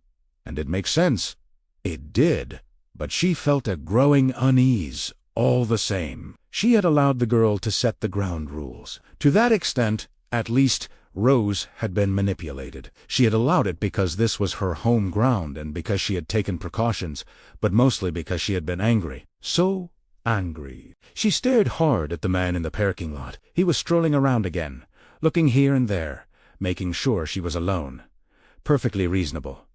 [SPEAKER 1] And it makes sense. It did. But she felt a growing unease, all the same. She had allowed the girl to set the ground rules. To that extent, at least, Rose had been manipulated. She had allowed it because this was her home ground and because she had taken precautions, but mostly because she had been angry. So angry. She stared hard at the man in the parking lot. He was strolling around again, looking here and there, making sure she was alone. Perfectly reasonable.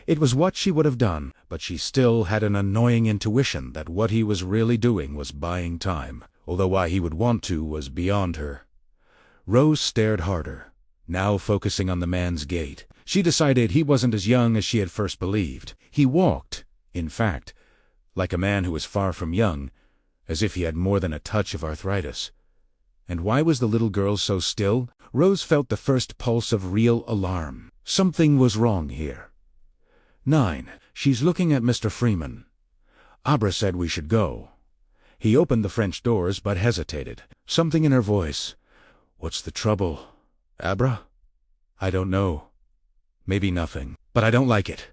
[SPEAKER 1] It was what she would have done, but she still had an annoying intuition that what he was really doing was buying time, although why he would want to was beyond her. Rose stared harder, now focusing on the man's gait. She decided he wasn't as young as she had first believed. He walked, in fact, like a man who was far from young, as if he had more than a touch of arthritis. And why was the little girl so still? Rose felt the first pulse of real alarm. Something was wrong here. 9. She's looking at Mr. Freeman. Abra said we should go. He opened the French doors but hesitated. Something in her voice. What's the trouble? Abra? I don't know. Maybe nothing. But I don't like it.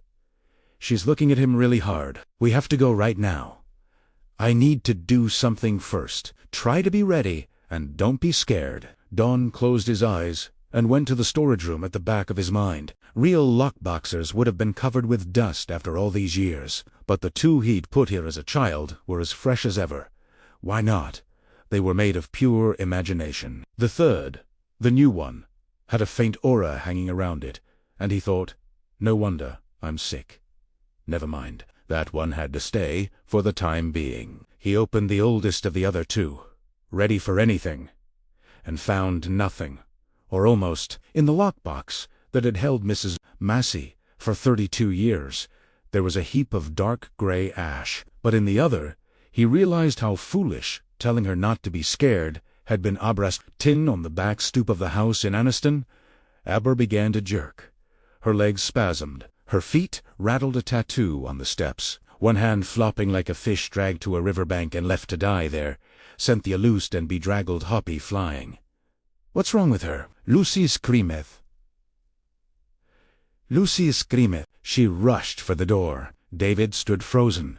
[SPEAKER 1] She's looking at him really hard. We have to go right now. I need to do something first. Try to be ready, and don't be scared. Don closed his eyes and went to the storage room at the back of his mind. Real lockboxers would have been covered with dust after all these years, but the two he'd put here as a child were as fresh as ever. Why not? They were made of pure imagination. The third, the new one, had a faint aura hanging around it, and he thought, no wonder I'm sick. Never mind. That one had to stay for the time being. He opened the oldest of the other two, ready for anything, and found nothing, or almost, in the lockbox that had held Mrs. Massey for 32 years. There was a heap of dark gray ash, but in the other, he realized how foolish telling her not to be scared had been. Abra's tin on the back stoop of the house in Anniston. Abra began to jerk. Her legs spasmed. Her feet rattled a tattoo on the steps. One hand flopping like a fish dragged to a riverbank and left to die there, sent the loosed and bedraggled Hoppy flying. What's wrong with her? Lucy screameth. Lucy screameth. She rushed for the door. David stood frozen,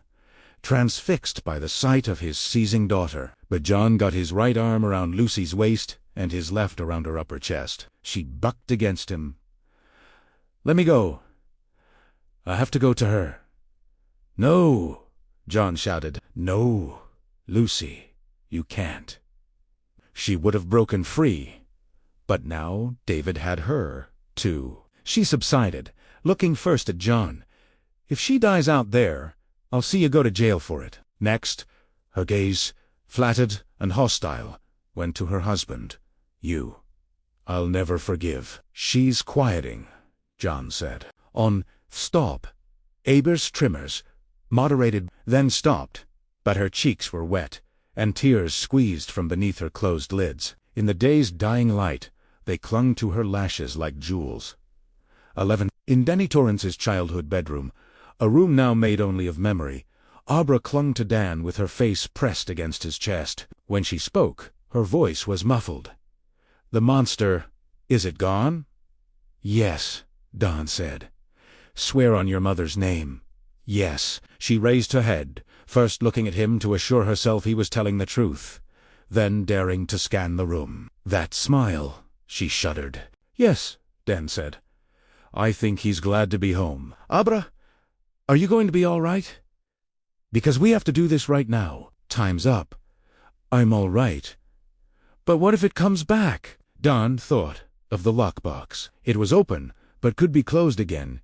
[SPEAKER 1] transfixed by the sight of his seizing daughter. But John got his right arm around Lucy's waist and his left around her upper chest. She bucked against him. Let me go. I have to go to her. No, John shouted. No, Lucy, you can't. She would have broken free. But now David had her, too. She subsided, looking first at John. If she dies out there, I'll see you go to jail for it. Next, her gaze, flattered and hostile, went to her husband. You. I'll never forgive. She's quieting, John said. On stop. Aber's tremors moderated, then stopped, but her cheeks were wet, and tears squeezed from beneath her closed lids. In the day's dying light, they clung to her lashes like jewels. 11. In Dan Torrance's childhood bedroom, a room now made only of memory, Abra clung to Dan with her face pressed against his chest. When she spoke, her voice was muffled. The monster, is it gone? Yes, Don said. Swear on your mother's name. Yes. She raised her head, first looking at him to assure herself he was telling the truth, then daring to scan the room. That smile, she shuddered. Yes, Dan said. I think he's glad to be home. Abra, are you going to be all right? Because we have to do this right now. Time's up. I'm all right. But what if it comes back? Don thought of the lockbox. It was open, but could be closed again.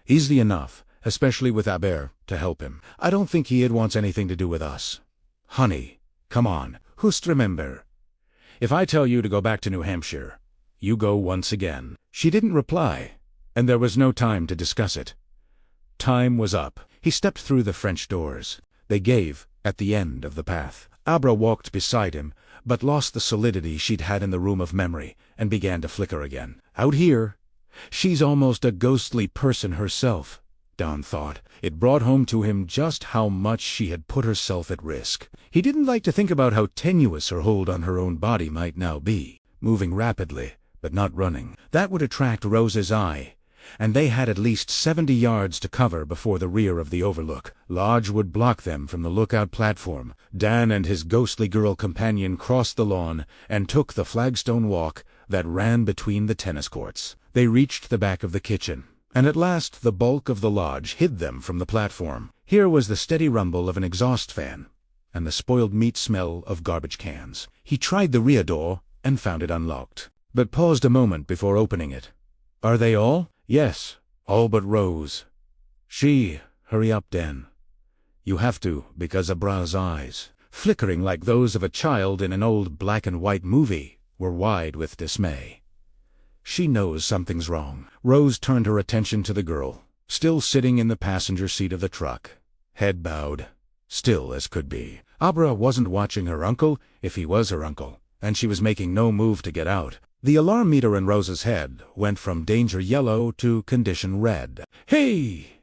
[SPEAKER 1] Easily enough, especially with Aber to help him. I don't think he'd wants anything to do with us. Honey, come on, just remember. If I tell you to go back to New Hampshire, you go once again. She didn't reply, and there was no time to discuss it. Time was up. He stepped through the French doors. They gave at the end of the path. Abra walked beside him, but lost the solidity she'd had in the room of memory, and began to flicker again. Out here, she's almost a ghostly person herself, Don thought. It brought home to him just how much she had put herself at risk. He didn't like to think about how tenuous her hold on her own body might now be, moving rapidly, but not running. That would attract Rose's eye, and they had at least 70 yards to cover before the rear of the overlook. Lodge would block them from the lookout platform. Dan and his ghostly girl companion crossed the lawn and took the flagstone walk that ran between the tennis courts. They reached the back of the kitchen, and at last the bulk of the lodge hid them from the platform. Here was the steady rumble of an exhaust fan, and the spoiled meat smell of garbage cans. He tried the rear door and found it unlocked, but paused a moment before opening it. "Are they all?" "Yes, all but Rose. Hurry up, Dan. You have to, because Abra's eyes, flickering like those of a child in an old black-and-white movie, were wide with dismay. She knows something's wrong." Rose turned her attention to the girl, still sitting in the passenger seat of the truck, head bowed, still as could be. Abra wasn't watching her uncle, if he was her uncle, and she was making no move to get out. The alarm meter in Rose's head went from danger yellow to condition red. "Hey!"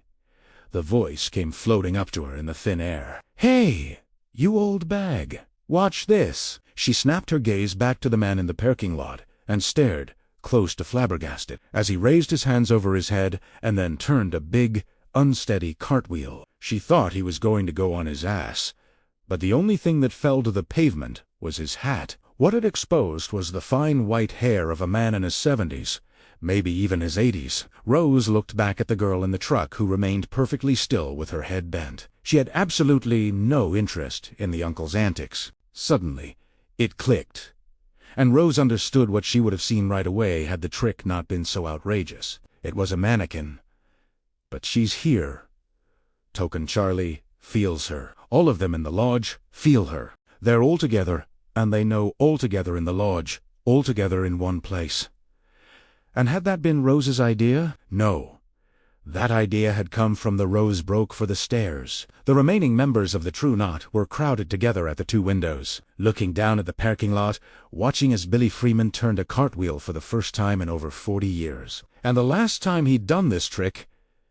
[SPEAKER 1] The voice came floating up to her in the thin air. "Hey, you old bag! Watch this!" She snapped her gaze back to the man in the parking lot and stared, close to flabbergasted, as he raised his hands over his head and then turned a big, unsteady cartwheel. She thought he was going to go on his ass, but the only thing that fell to the pavement was his hat. What it exposed was the fine white hair of a man in his 70s, maybe even his 80s. Rose looked back at the girl in the truck, who remained perfectly still with her head bent. She had absolutely no interest in the uncle's antics. Suddenly, it clicked, and Rose understood what she would have seen right away had the trick not been so outrageous. It was a mannequin. But she's here. Token Charlie feels her. All of them in the lodge feel her. They're all together, and they know all together in the lodge, all together in one place. And had that been Rose's idea? No. That idea had come from the Rose broke for the stairs. The remaining members of the True Knot were crowded together at the two windows, looking down at the parking lot, watching as Billy Freeman turned a cartwheel for the first time in over 40 years. And the last time he'd done this trick,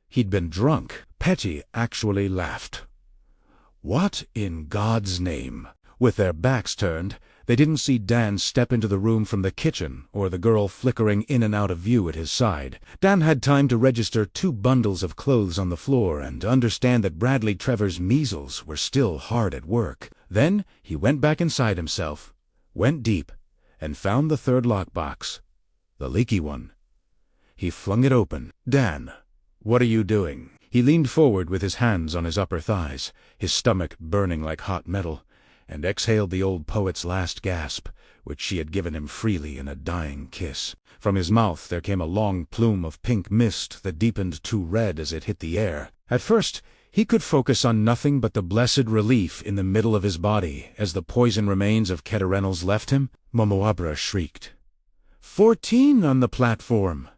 [SPEAKER 1] he'd been drunk. Petty actually laughed. What in God's name? With their backs turned, they didn't see Dan step into the room from the kitchen or the girl flickering in and out of view at his side. Dan had time to register 2 bundles of clothes on the floor and understand that Bradley Trevor's measles were still hard at work. Then he went back inside himself, went deep, and found the 3rd lockbox, the leaky one. He flung it open. "Dan, what are you doing?" He leaned forward with his hands on his upper thighs, his stomach burning like hot metal, and exhaled the old poet's last gasp, which she had given him freely in a dying kiss. From his mouth there came a long plume of pink mist that deepened to red as it hit the air. At first, he could focus on nothing but the blessed relief in the middle of his body as the poison remains of Keterenals left him. Momoabra shrieked. 14 on the platform!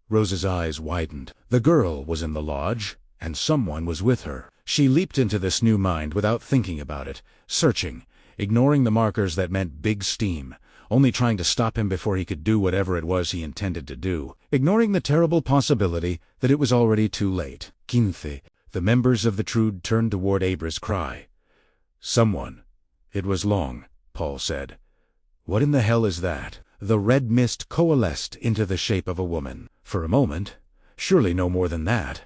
[SPEAKER 1] Rose's eyes widened. The girl was in the lodge, and someone was with her. She leaped into this new mind without thinking about it, searching, ignoring the markers that meant big steam, only trying to stop him before he could do whatever it was he intended to do, ignoring the terrible possibility that it was already too late. Quince. The members of the Trude turned toward Abra's cry. "Someone." "It was long," Paul said. "What in the hell is that?" The red mist coalesced into the shape of a woman. For a moment, surely no more than that,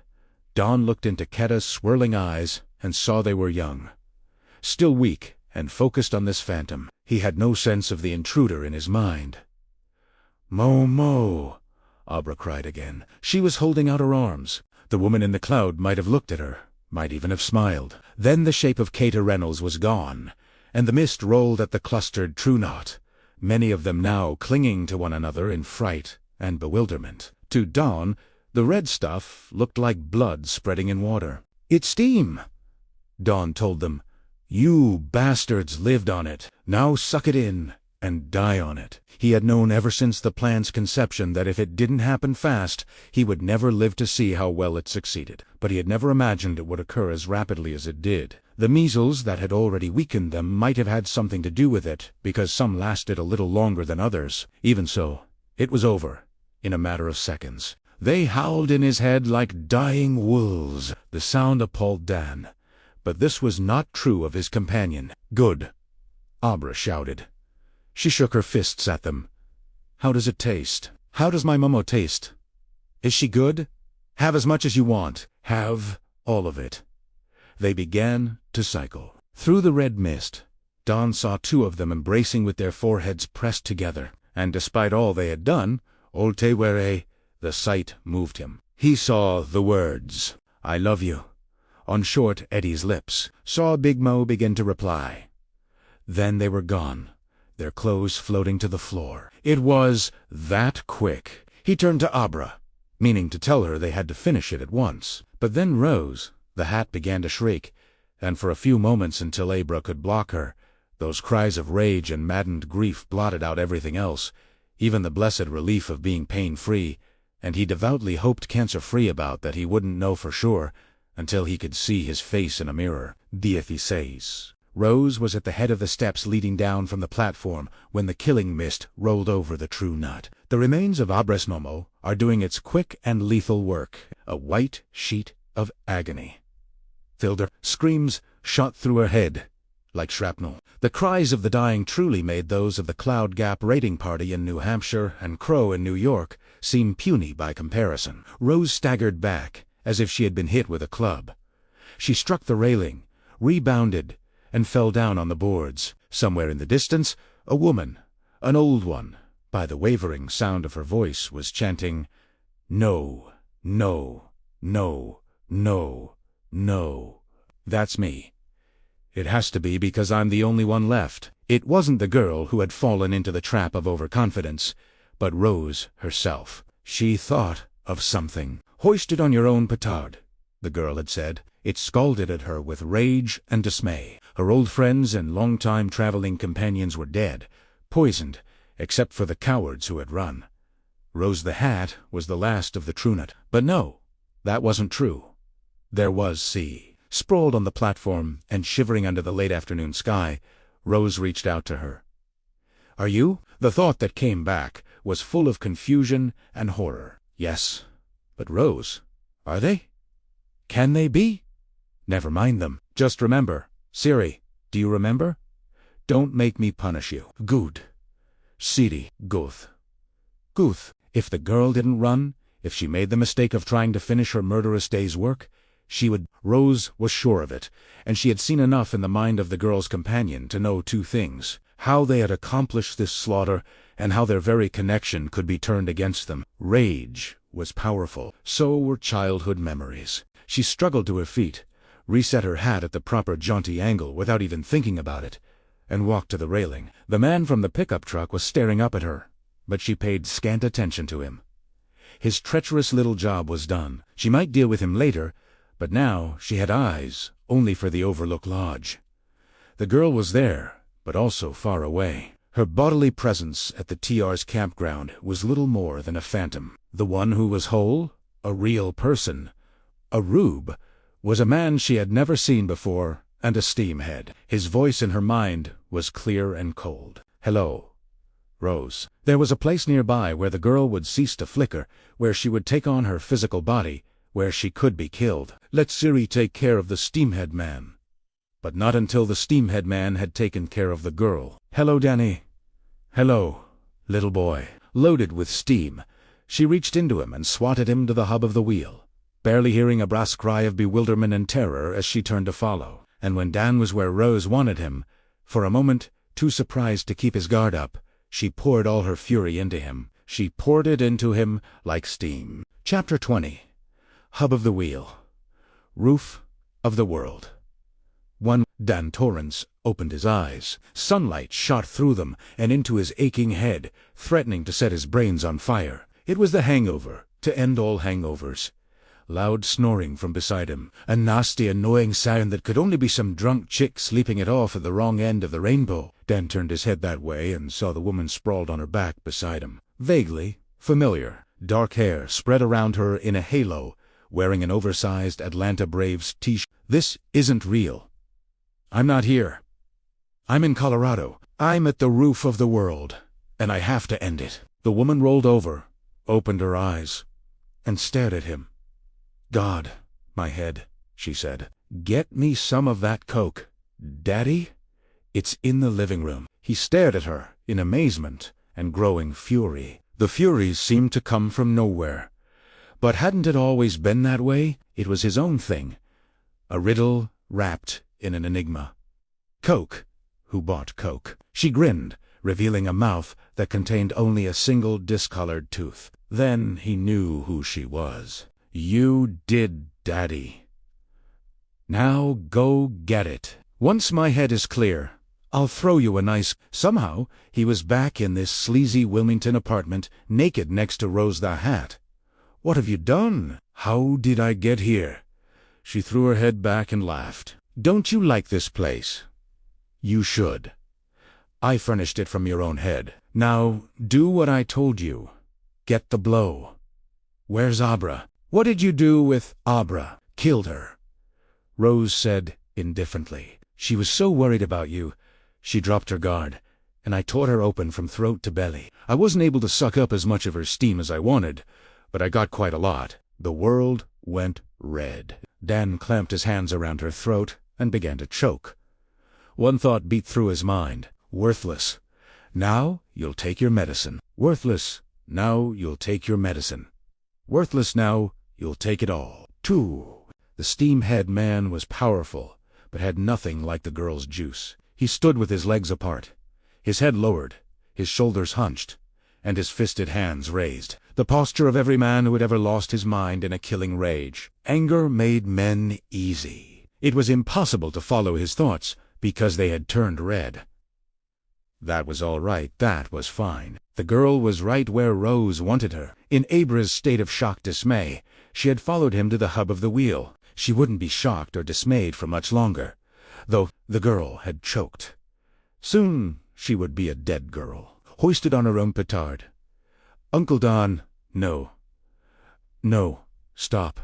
[SPEAKER 1] Dawn looked into Keta's swirling eyes and saw they were young. Still weak and focused on this phantom, he had no sense of the intruder in his mind. "Momo!" Abra cried again. She was holding out her arms. The woman in the cloud might have looked at her, might even have smiled. Then the shape of Keta Reynolds was gone, and the mist rolled at the clustered True Knot, many of them now clinging to one another in fright and bewilderment. To Dawn, the red stuff looked like blood spreading in water. "It's steam," Dawn told them. "You bastards lived on it. Now suck it in and die on it." He had known ever since the plan's conception that if it didn't happen fast, he would never live to see how well it succeeded. But he had never imagined it would occur as rapidly as it did. The measles that had already weakened them might have had something to do with it, because some lasted a little longer than others. Even so, it was over, in a matter of seconds. They howled in his head like dying wolves. The sound appalled Dan, but this was not true of his companion. "Good," Abra shouted. She shook her fists at them. "How does it taste? How does my Momo taste?" Is she good? Have as much as you want. Have all of it. They began to cycle. Through the red mist, Don saw two of them embracing with their foreheads pressed together, and despite all they had done, Old Te Were, the sight moved him. He saw the words, "I love you," on Short Eddie's lips, saw Big Mo begin to reply. Then they were gone, their clothes floating to the floor. It was that quick. He turned to Abra, meaning to tell her they had to finish it at once. But then Rose, the hat, began to shriek, and for a few moments until Abra could block her, those cries of rage and maddened grief blotted out everything else, even the blessed relief of being pain-free, and he devoutly hoped cancer-free about that he wouldn't know for sure until he could see his face in a mirror. 16. Rose was at the head of the steps leading down from the platform when the killing mist rolled over the true nut. The remains of Abra's Momo are doing its quick and lethal work, a white sheet of agony. Filder screams shot through her head like shrapnel. The cries of the dying truly made those of the Cloud Gap raiding party in New Hampshire and Crow in New York seem puny by comparison. Rose staggered back as if she had been hit with a club. She struck the railing, rebounded, and fell down on the boards. Somewhere in the distance, a woman, an old one, by the wavering sound of her voice, was chanting, "No, no, no, no, no." That's me. It has to be because I'm the only one left. It wasn't the girl who had fallen into the trap of overconfidence, but Rose herself. She thought of something. "Hoist it on your own petard," the girl had said. It scalded at her with rage and dismay. Her old friends and long-time traveling companions were dead, poisoned, except for the cowards who had run. Rose the Hat was the last of the Trunut. But no, that wasn't true. There was C. Sprawled on the platform and shivering under the late afternoon sky, Rose reached out to her. "Are you?" The thought that came back was full of confusion and horror. Yes, but Rose, are they? Can they be? Never mind them. Just remember. Siri, do you remember? Don't make me punish you. Good. Siri, Guth. Guth. If the girl didn't run, if she made the mistake of trying to finish her murderous day's work, she would. Rose was sure of it, and she had seen enough in the mind of the girl's companion to know two things: how they had accomplished this slaughter, and how their very connection could be turned against them. Rage was powerful. So were childhood memories. She struggled to her feet, reset her hat at the proper jaunty angle without even thinking about it, and walked to the railing. The man from the pickup truck was staring up at her, but she paid scant attention to him. His treacherous little job was done. She might deal with him later, but now she had eyes only for the Overlook Lodge. The girl was there, but also far away. Her bodily presence at the TR's campground was little more than a phantom. The one who was whole, a real person, a rube, was a man she had never seen before, and a steamhead. His voice in her mind was clear and cold. "Hello, Rose." There was a place nearby where the girl would cease to flicker, where she would take on her physical body, where she could be killed. Let Siri take care of the steamhead man. But not until the steamhead man had taken care of the girl. "Hello, Danny." "Hello, little boy." Loaded with steam, she reached into him and swatted him to the hub of the wheel, barely hearing a brass cry of bewilderment and terror as she turned to follow. And when Dan was where Rose wanted him, for a moment, too surprised to keep his guard up, she poured all her fury into him. She poured it into him like steam. Chapter 20. Hub of the Wheel. Roof of the World. 1. Dan Torrance opened his eyes. Sunlight shot through them and into his aching head, threatening to set his brains on fire. It was the hangover, to end all hangovers. Loud snoring from beside him, a nasty, annoying sound that could only be some drunk chick sleeping it off at the wrong end of the rainbow. Dan turned his head that way and saw the woman sprawled on her back beside him. Vaguely familiar. Dark hair spread around her in a halo, wearing an oversized Atlanta Braves t-shirt. "This isn't real. I'm not here. I'm in Colorado. I'm at the roof of the world, and I have to end it." The woman rolled over, opened her eyes, and stared at him. "God, my head," she said. "Get me some of that Coke. Daddy? It's in the living room." He stared at her in amazement and growing fury. The fury seemed to come from nowhere. But hadn't it always been that way? It was his own thing. A riddle wrapped in an enigma. Coke. Who bought Coke? She grinned, revealing a mouth that contained only a single discolored tooth. Then he knew who she was. You did, Daddy. Now go get it. Once my head is clear, I'll throw you a nice... Somehow, he was back in this sleazy Wilmington apartment, naked next to Rose the Hat. What have you done? How did I get here? She threw her head back and laughed. Don't you like this place? You should. I furnished it from your own head. Now, do what I told you. Get the blow. Where's Abra? What did you do with Abra? Killed her. Rose said indifferently. She was so worried about you. She dropped her guard, and I tore her open from throat to belly. I wasn't able to suck up as much of her steam as I wanted, but I got quite a lot. The world went red. Dan clamped his hands around her throat and began to choke. One thought beat through his mind. Worthless. Now you'll take your medicine. Worthless. Now you'll take your medicine. Worthless. Now you'll take it all. 2. The steam-head man was powerful, but had nothing like the girl's juice. He stood with his legs apart, his head lowered, his shoulders hunched, and his fisted hands raised. The posture of every man who had ever lost his mind in a killing rage. Anger made men easy. It was impossible to follow his thoughts, because they had turned red. That was all right. That was fine. The girl was right where Rose wanted her. In Abra's state of shocked dismay, she had followed him to the hub of the wheel. She wouldn't be shocked or dismayed for much longer, though the girl had choked. Soon she would be a dead girl, hoisted on her own petard. Uncle Don, no. No, stop.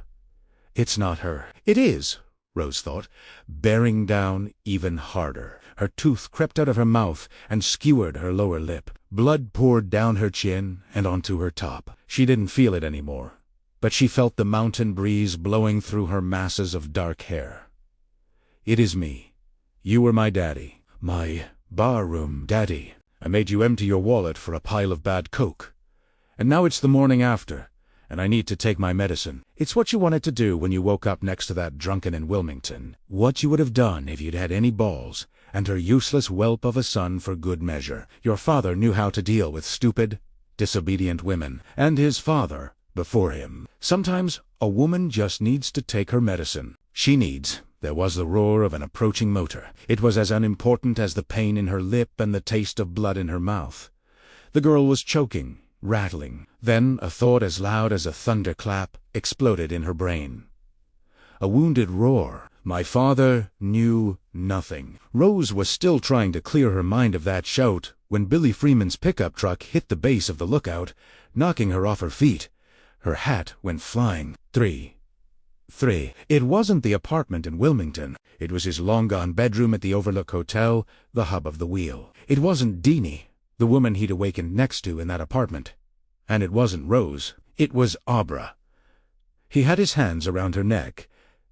[SPEAKER 1] It's not her. It is, Rose thought, bearing down even harder. Her tooth crept out of her mouth and skewered her lower lip. Blood poured down her chin and onto her top. She didn't feel it anymore, but she felt the mountain breeze blowing through her masses of dark hair. It is me. You were my daddy. My barroom daddy. I made you empty your wallet for a pile of bad coke. And now it's the morning after, and I need to take my medicine. It's what you wanted to do when you woke up next to that drunken in Wilmington. What you would have done if you'd had any balls, and her useless whelp of a son for good measure. Your father knew how to deal with stupid, disobedient women, and his father before him. Sometimes a woman just needs to take her medicine. She needs. There was the roar of an approaching motor. It was as unimportant as the pain in her lip and the taste of blood in her mouth. The girl was choking, rattling. Then a thought as loud as a thunderclap exploded in her brain. A wounded roar. My father knew nothing. Rose was still trying to clear her mind of that shout when Billy Freeman's pickup truck hit the base of the lookout, knocking her off her feet. Her hat went flying. 3. It wasn't the apartment in Wilmington. It was his long-gone bedroom at the Overlook Hotel, the hub of the wheel. It wasn't Deanie, the woman he'd awakened next to in that apartment. And it wasn't Rose. It was Abra. He had his hands around her neck,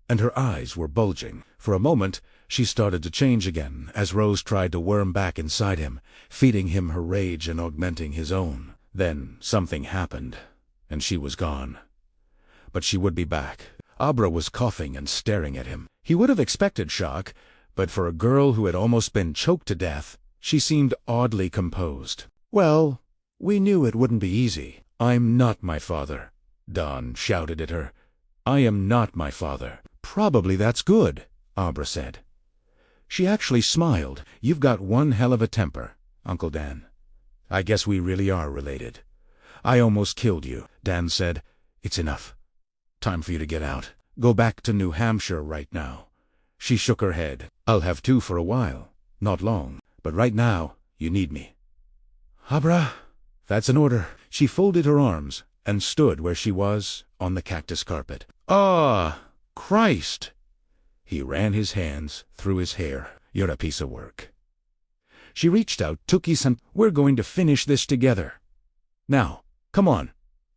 [SPEAKER 1] and her eyes were bulging. For a moment, she started to change again, as Rose tried to worm back inside him, feeding him her rage and augmenting his own. Then something happened, and she was gone. But she would be back. Abra was coughing and staring at him. He would have expected shock, but for a girl who had almost been choked to death, she seemed oddly composed. Well, we knew it wouldn't be easy. I'm not my father, Don shouted at her. I am not my father. Probably that's good, Abra said. She actually smiled. You've got one hell of a temper, Uncle Dan. I guess we really are related. I almost killed you, Dan said. It's enough. Time for you to get out. Go back to New Hampshire right now. She shook her head. I'll have to for a while. Not long. But right now, you need me. Abra, that's an order. She folded her arms and stood where she was on the cactus carpet. Ah, Christ! He ran his hands through his hair. You're a piece of work. She reached out, took his hand. We're going to finish this together. Now, come on.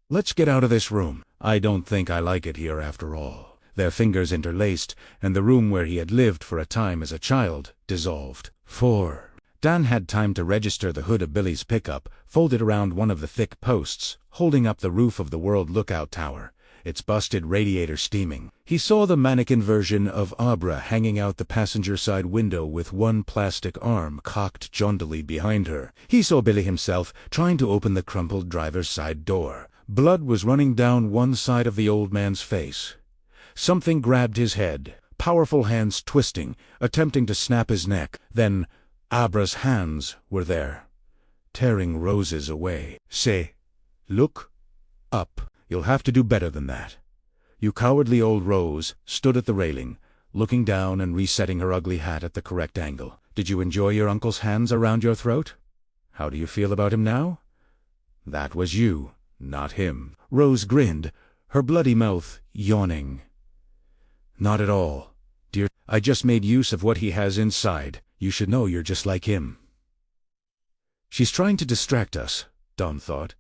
[SPEAKER 1] Let's get out of this room. I don't think I like it here after all. Their fingers interlaced, and the room where he had lived for a time as a child dissolved. 4. Dan had time to register the hood of Billy's pickup, folded around one of the thick posts, holding up the roof of the World Lookout Tower. its busted radiator steaming. He saw the mannequin version of Abra hanging out the passenger side window with one plastic arm cocked jauntily behind her. He saw Billy himself trying to open the crumpled driver's side door. Blood was running down one side of the old man's face. Something grabbed his head, powerful hands twisting, attempting to snap his neck. Then Abra's hands were there, tearing roses away. Say, look up. You'll have to do better than that. You cowardly old Rose stood at the railing, looking down and resetting her ugly hat at the correct angle. Did you enjoy your uncle's hands around your throat? How do you feel about him now? That was you, not him. Rose grinned, her bloody mouth yawning. Not at all, dear. I just made use of what he has inside. You should know you're just like him. She's trying to distract us, Don thought.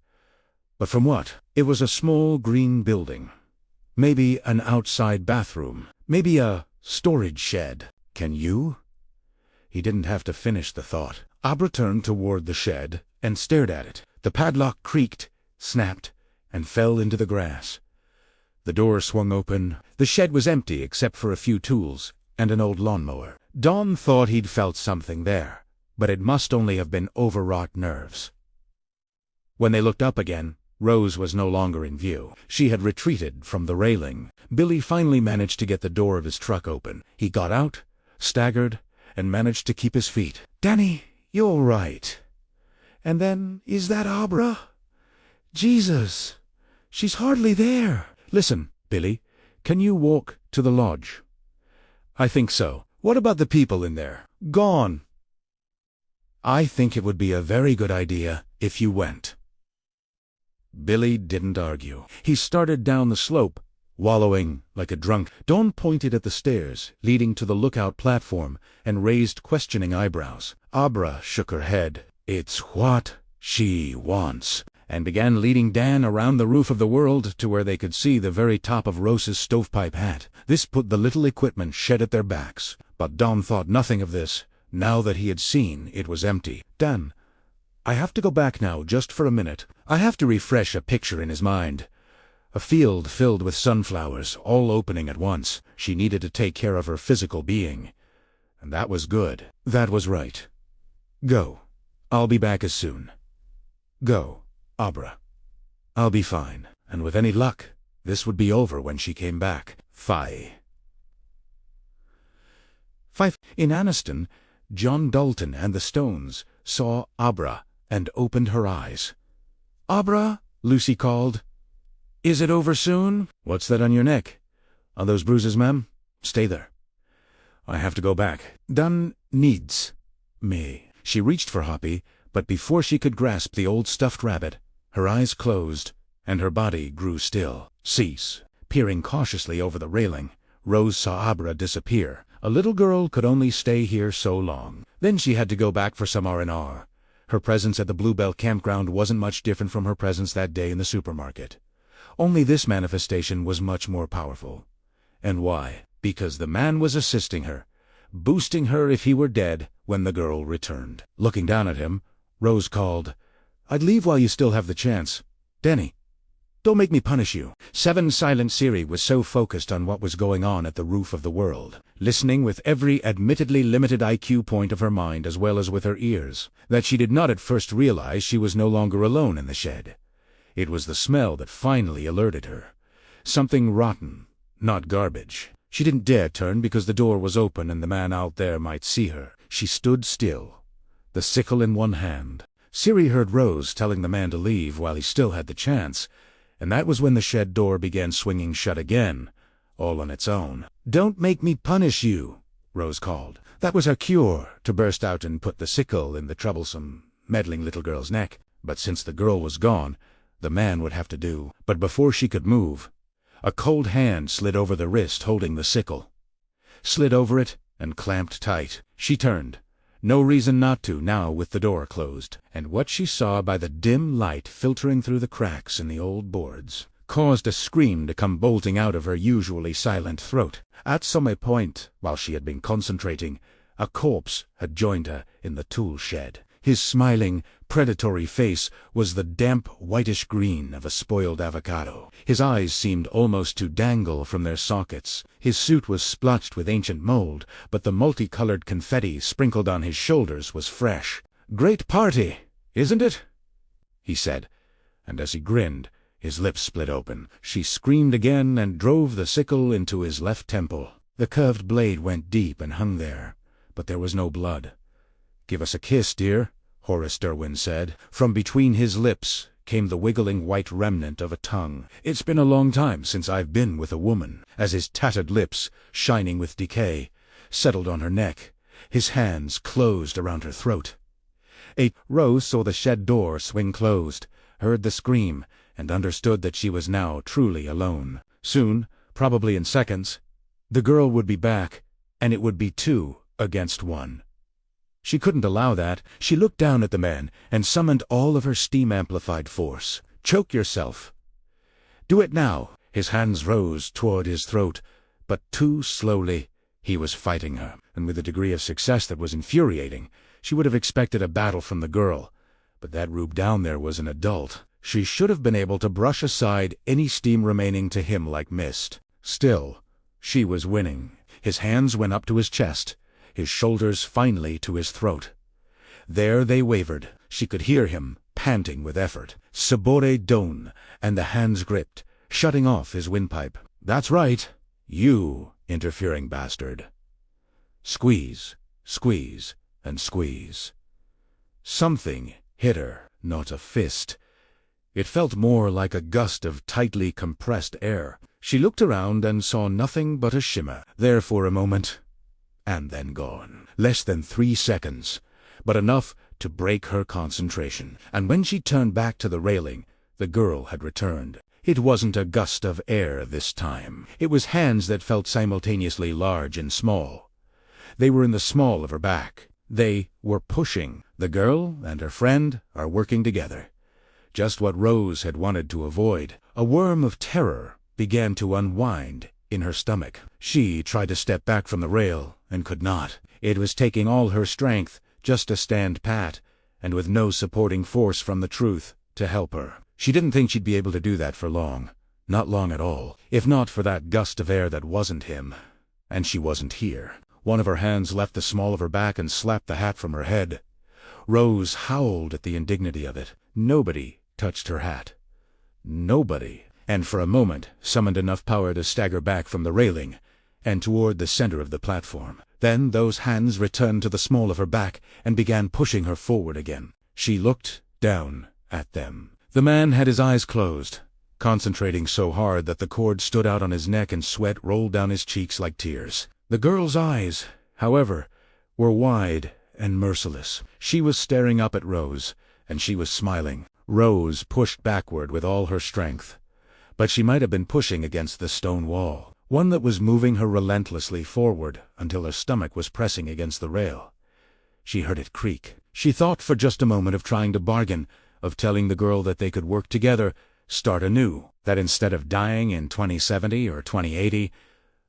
[SPEAKER 1] But from what? It was a small green building. Maybe an outside bathroom. Maybe a storage shed. Can you? He didn't have to finish the thought. Abra turned toward the shed and stared at it. The padlock creaked, snapped, and fell into the grass. The door swung open. The shed was empty except for a few tools and an old lawnmower. Don thought he'd felt something there, but it must only have been overwrought nerves. When they looked up again, Rose was no longer in view. She had retreated from the railing. Billy finally managed to get the door of his truck open. He got out, staggered, and managed to keep his feet. "Danny, you're right. And then, is that Abra? Jesus, she's hardly there." "Listen, Billy, can you walk to the lodge?" "I think so. What about the people in there?" "Gone." "I think it would be a very good idea if you went." Billy didn't argue. He started down the slope, wallowing like a drunk. Dawn pointed at the stairs leading to the lookout platform and raised questioning eyebrows. Abra shook her head. "It's what she wants," and began leading Dan around the roof of the world to where they could see the very top of Rose's stovepipe hat. This put the little equipment shed at their backs, but Don thought nothing of this, now that he had seen it was empty. "Dan, I have to go back now just for a minute. I have to refresh a picture in his mind. A field filled with sunflowers, all opening at once. She needed to take care of her physical being. And that was good. That was right. Go. I'll be back as soon. Go, Abra. I'll be fine. And with any luck, this would be over when she came back. 5. In Anniston, John Dalton and the Stones saw Abra and opened her eyes. "Abra," Lucy called. "Is it over soon?" "What's that on your neck? Are those bruises, ma'am? Stay there. I have to go back. Dan needs me." She reached for Hoppy, but before she could grasp the old stuffed rabbit, her eyes closed and her body grew still. "Cease." Peering cautiously over the railing, Rose saw Abra disappear. A little girl could only stay here so long. Then she had to go back for some R&R. Her presence at the Bluebell campground wasn't much different from her presence that day in the supermarket. Only this manifestation was much more powerful. And why? Because the man was assisting her, boosting her if he were dead when the girl returned. Looking down at him, Rose called, "I'd leave while you still have the chance. Danny, don't make me punish you." 7 Silent Siri was so focused on what was going on at the roof of the world, listening with every admittedly limited IQ point of her mind as well as with her ears, that she did not at first realize she was no longer alone in the shed. It was the smell that finally alerted her. Something rotten, not garbage. She didn't dare turn because the door was open and the man out there might see her. She stood still, the sickle in one hand. Siri heard Rose telling the man to leave while he still had the chance, and that was when the shed door began swinging shut again, all on its own. "Don't make me punish you," Rose called. That was her cure, to burst out and put the sickle in the troublesome, meddling little girl's neck. But since the girl was gone, the man would have to do. But before she could move, a cold hand slid over the wrist holding the sickle. Slid over it and clamped tight. She turned. No reason not to, now with the door closed. And what she saw by the dim light filtering through the cracks in the old boards caused a scream to come bolting out of her usually silent throat. At some point, while she had been concentrating, a corpse had joined her in the tool shed. His smiling, predatory face was the damp, whitish green of a spoiled avocado. His eyes seemed almost to dangle from their sockets. His suit was splotched with ancient mold, but the multicolored confetti sprinkled on his shoulders was fresh. "Great party, isn't it?" he said, and as he grinned, his lips split open. She screamed again and drove the sickle into his left temple. The curved blade went deep and hung there, but there was no blood. "Give us a kiss, dear," Horace Derwin said. From between his lips came the wiggling white remnant of a tongue. "It's been a long time since I've been with a woman." As his tattered lips, shining with decay, settled on her neck, his hands closed around her throat. Rose saw the shed door swing closed, heard the scream, and understood that she was now truly alone. Soon, probably in seconds, the girl would be back, and it would be 2 against 1. She couldn't allow that. She looked down at the man and summoned all of her steam-amplified force. "Choke yourself. Do it now." His hands rose toward his throat, but too slowly. He was fighting her, and with a degree of success that was infuriating. She would have expected a battle from the girl, but that rube down there was an adult. She should have been able to brush aside any steam remaining to him like mist. Still, she was winning. His hands went up to his chest, his shoulders finally to his throat. There they wavered. She could hear him, panting with effort. Sabore don, and the hands gripped, shutting off his windpipe. "That's right, you interfering bastard." Squeeze, squeeze, and squeeze. Something hit her, not a fist. It felt more like a gust of tightly compressed air. She looked around and saw nothing but a shimmer, there for a moment, and then gone. Less than 3 seconds, but enough to break her concentration. And when she turned back to the railing, the girl had returned. It wasn't a gust of air this time. It was hands that felt simultaneously large and small. They were in the small of her back. They were pushing. The girl and her friend are working together. Just what Rose had wanted to avoid. A worm of terror began to unwind in her stomach. She tried to step back from the rail and could not. It was taking all her strength just to stand pat, and with no supporting force from the truth to help her. She didn't think she'd be able to do that for long. Not long at all. If not for that gust of air that wasn't him. And she wasn't here. One of her hands left the small of her back and slapped the hat from her head. Rose howled at the indignity of it. Nobody touched her hat. Nobody. And for a moment summoned enough power to stagger back from the railing and toward the center of the platform. Then those hands returned to the small of her back and began pushing her forward again. She looked down at them. The man had his eyes closed, concentrating so hard that the cord stood out on his neck and sweat rolled down his cheeks like tears. The girl's eyes, however, were wide and merciless. She was staring up at Rose, and she was smiling. Rose pushed backward with all her strength, but she might have been pushing against the stone wall, one that was moving her relentlessly forward until her stomach was pressing against the rail. She heard it creak. She thought for just a moment of trying to bargain, of telling the girl that they could work together, start anew, that instead of dying in 2070 or 2080,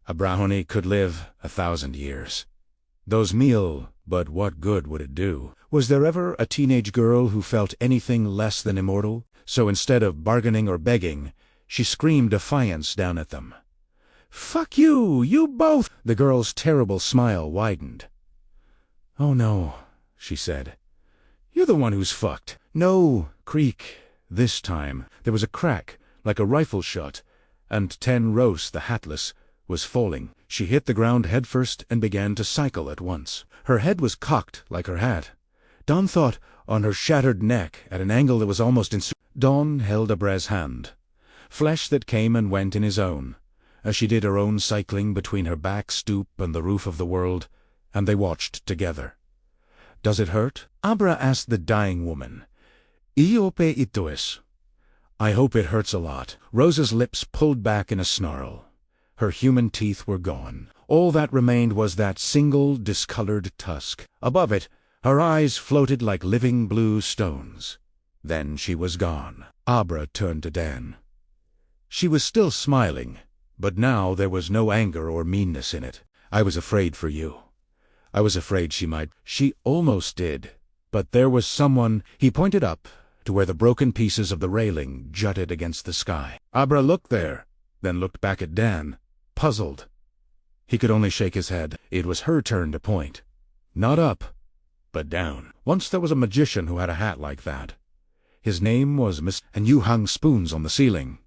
[SPEAKER 1] a brownie could live 1,000 years. Those meal, but what good would it do? Was there ever a teenage girl who felt anything less than immortal? So instead of bargaining or begging, she screamed defiance down at them. "Fuck you, you both!" The girl's terrible smile widened. "Oh no," she said. "You're the one who's fucked." No creak this time. There was a crack, like a rifle shot, and Ten Rose, the hatless, was falling. She hit the ground headfirst and began to cycle at once. Her head was cocked like her hat. Don thought on her shattered neck at an angle that was almost Dawn held Abra's hand, flesh that came and went in his own, as she did her own cycling between her back stoop and the roof of the world, and they watched together. "Does it hurt?" Abra asked the dying woman. "Iope itoes." "I hope it hurts a lot." Rose's lips pulled back in a snarl. Her human teeth were gone. All that remained was that single discolored tusk. Above it, her eyes floated like living blue stones. Then she was gone. Abra turned to Dan. She was still smiling, but now there was no anger or meanness in it. "I was afraid for you. I was afraid she might." She almost did. But there was someone. He pointed up to where the broken pieces of the railing jutted against the sky. Abra looked there, then looked back at Dan, puzzled. He could only shake his head. It was her turn to point. Not up, but down. Once there was a magician who had a hat like that. His name was and you hung spoons on the ceiling.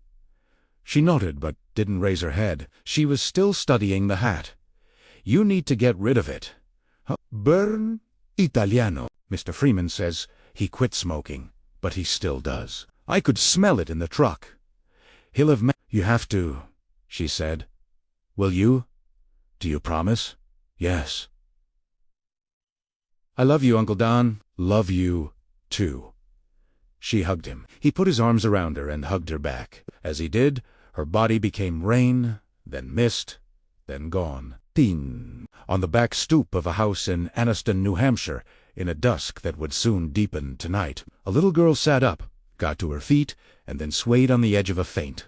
[SPEAKER 1] She nodded, but didn't raise her head. She was still studying the hat. You need to get rid of it. Burn Italiano. Mr. Freeman says he quit smoking, but he still does. I could smell it in the truck. He'll have You have to, she said. Will you? Do you promise? Yes. I love you, Uncle Don. Love you, too. She hugged him. He put his arms around her and hugged her back. As he did, her body became rain, then mist, then gone. On the back stoop of a house in Anniston, New Hampshire, in a dusk that would soon deepen to night, a little girl sat up, got to her feet, and then swayed on the edge of a faint.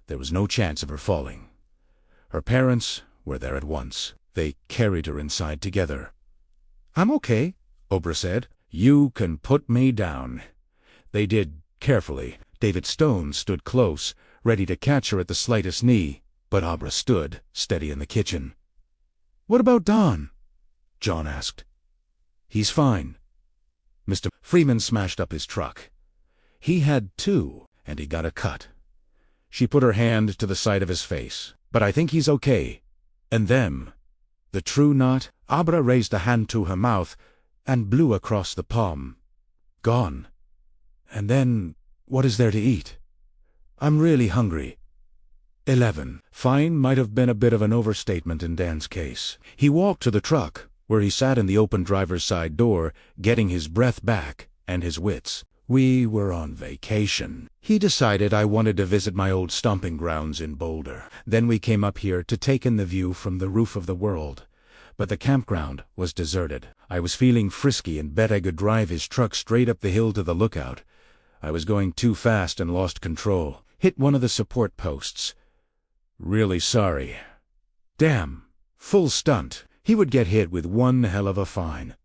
[SPEAKER 1] There was no chance of her falling. Her parents were there at once. They carried her inside together. I'm okay, Oprah said. You can put me down. They did, carefully. David Stone stood close, ready to catch her at the slightest knee, but Abra stood, steady in the kitchen. What about Don? John asked. He's fine. Mr. Freeman smashed up his truck. He had two, and he got a cut. She put her hand to the side of his face. But I think he's okay. And them. The true knot. Abra raised a hand to her mouth and blew across the palm. Gone. And then, what is there to eat? I'm really hungry. 11. Fine might have been a bit of an overstatement in Dan's case. He walked to the truck, where he sat in the open driver's side door, getting his breath back and his wits. We were on vacation. He decided I wanted to visit my old stomping grounds in Boulder. Then we came up here to take in the view from the roof of the world. But the campground was deserted. I was feeling frisky and bet I could drive his truck straight up the hill to the lookout. I was going too fast and lost control. Hit one of the support posts. Really sorry. Damn. Full stunt. He would get hit with one hell of a fine.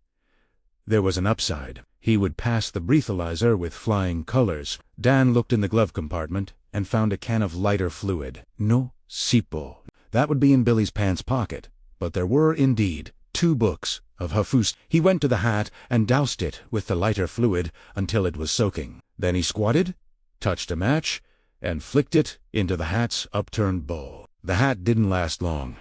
[SPEAKER 1] There was an upside. He would pass the breathalyzer with flying colors. Dan looked in the glove compartment and found a can of lighter fluid. No sipo. That would be in Billy's pants pocket. But there were, indeed, 2 books of Hafus. He went to the hat and doused it with the lighter fluid until it was soaking. Then he squatted, touched a match, and flicked it into the hat's upturned bowl. The hat didn't last long,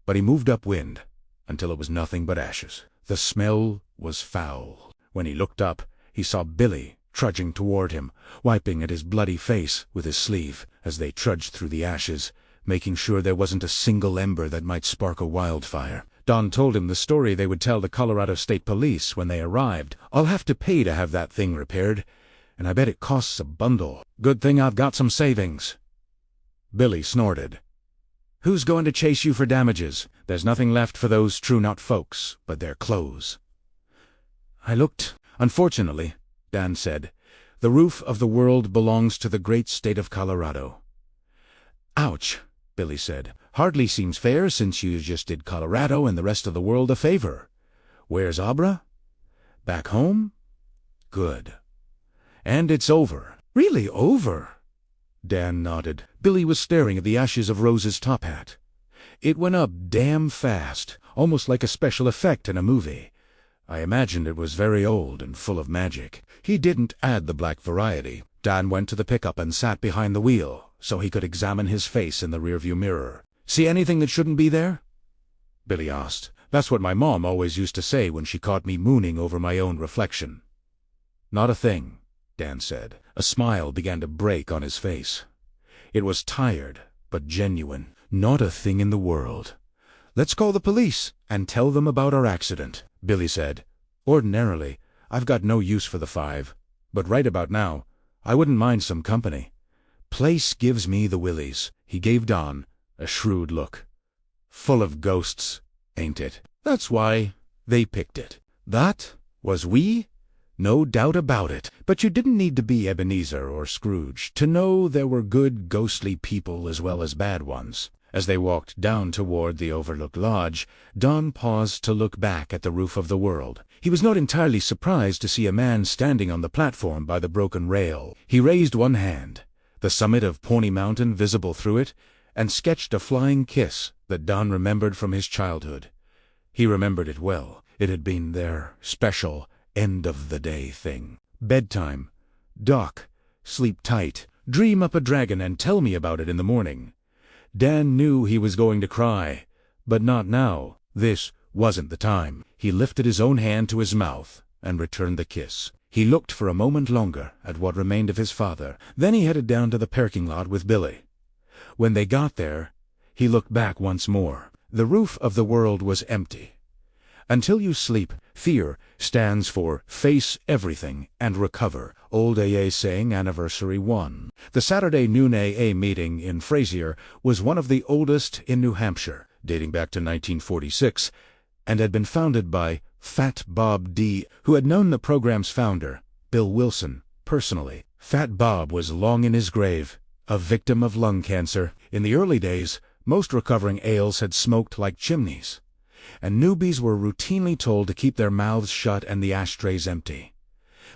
[SPEAKER 1] but he moved upwind until it was nothing but ashes. The smell was foul. When he looked up, he saw Billy trudging toward him, wiping at his bloody face with his sleeve as they trudged through the ashes, making sure there wasn't a single ember that might spark a wildfire. Don told him the story they would tell the Colorado State Police when they arrived. I'll have to pay to have that thing repaired, and I bet it costs a bundle. Good thing I've got some savings. Billy snorted. Who's going to chase you for damages? There's nothing left for those true knot folks but their clothes. I looked. Unfortunately, Dan said, the roof of the world belongs to the great state of Colorado. Ouch, Billy said. Hardly seems fair since you just did Colorado and the rest of the world a favor. Where's Abra? Back home? Good. And it's over. Really over? Dan nodded. Billy was staring at the ashes of Rose's top hat. It went up damn fast, almost like a special effect in a movie. I imagined it was very old and full of magic. He didn't add the black variety. Dan went to the pickup and sat behind the wheel, so he could examine his face in the rearview mirror. See anything that shouldn't be there? Billy asked. That's what my mom always used to say when she caught me mooning over my own reflection. Not a thing, Dan said. A smile began to break on his face. It was tired, but genuine. Not a thing in the world. Let's call the police and tell them about our accident, Billy said. Ordinarily, I've got no use for the 5, but right about now, I wouldn't mind some company. Place gives me the willies. He gave Don a shrewd look. Full of ghosts, ain't it? That's why they picked it. That was we? No doubt about it. But you didn't need to be Ebenezer or Scrooge to know there were good ghostly people as well as bad ones. As they walked down toward the Overlook Lodge, Don paused to look back at the roof of the world. He was not entirely surprised to see a man standing on the platform by the broken rail. He raised one hand, the summit of Pawnee Mountain visible through it, and sketched a flying kiss that Don remembered from his childhood. He remembered it well. It had been their special end-of-the-day thing. Bedtime. Doc, sleep tight. Dream up a dragon and tell me about it in the morning. Dan knew he was going to cry, but not now. This wasn't the time. He lifted his own hand to his mouth and returned the kiss. He looked for a moment longer at what remained of his father. Then he headed down to the parking lot with Billy. When they got there, he looked back once more. The roof of the world was empty. Until you sleep, FEAR stands for Face Everything and Recover. Old AA saying Anniversary 1. The Saturday noon AA meeting in Frazier was one of the oldest in New Hampshire, dating back to 1946, and had been founded by Fat Bob D., who had known the program's founder, Bill Wilson, personally. Fat Bob was long in his grave, a victim of lung cancer. In the early days, most recovering ALs had smoked like chimneys, and newbies were routinely told to keep their mouths shut and the ashtrays empty.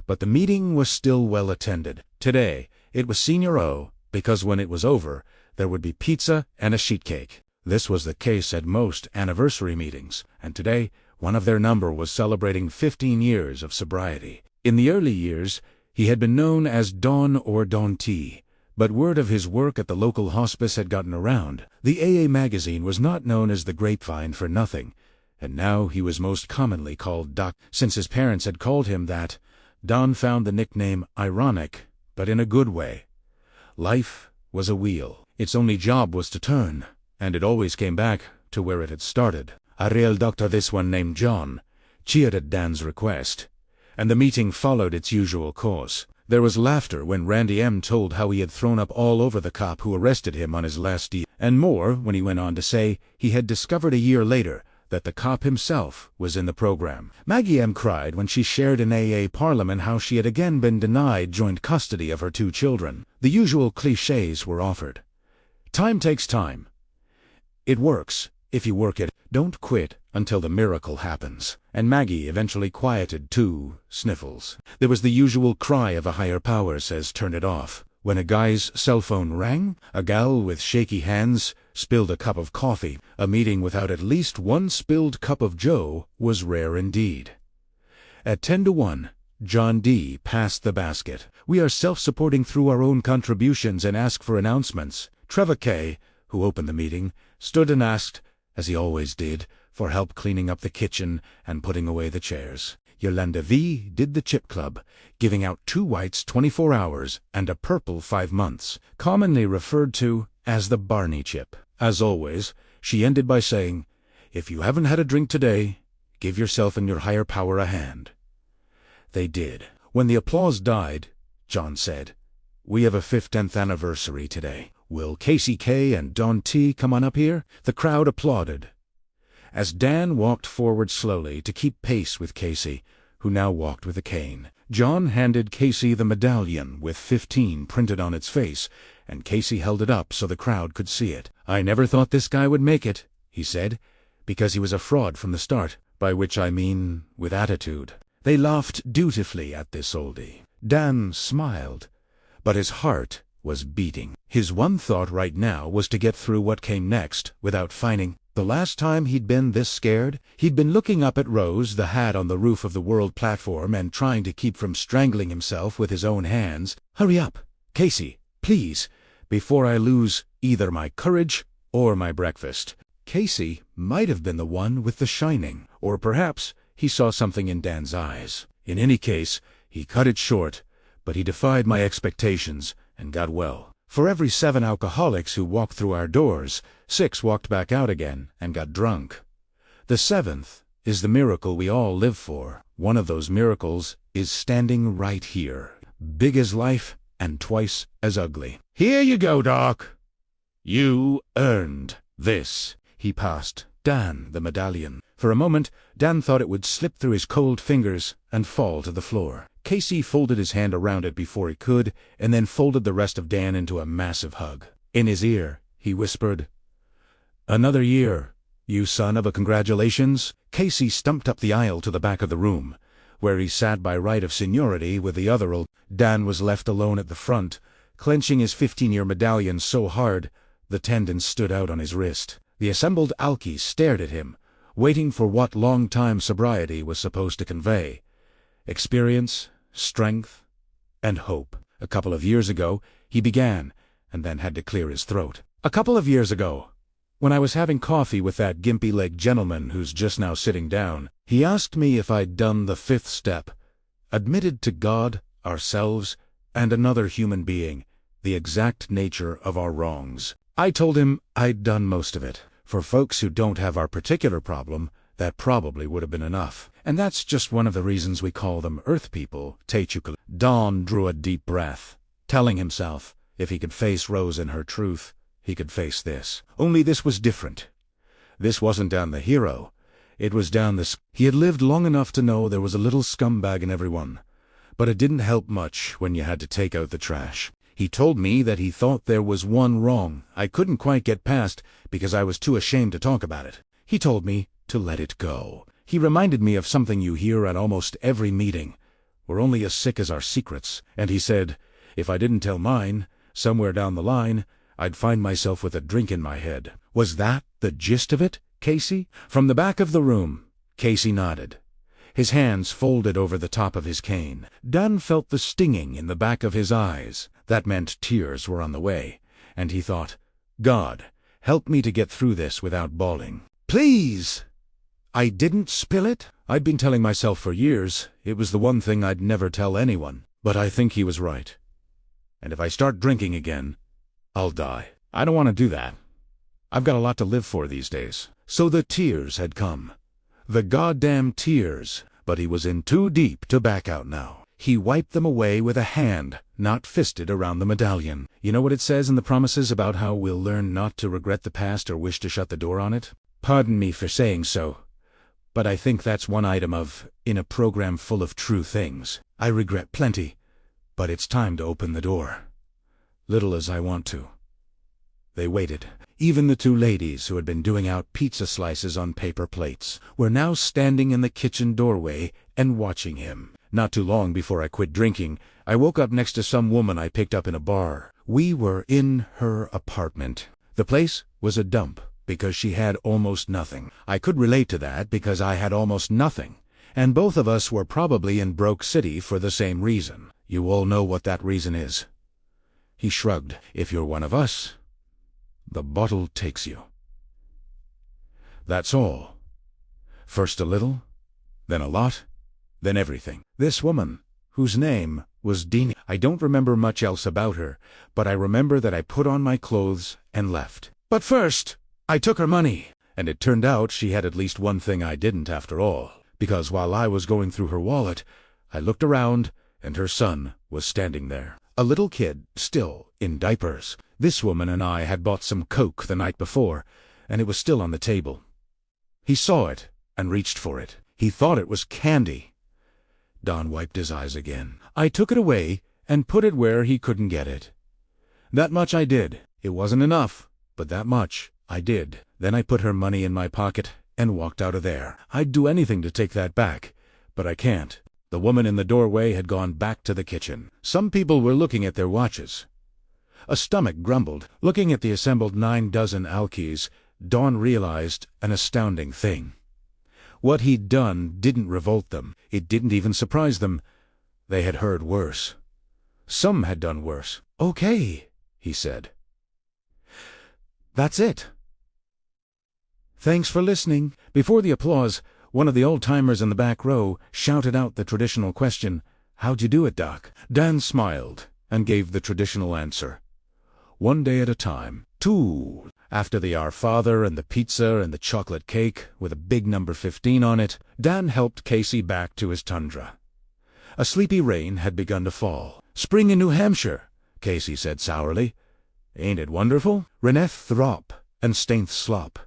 [SPEAKER 1] But the meeting was still well attended. Today, it was Senior O, because when it was over, there would be pizza and a sheet cake. This was the case at most anniversary meetings, and today, one of their number was celebrating 15 years of sobriety. In the early years, he had been known as Don or Don T., but word of his work at the local hospice had gotten around. The AA magazine was not known as the Grapevine for nothing, and now he was most commonly called Doc. Since his parents had called him that, Don found the nickname ironic, but in a good way. Life was a wheel. Its only job was to turn, and it always came back to where it had started. A real doctor, this one named John, cheered at Dan's request, and the meeting followed its usual course. There was laughter when Randy M. told how he had thrown up all over the cop who arrested him on his last day, and more when he went on to say he had discovered a year later that the cop himself was in the program. Maggie M. cried when she shared in AA Parliament how she had again been denied joint custody of her 2 children. The usual cliches were offered. Time takes time. It works if you work it. Don't quit until the miracle happens. And Maggie eventually quieted 2 sniffles. There was the usual cry of a higher power says turn it off. When a guy's cell phone rang, a gal with shaky hands spilled a cup of coffee. A meeting without at least one spilled cup of joe was rare indeed. At 10-1, John D. passed the basket. We are self-supporting through our own contributions and ask for announcements. Trevor K., who opened the meeting, stood and asked, as he always did, for help cleaning up the kitchen and putting away the chairs. Yolanda V. did the chip club, giving out 2 whites 24 hours and a purple 5 months, commonly referred to as the Barney chip. As always, she ended by saying, if you haven't had a drink today, give yourself and your higher power a hand. They did. When the applause died, John said, we have a 50th anniversary today. Will Casey K. and Don T. come on up here? The crowd applauded. As Dan walked forward slowly to keep pace with Casey, who now walked with a cane, John handed Casey the medallion with 15 printed on its face, and Casey held it up so the crowd could see it. I never thought this guy would make it, he said, because he was a fraud from the start, by which I mean with attitude. They laughed dutifully at this oldie. Dan smiled, but his heart was beating. His one thought right now was to get through what came next without fighting. The last time he'd been this scared, he'd been looking up at Rose, the hat on the roof of the world platform, and trying to keep from strangling himself with his own hands. Hurry up, Casey, please, before I lose either my courage or my breakfast. Casey might have been the one with the shining, or perhaps he saw something in Dan's eyes. In any case, he cut it short, but he defied my expectations and got well. For every 7 alcoholics who walked through our doors, 6 walked back out again and got drunk. The 7th is the miracle we all live for. One of those miracles is standing right here, big as life and twice as ugly. Here you go, Doc. You earned this. He passed Dan the medallion. For a moment, Dan thought it would slip through his cold fingers and fall to the floor. Casey folded his hand around it before he could, and then folded the rest of Dan into a massive hug. In his ear, he whispered, Another year, you son of a congratulations. Casey stumped up the aisle to the back of the room, where he sat by right of seniority with the other old. Dan was left alone at the front, clenching his 15-year medallion so hard the tendons stood out on his wrist. The assembled alkies stared at him, waiting for what long-time sobriety was supposed to convey. Experience, strength, and hope. A couple of years ago, he began, and then had to clear his throat. A couple of years ago, when I was having coffee with that gimpy-legged gentleman who's just now sitting down, he asked me if I'd done the 5th step, admitted to God, ourselves, and another human being, the exact nature of our wrongs. I told him I'd done most of it. For folks who don't have our particular problem, that probably would have been enough. And that's just one of the reasons we call them Earth people, Teichukul. Don drew a deep breath, telling himself if he could face Rose and her truth, he could face this. Only this was different. This wasn't down the hero. It was down the... He had lived long enough to know there was a little scumbag in everyone. But it didn't help much when you had to take out the trash. He told me that he thought there was one wrong I couldn't quite get past because I was too ashamed to talk about it. He told me to let it go. He reminded me of something you hear at almost every meeting. We're only as sick as our secrets. And he said, if I didn't tell mine, somewhere down the line, I'd find myself with a drink in my head. Was that the gist of it, Casey? From the back of the room, Casey nodded, his hands folded over the top of his cane. Dan felt the stinging in the back of his eyes. That meant tears were on the way, and he thought, God, help me to get through this without bawling. Please! I didn't spill it. I'd been telling myself for years it was the one thing I'd never tell anyone. But I think he was right. And if I start drinking again, I'll die. I don't want to do that. I've got a lot to live for these days. So the tears had come. The goddamn tears. But he was in too deep to back out now. He wiped them away with a hand, not fisted around the medallion. You know what it says in the promises about how we'll learn not to regret the past or wish to shut the door on it? Pardon me for saying so, but I think that's one item in a program full of true things. I regret plenty, but it's time to open the door. Little as I want to. They waited. Even the two ladies who had been doing out pizza slices on paper plates were now standing in the kitchen doorway and watching him. Not too long before I quit drinking, I woke up next to some woman I picked up in a bar. We were in her apartment. The place was a dump because she had almost nothing. I could relate to that because I had almost nothing, and both of us were probably in Broke City for the same reason. You all know what that reason is. He shrugged. If you're one of us, the bottle takes you. That's all. First a little, then a lot, then everything. This woman, whose name was Deanie. I don't remember much else about her, but I remember that I put on my clothes and left. But first, I took her money, and it turned out she had at least one thing I didn't after all, because while I was going through her wallet, I looked around, and her son was standing there. A little kid, still in diapers. This woman and I had bought some Coke the night before, and it was still on the table. He saw it and reached for it. He thought it was candy. Don wiped his eyes again. I took it away and put it where he couldn't get it. That much I did. It wasn't enough, but that much I did. Then I put her money in my pocket and walked out of there. I'd do anything to take that back, but I can't. The woman in the doorway had gone back to the kitchen. Some people were looking at their watches. A stomach grumbled. Looking at the assembled 9 dozen alkies, Don realized an astounding thing. What he'd done didn't revolt them. It didn't even surprise them. They had heard worse. Some had done worse. Okay, he said. That's it. Thanks for listening. Before the applause, one of the old-timers in the back row shouted out the traditional question, "How'd you do it, Doc?" Dan smiled and gave the traditional answer. One day at a time. 2. After the Our Father and the pizza and the chocolate cake with a big number 15 on it, Dan helped Casey back to his tundra. A sleepy rain had begun to fall. "Spring in New Hampshire," Casey said sourly. "Ain't it wonderful? Reneth throp and stainth slop,"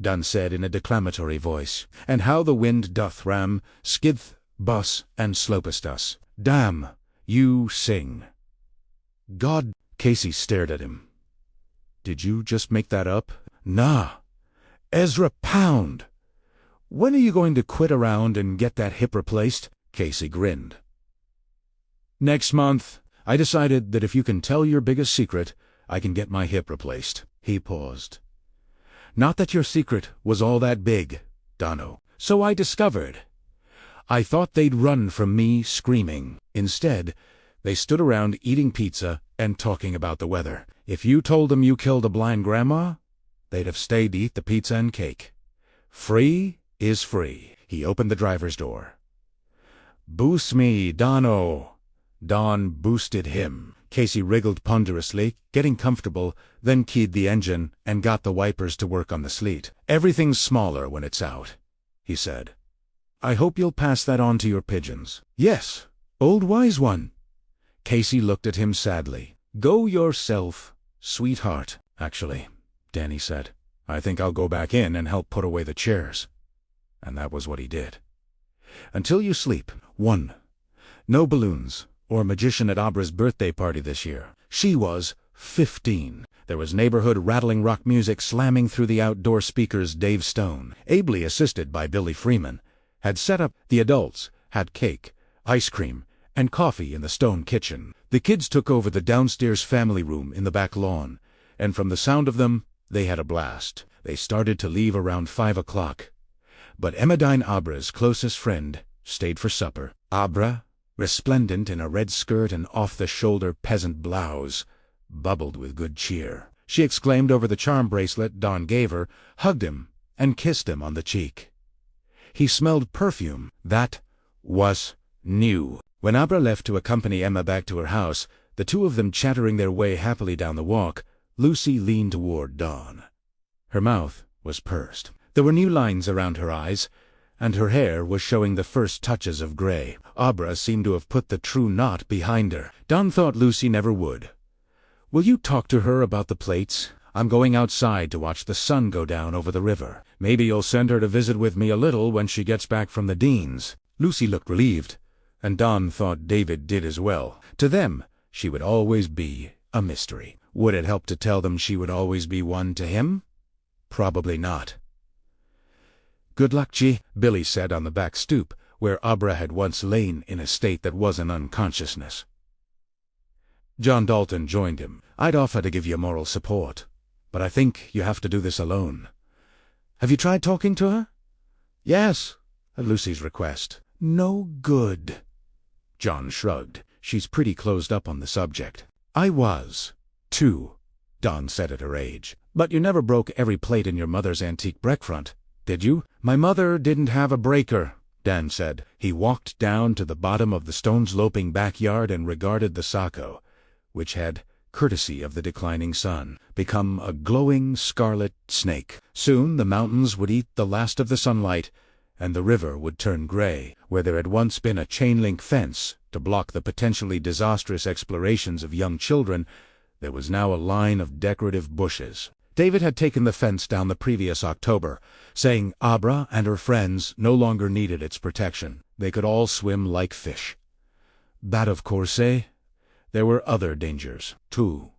[SPEAKER 1] Dan said in a declamatory voice. "And how the wind doth ram, skidth, bus, and slopest us. Damn, you sing." God, Casey stared at him. "Did you just make that up?" "Nah," Ezra Pound! When are you going to quit around and get that hip replaced? Casey grinned. Next month. I decided that if you can tell your biggest secret, I can get my hip replaced. He paused. Not that your secret was all that big, Dono. So I discovered. I thought they'd run from me screaming. Instead, they stood around eating pizza and talking about the weather. If you told them you killed a blind grandma, they'd have stayed to eat the pizza and cake. Free is free. He opened the driver's door. Boost me, Dono. Don boosted him. Casey wriggled ponderously, getting comfortable, then keyed the engine and got the wipers to work on the sleet. Everything's smaller when it's out, he said. I hope you'll pass that on to your pigeons. Yes, old wise one. Casey looked at him sadly. Go yourself, sweetheart. Actually, Danny said, I think I'll go back in and help put away the chairs. And that was what he did. Until you sleep. 1. No balloons or magician at Abra's birthday party this year. She was 15. There was neighborhood rattling rock music slamming through the outdoor speakers. Dave Stone, ably assisted by Billy Freeman, had set up. The adults had cake, ice cream, and coffee in the Stone kitchen. The kids took over the downstairs family room in the back lawn, and from the sound of them, they had a blast. They started to leave around 5 o'clock. But Emmeline, Abra's closest friend, stayed for supper. Abra, resplendent in a red skirt and off-the-shoulder peasant blouse, bubbled with good cheer. She exclaimed over the charm bracelet Don gave her, hugged him, and kissed him on the cheek. He smelled perfume. That was new. When Abra left to accompany Emma back to her house, the two of them chattering their way happily down the walk, Lucy leaned toward Don. Her mouth was pursed. There were new lines around her eyes, and her hair was showing the first touches of gray. Abra seemed to have put the true knot behind her. Don thought Lucy never would. Will you talk to her about the plates? I'm going outside to watch the sun go down over the river. Maybe you'll send her to visit with me a little when she gets back from the Deans. Lucy looked relieved, and Don thought David did as well. To them, she would always be a mystery. Would it help to tell them she would always be one to him? Probably not. Good luck, G, Billy said on the back stoop, where Abra had once lain in a state that wasn't unconsciousness. John Dalton joined him. I'd offer to give you moral support, but I think you have to do this alone. Have you tried talking to her? Yes, at Lucy's request. No good. John shrugged. She's pretty closed up on the subject. I was, too, Don said at her age. But you never broke every plate in your mother's antique breakfast, did you? My mother didn't have a breaker, Dan said. He walked down to the bottom of the stone-sloping backyard and regarded the Saco, which had, courtesy of the declining sun, become a glowing scarlet snake. Soon the mountains would eat the last of the sunlight, and the river would turn gray. Where there had once been a chain-link fence to block the potentially disastrous explorations of young children, there was now a line of decorative bushes. David had taken the fence down the previous October, saying Abra and her friends no longer needed its protection. They could all swim like fish. That, of course, there were other dangers, too.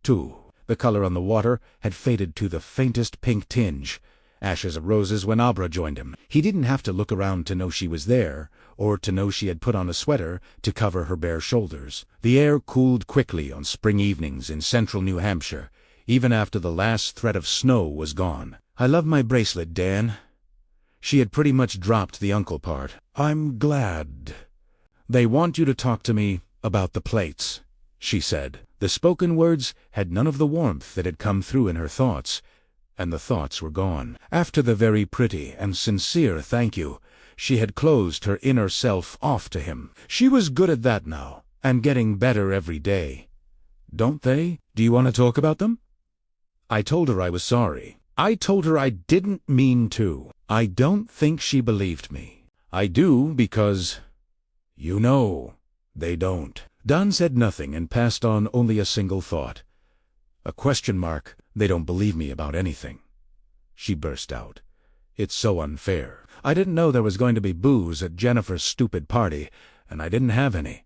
[SPEAKER 1] The color on the water had faded to the faintest pink tinge, ashes of roses when Abra joined him. He didn't have to look around to know she was there, or to know she had put on a sweater to cover her bare shoulders. The air cooled quickly on spring evenings in central New Hampshire, even after the last threat of snow was gone. I love my bracelet, Dan. She had pretty much dropped the uncle part. I'm glad. They want you to talk to me about the plates, she said. The spoken words had none of the warmth that had come through in her thoughts, and the thoughts were gone. After the very pretty and sincere thank you, she had closed her inner self off to him. She was good at that now, and getting better every day. Don't they? Do you want to talk about them? I told her I was sorry. I told her I didn't mean to. I don't think she believed me. I do because, you know, they don't. Don said nothing and passed on only a single thought. A question mark. They don't believe me about anything. She burst out. It's so unfair. I didn't know there was going to be booze at Jennifer's stupid party, and I didn't have any.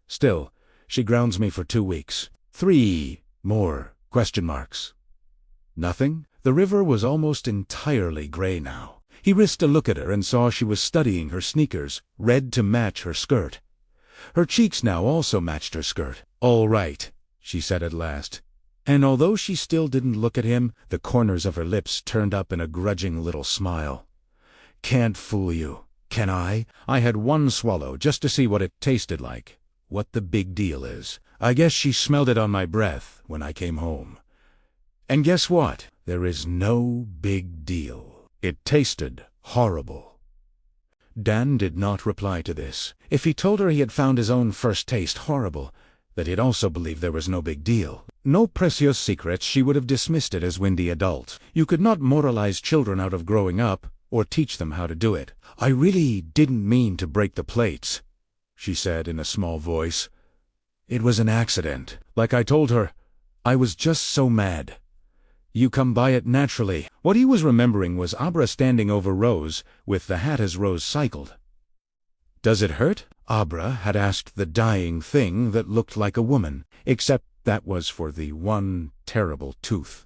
[SPEAKER 1] Still, she grounds me for 2 weeks. 3 more question marks. Nothing? The river was almost entirely gray now. He risked a look at her and saw she was studying her sneakers, red to match her skirt. Her cheeks now also matched her skirt. "All right," she said at last. And although she still didn't look at him, the corners of her lips turned up in a grudging little smile. "Can't fool you, can I? I had one swallow just to see what it tasted like. What the big deal is. I guess she smelled it on my breath when I came home. And guess what? There is no big deal. It tasted horrible." Dan did not reply to this. If he told her he had found his own first taste horrible, that he'd also believe there was no big deal, no precious secrets, she would have dismissed it as windy adult. You could not moralize children out of growing up, or teach them how to do it. "I really didn't mean to break the plates," she said in a small voice. "It was an accident. Like I told her, I was just so mad. You come by it naturally." What he was remembering was Abra standing over Rose, with the hat as Rose cycled. "Does it hurt?" Abra had asked the dying thing that looked like a woman, except that was for the one terrible tooth.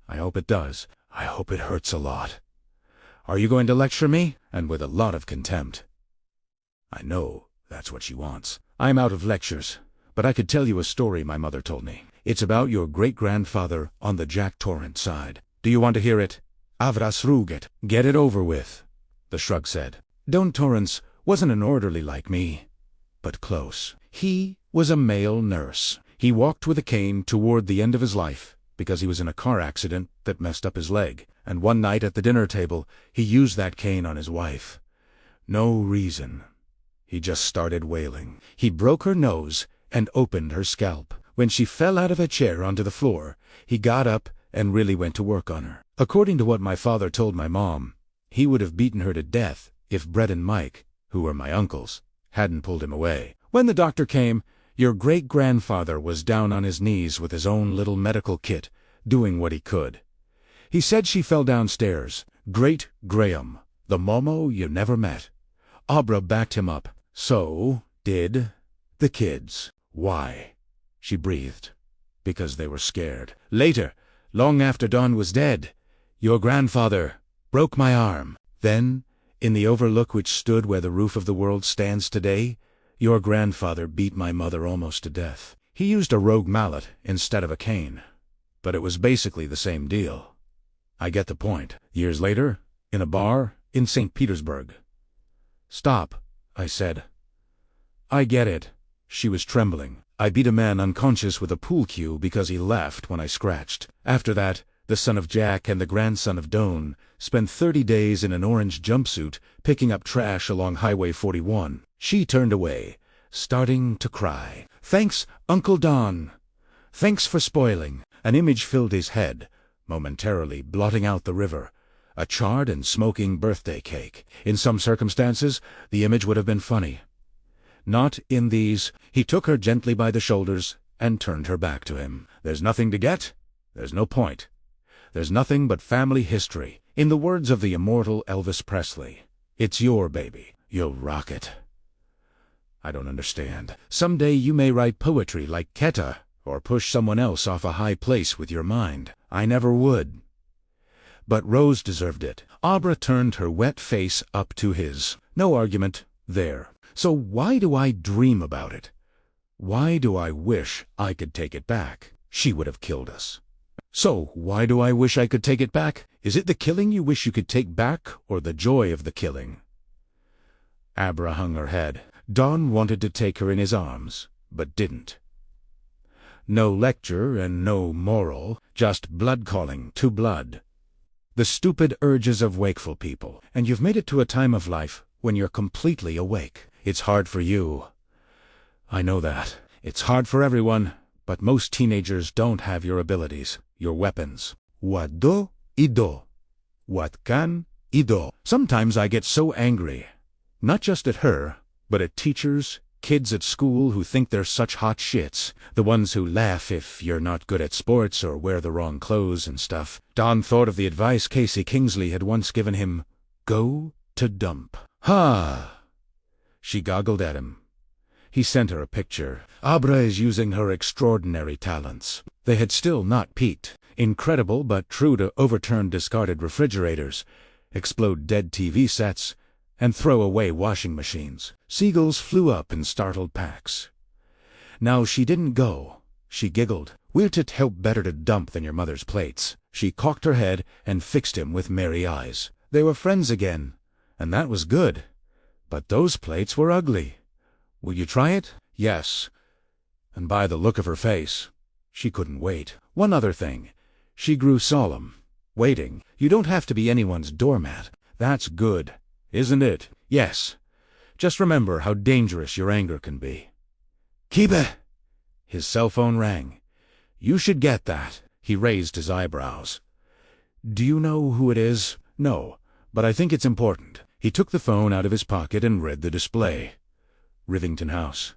[SPEAKER 1] "I hope it does. I hope it hurts a lot. Are you going to lecture me?" And with a lot of contempt. I know that's what she wants. "I'm out of lectures, but I could tell you a story my mother told me. It's about your great-grandfather on the Jack Torrance side. Do you want to hear it?" "Avras ruget." "Get it over with," the shrug said. Dan Torrance wasn't an orderly like me, but close. He was a male nurse. He walked with a cane toward the end of his life because he was in a car accident that messed up his leg, and one night at the dinner table he used that cane on his wife. No reason. He just started wailing. He broke her nose and opened her scalp. When she fell out of a chair onto the floor, he got up and really went to work on her. According to what my father told my mom, he would have beaten her to death if Brett and Mike, who were my uncles, hadn't pulled him away. When the doctor came, your great-grandfather was down on his knees with his own little medical kit, doing what he could. He said she fell downstairs. Great Graham, the Momo you never met. Abra backed him up. So did the kids. Why? She breathed. Because they were scared. Later, long after Dawn was dead, your grandfather broke my arm. Then, in the overlook which stood where the roof of the world stands today, your grandfather beat my mother almost to death. He used a rogue mallet instead of a cane, but it was basically the same deal. I get the point. Years later, in a bar in St. Petersburg. "Stop," I said. "I get it." She was trembling. "I beat a man unconscious with a pool cue because he laughed when I scratched. After that, the son of Jack and the grandson of Doan spent 30 days in an orange jumpsuit picking up trash along Highway 41. She turned away, starting to cry. "Thanks, Uncle Don. Thanks for spoiling." An image filled his head, momentarily blotting out the river. A charred and smoking birthday cake. In some circumstances, the image would have been funny. Not in these. He took her gently by the shoulders and turned her back to him. "There's nothing to get. There's no point. There's nothing but family history. In the words of the immortal Elvis Presley, it's your baby. You'll rock it." I don't understand. Someday you may write poetry like Keta, or push someone else off a high place with your mind. I never would. But Rose deserved it. Abra turned her wet face up to his. No argument there. So why do I dream about it? Why do I wish I could take it back? She would have killed us. So why do I wish I could take it back? Is it the killing you wish you could take back, or the joy of the killing? Abra hung her head. Don wanted to take her in his arms, but didn't. No lecture and no moral, just blood calling to blood. The stupid urges of wakeful people. And you've made it to a time of life when you're completely awake. It's hard for you. I know that. It's hard for everyone, but most teenagers don't have your abilities, your weapons. What do, ido. What can, ido. Sometimes I get so angry, not just at her, but at teachers, kids at school who think they're such hot shits, the ones who laugh if you're not good at sports or wear the wrong clothes and stuff. Don thought of the advice Casey Kingsley had once given him. Go to dump. Ha! She goggled at him. He sent her a picture. Abra is using her extraordinary talents. They had still not peaked. Incredible but true to overturn discarded refrigerators, explode dead TV sets, and throw away washing machines. Seagulls flew up in startled packs. Now she didn't go. She giggled. "Wilt it help better to dump than your mother's plates?" She cocked her head and fixed him with merry eyes. They were friends again, and that was good. But those plates were ugly. "Will you try it?" "Yes." And by the look of her face, she couldn't wait. One other thing. She grew solemn. "Waiting. You don't have to be anyone's doormat." "That's good, isn't it?" "Yes. Just remember how dangerous your anger can be." "Keep it!" His cell phone rang. "You should get that." He raised his eyebrows. "Do you know who it is?" "No, but I think it's important." He took the phone out of his pocket and read the display. Rivington House.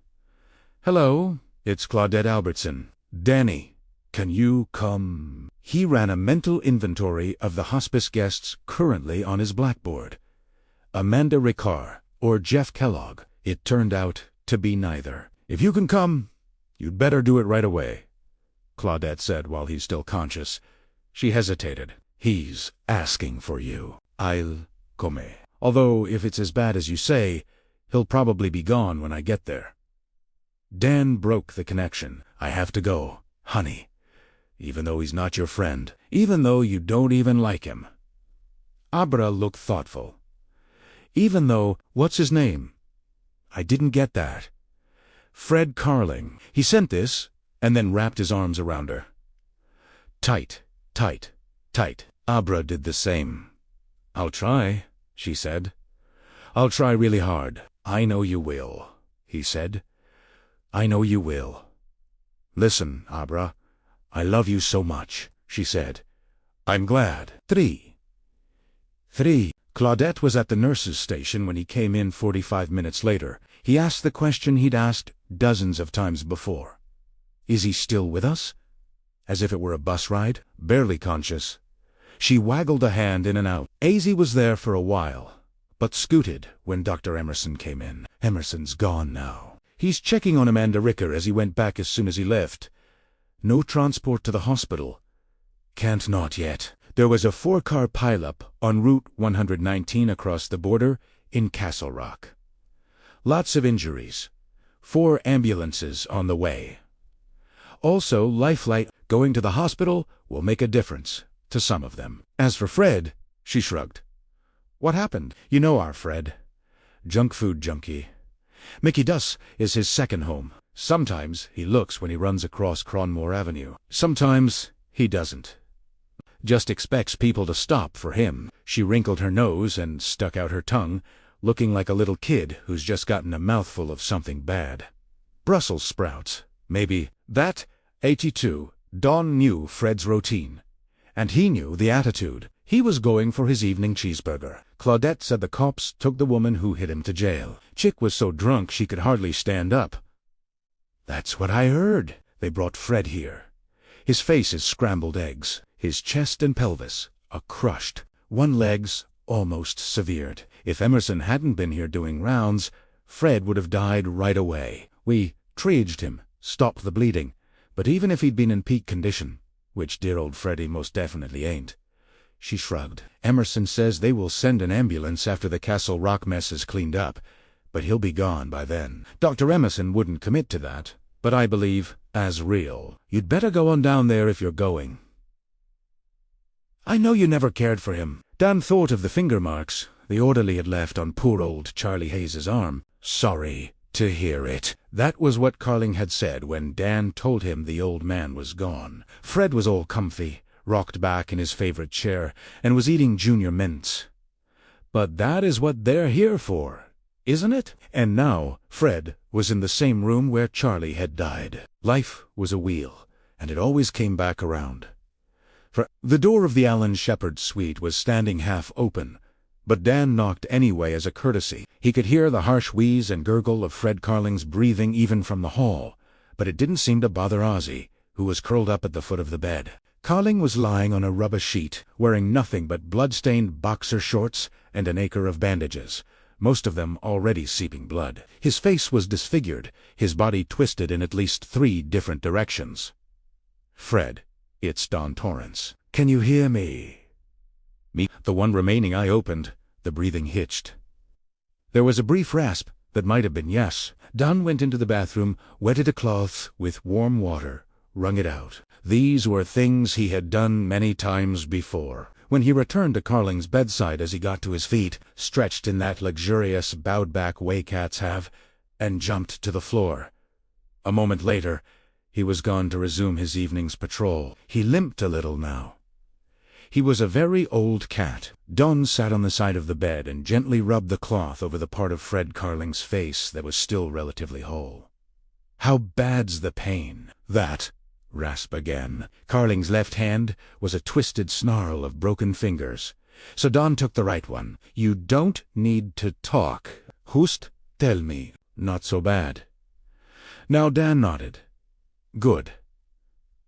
[SPEAKER 1] "Hello, it's Claudette Albertson. Danny, can you come?" He ran a mental inventory of the hospice guests currently on his blackboard. Amanda Ricard or Jeff Kellogg. It turned out to be neither. "If you can come, you'd better do it right away," Claudette said while he's still conscious. She hesitated. "He's asking for you." "I'll come. Although, if it's as bad as you say, he'll probably be gone when I get there." Dan broke the connection. "I have to go, honey. Even though he's not your friend. Even though you don't even like him." Abra looked thoughtful. "Even though, what's his name?" "I didn't get that." "Fred Carling. He sent this," and then wrapped his arms around her. "Tight, tight, tight." Abra did the same. "I'll try," she said. "I'll try really hard." "I know you will," he said. "I know you will." "Listen, Abra, I love you so much," she said. "I'm glad." 3. Claudette was at the nurse's station when he came in 45 minutes later. He asked the question he'd asked dozens of times before. "Is he still with us?" As if it were a bus ride. Barely conscious. She waggled a hand in and out. Azy was there for a while, but scooted when Dr. Emerson came in. "Emerson's gone now. He's checking on Amanda Ricker as he went back as soon as he left. No transport to the hospital. Can't not yet." There was a 4-car pileup on Route 119 across the border in Castle Rock. Lots of injuries. 4 ambulances on the way. Also, Lifelight going to the hospital will make a difference to some of them. As for Fred, she shrugged. "What happened?" "You know our Fred. Junk food junkie. Mickey Duss is his second home. Sometimes he looks when he runs across Cronmore Avenue. Sometimes he doesn't. Just expects people to stop for him." She wrinkled her nose and stuck out her tongue, looking like a little kid who's just gotten a mouthful of something bad. "Brussels sprouts, maybe." That, 82, Dawn knew Fred's routine. And he knew the attitude. He was going for his evening cheeseburger. Claudette said the cops took the woman who hit him to jail. Chick was so drunk she could hardly stand up. "That's what I heard. They brought Fred here. His face is scrambled eggs. His chest and pelvis are crushed. One leg's almost severed. If Emerson hadn't been here doing rounds, Fred would have died right away. We triaged him, stopped the bleeding. But even if he'd been in peak condition, which dear old Freddy most definitely ain't." She shrugged. "Emerson says they will send an ambulance after the Castle Rock mess is cleaned up, but he'll be gone by then. Dr. Emerson wouldn't commit to that, but I believe as real. You'd better go on down there if you're going. I know you never cared for him." Dan thought of the finger marks the orderly had left on poor old Charlie Hayes's arm. "Sorry to hear it." That was what Carling had said when Dan told him the old man was gone. Fred was all comfy, rocked back in his favorite chair, and was eating Junior Mints. But that is what they're here for, isn't it? And now Fred was in the same room where Charlie had died. Life was a wheel, and it always came back around. The door of the Alan Shepard suite was standing half open, but Dan knocked anyway as a courtesy. He could hear the harsh wheeze and gurgle of Fred Carling's breathing even from the hall, but it didn't seem to bother Ozzy, who was curled up at the foot of the bed. Carling was lying on a rubber sheet, wearing nothing but blood-stained boxer shorts and an acre of bandages. most of them already seeping blood. His face was disfigured, his body twisted in at least 3 different directions. "Fred, it's Dan Torrance. Can you hear me?" Me, the one remaining eye opened, the breathing hitched. There was a brief rasp that might have been yes. Dan went into the bathroom, wetted a cloth with warm water, wrung it out. These were things he had done many times before. When he returned to Carling's bedside as he got to his feet, stretched in that luxurious, bowed-back way cats have, and jumped to the floor. A moment later, he was gone to resume his evening's patrol. He limped a little now. He was a very old cat. Dawn sat on the side of the bed and gently rubbed the cloth over the part of Fred Carling's face that was still relatively whole. "How bad's the pain?" "That," rasp again. Carling's left hand was a twisted snarl of broken fingers. So Dawn took the right one. "You don't need to talk. Hust, tell me. Not so bad." Now Dan nodded. "Good.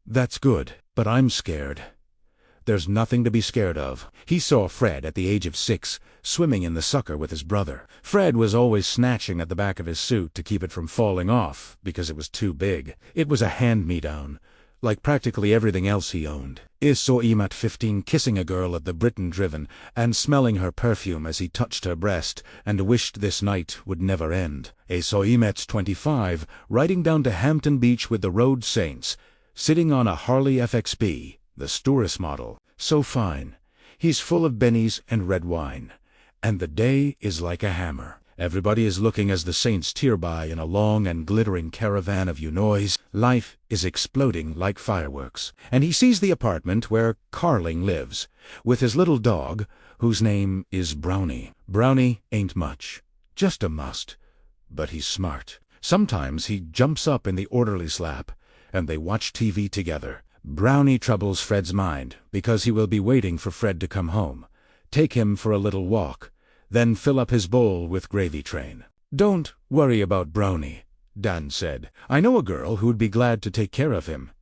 [SPEAKER 1] That's good, but I'm scared." "There's nothing to be scared of." He saw Fred at the age of 6, swimming in the sucker with his brother. Fred was always snatching at the back of his suit to keep it from falling off, because it was too big. It was a hand-me-down, like practically everything else he owned. I saw him at 15 kissing a girl at the Britain Driven, and smelling her perfume as he touched her breast, and wished this night would never end. I saw him at 25, riding down to Hampton Beach with the Road Saints, sitting on a Harley FXB. The Stourus model, so fine. He's full of bennies and red wine. And the day is like a hammer. Everybody is looking as the Saints tear by in a long and glittering caravan of noise. Life is exploding like fireworks. And he sees the apartment where Carling lives, with his little dog, whose name is Brownie. Brownie ain't much, just a must, but he's smart. Sometimes he jumps up in the orderly's lap, and they watch TV together. Brownie troubles Fred's mind, because he will be waiting for Fred to come home, take him for a little walk, then fill up his bowl with gravy train. "Don't worry about Brownie," Dan said. "I know a girl who would be glad to take care of him.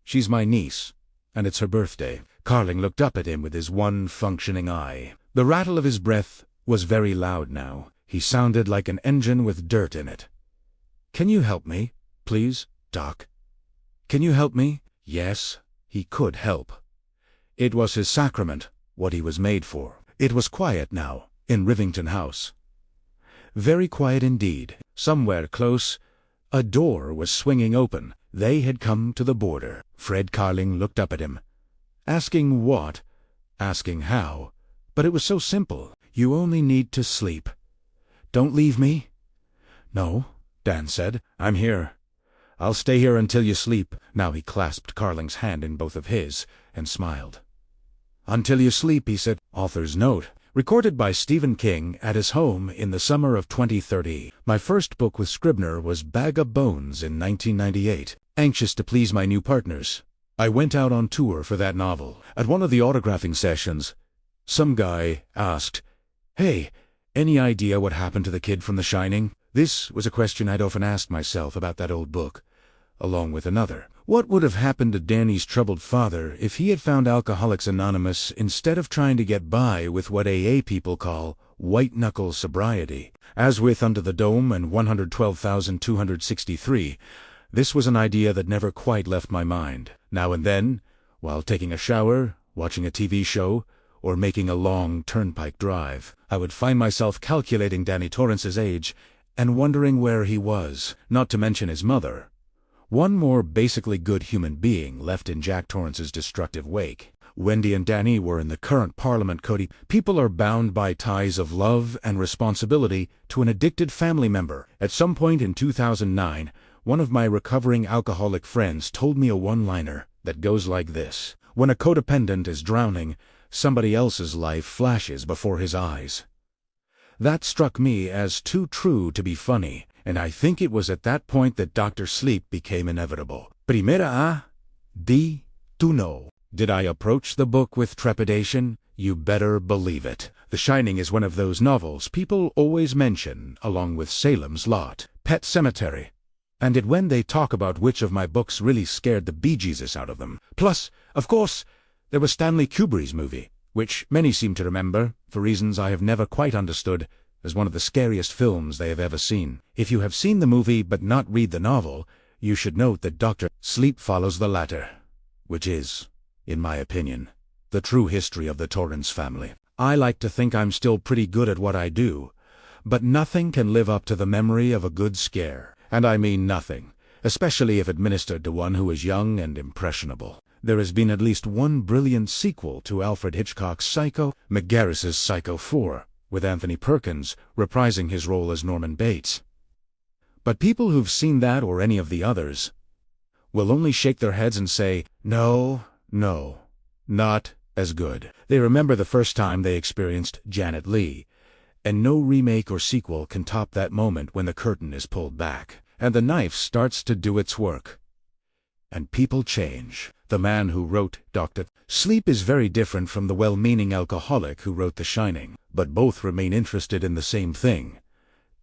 [SPEAKER 1] She's my niece, and it's her birthday." Carling looked up at him with his one functioning eye. The rattle of his breath was very loud now. He sounded like an engine with dirt in it. "Can you help me, please, Doc? Can you help me?" Yes, he could help. It was his sacrament, what he was made for. It was quiet now, in Rivington House. Very quiet indeed. Somewhere close, a door was swinging open. They had come to the border. Fred Carling looked up at him. Asking what? Asking how? But it was so simple. "You only need to sleep. Don't leave me." "No," Dan said. "I'm here. I'll stay here until you sleep." Now he clasped Carling's hand in both of his, and smiled. "Until you sleep," he said. Author's note. Recorded by Stephen King at his home in the summer of 2030. My first book with Scribner was Bag of Bones in 1998. Anxious to please my new partners, I went out on tour for that novel. At one of the autographing sessions, some guy asked, "Hey, any idea what happened to the kid from The Shining?" This was a question I'd often asked myself about that old book, along with another. What would have happened to Danny's troubled father if he had found Alcoholics Anonymous instead of trying to get by with what AA people call white-knuckle sobriety? As with Under the Dome and 112,263, this was an idea that never quite left my mind. Now and then, while taking a shower, watching a TV show, or making a long turnpike drive, I would find myself calculating Danny Torrance's age and wondering where he was, not to mention his mother. One more basically good human being left in Jack Torrance's destructive wake. Wendy and Danny were in the current Parliament Cody. People are bound by ties of love and responsibility to an addicted family member. At some point in 2009, one of my recovering alcoholic friends told me a one-liner that goes like this: "When a codependent is drowning, somebody else's life flashes before his eyes." That struck me as too true to be funny, and I think it was at that point that Dr. Sleep became inevitable. Primera di tu no. Did I approach the book with trepidation? You better believe it. The Shining is one of those novels people always mention, along with Salem's Lot, Pet Sematary, and when they talk about which of my books really scared the bejesus out of them. Plus, of course, there was Stanley Kubrick's movie, which many seem to remember, for reasons I have never quite understood, as one of the scariest films they have ever seen. If you have seen the movie but not read the novel, you should note that Dr. Sleep follows the latter, which is, in my opinion, the true history of the Torrance family. I like to think I'm still pretty good at what I do, but nothing can live up to the memory of a good scare. And I mean nothing, especially if administered to one who is young and impressionable. There has been at least one brilliant sequel to Alfred Hitchcock's Psycho, McGarris's Psycho 4, with Anthony Perkins reprising his role as Norman Bates. But people who've seen that or any of the others will only shake their heads and say, no, not as good. They remember the first time they experienced Janet Leigh, and no remake or sequel can top that moment when the curtain is pulled back, and the knife starts to do its work. And people change. The man who wrote Dr. Sleep is very different from the well-meaning alcoholic who wrote The Shining, but both remain interested in the same thing,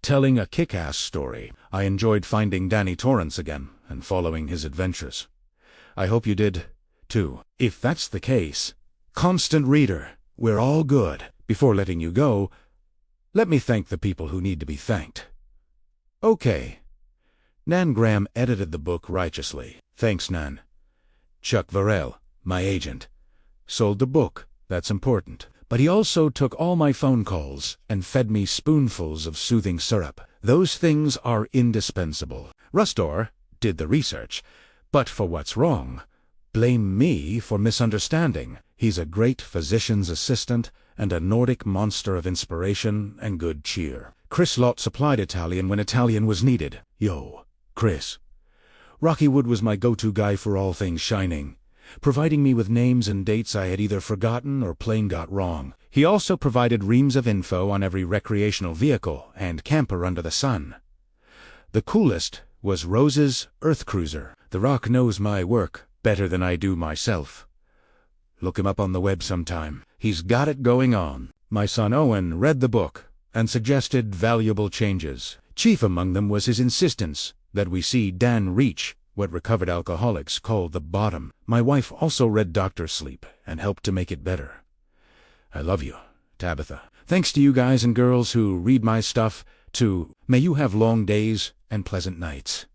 [SPEAKER 1] telling a kick-ass story. I enjoyed finding Danny Torrance again and following his adventures. I hope you did, too. If that's the case, constant reader, we're all good. Before letting you go, let me thank the people who need to be thanked. Okay. Nan Graham edited the book righteously. Thanks, Nan. Chuck Varel, my agent, sold the book. That's important. But he also took all my phone calls and fed me spoonfuls of soothing syrup. Those things are indispensable. Rustor did the research, but for what's wrong, blame me for misunderstanding. He's a great physician's assistant and a Nordic monster of inspiration and good cheer. Chris Lott supplied Italian when Italian was needed. Yo, Chris. Rocky Wood was my go-to guy for all things Shining, providing me with names and dates I had either forgotten or plain got wrong. He also provided reams of info on every recreational vehicle and camper under the sun. The coolest was Rose's Earth Cruiser. The Rock knows my work better than I do myself. Look him up on the web sometime. He's got it going on. My son Owen read the book and suggested valuable changes. Chief among them was his insistence that we see Dan reach what recovered alcoholics call the bottom. My wife also read Dr. Sleep and helped to make it better. I love you, Tabitha. Thanks to you guys and girls who read my stuff, too. May you have long days and pleasant nights.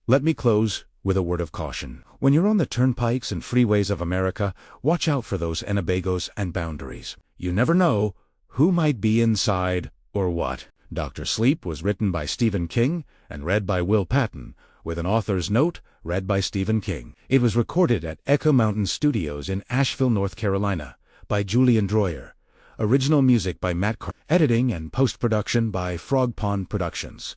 [SPEAKER 1] Let me close with a word of caution. When you're on the turnpikes and freeways of America, watch out for those Enebagos and boundaries. You never know who might be inside or what. Dr. Sleep was written by Stephen King and read by Will Patton, with an author's note read by Stephen King. It was recorded at Echo Mountain Studios in Asheville, North Carolina, by Julian Droyer. Original music by Matt Carr. Editing and post-production by Frog Pond Productions.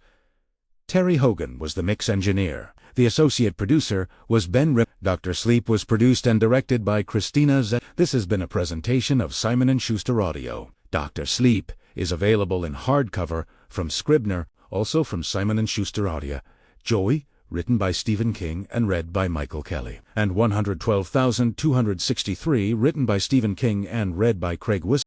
[SPEAKER 1] Terry Hogan was the mix engineer. The associate producer was Ben Rip. Dr. Sleep was produced and directed by Christina Z. This has been a presentation of Simon & Schuster Audio. Dr. Sleep is available in hardcover from Scribner, also from Simon & Schuster Audio. Joey, written by Stephen King and read by Michael Kelly. And 112,263, written by Stephen King and read by Craig Whistle.